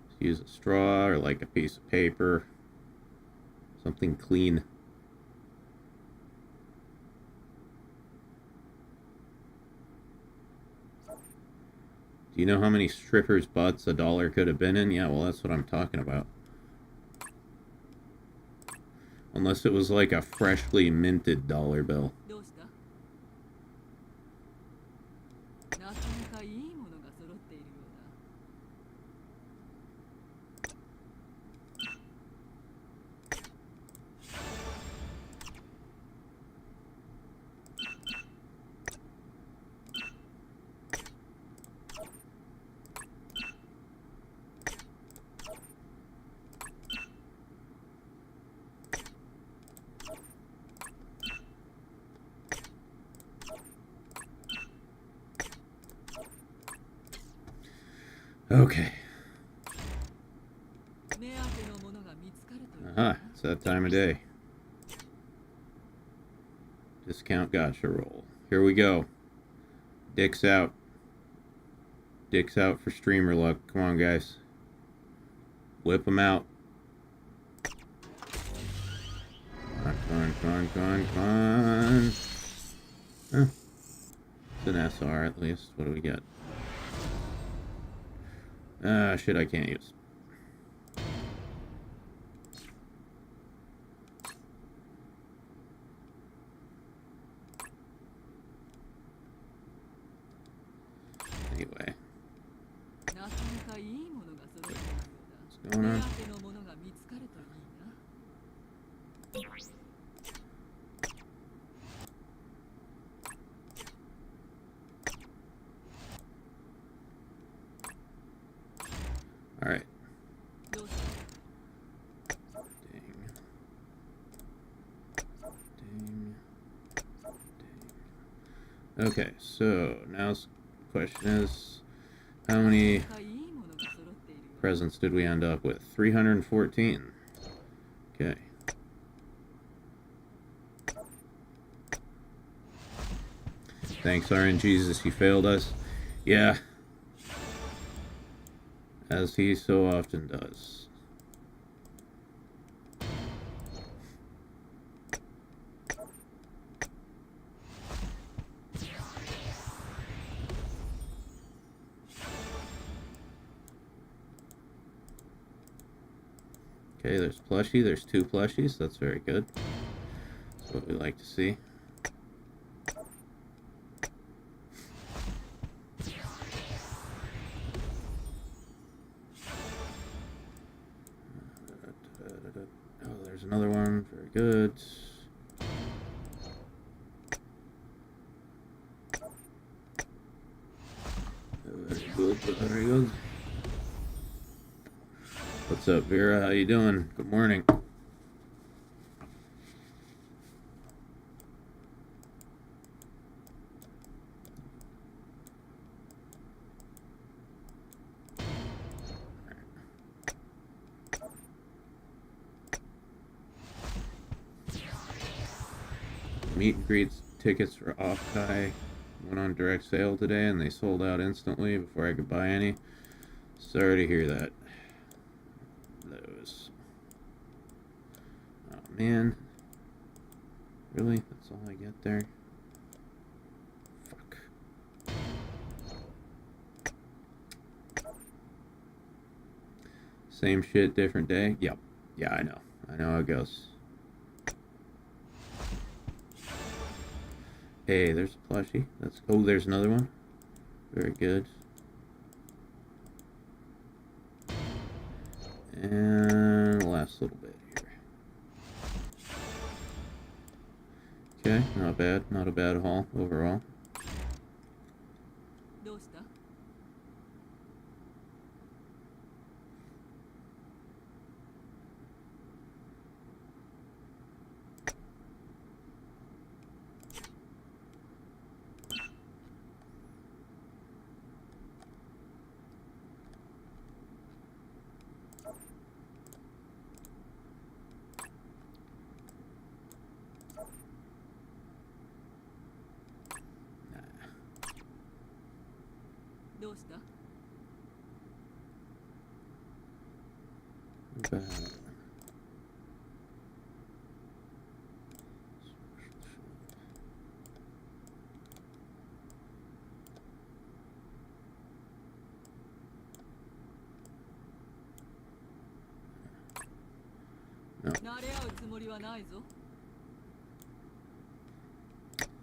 Just use a straw or like a piece of paper. Something clean. Do you know how many strippers' butts a dollar could have been in? Yeah, well, that's what I'm talking about. Unless it was like a freshly minted dollar bill. Okay. Aha, it's that time of day. Discount Gacha roll. Here we go. Dicks out. Dicks out for streamer luck. Come on, guys. Whip them out. Come on. Huh. It's an SR at least. What do we get? Shit, I can't use. Anyway. What's going on? Alright. どうした Ding. Ding. Ding. Okay, so now the question is, how many なんかいいものが揃っているよ presents did we end up with? 314. Okay. Thanks, RNGesus, he failed us. Yeah. As he so often does. Okay, there's plushie. There's 2 plushies. That's very good. That's what we like to see. Oh, there's another one. Very good. Very good. Very good. What's up, Vera? How you doing? Good morning. Meet and greets tickets for Off-Kai went on direct sale today and they sold out instantly before I could buy any. Sorry to hear that. Those. Oh man. Really? That's all I get there? Fuck. Same shit, different day? Yep. Yeah, I know. I know how it goes. Hey, there's a plushie. That's oh, there's another one. Very good. And last little bit here. Okay, not bad. Not a bad haul overall. どうした どうした Not bad. No. 慣れ合うつもりはないぞ Let me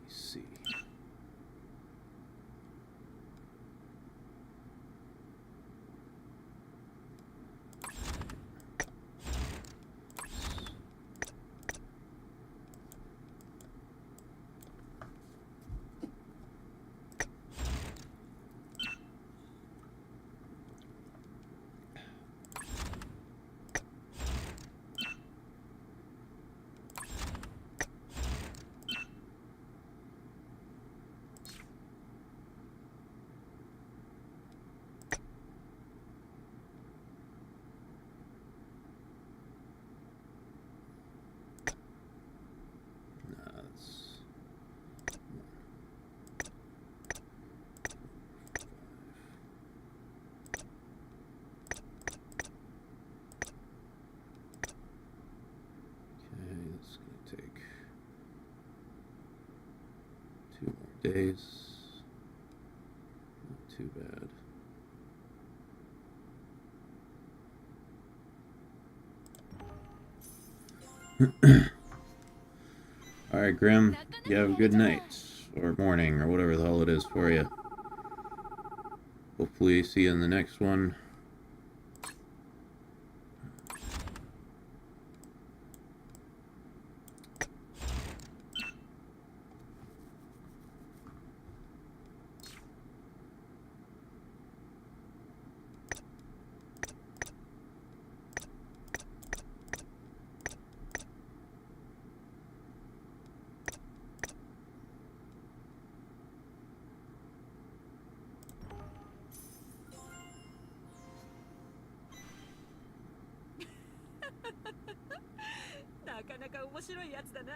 see. Days. Not too bad. Alright, Grim, you have a good night. Or morning, or whatever the hell it is for you. Hopefully see you in the next one. なかなか面白いやつだな。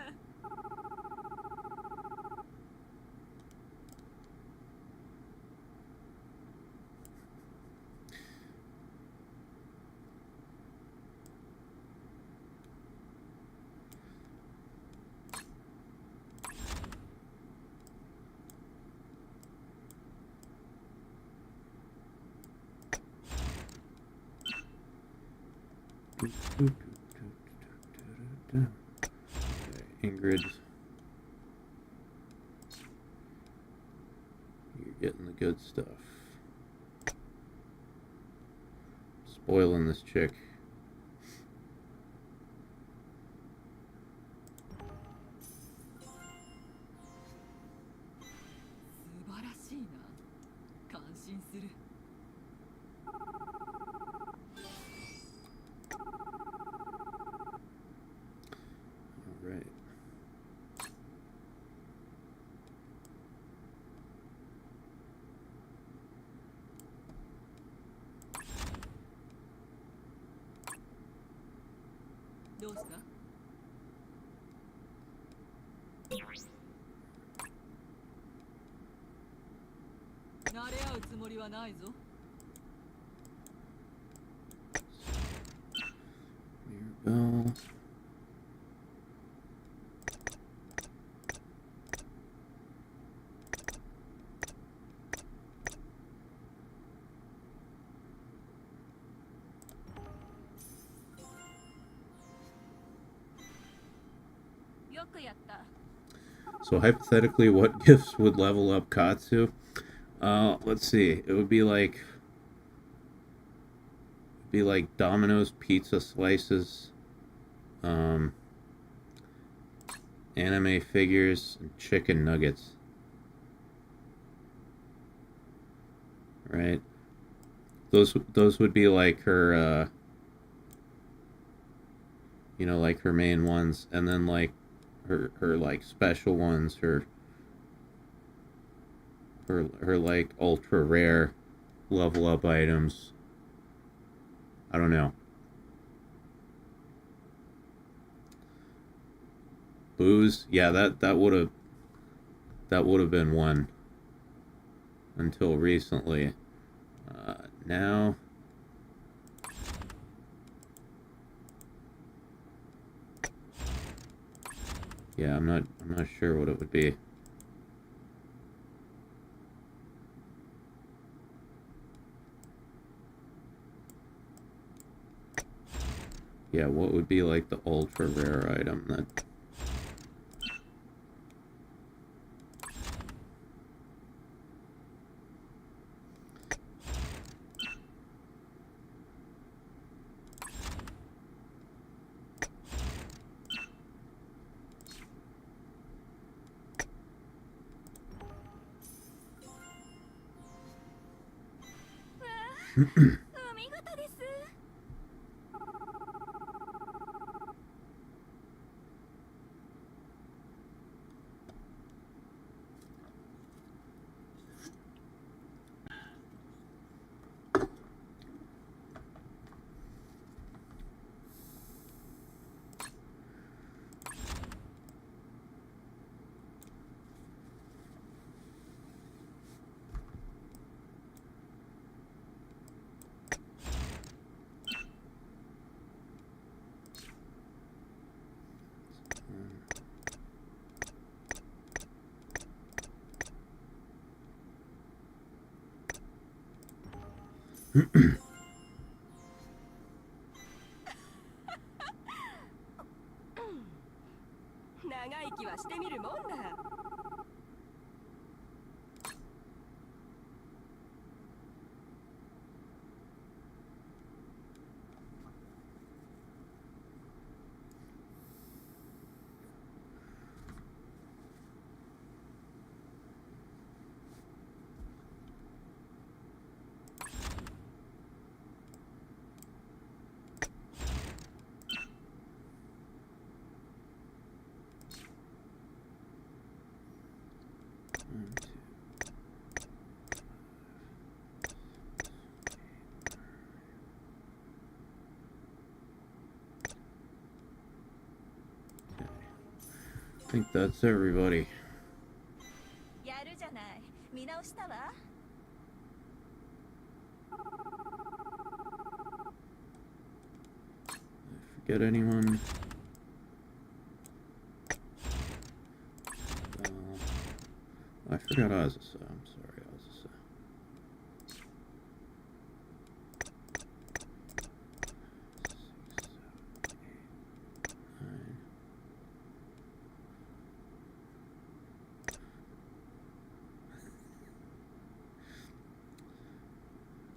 Ingrid, you're getting the good stuff. Spoiling this chick. 素晴らしいな。感心する。All right. What happened? 慣れ合うつもりはないぞ。 Mirabelle. So hypothetically, what gifts would level up Katsu? Let's see. It would be like Domino's pizza slices, anime figures, and chicken nuggets. Right? Those would be like her, like her main ones, and then like her like special ones, her like ultra rare level up items. I don't know. Booze, yeah, that would have been one until recently. Now, yeah, I'm not sure what it would be. Yeah, what would be like the ultra rare item that... think that's everybody. やるじゃない。見直したわ。Forget anyone? I forgot Azusa. I'm sorry, Azusa.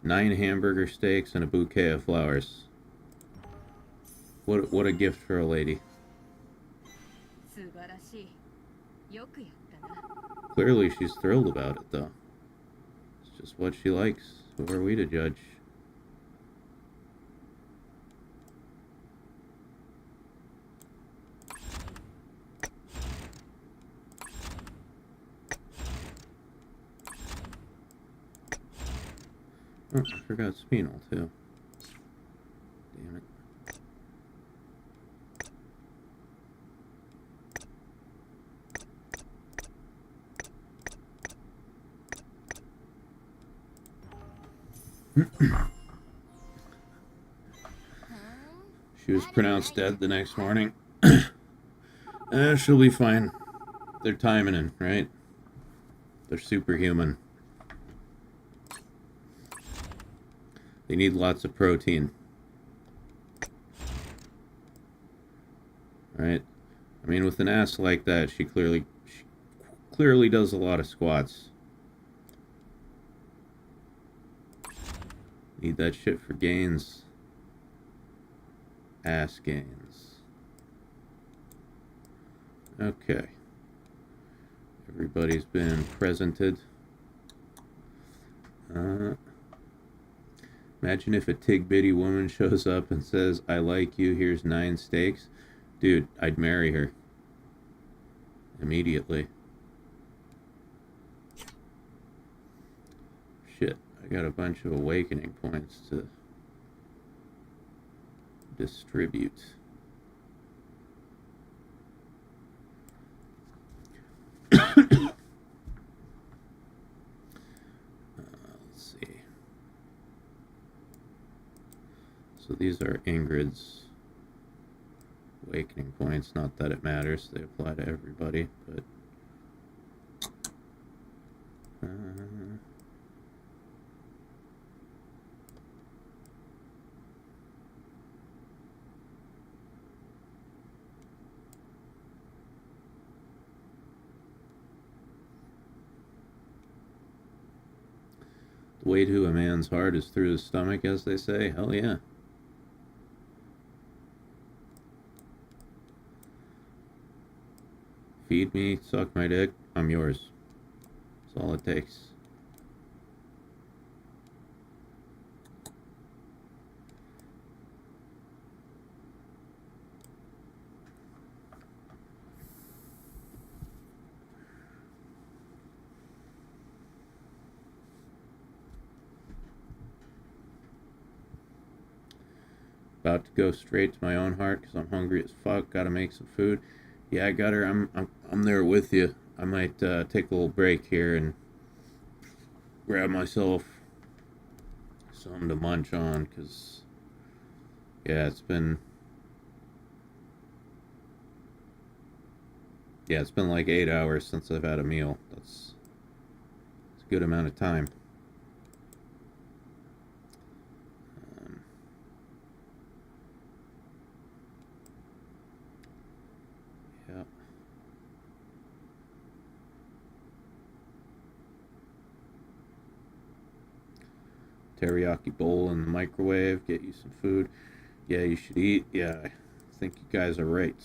Nine hamburger steaks and a bouquet of flowers. What a gift for a lady. 素晴らしい。よくやったな。 Clearly she's thrilled about it, though. It's just what she likes. Who are we to judge? Oh, I forgot Spinal, too. Damn it. She was pronounced dead the next morning. She'll be fine. They're Taimanin, right? They're superhuman. They need lots of protein. Right? I mean, with an ass like that, she clearly does a lot of squats. Need that shit for gains. Ass gains. Okay. Everybody's been presented. Imagine if a tig-bitty woman shows up and says, I like you, here's 9 steaks. Dude, I'd marry her. Immediately. Shit, I got a bunch of awakening points to distribute. Let's see. So these are Ingrid's awakening points. Not that it matters, they apply to everybody, but the way to a man's heart is through his stomach, as they say. Hell yeah. Feed me, suck my dick, I'm yours. That's all it takes. About to go straight to my own heart because I'm hungry as fuck. Gotta make some food. Yeah, I got her. I'm there with you. I might take a little break here and grab myself something to munch on because yeah, it's been like 8 hours since I've had a meal. It's a good amount of time. Teriyaki bowl in the microwave, get you some food. Yeah, you should eat. Yeah, I think you guys are right.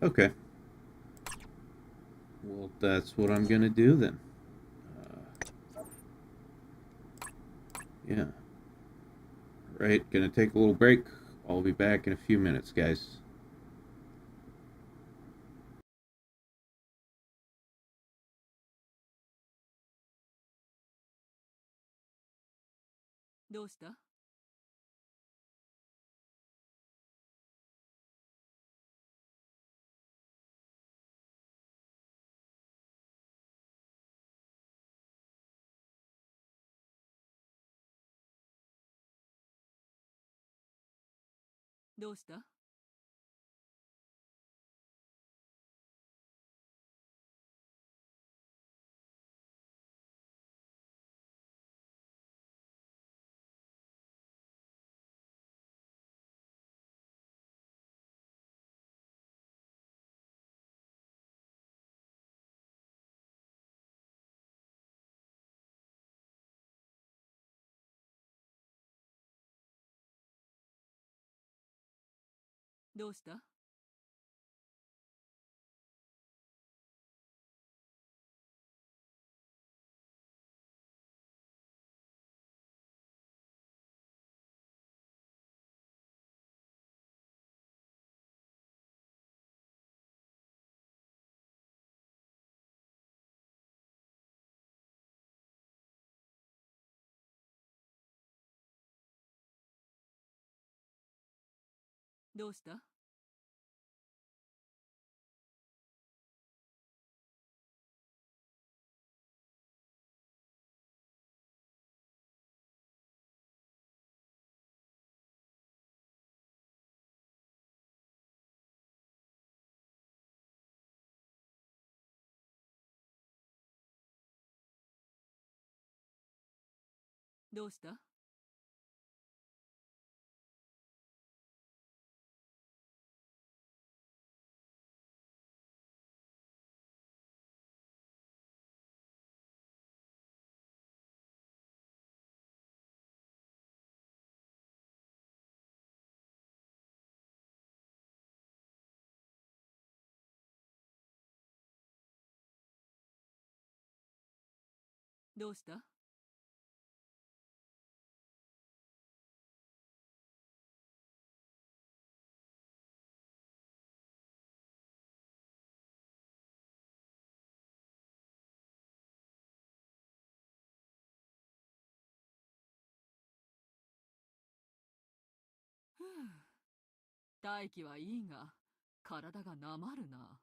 Okay. Well, that's what I'm gonna do then. Yeah. Right, gonna take a little break. I'll be back in a few minutes, guys. どうした？どうした？どうした？どうした？どうした？どうした？ふぅ、大気はいいが、体がなまるな。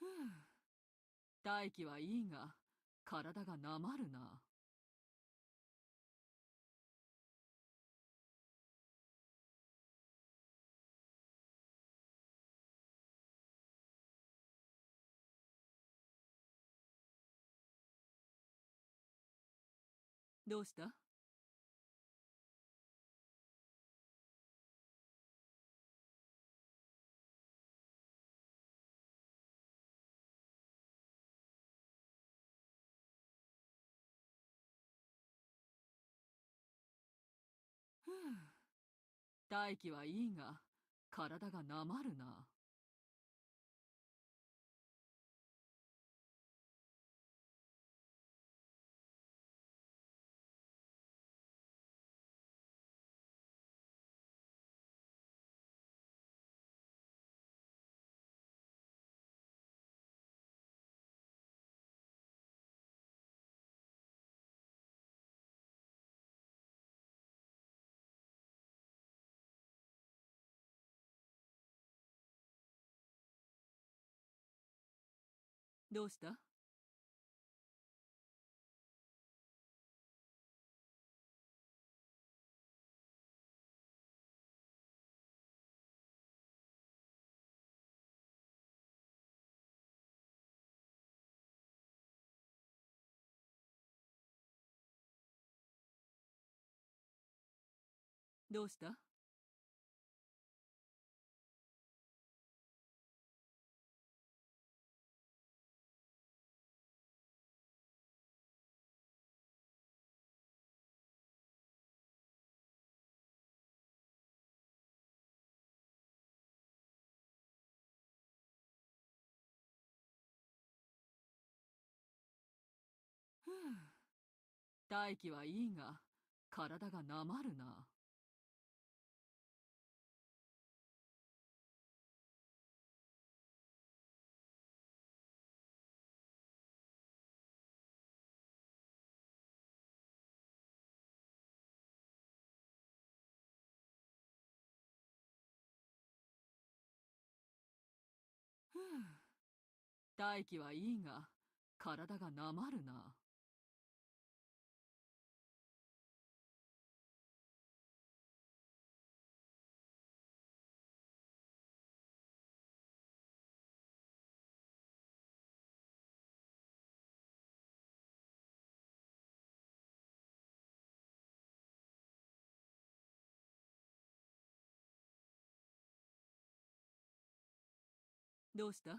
ふぅ、大気はいいが、体がなまるな。どうした？ふぅ、大気はいいが、体がなまるな。どうした？どうした？ふぅ、大気はいいが、体がなまるな。ふぅ。大気はいいが、体がなまるな。どうした？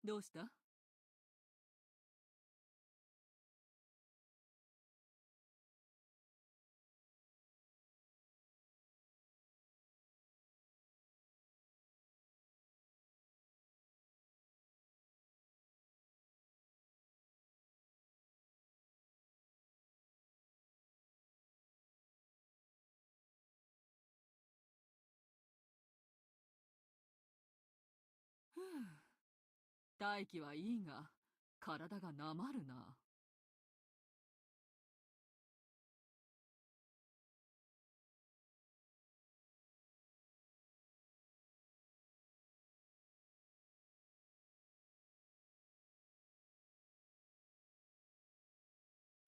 どうした？ふぅ。大気はいいが、体がなまるな。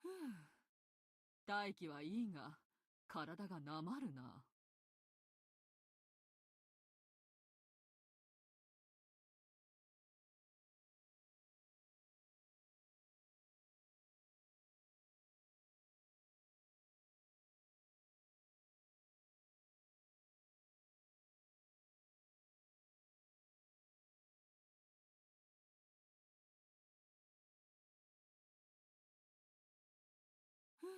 ふぅ。大気はいいが、体がなまるな。ふぅ。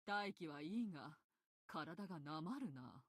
大気はいいが、体がなまるな。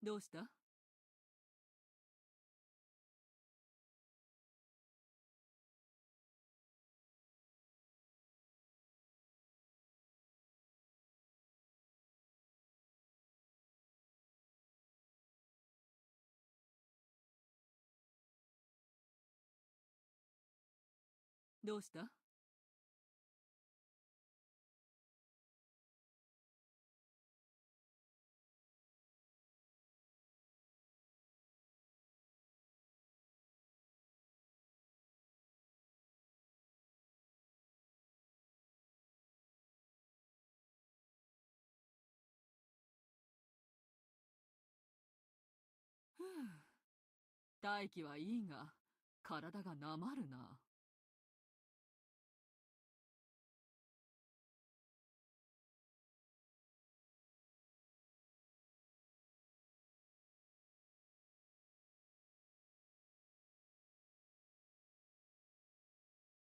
どうした？どうした？ふぅ。大気はいいが、体がなまるな。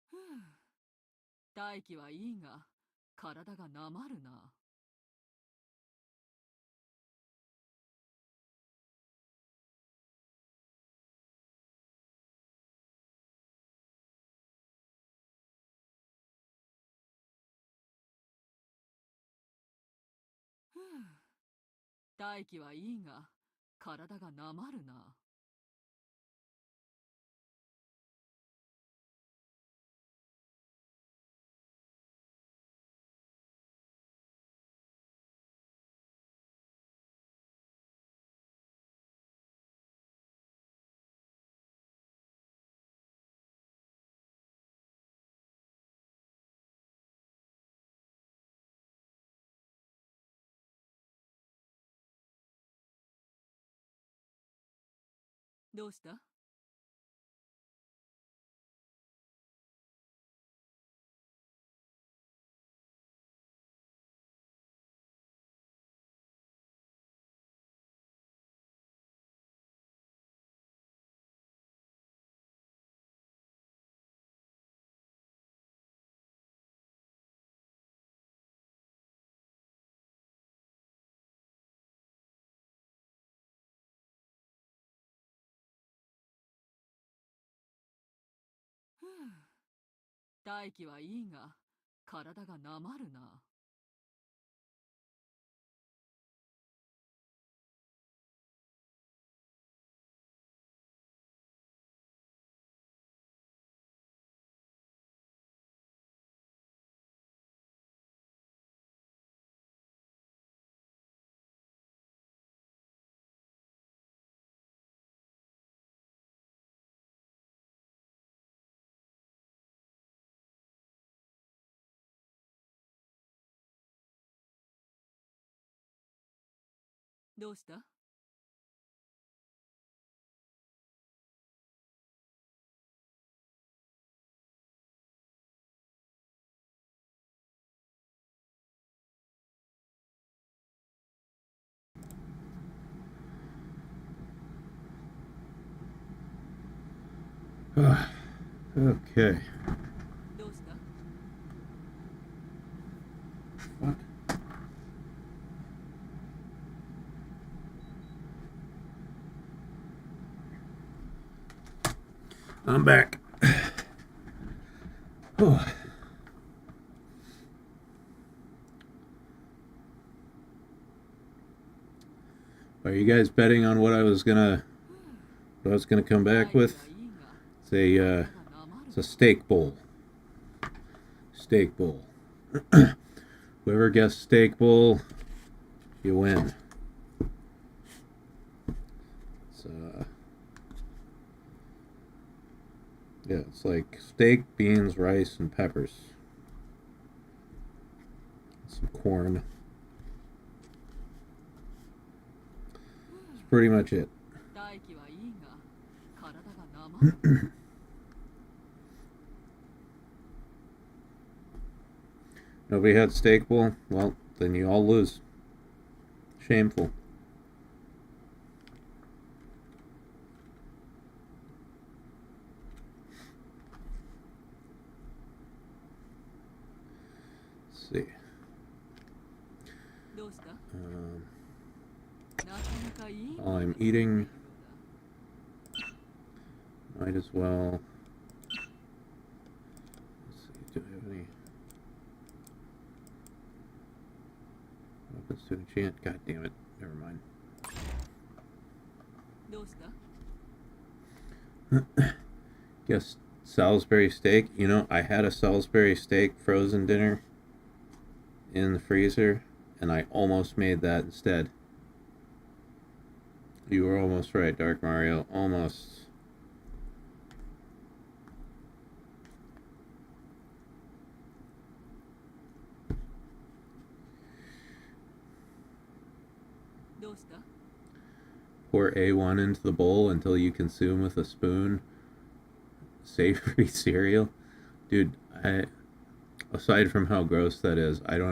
ふぅ。大気はいいが、体がなまるな。ふぅ。大気はいいが、体がなまるな。どうした？ふぅ。大気はいいが、体がなまるな。どうした？Okay. どうした？ Fuck. I'm back. Oh. Are you guys betting on what I was gonna come back with? It's a steak bowl. Steak bowl. Whoever guessed steak bowl, you win. It's yeah, it's like steak, beans, rice, and peppers. Some corn. That's pretty much it. 大気はいいが、体がなまる。Nobody had steak bowl? Well, then you all lose. Shameful. Let's see. どうした？なかなかいい。 While I'm eating, might as well. Let's see, do I have any weapons to enchant? God damn it. Never mind. どうした？ Guess Salisbury steak. You know, I had a Salisbury steak frozen dinner in the freezer, and I almost made that instead. You were almost right, Dark Mario. Almost. Pour A1 into the bowl until you consume with a spoon savory cereal. Dude, aside from how gross that is, I do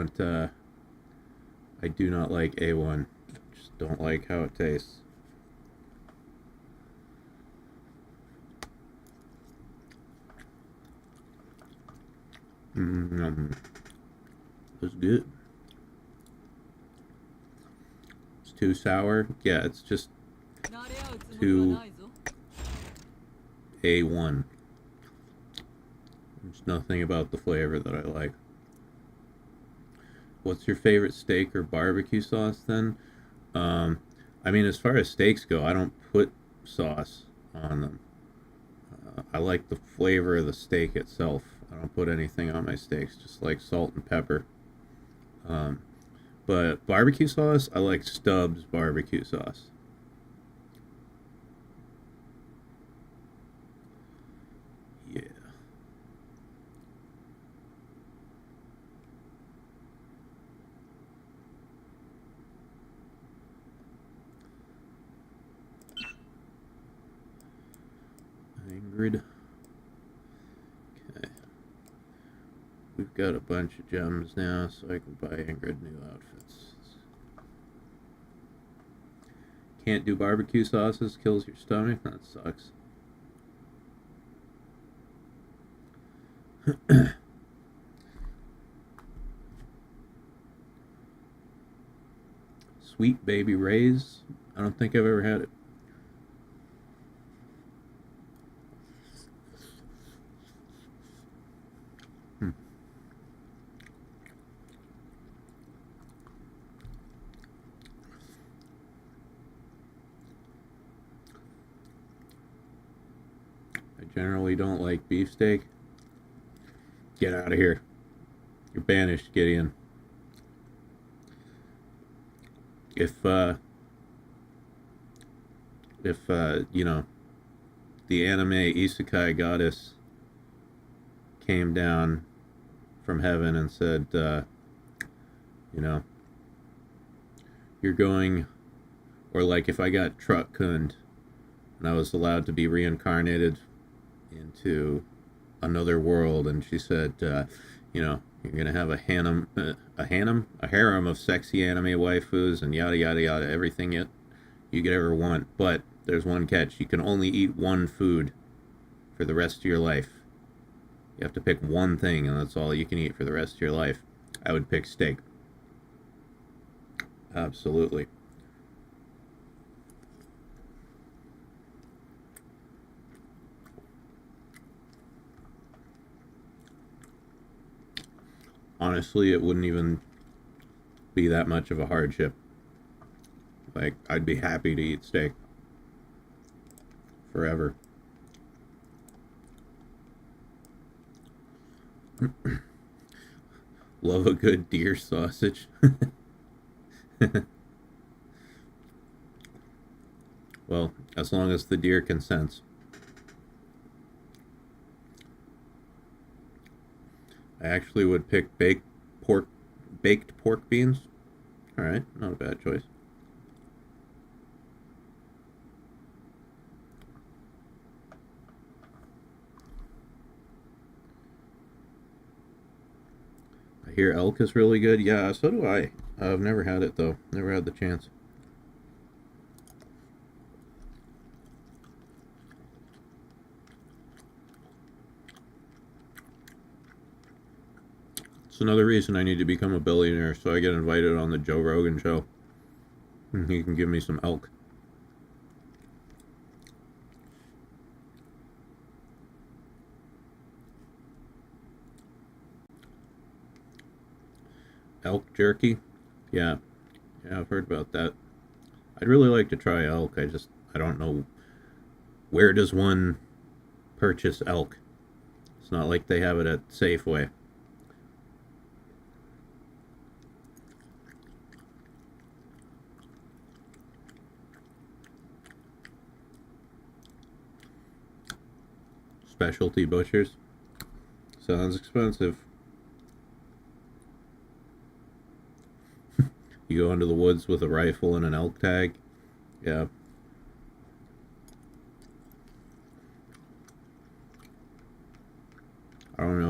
not like A1. Just don't like how it tastes. It's good. It's too sour. Yeah, it's just too A1. There's nothing about the flavor that I like. What's your favorite steak or barbecue sauce then? I mean, as far as steaks go, I don't put sauce on them. I like the flavor of the steak itself. I don't put anything on my steaks, just like salt and pepper. But barbecue sauce, I like Stubbs barbecue sauce. Yeah. Ingrid. Okay. We've got a bunch of gems now, so I can buy Ingrid new outfits. Can't do barbecue sauces, kills your stomach. That sucks. Sweet Baby Ray's. I don't think I've ever had it. I generally don't like beefsteak. Get out of here. You're banished, Gideon. If you know, the anime isekai goddess came down from heaven and said, you know, you're going, or like if I got truck-kunned and I was allowed to be reincarnated into another world, and she said, you know, you're gonna have a harem of sexy anime waifus and yada yada yada, everything you could ever want. But there's one catch: you can only eat one food for the rest of your life. You have to pick one thing, and that's all you can eat for the rest of your life. I would pick steak. Absolutely. Honestly, it wouldn't even be that much of a hardship. Like, I'd be happy to eat steak forever. Love a good deer sausage. Well, as long as the deer consents. I actually would pick baked pork beans. Alright, not a bad choice. I hear elk is really good. Yeah, so do I. I've never had it though. Never had the chance. It's another reason I need to become a billionaire, so I get invited on the Joe Rogan show. And he can give me some elk. Elk jerky? Yeah, I've heard about that. I'd really like to try elk. I don't know, where does one purchase elk? It's not like they have it at Safeway. Specialty butchers? Sounds expensive. You go into the woods with a rifle and an elk tag. Yeah. I don't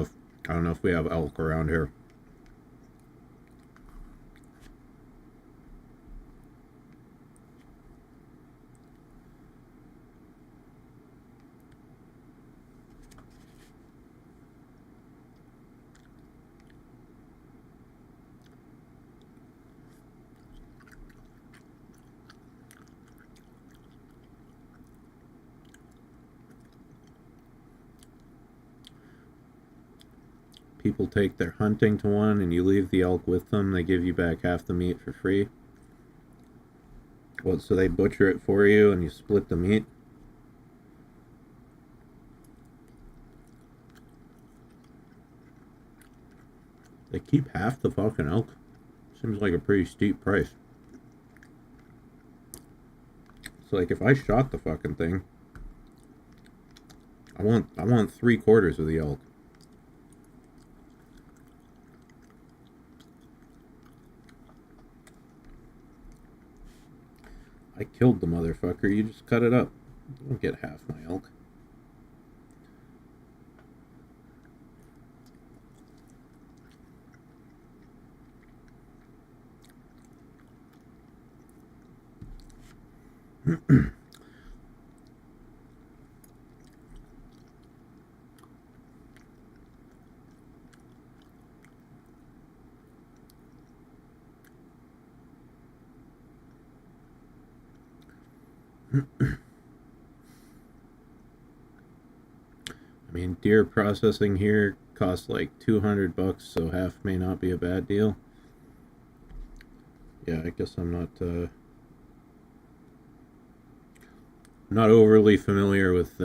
know if we have elk around here. People take their hunting to one and you leave the elk with them. They give you back half the meat for free. What, so they butcher it for you and you split the meat? They keep half the fucking elk? Seems like a pretty steep price. It's like if I shot the fucking thing, I want 3/4 of the elk. I killed the motherfucker. You just cut it up. You don't get half my elk. I mean, deer processing here costs like $200, so half may not be a bad deal. Yeah, I guess I'm not overly familiar with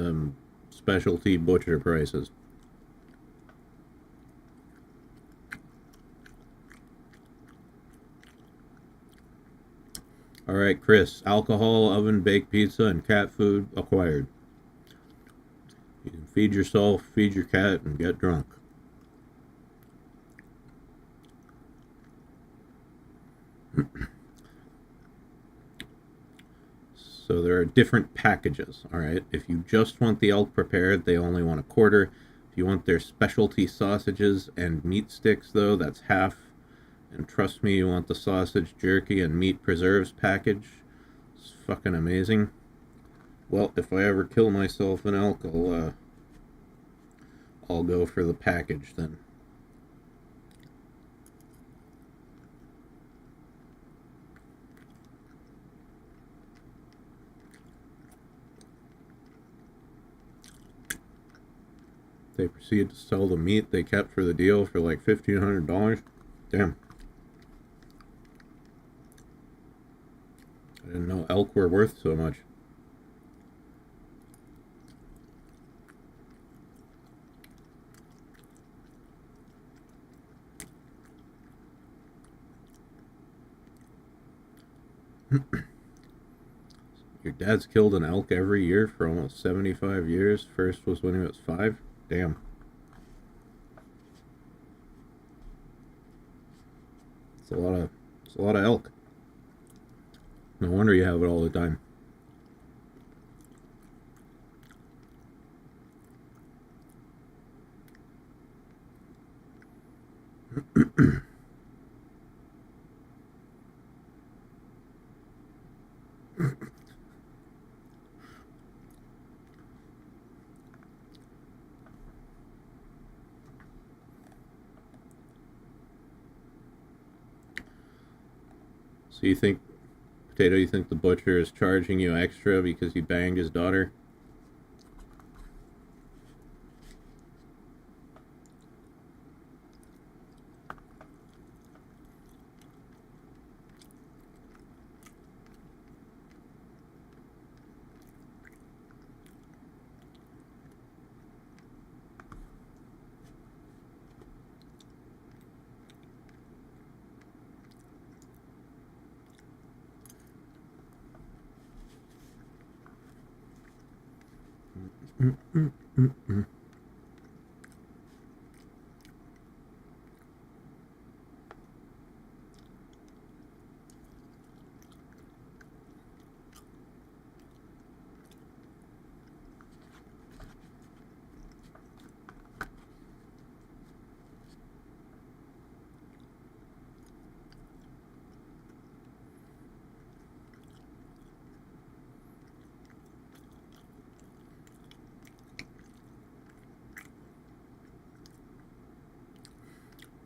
specialty butcher prices. Alright, Chris. Alcohol, oven, baked pizza, and cat food acquired. You can feed yourself, feed your cat, and get drunk. So there are different packages, alright? If you just want the elk prepared, they only want a quarter. If you want their specialty sausages and meat sticks, though, that's half. And trust me, you want the sausage, jerky, and meat preserves package. It's fucking amazing. Well, if I ever kill myself an elk, I'll go for the package then. They proceed to sell the meat they kept for the deal for like $1,500. Damn. I didn't know elk were worth so much. Your dad's killed an elk every year for almost 75 years. First was when he was 5. Damn. It's a lot of elk. No wonder you have it all the time. So you think, Potato, you think the butcher is charging you extra because he banged his daughter?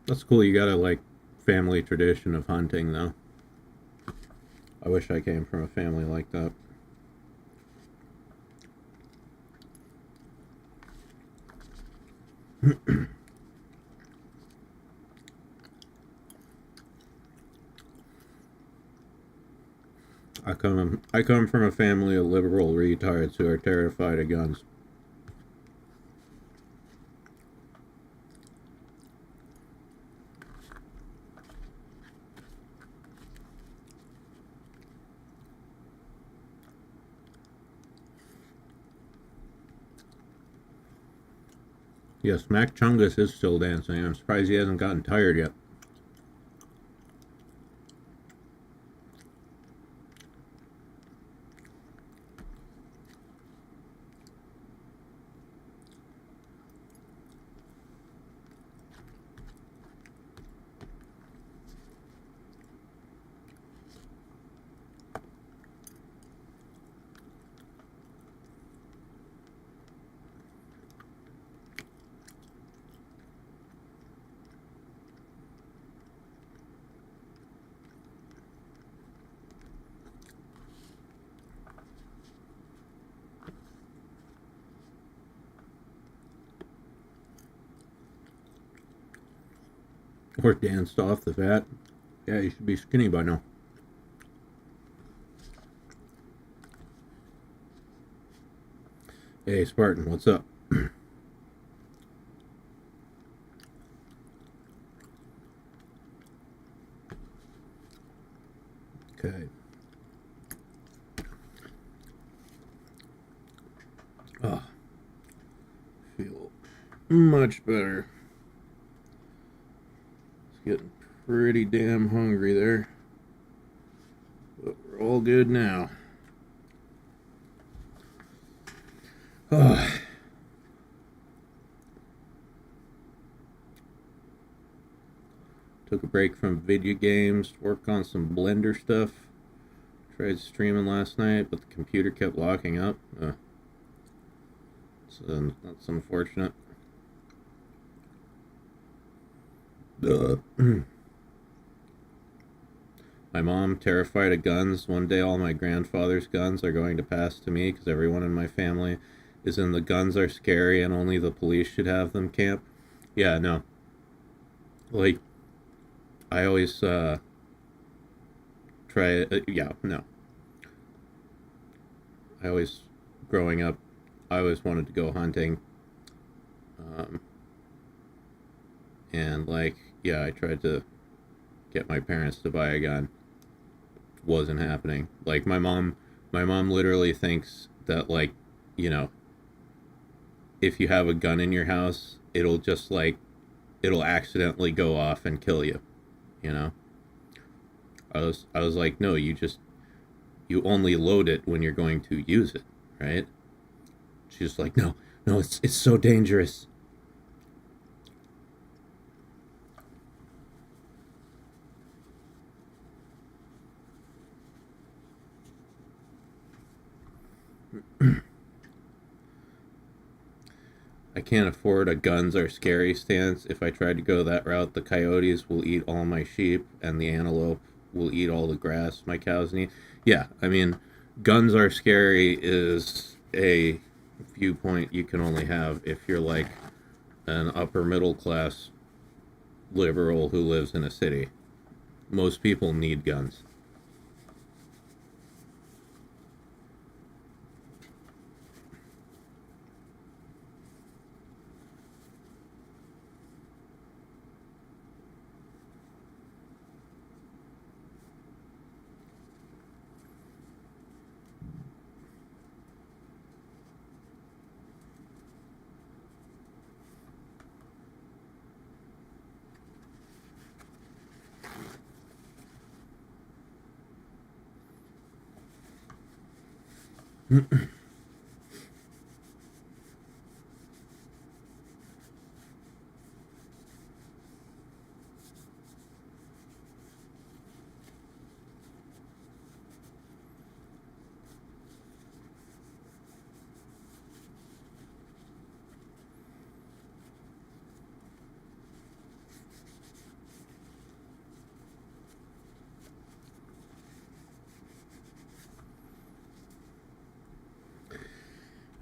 That's cool. You got a like family tradition of hunting, though. I wish I came from a family like that. I come from a family of liberal retards who are terrified of guns. Yes, Mac Chungus is still dancing. I'm surprised he hasn't gotten tired yet. Or danced off the fat. Yeah, you should be skinny by now. Hey, Spartan, what's up? Okay. Ah, feel much better. It's getting pretty damn hungry there. But we're all good now. Ah. Took a break from video games, work on some Blender stuff. Tried streaming last night, but the computer kept locking up. So that's unfortunate. My mom, terrified of guns. One day all my grandfather's guns are going to pass to me because everyone in my family is in the guns are scary and only the police should have them camp. Yeah, no. Like, I always no. I always, growing up, I always wanted to go hunting. And like, yeah, I tried to get my parents to buy a gun. Wasn't happening. Like my mom literally thinks that, like, you know, if you have a gun in your house, it'll just like, it'll accidentally go off and kill you, you know? I was like, no, you only load it when you're going to use it, right? She's like, no, it's so dangerous. I can't afford a guns are scary stance. If I tried to go that route, the coyotes will eat all my sheep and the antelope will eat all the grass my cows need. Yeah, I mean, guns are scary is a viewpoint you can only have if you're like an upper middle class liberal who lives in a city. Most people need guns.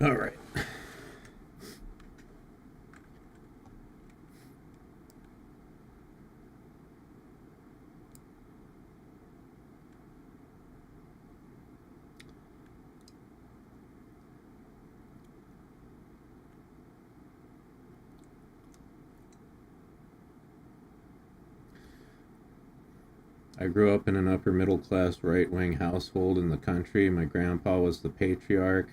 All right. I grew up in an upper middle class right wing household in the country. My grandpa was the patriarch,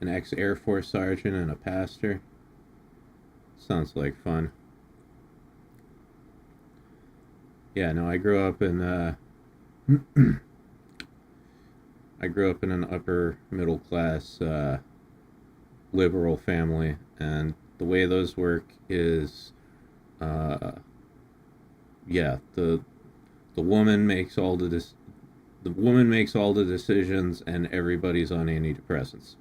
an ex Air Force sergeant, and a pastor. Sounds like fun. Yeah, no, I grew up in I grew up in an upper middle class liberal family, and the way those work is yeah, the woman makes all the decisions and everybody's on antidepressants.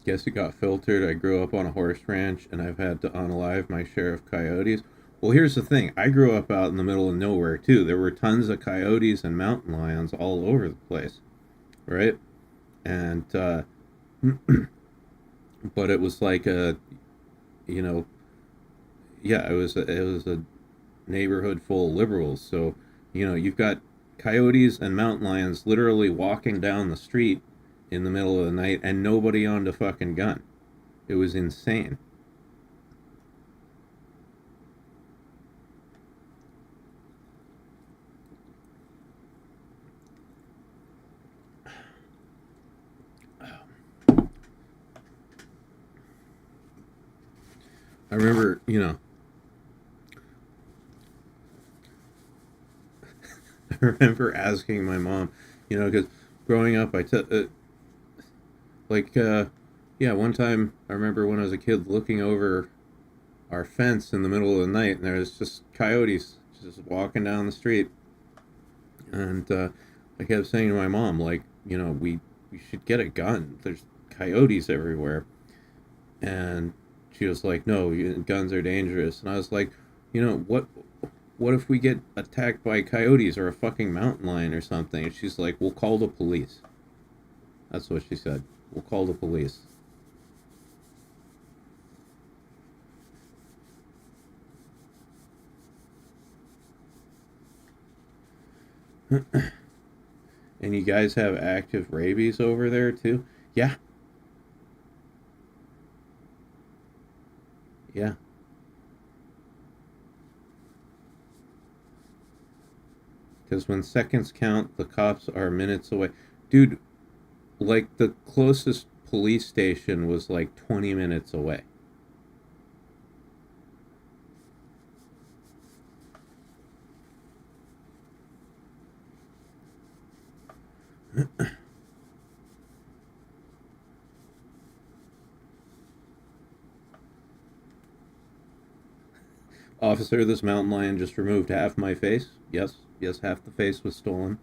Guess it got filtered. I grew up on a horse ranch, and I've had to unalive my share of coyotes. Well, here's the thing. I grew up out in the middle of nowhere, too. There were tons of coyotes and mountain lions all over the place, right? And, but it was like a, you know, yeah, it was a neighborhood full of liberals. So, you know, you've got coyotes and mountain lions literally walking down the street in the middle of the night and nobody on the fucking gun. It was insane. I remember, you know, I remember asking my mom, you know, because growing up, yeah, one time I remember when I was a kid looking over our fence in the middle of the night, and there was just coyotes just walking down the street, and I kept saying to my mom, like, you know, we should get a gun. There's coyotes everywhere, and she was like, no, guns are dangerous, and I was like, you know, what if we get attacked by coyotes or a fucking mountain lion or something? And she's like, we'll call the police. That's what she said. We'll call the police. And you guys have active rabies over there too? Yeah. Yeah. Because when seconds count, the cops are minutes away. Dude, like the closest police station was like 20 minutes away. Officer, this mountain lion just removed half my face. Yes, half the face was stolen.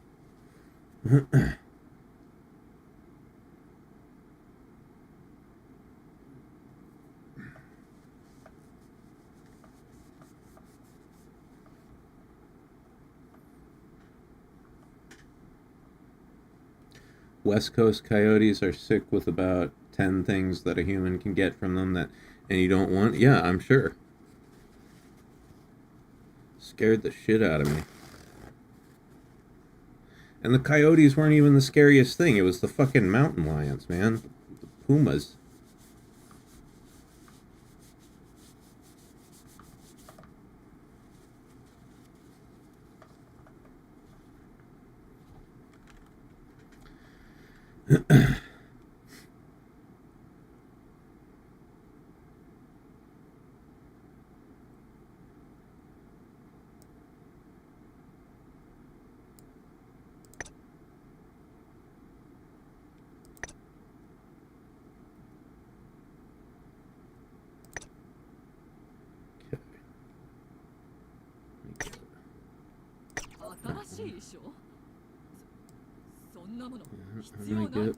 West Coast coyotes are sick with about 10 things that a human can get from them that, and you don't want. Yeah, I'm sure. Scared the shit out of me. And the coyotes weren't even the scariest thing. It was the fucking mountain lions, man. The pumas. I'm gonna get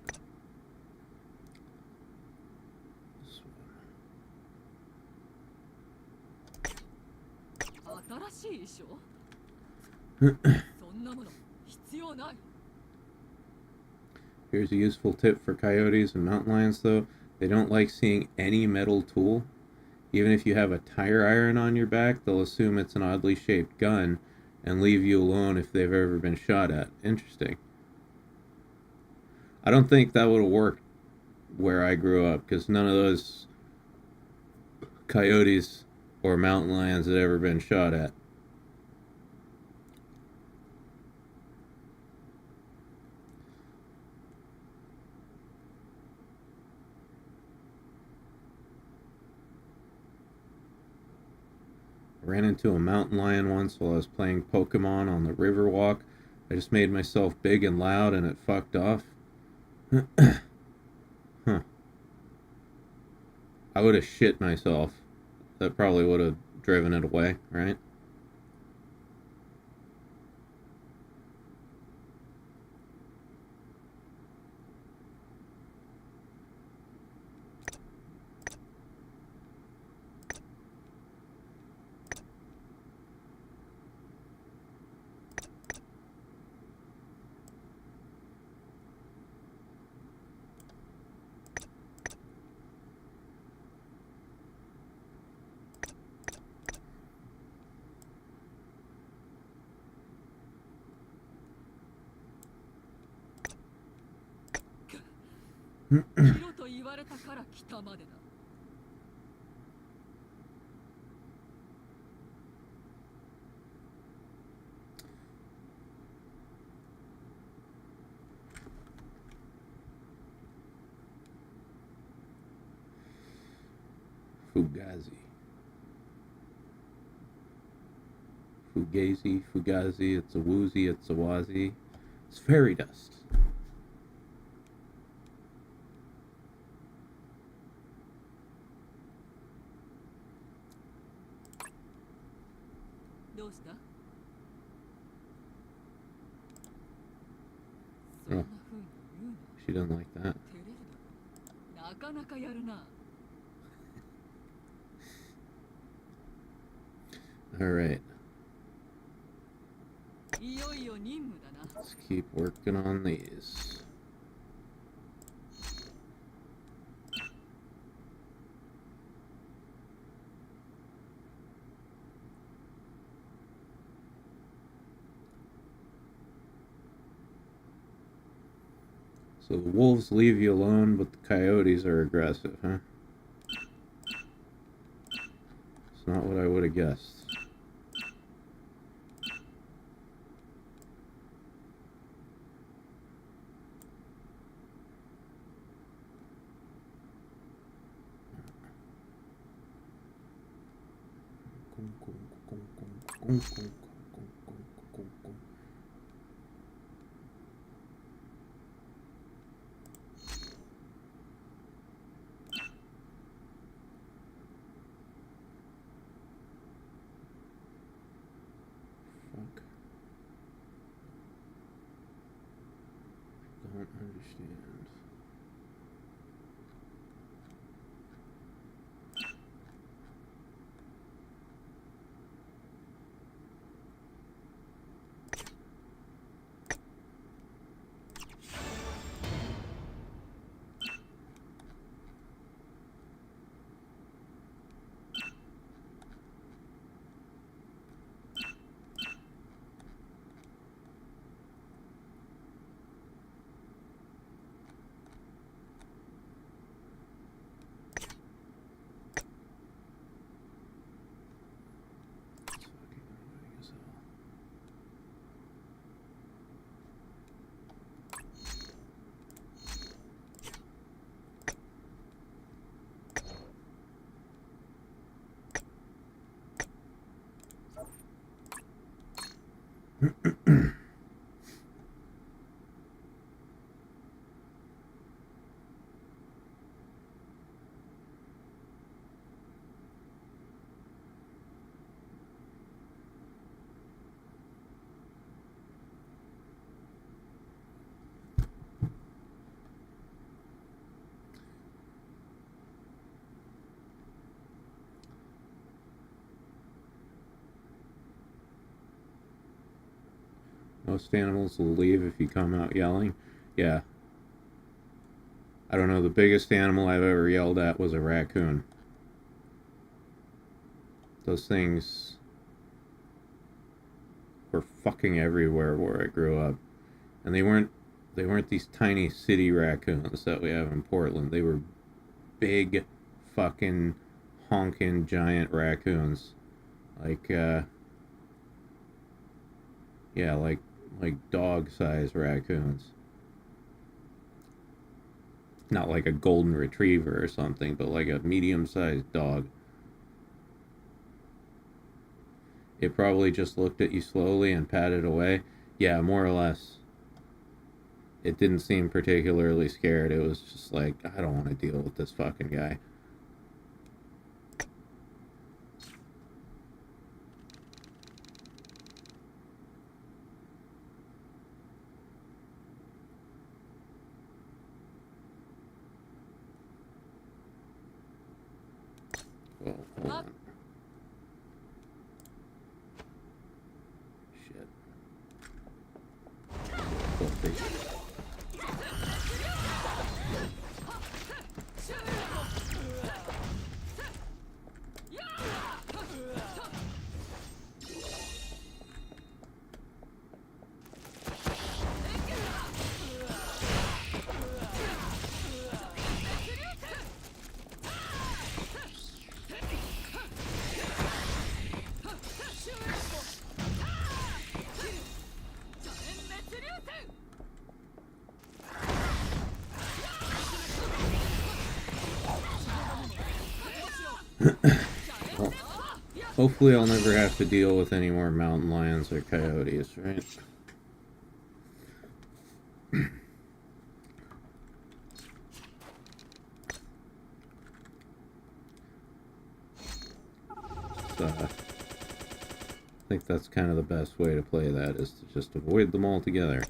this one. Here's a useful tip for coyotes and mountain lions, though. They don't like seeing any metal tool. Even if you have a tire iron on your back, they'll assume it's an oddly shaped gun and leave you alone if they've ever been shot at. Interesting. I don't think that would have worked where I grew up, because none of those coyotes or mountain lions had ever been shot at. I ran into a mountain lion once while I was playing Pokemon on the Riverwalk. I just made myself big and loud and it fucked off. Huh. I would have shit myself. That probably would have driven it away, right? 色と言われたから来たまでだ。Fugazi, it's a woozy, it's a wazi. It's fairy dust. どうした？ Oh, she doesn't like that. 照れるだろ。なかなかやるな。 Alright. いよいよ任務だな。 Let's keep working on these. So the wolves leave you alone, but the coyotes are aggressive, huh? It's not what I would have guessed. Fuck. Don't understand. Most animals will leave if you come out yelling. Yeah. I don't know, the biggest animal I've ever yelled at was a raccoon. Those things were fucking everywhere where I grew up. And they weren't these tiny city raccoons that we have in Portland. They were big fucking honking giant raccoons. Like yeah, like dog-sized raccoons. Not like a golden retriever or something, but like a medium-sized dog. It probably just looked at you slowly and patted away. Yeah, more or less. It didn't seem particularly scared. It was just like, I don't want to deal with this fucking guy. Well, hold on. Shit. Filthy. Well, hopefully I'll never have to deal with any more mountain lions or coyotes, right? I think that's kind of the best way to play that, is to just avoid them altogether.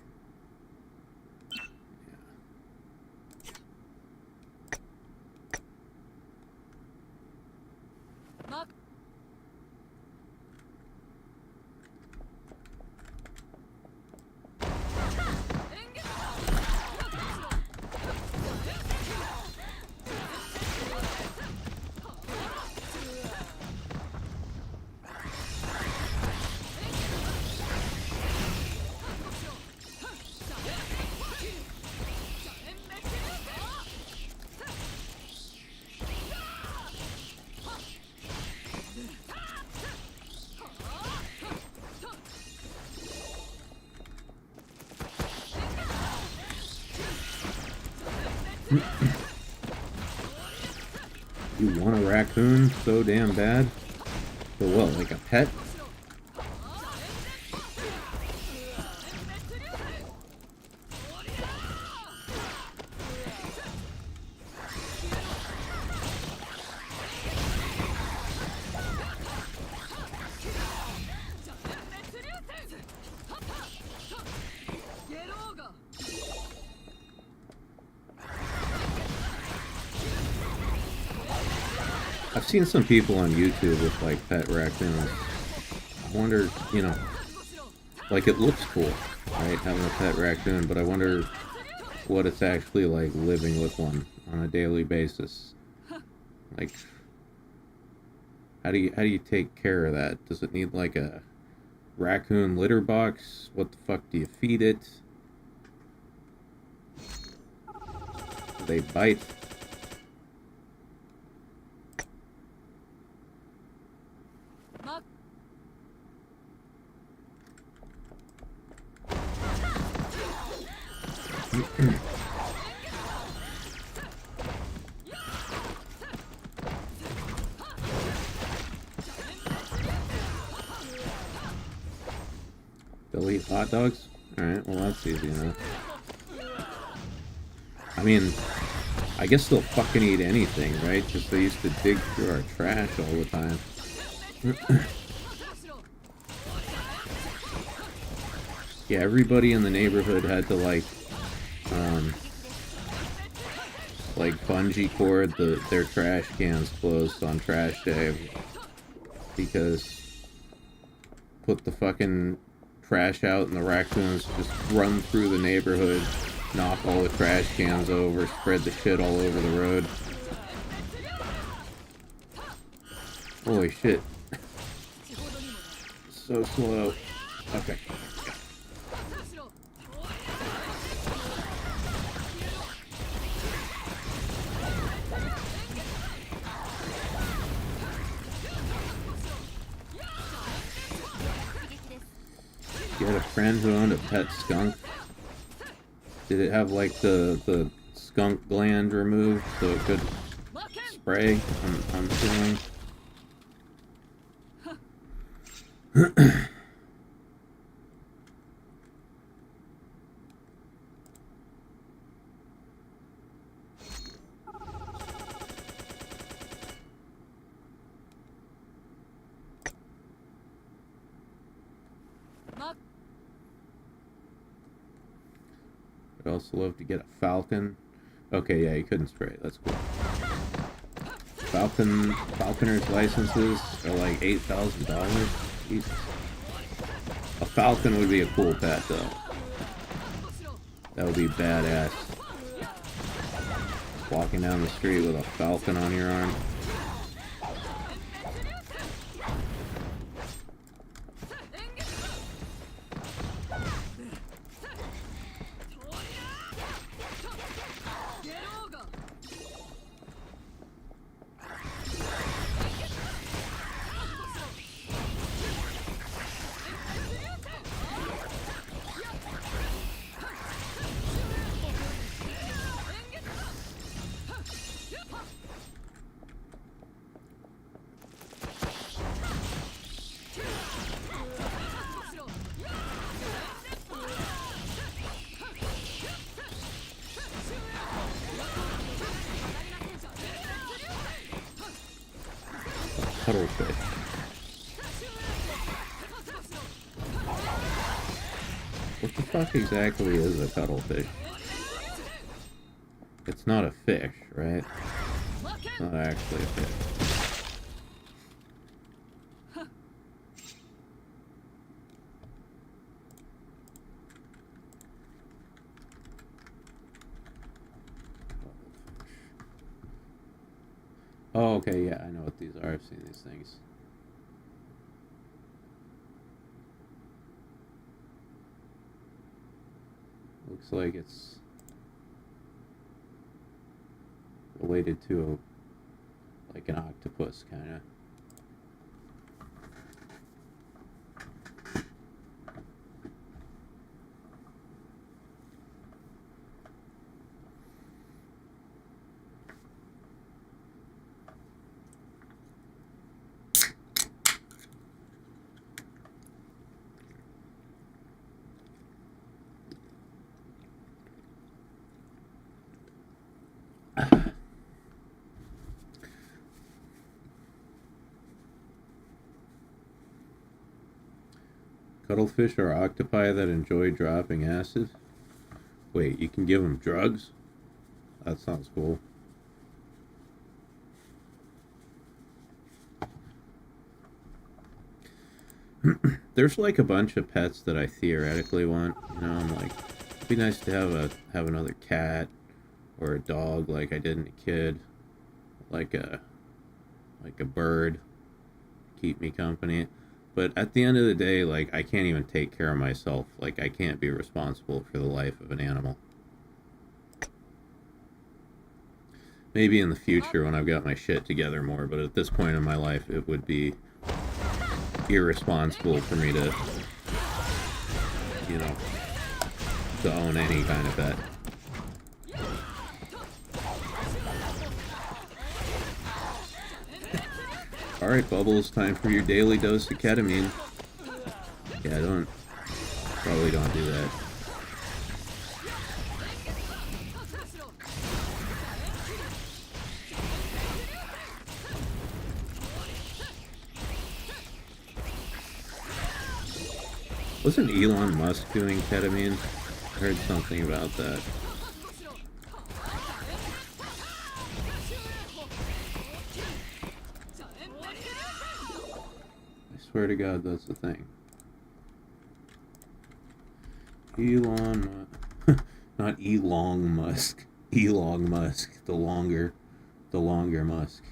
You want a raccoon so damn bad? But what, like a pet? I've seen some people on YouTube with like pet raccoons. I wonder, you know, like it looks cool, right, having a pet raccoon, but I wonder what it's actually like living with one on a daily basis. Like, how do you take care of that? Does it need like a raccoon litter box? What the fuck do you feed it? Do they bite? They'll eat hot dogs? Alright, well that's easy enough. I mean, I guess they'll fucking eat anything, right? Because they used to dig through our trash all the time. Yeah, everybody in the neighborhood had to like bungee cord their trash cans closed on trash day, because put the fucking trash out and the raccoons just run through the neighborhood, knock all the trash cans over, spread the shit all over the road. Holy shit. So slow. Okay. You had a friend who owned a pet skunk? Did it have like the skunk gland removed so it could spray? I'm feeling. I'd also love to get a falcon. Okay, yeah, you couldn't spray. That's cool. Falconer's licenses are like $8,000. Jesus. A falcon would be a cool pet, though. That would be badass. Walking down the street with a falcon on your arm. cuttlefish. What the fuck exactly is a cuttlefish? It's not a fish, right? It's not actually a fish. Oh, okay, yeah, I know what these are. I've seen these things. Looks like it's related to like an octopus, kind of. Cuttlefish are octopi that enjoy dropping acid. Wait, you can give them drugs? That sounds cool. There's like a bunch of pets that I theoretically want. You know, I'm like, it'd be nice to have another cat or a dog like I did as a kid. Like a bird. Keep me company. But at the end of the day, like, I can't even take care of myself. Like, I can't be responsible for the life of an animal. Maybe in the future when I've got my shit together more, but at this point in my life, it would be irresponsible for me to, you know, to own any kind of pet. Alright, Bubbles, time for your daily dose of ketamine. Yeah, probably don't do that. Wasn't Elon Musk doing ketamine? I heard something about that. I swear to God, that's the thing. Not Elon Musk. Elon Musk. The longer Musk.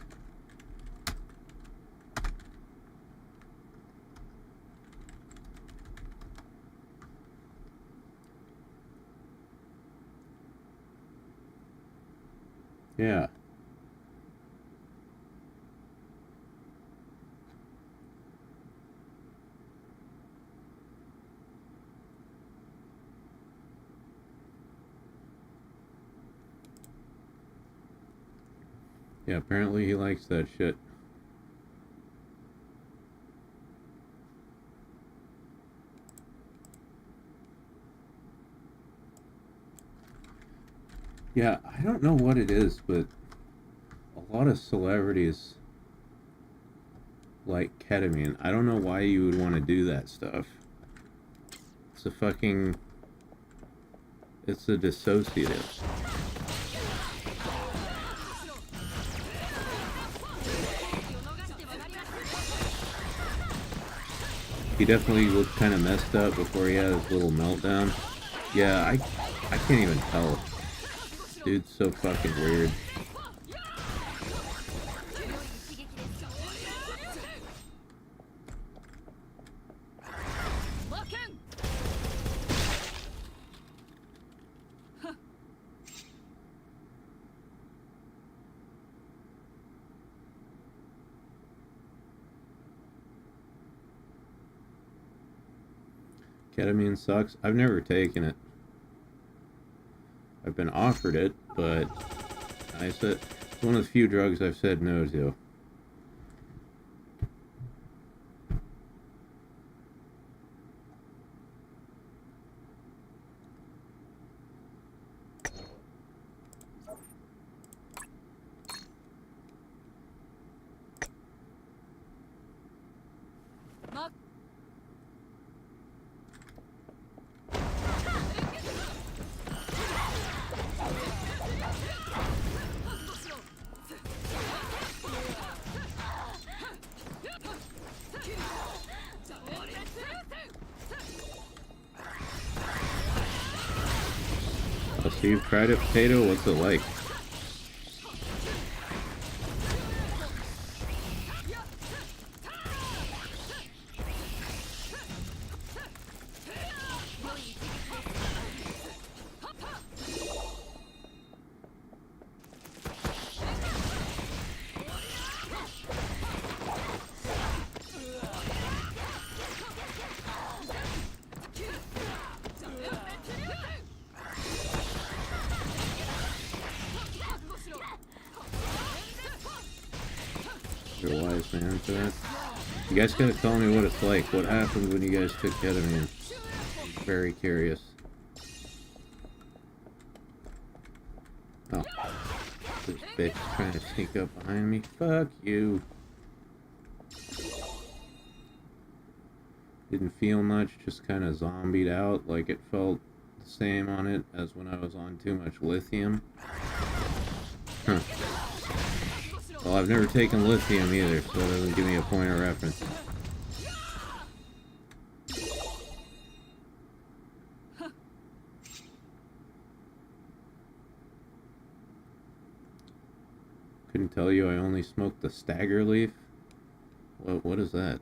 Yeah. Yeah, apparently he likes that shit. Yeah, I don't know what it is, but a lot of celebrities like ketamine. I don't know why you would want to do that stuff. It's a dissociative. He definitely looked kind of messed up before he had his little meltdown. Yeah, I can't even tell. Dude's so fucking weird. Ketamine sucks. I've never taken it. I've been offered it, but it's one of the few drugs I've said no to. so you've tried it, Potato? What's it like? You're a wise man for that. You guys gotta tell me what it's like. What happened when you guys took ketamine? I'm very curious. Oh. This bitch trying to sneak up behind me. Fuck you. Didn't feel much, just kind of zombied out. Like it felt the same on it as when I was on too much lithium. Huh. Well, I've never taken lithium either, so that doesn't give me a point of reference. Couldn't tell you I only smoked the stagger leaf. What is that?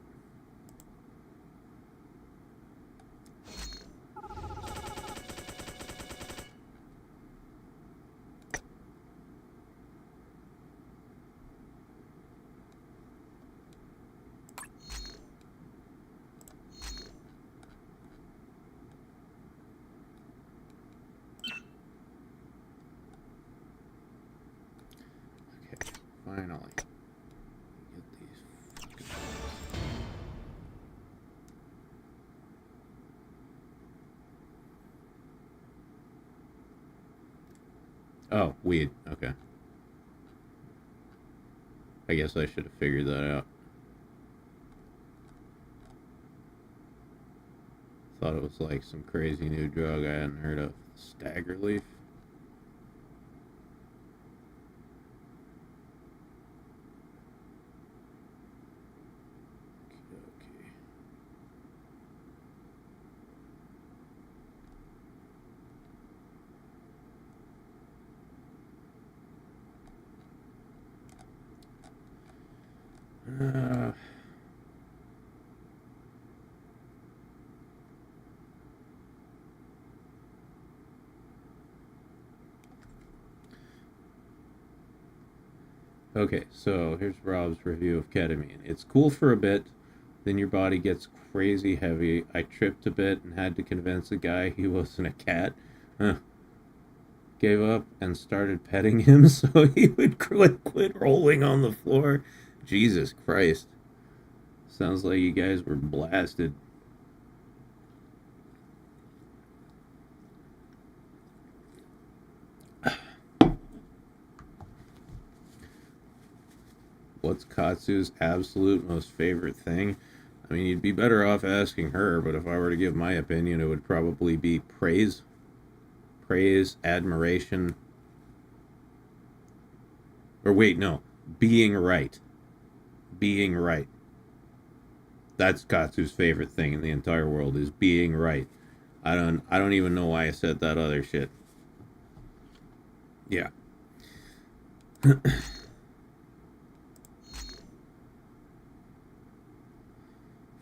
Finally. Get these fucking things. Oh, weed. Okay. I guess I should have figured that out. Thought it was like some crazy new drug I hadn't heard of. Stagger leaf. Okay, so here's Rob's review of ketamine. It's cool for a bit, then your body gets crazy heavy. I tripped a bit and had to convince a guy he wasn't a cat. Gave up and started petting him so he would quit rolling on the floor. Jesus Christ. Sounds like you guys were blasted. What's Katsu's absolute most favorite thing? I mean, you'd be better off asking her, but if I were to give my opinion, it would probably be praise. Praise, admiration. Or wait, no. Being right. Being right. That's Katsu's favorite thing in the entire world, is being right. I don't even know why I said that other shit. Yeah.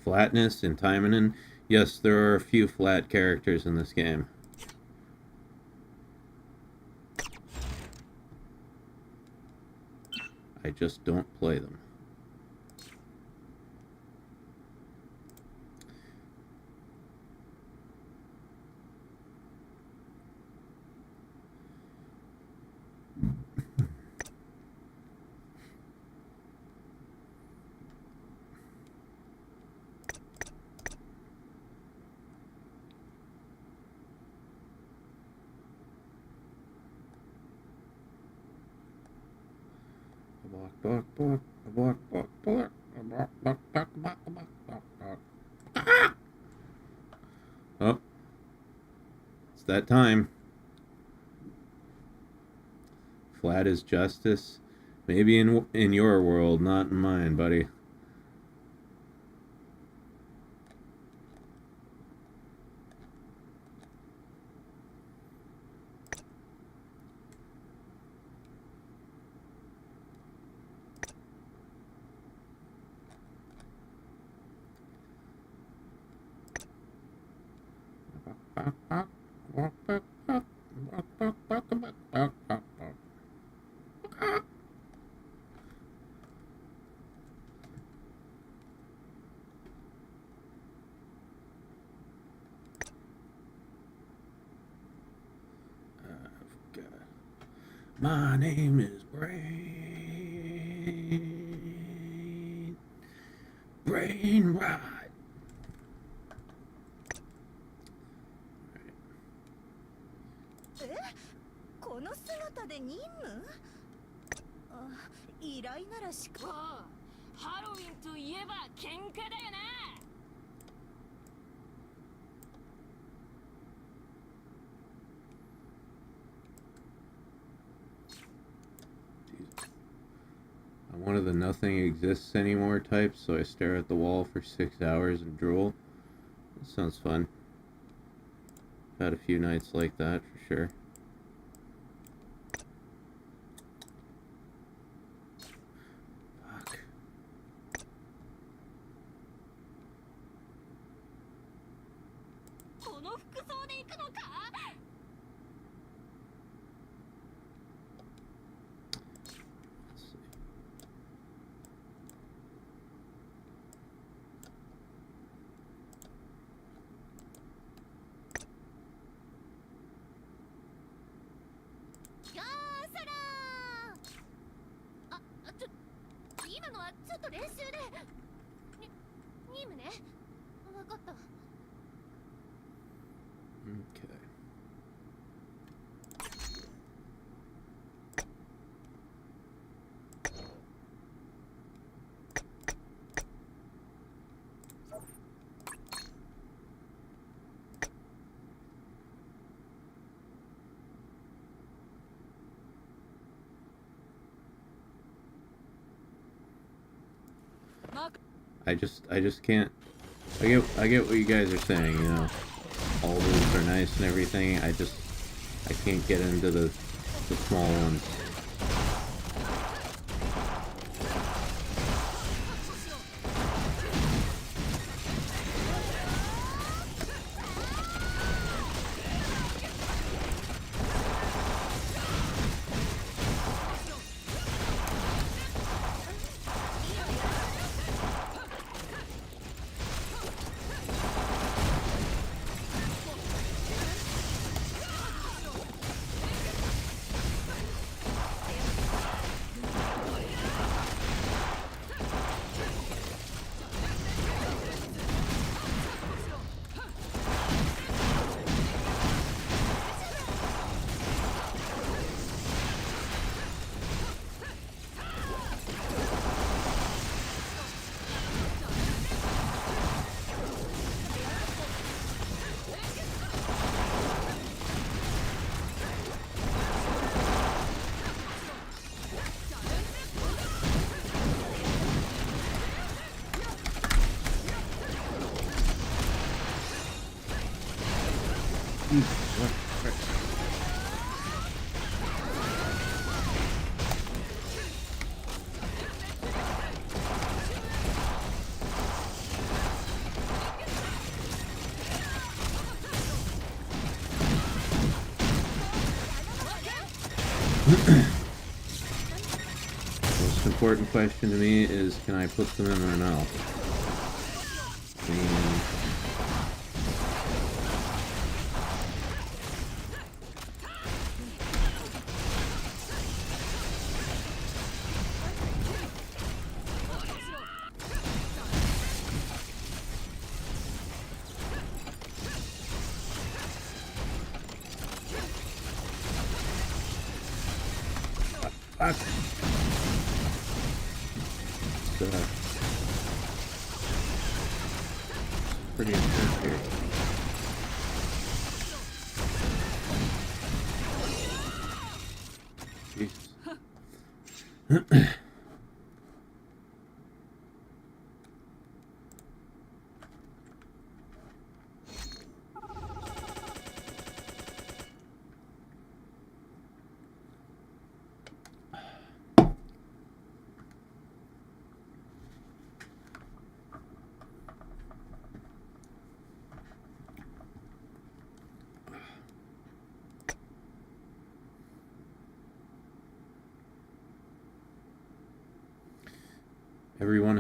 Flatness in Taimanin. Yes, there are a few flat characters in this game. I just don't play them. Oh, it's that time. Flat is justice. Maybe in your world, not in mine, buddy. My name is Brain. Brain Ride. この姿で任務？あ、依頼ならしか。ハロウィンといえば喧嘩だよな。I'm one of the nothing exists anymore types, so I stare at the wall for 6 hours and drool. That sounds fun. Had a few nights like that for sure. Fuck. Let's see. Okay. I just can't. I get what you guys are saying, you know. All those are nice and everything. I can't get into the small ones. Most important question to me is, can I put them in my mouth? I mean, pretty intense here. Jesus.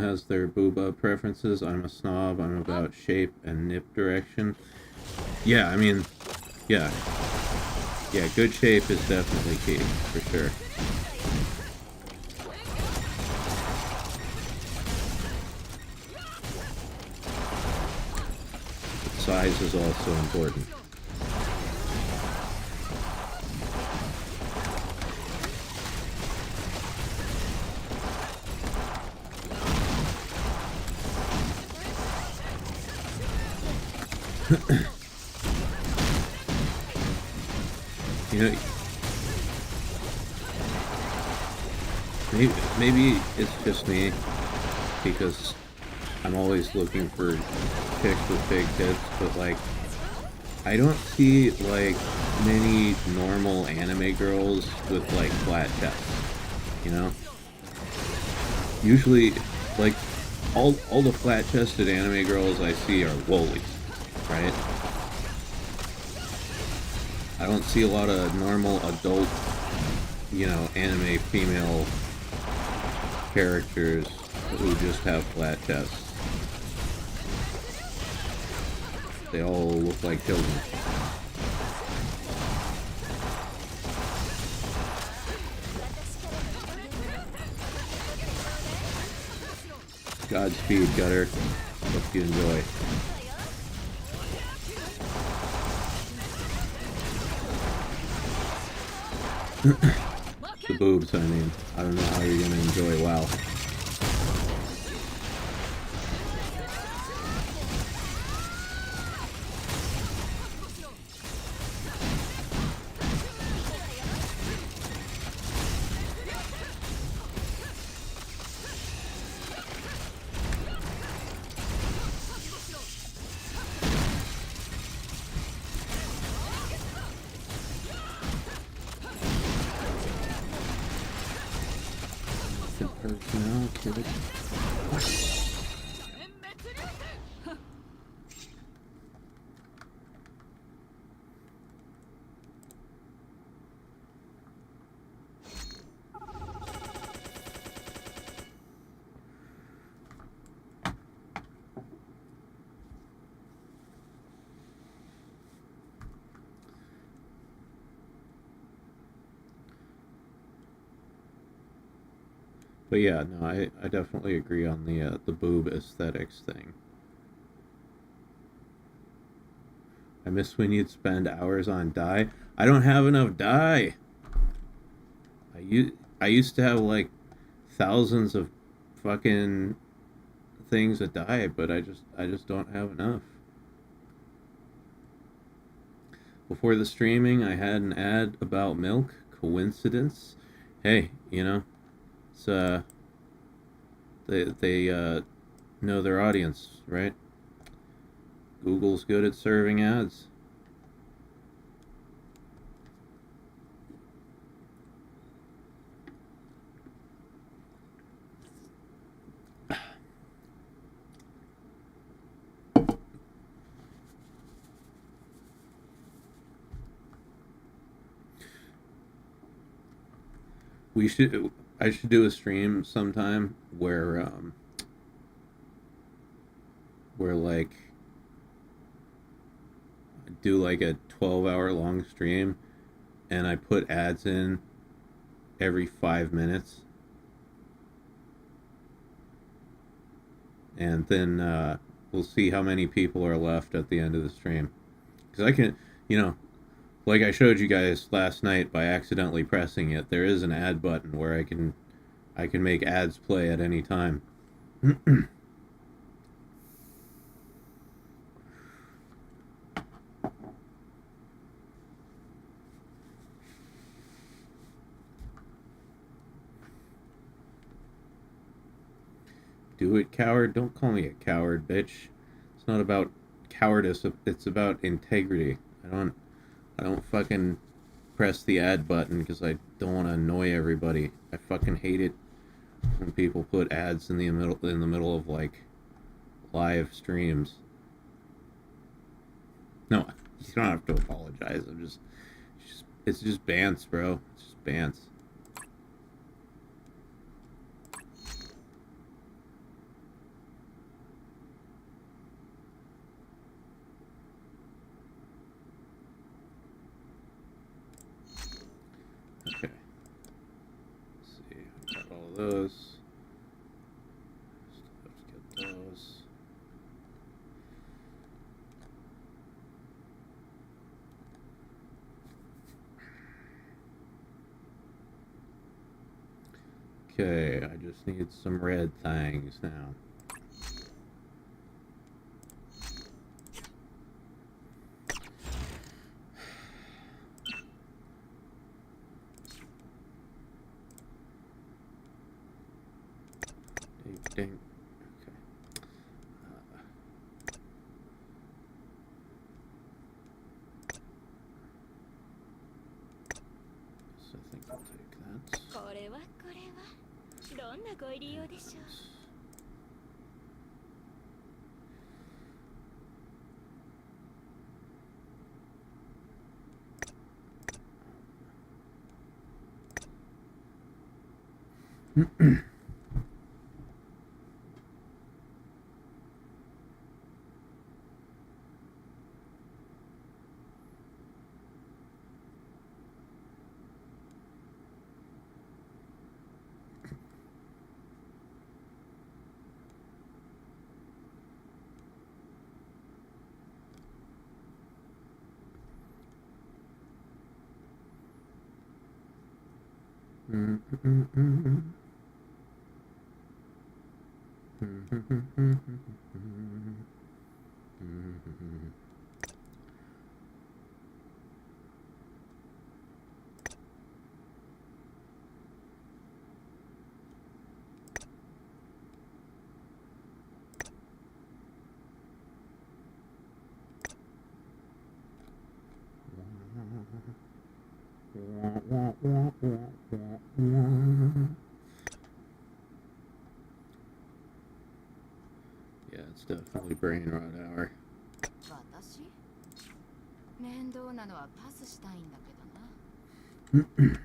has their booba preferences. I'm a snob. I'm about shape and nip direction. Yeah, I mean, yeah. Yeah, good shape is definitely key, for sure. But size is also important. You know, maybe it's just me, because I'm always looking for chicks with big tits, but like, I don't see like many normal anime girls with like flat chests, you know? Usually, like, all the flat-chested anime girls I see are lowlies, right? I don't see a lot of normal adult, you know, anime female characters who just have flat chests. They all look like children. Godspeed, Gutter. Hope you enjoy. The boobs, I mean. I don't know how you're gonna enjoy WoW. Personnel, kid. But yeah, no, I definitely agree on the boob aesthetics thing. I miss when you'd spend hours on dye. I don't have enough dye. I used to have like thousands of fucking things of dye, but I just don't have enough. Before the streaming, I had an ad about milk. Coincidence? Hey, you know. It's, they know their audience, right? Google's good at serving ads. I should do a stream sometime where like do like a 12-hour long stream and I put ads in every 5 minutes, and then we'll see how many people are left at the end of the stream, because I can, you know, like I showed you guys last night by accidentally pressing it, there is an ad button where I can make ads play at any time. Do it, coward. Don't call me a coward, bitch. It's not about cowardice, it's about integrity. I don't fucking press the ad button because I don't want to annoy everybody. I fucking hate it when people put ads in the middle of like live streams. No, you don't have to apologize. It's just bants, bro. It's just bants. those. Let's get those. Okay, I just need some red things now. Ding. Okay. So I think I'll take that. これはどんなご入り用でしょう。Yeah, it's definitely brain rot hour. 私面倒なのはパスしたいんだけどな。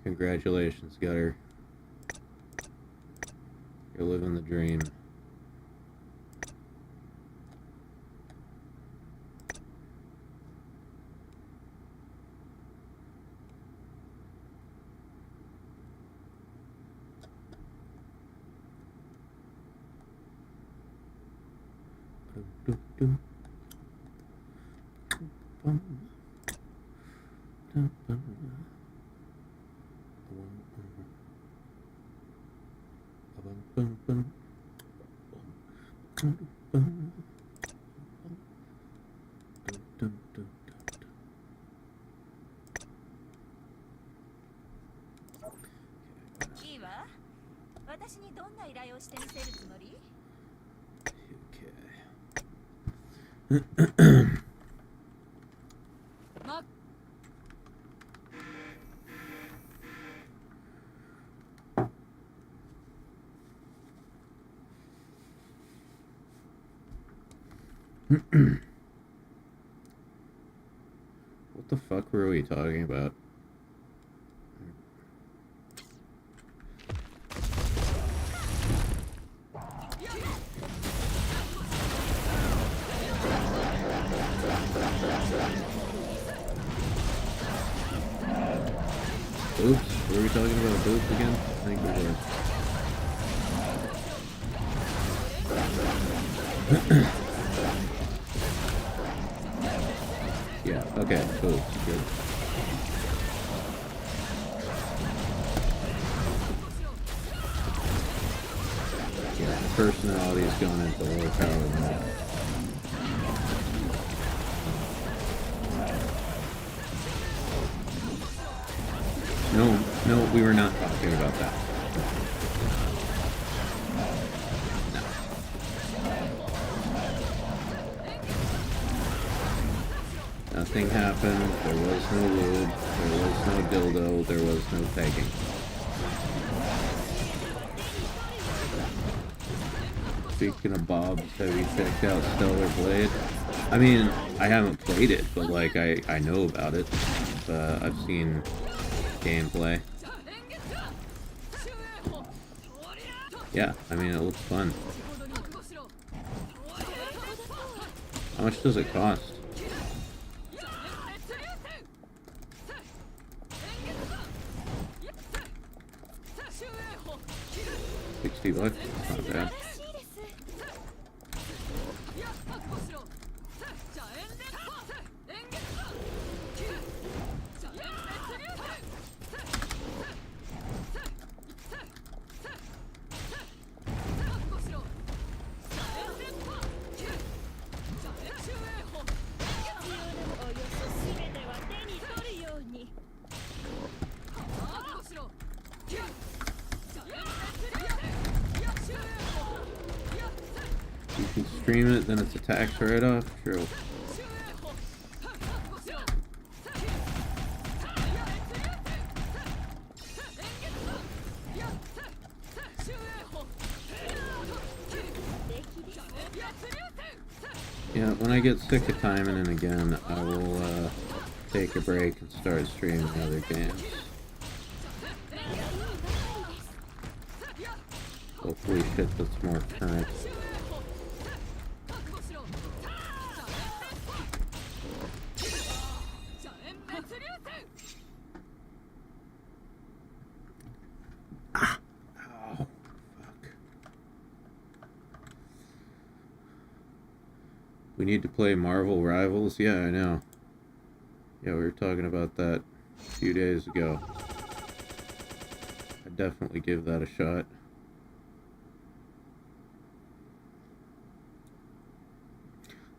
Congratulations, Gutter. You're living the dream.いいわ。私にどんな依頼をしてみせるつもり？ What the fuck were we talking about? Oops, were we talking about boobs again? I think we were. Yeah, okay, boobs, good. Yeah, the personality is going into lower power than that. No, we were not talking about that. No. Nothing happened. There was no lube. There was no dildo. There was no pegging. Speaking of Bob's, have you checked out Stellar Blade? I mean, I haven't played it, but like I know about it. I've seen gameplay. Yeah, I mean, it looks fun. How much does it cost? $60? Not bad. You can stream it, then it's a tax write-off? True. Yeah, when I get sick of Taimanin again, I will take a break and start streaming other games. Hopefully shit that's more current. We need to play Marvel Rivals? Yeah, I know. Yeah, we were talking about that a few days ago. I'd definitely give that a shot.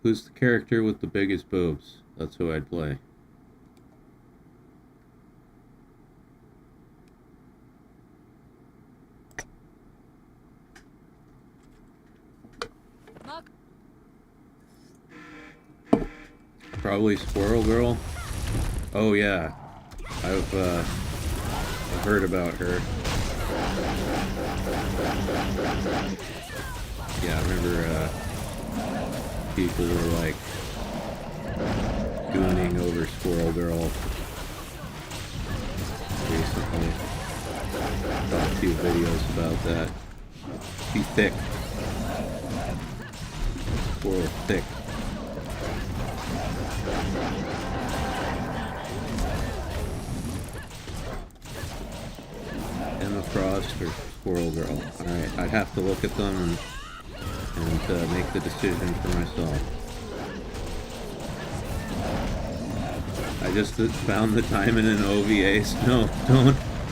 Who's the character with the biggest boobs? That's who I'd play. Probably Squirrel Girl. Oh yeah, I've heard about her. Yeah, I remember people were like gooning over Squirrel Girl recently. Saw a few videos about that. She's thick. Squirrel thick. Emma Frost or Squirrel Girl. Alright, I'd have to look at them and make the decision for myself. I just found the Taimanin OVAs. No,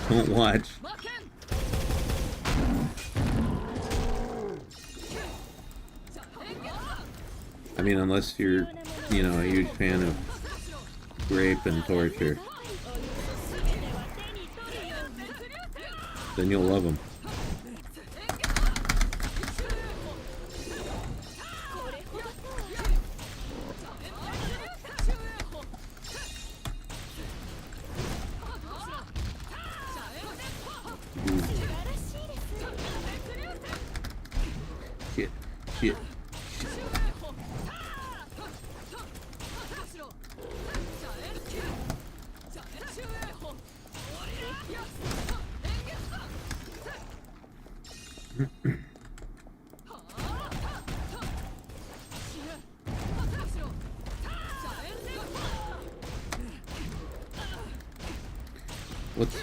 don't watch. I mean, unless you're, you know, a huge fan of rape and torture. Then you'll love them. Shit.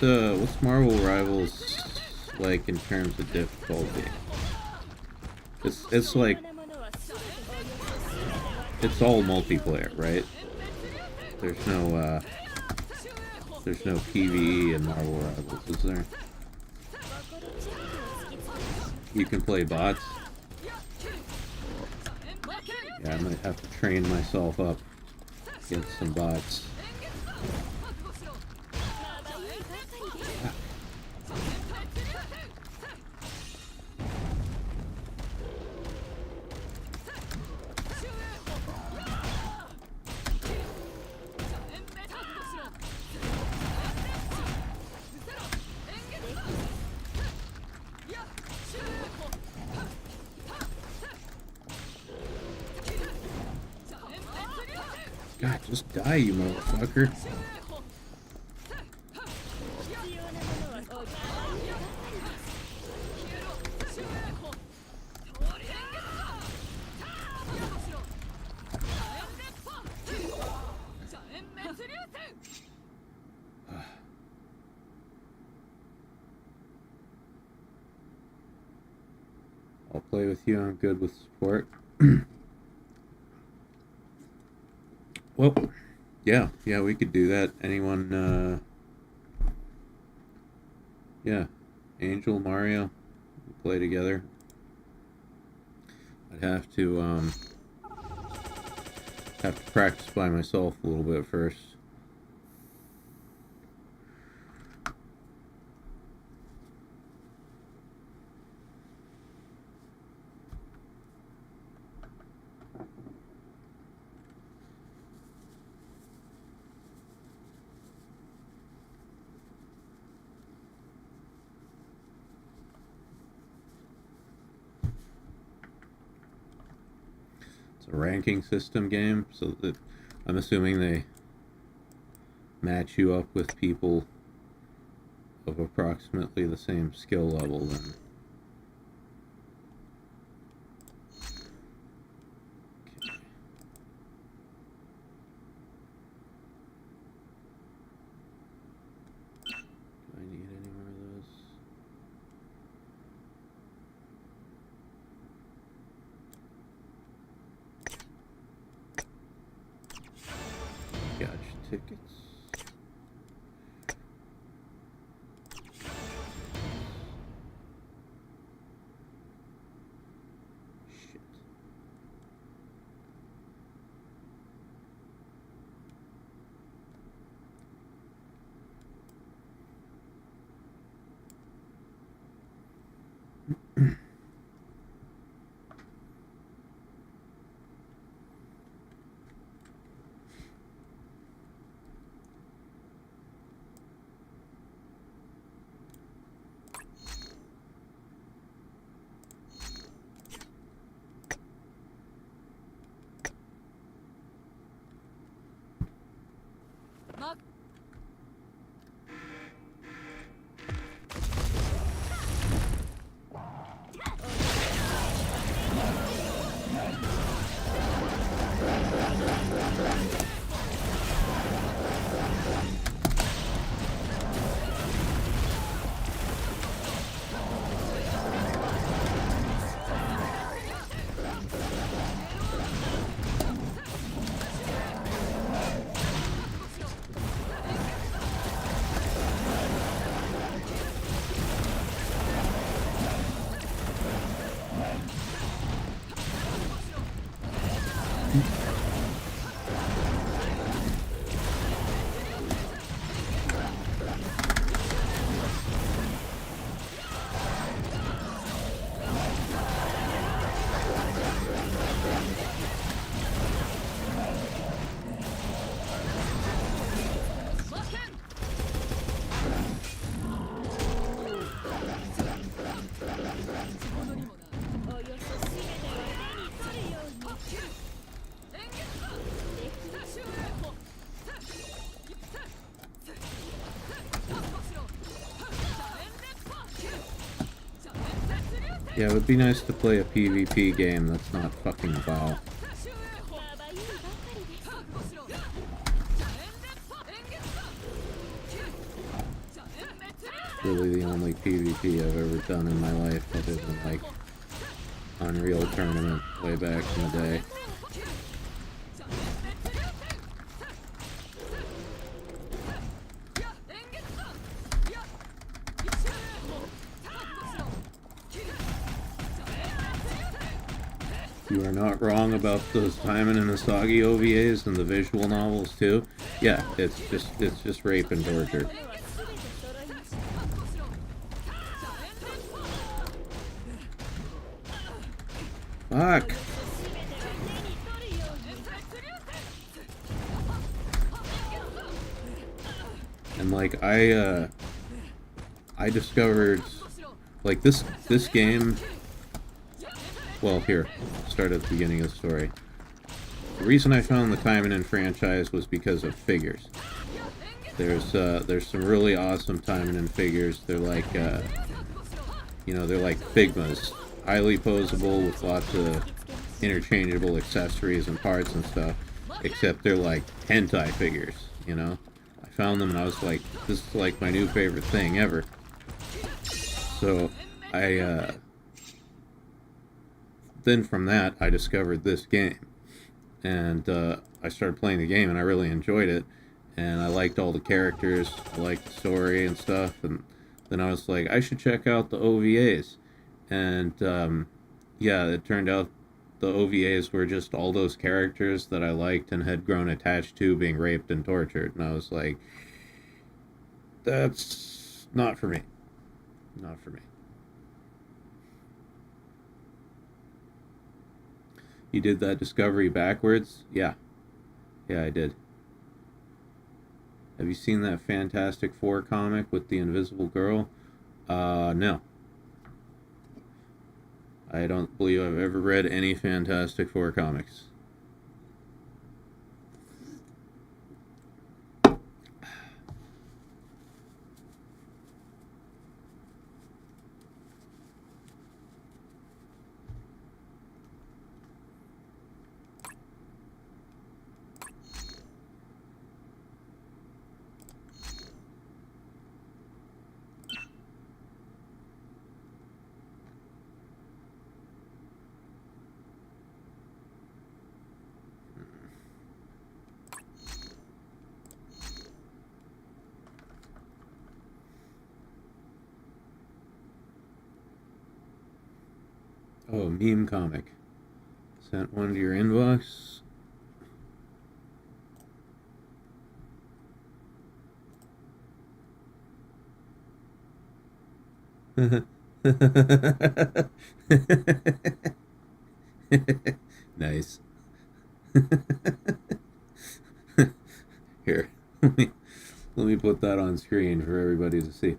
What's Marvel Rivals like in terms of difficulty? It's like it's all multiplayer, right? There's no PvE in Marvel Rivals, is there? You can play bots. Yeah, I might have to train myself up against some bots. God, just die, you motherfucker. I'll play with you. I'm good with support. Well, yeah, we could do that. Anyone, yeah, Angel, Mario, play together. I'd have to practice by myself a little bit first. A ranking system game, so that I'm assuming they match you up with people of approximately the same skill level then. Okay. Do I need any more of those? Gacha tickets. Shit. Yeah, it would be nice to play a PvP game that's not fucking WoW. Really the only PvP I've ever done in my life, other than like Unreal Tournament way back in the day. You are not wrong about those Taimanin and Asagi OVAs and the visual novels too. Yeah, it's just rape and torture. Fuck. And like I discovered like this game. Well, here, start at the beginning of the story. The reason I found the Taimanin franchise was because of figures. There's some really awesome Taimanin figures. They're like, they're like Figmas, highly posable with lots of interchangeable accessories and parts and stuff. Except they're like hentai figures, you know. I found them and I was like, this is like my new favorite thing ever. So then from that I discovered this game, and I started playing the game and I really enjoyed it, and I liked all the characters, I liked the story and stuff, and then I was like, I should check out the OVAs, and yeah, it turned out the OVAs were just all those characters that I liked and had grown attached to being raped and tortured, and I was like, that's not for me. Not for me. You did that discovery backwards? Yeah. Yeah, I did. Have you seen that Fantastic Four comic with the Invisible Girl? No. I don't believe I've ever read any Fantastic Four comics. Oh, meme comic. Sent one to your inbox. Nice. Here, let me put that on screen for everybody to see.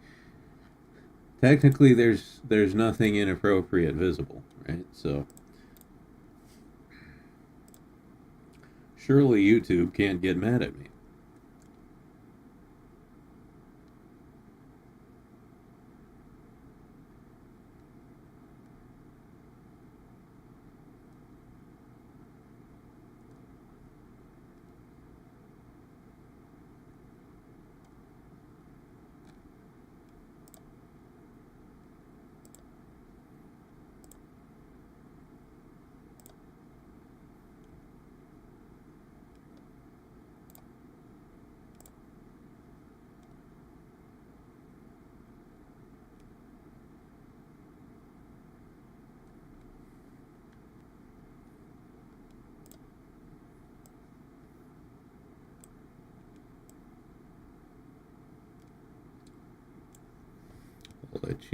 Technically, there's nothing inappropriate visible, right? So surely YouTube can't get mad at me.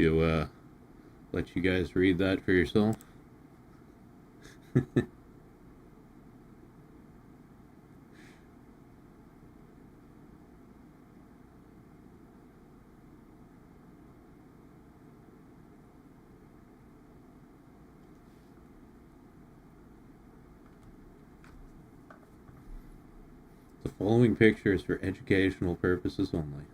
I'll let you guys read that for yourself. The following picture is for educational purposes only.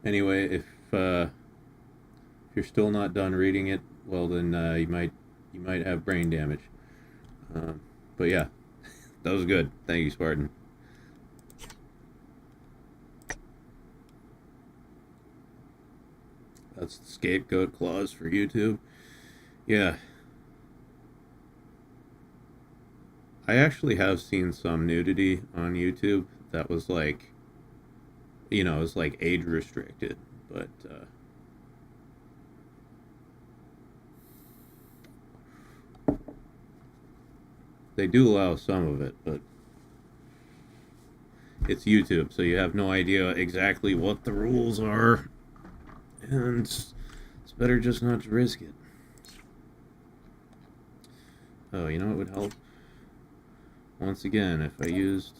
Anyway, if you're still not done reading it, well then you might have brain damage. But yeah, that was good. Thank you, Spartan. That's the scapegoat clause for YouTube. Yeah. I actually have seen some nudity on YouTube that was like, you know, it's like age restricted, but they do allow some of it, but it's YouTube, so you have no idea exactly what the rules are, and it's better just not to risk it. Oh, you know what would help? Once again, if I used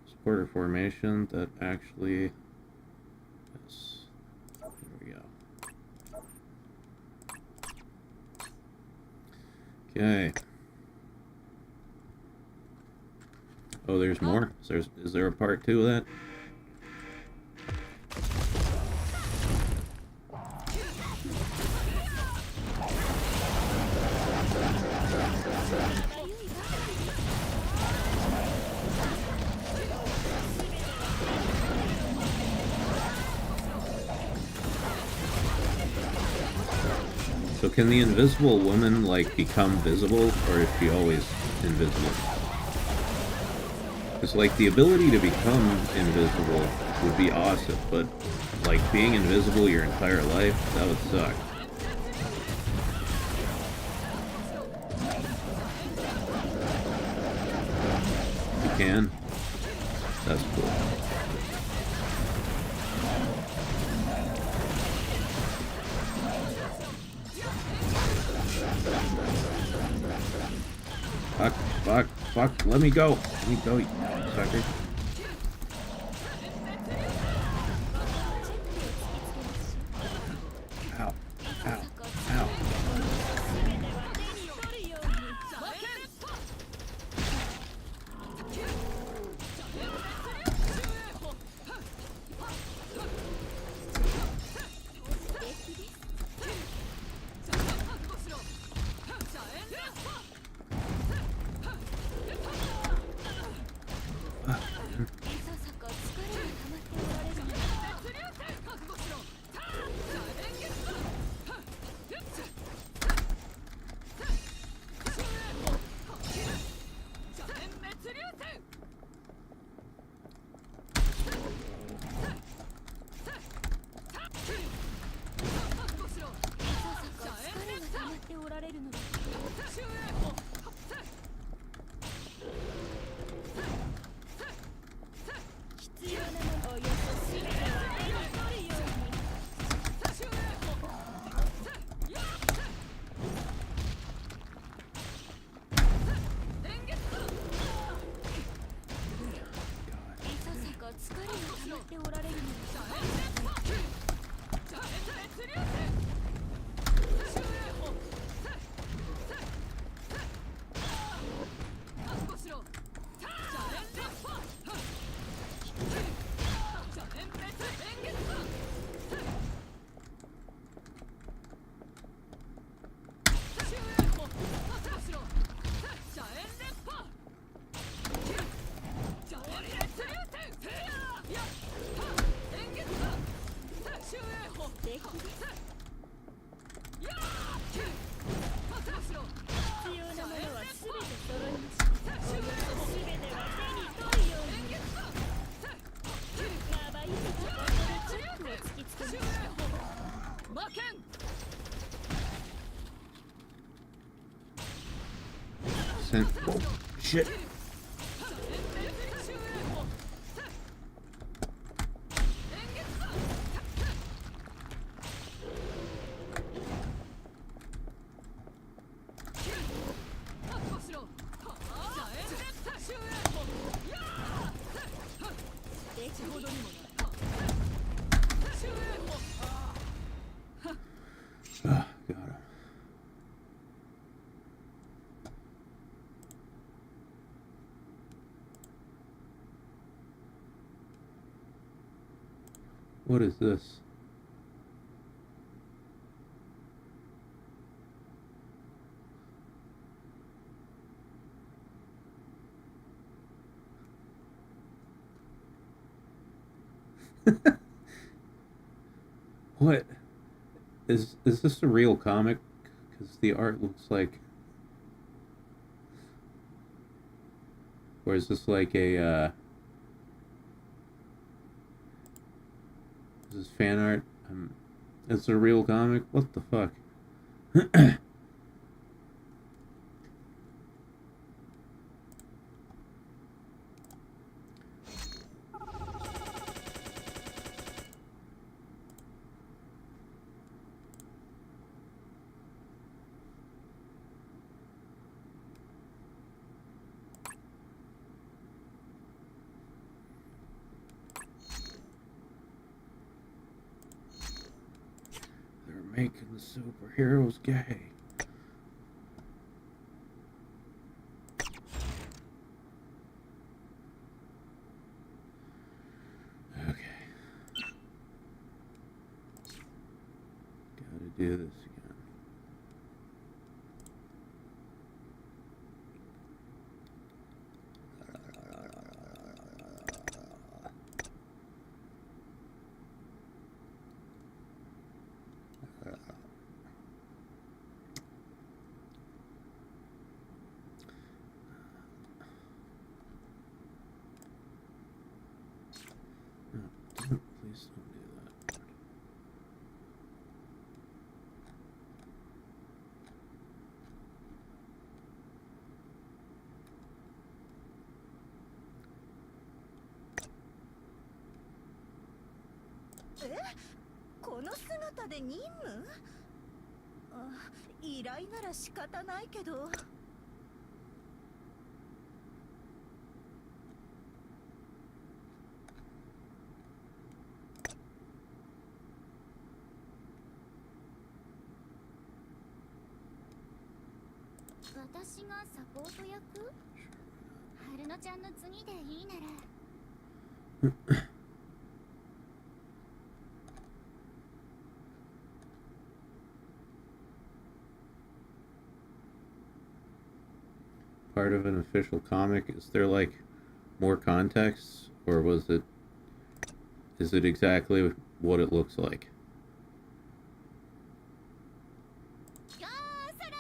supporter formation, that actually... Yes. There we go. Okay. Oh, there's more? Is there a part 2 of that? So can the invisible woman, like, become visible, or is she always invisible? Because, like, the ability to become invisible would be awesome, but, like, being invisible your entire life, that would suck. You can? That's cool. Fuck, let me go, you sucker. Ow. Oh, shit. Got him. What is this? What? Is this a real comic? Because the art looks like... Or is this like a, Is this fan art? Is it a real comic? What the fuck? making the superheroes gay. Okay. Gotta do this again. Please don't do that.この姿で任務？依頼なら仕方ないけど。私がサポート役？春乃ちゃんの次でいいなら。Part of an official comic? Is there like more context, or is it exactly what it looks like? よーそら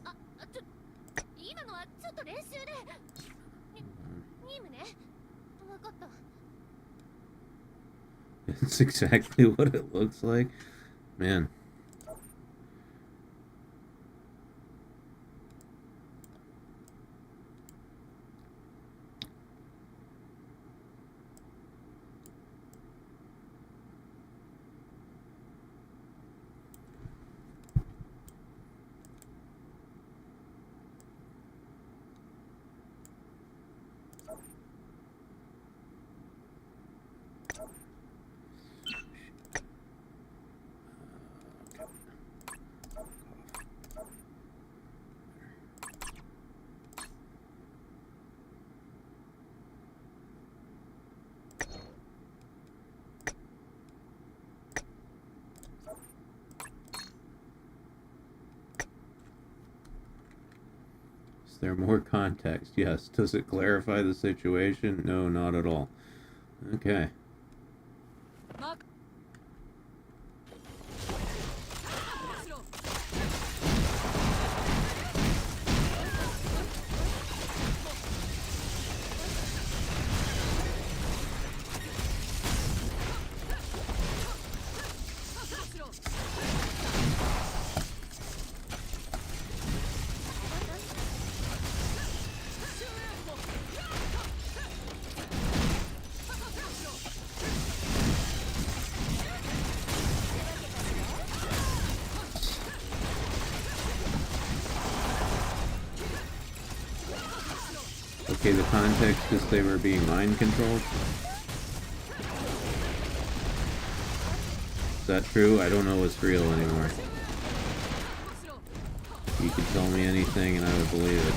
ー。今のはちょっと練習で。任務ね。わかった。 It's exactly what it looks like? Man. Is there more context? Yes. Does it clarify the situation? No, not at all. Okay. Okay, the context is they were being mind controlled. Is that true? I don't know what's real anymore. You could tell me anything and I would believe it.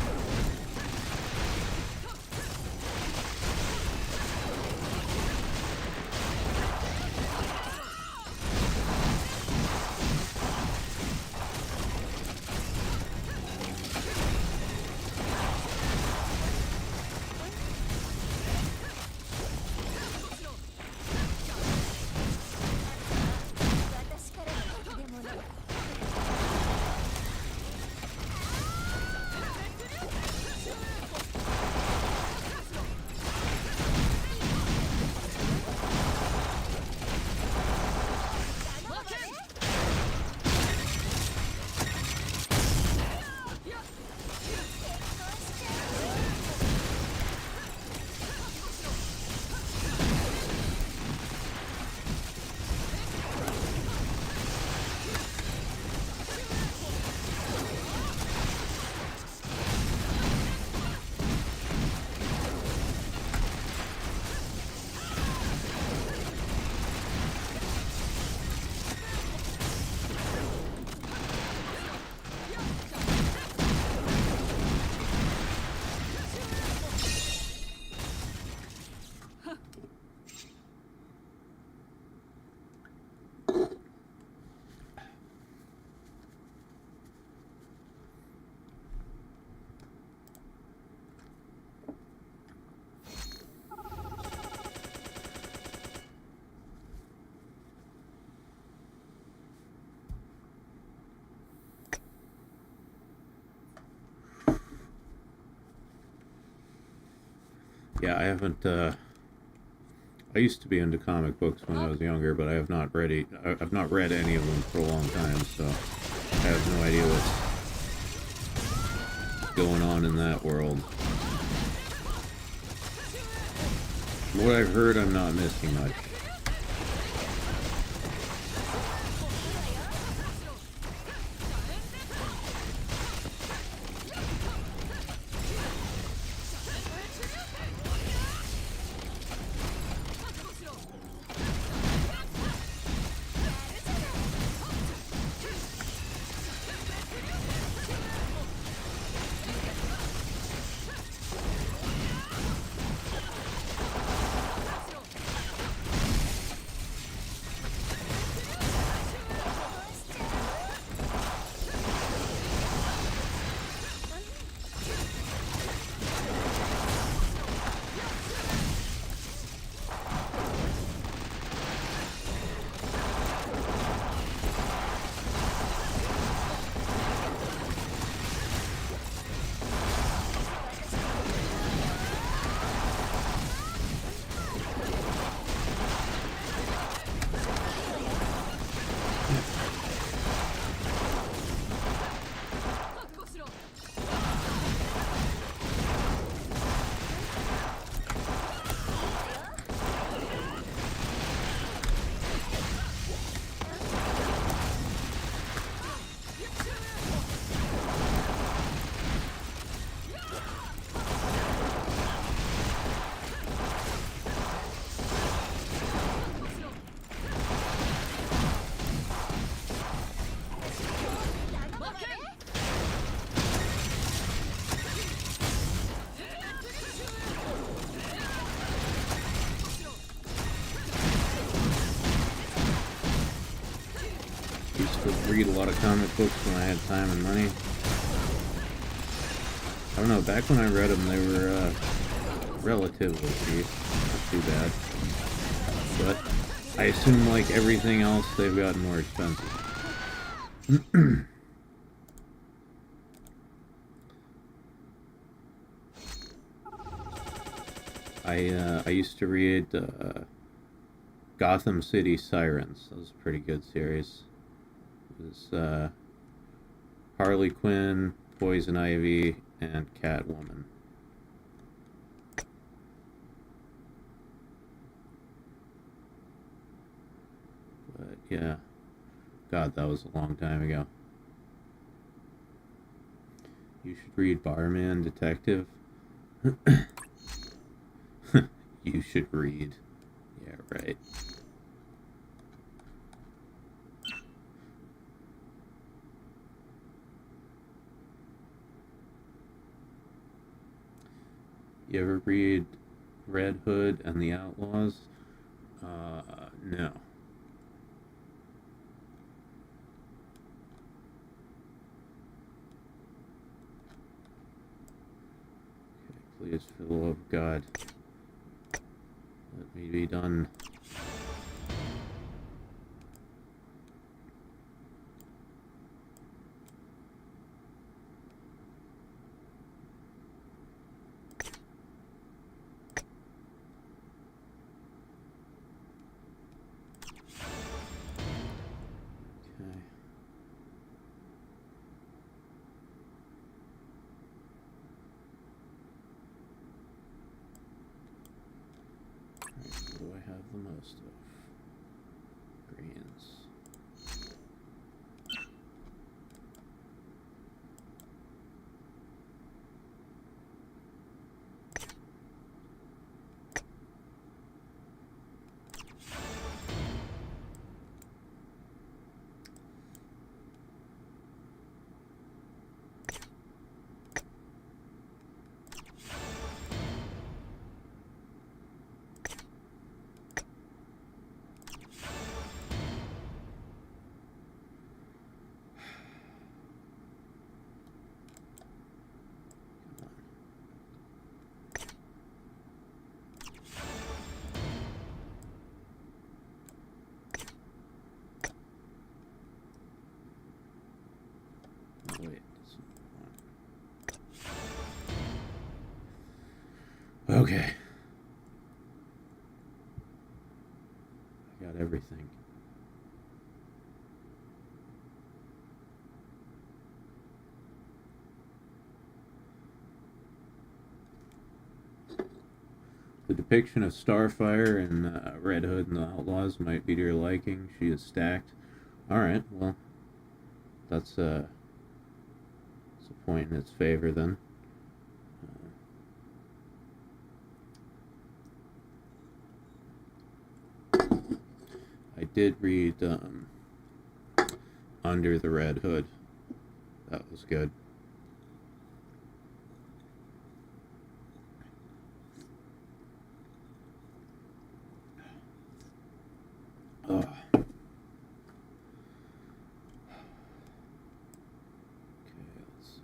Yeah, I haven't, I used to be into comic books when I was younger, but I've not read any of them for a long time, so I have no idea what's going on in that world. From what I've heard, I'm not missing much. Read a lot of comic books when I had time and money. I don't know, back when I read them, they were relatively cheap. Not too bad. But I assume, like everything else, they've gotten more expensive. I used to read Gotham City Sirens. That was a pretty good series. It was Harley Quinn, Poison Ivy, and Catwoman. But yeah, God, that was a long time ago. You should read Barman Detective. You should read. Yeah, right. You ever read Red Hood and the Outlaws? No. Okay, please, for the love of God, let me be done. What do I have the most of? Greens. Wait, okay. Got everything. The depiction of Starfire and Red Hood and the Outlaws might be to your liking. She is stacked. Alright, well, that's a point in its favor then. I did read Under the Red Hood. That was good. Okay, let's see.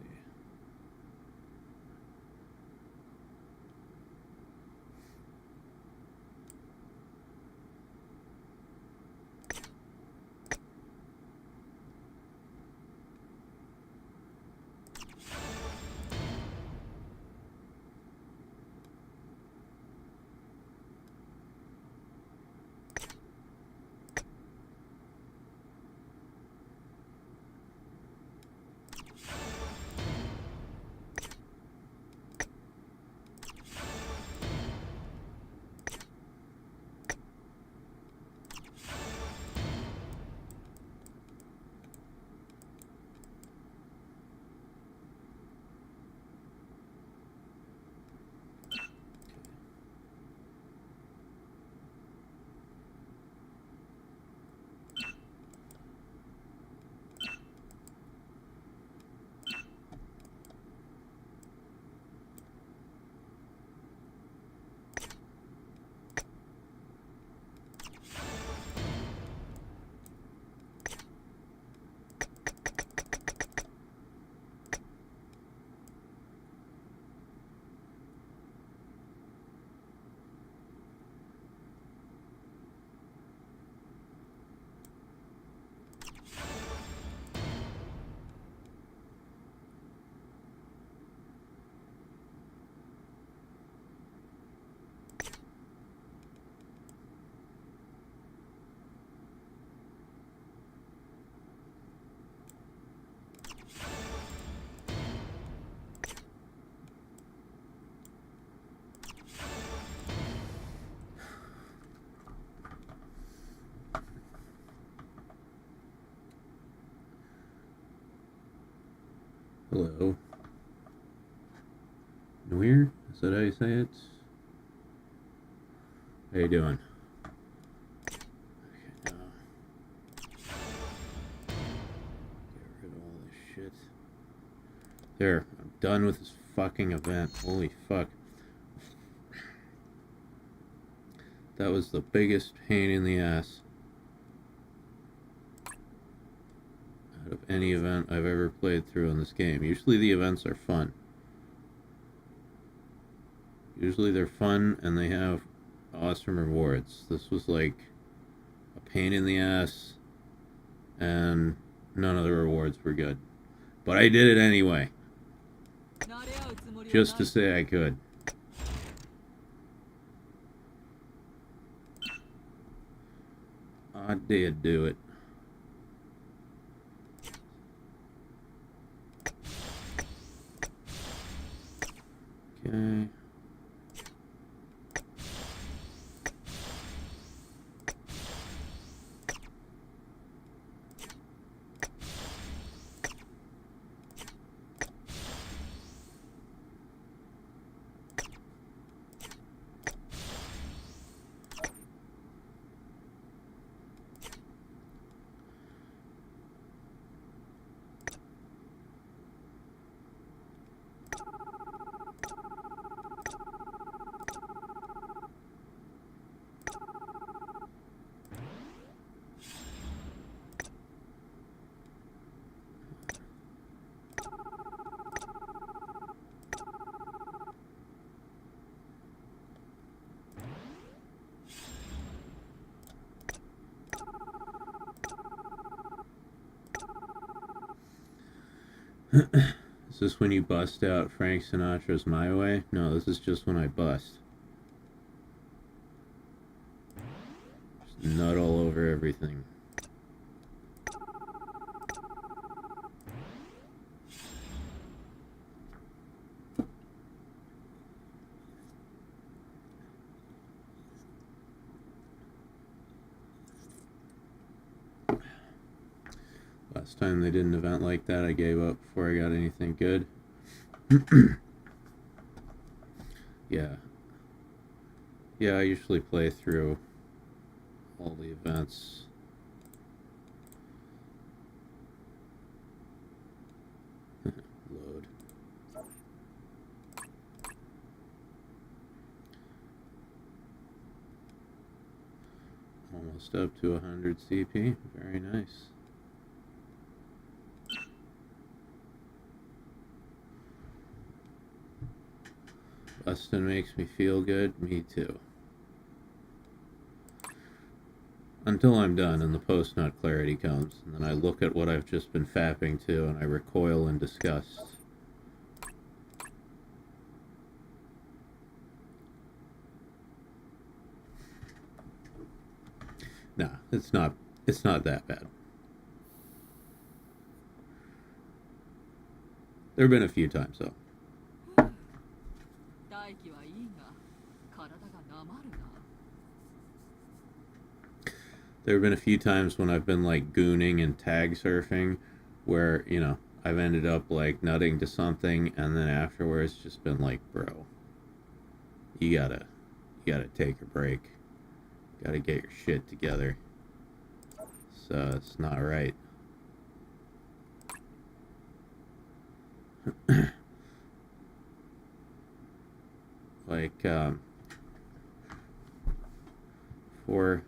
Hello. Nuir? Is that how you say it? How you doing? Okay, now. Get rid of all this shit. There, I'm done with this fucking event. Holy fuck. That was the biggest pain in the ass out of any event I've ever played through in this game. Usually the events are fun. Usually they're fun and they have awesome rewards. This was like a pain in the ass and none of the rewards were good. But I did it anyway. Just to say I could. I did do it. Okay. Is this when you bust out Frank Sinatra's My Way? No, this is just when I bust. There's nut all over everything. Last time they did an event like that, I gave up before I got anything good. Yeah. Yeah, I usually play through all the events. Load. Almost up to 100 CP. Very nice. Bustin' makes me feel good. Me too. Until I'm done and the post-nut clarity comes, and then I look at what I've just been fapping to and I recoil in disgust. Nah, it's not that bad. There have been a few times though. There have been a few times when I've been like gooning and tag surfing where, you know, I've ended up like nutting to something and then afterwards just been like, bro, you gotta take a break. Gotta get your shit together. So it's not right. Like, for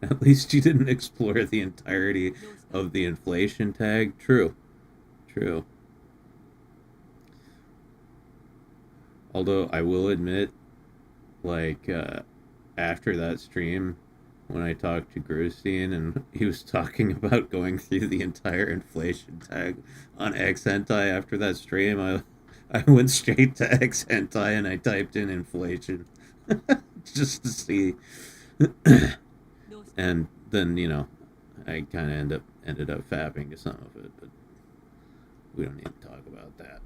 at least you didn't explore the entirety of the inflation tag. True. True. Although I will admit, like, after that stream, when I talked to Grustin and he was talking about going through the entire inflation tag on X Hentai after that stream, I went straight to X Hentai and I typed in inflation just to see. And then, you know, I kind of ended up fapping to some of it, but we don't need to talk about that.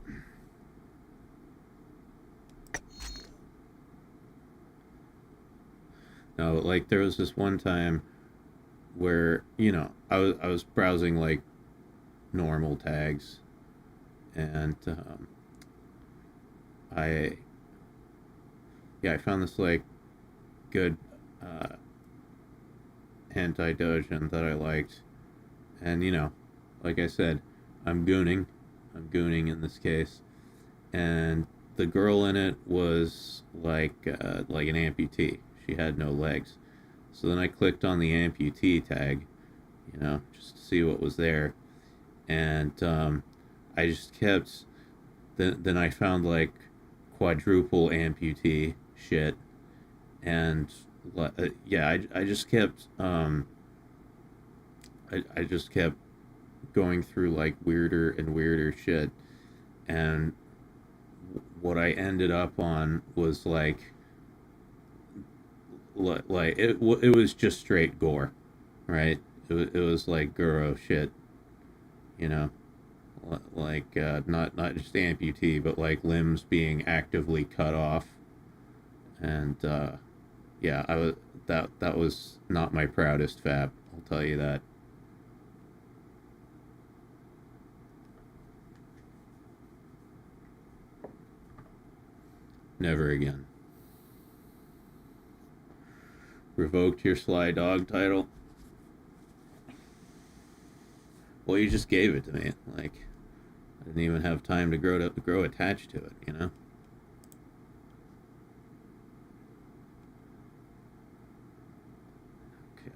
No, like there was this one time where, you know, I was browsing like normal tags, and I found this like good hentai doujin that I liked, and you know, like I said, I'm gooning in this case, and the girl in it was like an amputee. She had no legs. So then I clicked on the amputee tag, you know, just to see what was there. And I just kept, then I found like quadruple amputee shit. And yeah, I just kept, I just kept going through like weirder and weirder shit. And what I ended up on was like it was just straight gore, right? It was like Guro shit, you know, like not just amputee, but like limbs being actively cut off, and yeah, that was not my proudest fap, I'll tell you that. Never again. Revoked your Sly Dog title? Well, you just gave it to me. Like, I didn't even have time to grow attached to it, you know? Okay.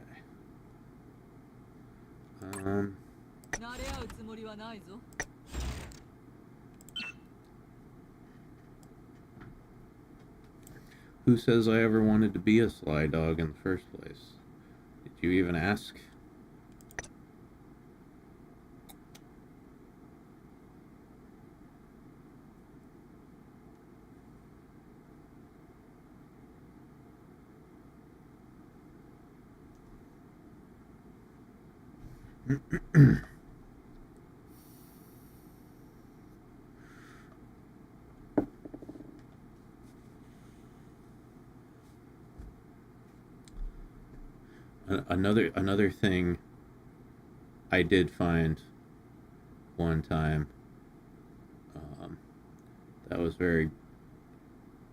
Who says I ever wanted to be a Sly Dog in the first place? Did you even ask? Another thing I did find one time, that was very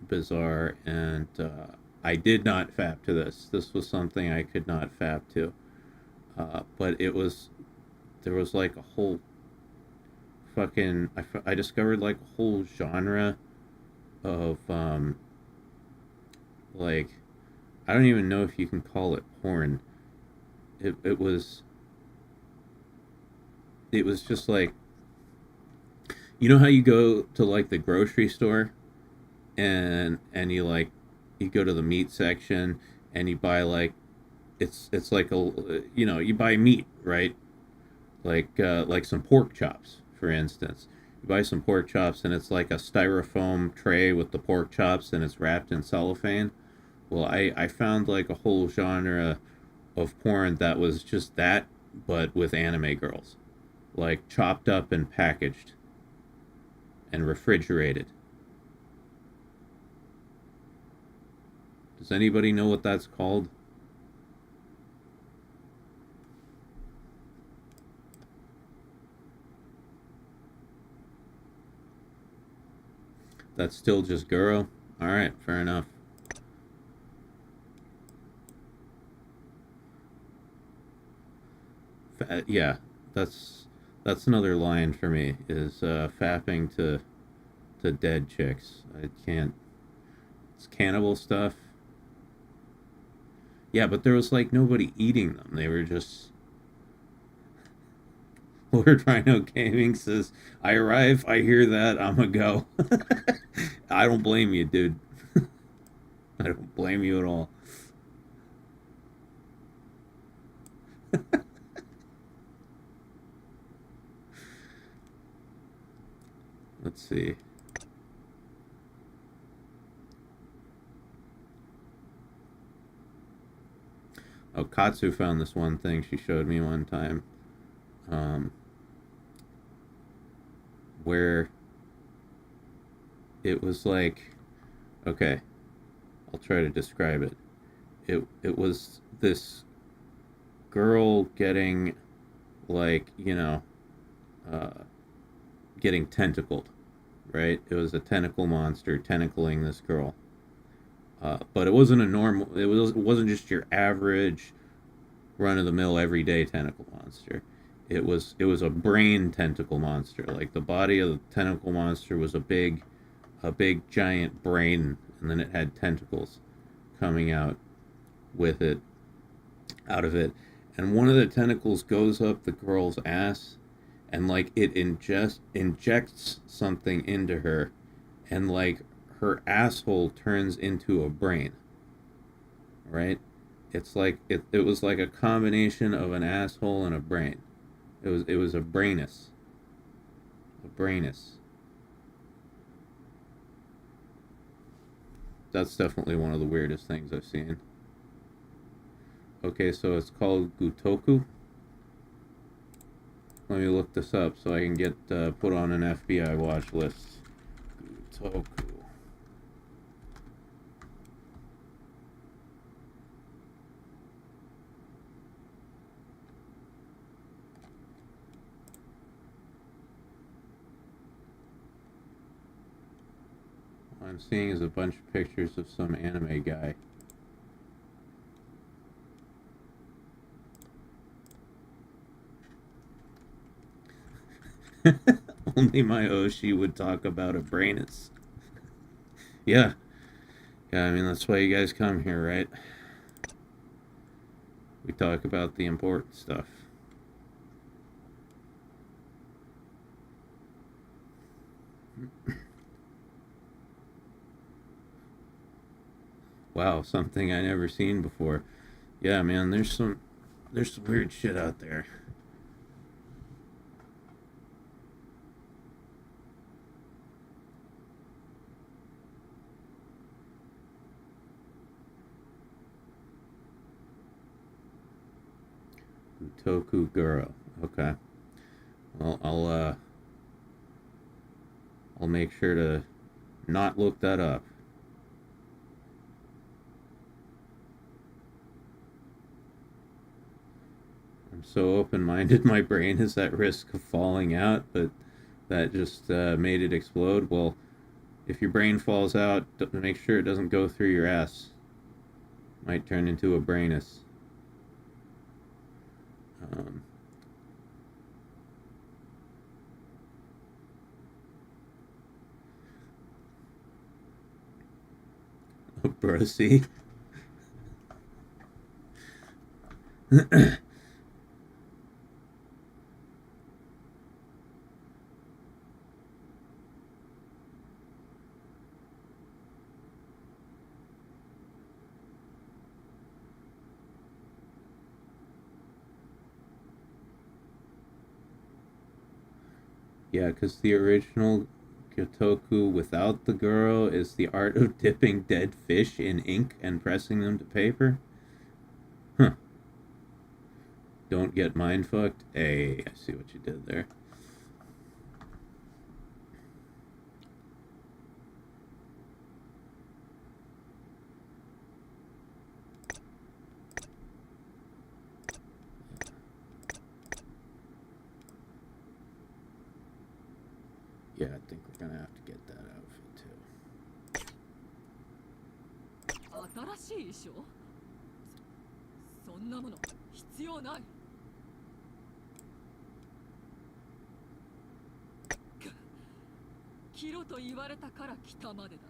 bizarre, and I did not fap to this. This was something I could not fap to. But there was like a whole fucking, I discovered like a whole genre of, like, I don't even know if you can call it porn. It was just like, you know how you go to like the grocery store and you go to the meat section and you buy like, it's like you buy meat, right? Like some pork chops, for instance. You buy some pork chops and it's like a styrofoam tray with the pork chops and it's wrapped in cellophane. Well, I found like a whole genre of porn that was just that, but with anime girls. Like chopped up and packaged and refrigerated. Does anybody know what that's called? That's still just Guro? Alright, fair enough. Yeah, that's another line for me, is fapping to dead chicks. I can't. It's cannibal stuff. Yeah, but there was like nobody eating them. They were just. Lord Rhino Gaming says, I arrive, I hear that, I'm a go. I don't blame you, dude. I don't blame you at all. Let's see. Oh, Katsu found this one thing she showed me one time. Where it was like, okay, I'll try to describe it. It was this girl getting, like, getting tentacled, right? It was a tentacle monster tentacling this girl. But it wasn't it wasn't just your average run-of-the-mill everyday tentacle monster. It was a brain tentacle monster. Like the body of the tentacle monster was a big giant brain, and then it had tentacles coming out of it. And one of the tentacles goes up the girl's ass, and like it injects something into her, and like her asshole turns into a brain. Right? It's like it was like a combination of an asshole and a brain. It was a brainus. A brainus. That's definitely one of the weirdest things I've seen. Okay, so it's called Gutoku. Let me look this up so I can get put on an FBI watch list. Gutoku. What I'm seeing is a bunch of pictures of some anime guy. Only my Oshi would talk about a brainus. Yeah. Yeah, I mean, that's why you guys come here, right? We talk about the important stuff. Wow, something I never seen before. Yeah, man, there's some weird shit out there. Toku Guro. Okay. Well, I'll make sure to not look that up. I'm so open-minded, my brain is at risk of falling out, but that just made it explode. Well, if your brain falls out, make sure it doesn't go through your ass. Might turn into a brainus. Brussy. Yeah, because the original Gotoku without the girl is the art of dipping dead fish in ink and pressing them to paper. Huh. Don't get mindfucked. Hey, I see what you did there. Yeah, I think we're gonna have to get that outfit too. 新しい衣装そんなもの必要ない着ろと言われたから着たまでだ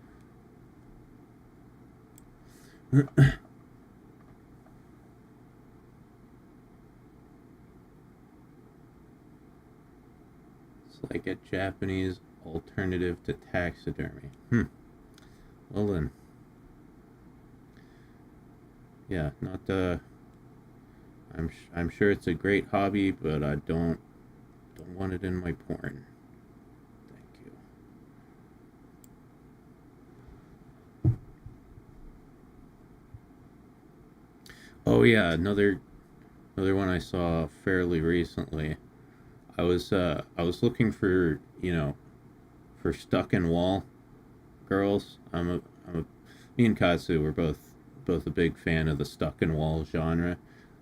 It's like a Japanese alternative to taxidermy. Well then. Yeah, not I'm sure it's a great hobby, but I don't want it in my porn. Thank you. Oh yeah, another one I saw fairly recently. I was looking for, for stuck in wall girls. Me and Katsu were both a big fan of the stuck in wall genre,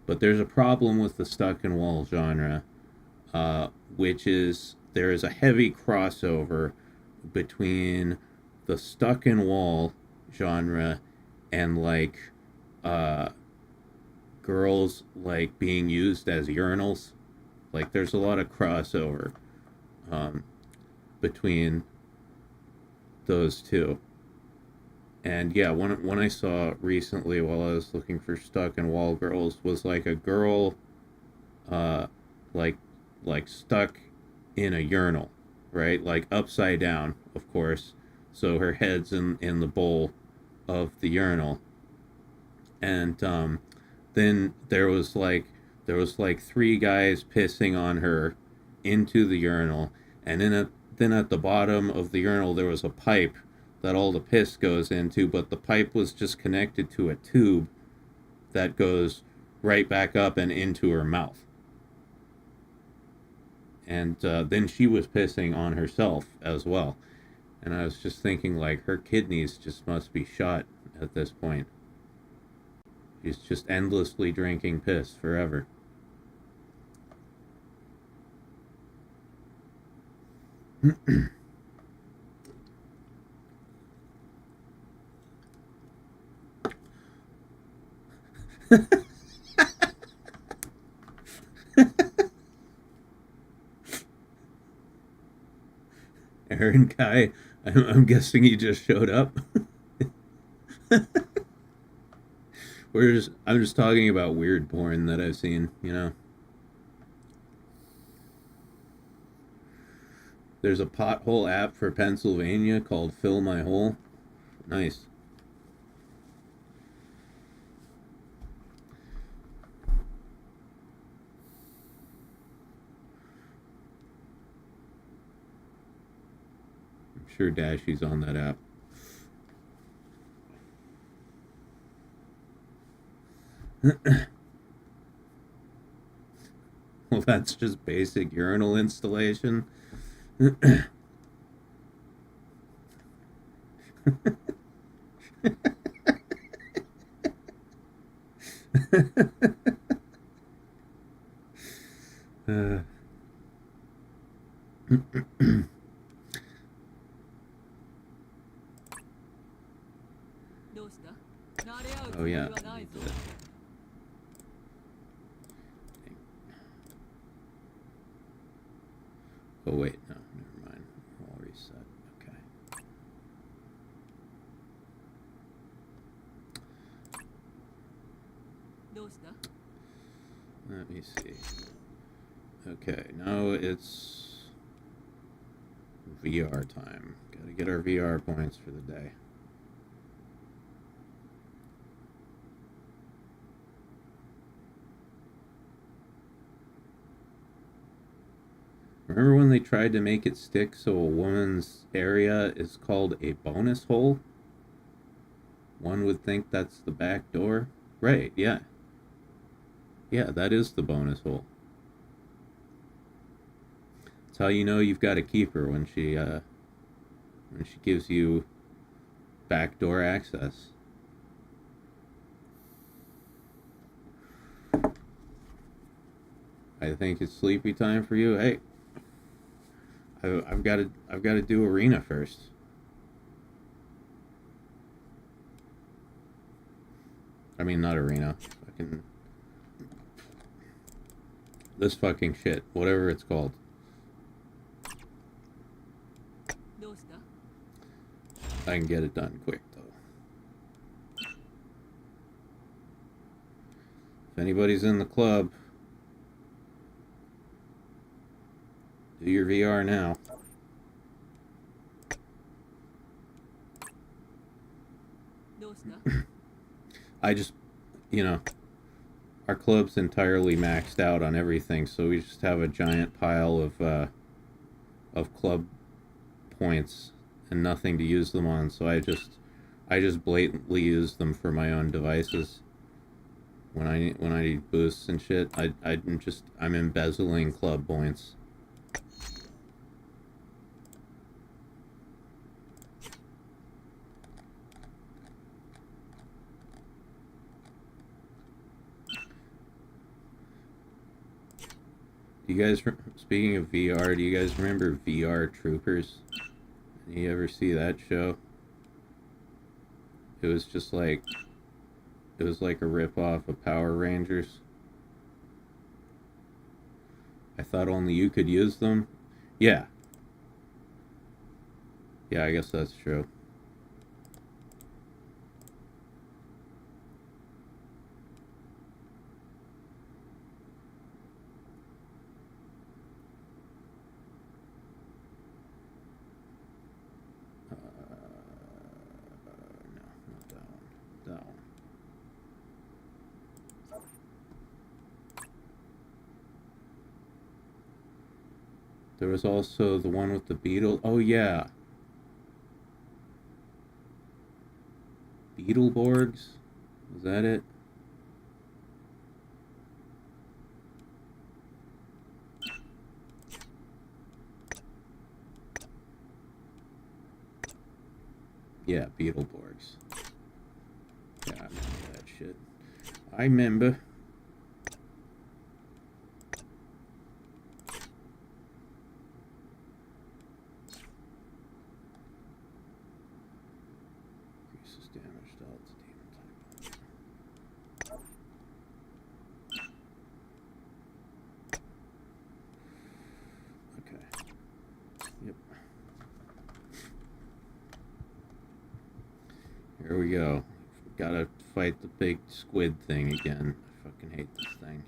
but there's a problem with the stuck in wall genre, which is there is a heavy crossover between the stuck in wall genre and girls being used as urinals. Like there's a lot of crossover between those two. And yeah, one I saw recently while I was looking for stuck in wall girls was like a girl like stuck in a urinal, right? Like upside down, of course. So her head's in the bowl of the urinal. And then there was three guys pissing on her into the urinal, and then at the bottom of the urinal there was a pipe that all the piss goes into, but the pipe was just connected to a tube that goes right back up and into her mouth. And then she was pissing on herself as well. And I was just thinking, her kidneys just must be shot at this point. She's just endlessly drinking piss forever. Aaron Kai, I'm guessing he just showed up. I'm just talking about weird porn that I've seen, There's a pothole app for Pennsylvania called Fill My Hole. Nice. I'm sure Dashie's on that app. Well, that's just basic urinal installation. Oh yeah. Oh wait, no, never mind. I'll reset. Okay. Let me see. Okay, now it's VR time. Gotta get our VR points for the day. Remember when they tried to make it stick so a woman's area is called a bonus hole? One would think that's the back door. Right, yeah. Yeah, that is the bonus hole. That's how you know you've got a keeper when she gives you backdoor access. I think it's sleepy time for you. Hey, I've got to do arena first. I mean, not arena. Fucking this fucking shit, whatever it's called. I can get it done quick though. If anybody's in the club, do your VR now. I just, you know, our club's entirely maxed out on everything, so we just have a giant pile of club points and nothing to use them on. So I just blatantly use them for my own devices. When I need boosts and shit, I'm embezzling club points. Do you guys, speaking of VR, do you guys remember VR Troopers? You ever see that show? It was just like, it was like a rip-off of Power Rangers. I thought only you could use them. Yeah. Yeah, I guess that's true. There was also the one with the beetle. Oh, yeah. Beetleborgs? Was that it? Yeah, Beetleborgs. Yeah, I remember that shit. I remember. Here we go. Gotta fight the big squid thing again. I fucking hate this thing.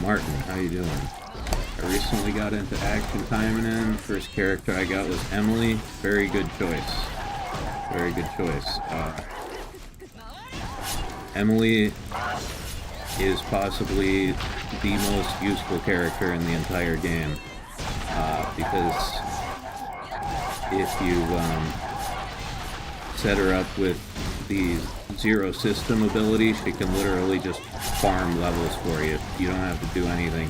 Martin, how you doing? I recently got into action Taimanin. First character I got was Emily. Very good choice. Very good choice. Emily is possibly the most useful character in the entire game. because if you set her up with the zero system ability, she can literally just farm levels for you. You don't have to do anything.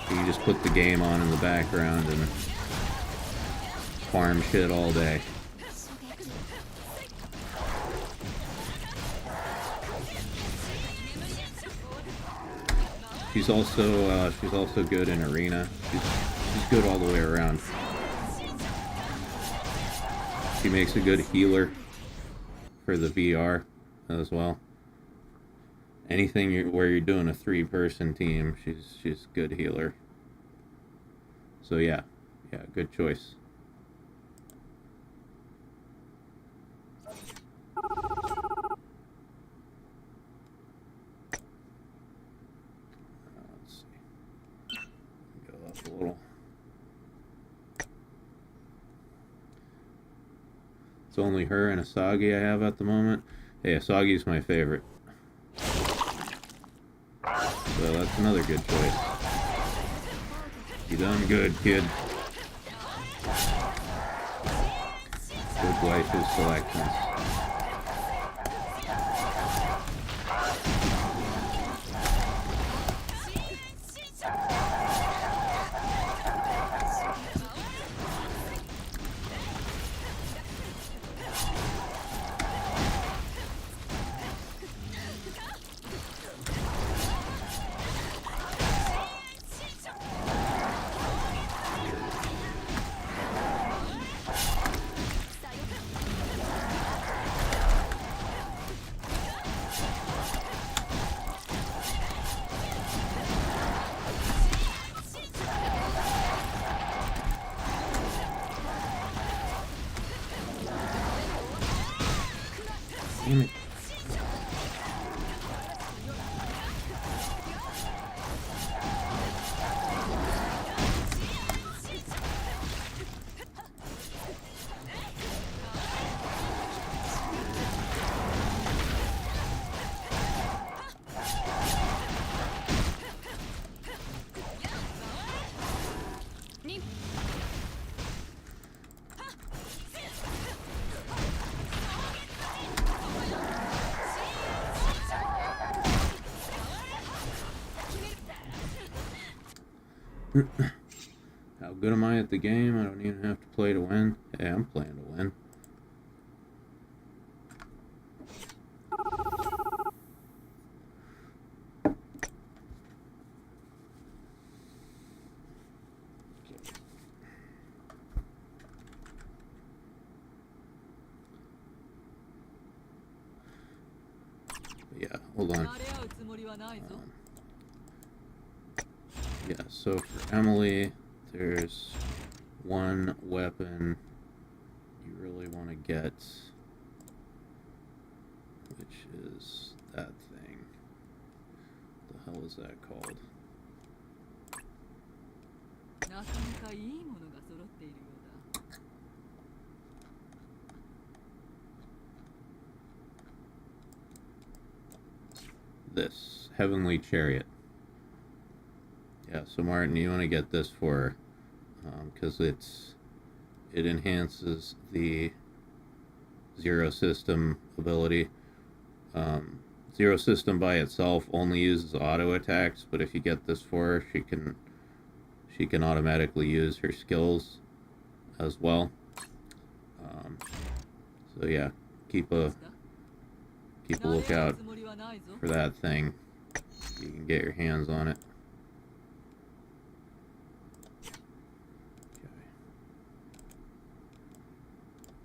You can just put the game on in the background and farm shit all day. She's also good in arena. She's good all the way around. She makes a good healer for the VR as well. Anything where you're doing a 3-person team, she's a good healer. So yeah, good choice. Let's see. Go up a little. It's only her and Asagi I have at the moment. Hey, Asagi's my favorite. So that's another good choice. You done good, kid. Good waifu selections. Damn it. How good am I at the game? I don't even have to play to win. Yeah, I'm playing to win. Yeah, hold on. Yeah, so for Emily, there's one weapon you really want to get, which is that thing. What the hell is that called? This Heavenly Chariot. Yeah, so Martin, you want to get this for her, because it enhances the Zero System ability. Zero System by itself only uses auto attacks, but if you get this for her, she can automatically use her skills as well. So yeah, keep a lookout for that thing. You can get your hands on it.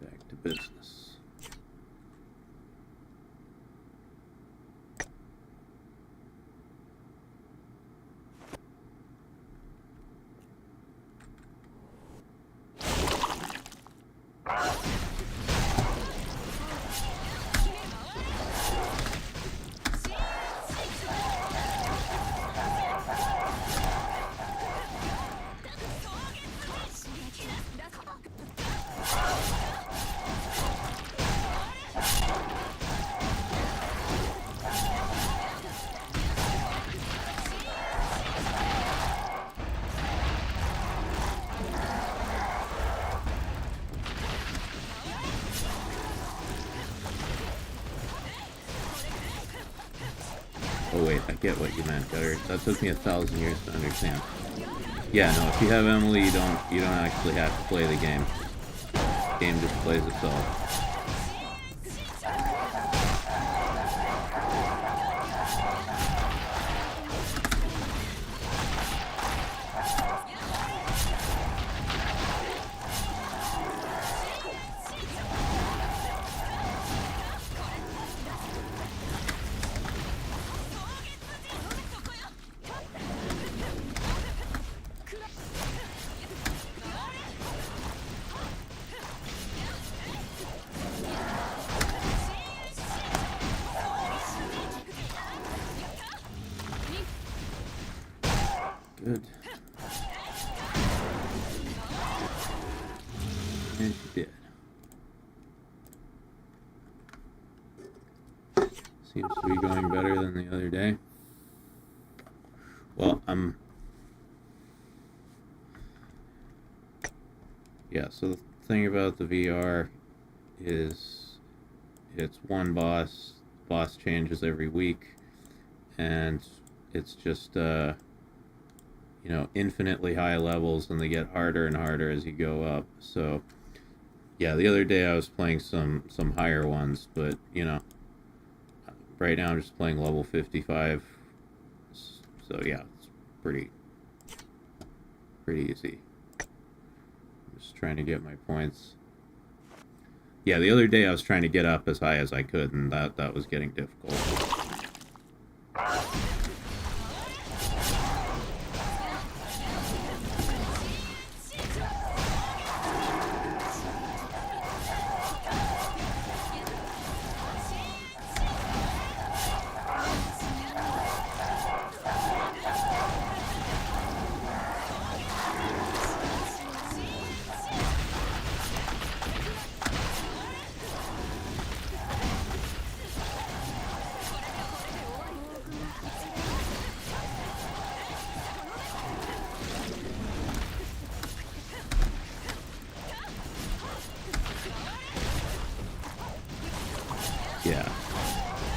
Back to business. wait, I get what you meant, Gutter. That took me 1,000 years to understand. Yeah, no, if you have Emily, you don't actually have to play the game. The game just plays itself. Good. And she did. Seems to be going better than the other day. Well, yeah, so the thing about the VR is it's one boss. Boss changes every week, and it's just you know, infinitely high levels, and they get harder and harder as you go up. So yeah, the other day I was playing some higher ones, but you know, right now I'm just playing level 55. So yeah, it's pretty easy. I'm just trying to get my points. Yeah, the other day I was trying to get up as high as I could, and that was getting difficult.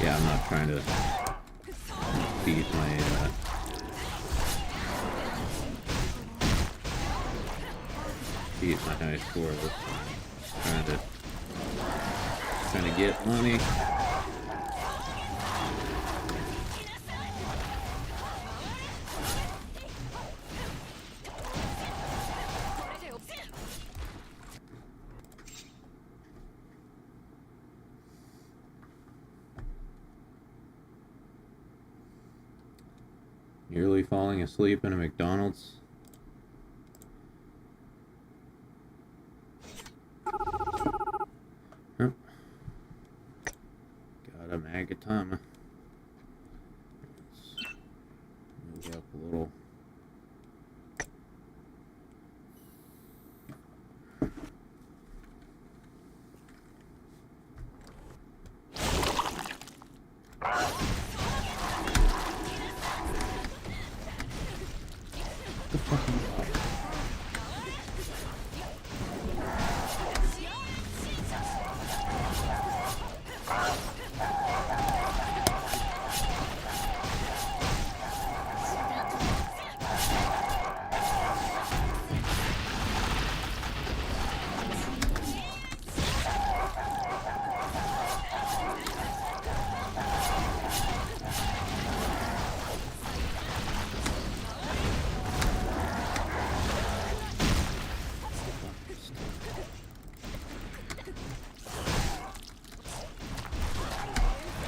Yeah, I'm not trying to beat my high score this time. Trying to get money. Nearly falling asleep in a McDonald's. Oh. Got a Magatama. Let's move up a little.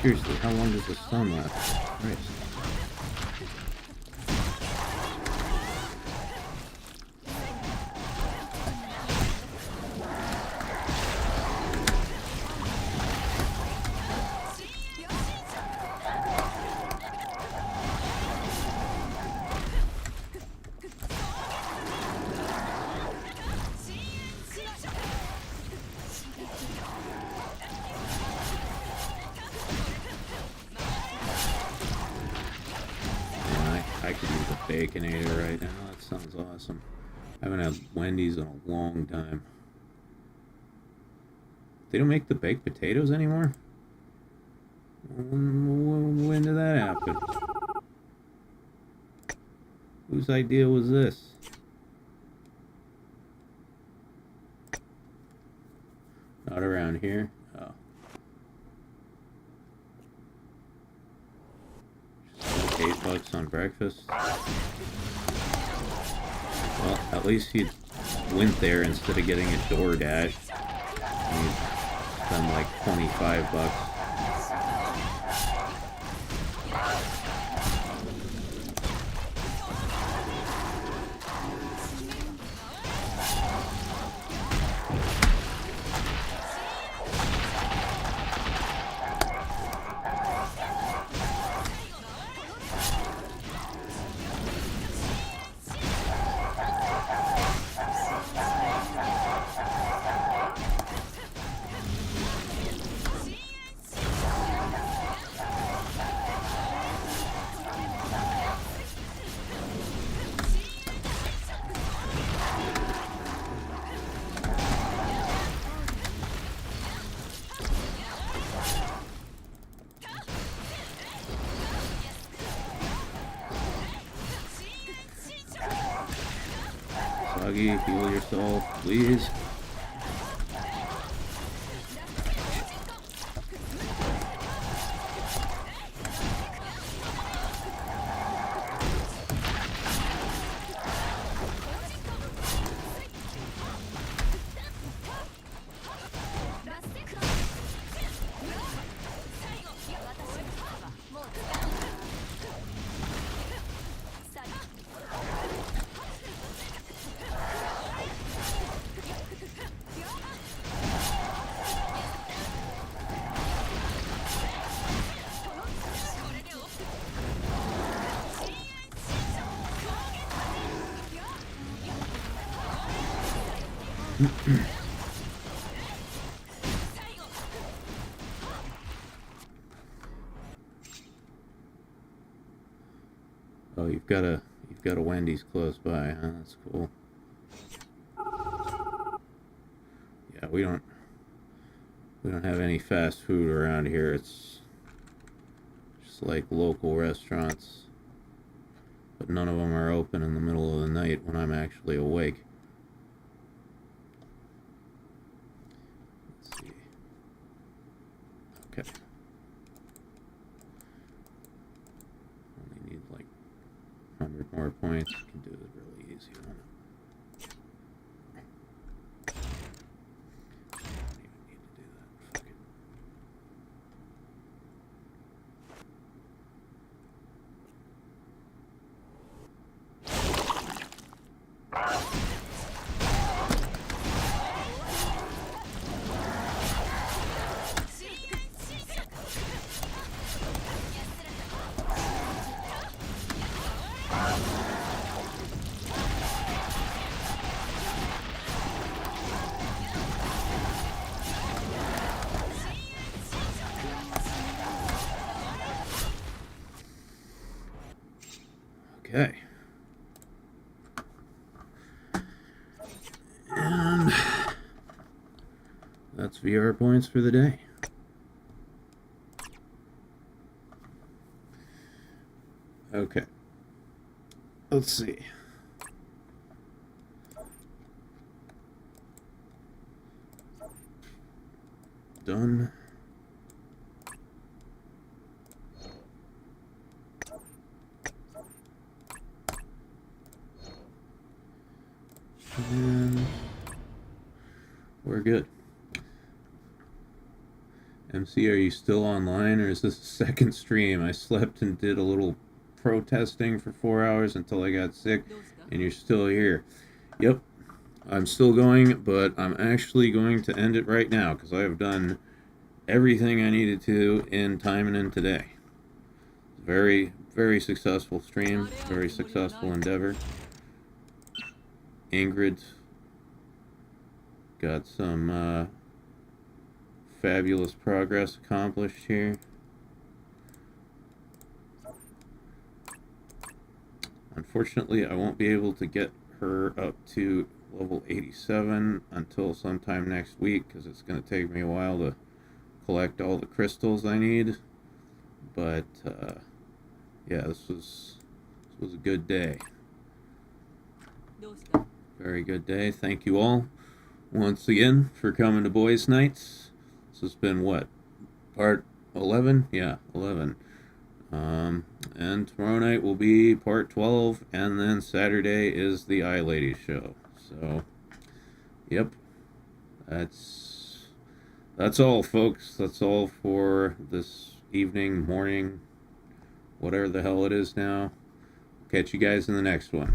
Seriously, how long does the sun last? Christ. I could use a Baconator right now. That sounds awesome. I haven't had Wendy's in a long time. They don't make the baked potatoes anymore? When did that happen? Whose idea was this? Not around here. Oh. Just $8 on breakfast. Well, at least he went there instead of getting a DoorDash. He'd spend like $25. Soggy, heal yourself, please. Oh, you've got a Wendy's close by, huh? That's cool. Yeah, we don't have any fast food around here. It's just like local restaurants, but none of them are open in the middle of the night when I'm actually awake. Let's see. Okay. Only need like 100 more points. You can do it really easy on it. Don't even need to do that. Fuck it. Okay. And that's VR points for the day. Okay. Let's see. Done. And we're good. MC, are you still online, or is this a second stream? I slept and did a little protesting for 4 hours until I got sick, and you're still here. Yep, I'm still going, but I'm actually going to end it right now because I have done everything I needed to in Taimanin today. Very, very successful stream, very successful endeavor. Ingrid got some fabulous progress accomplished here. Unfortunately, I won't be able to get her up to level 87 until sometime next week because it's going to take me a while to collect all the crystals I need. But yeah, this was a good day. どうした？ Very good day. Thank you all once again for coming to Boys Nights. This has been what? Part 11? Yeah, 11. And tomorrow night will be part 12, and then Saturday is the Eye Lady show. So, yep. That's all, folks. That's all for this evening, morning, whatever the hell it is now. Catch you guys in the next one.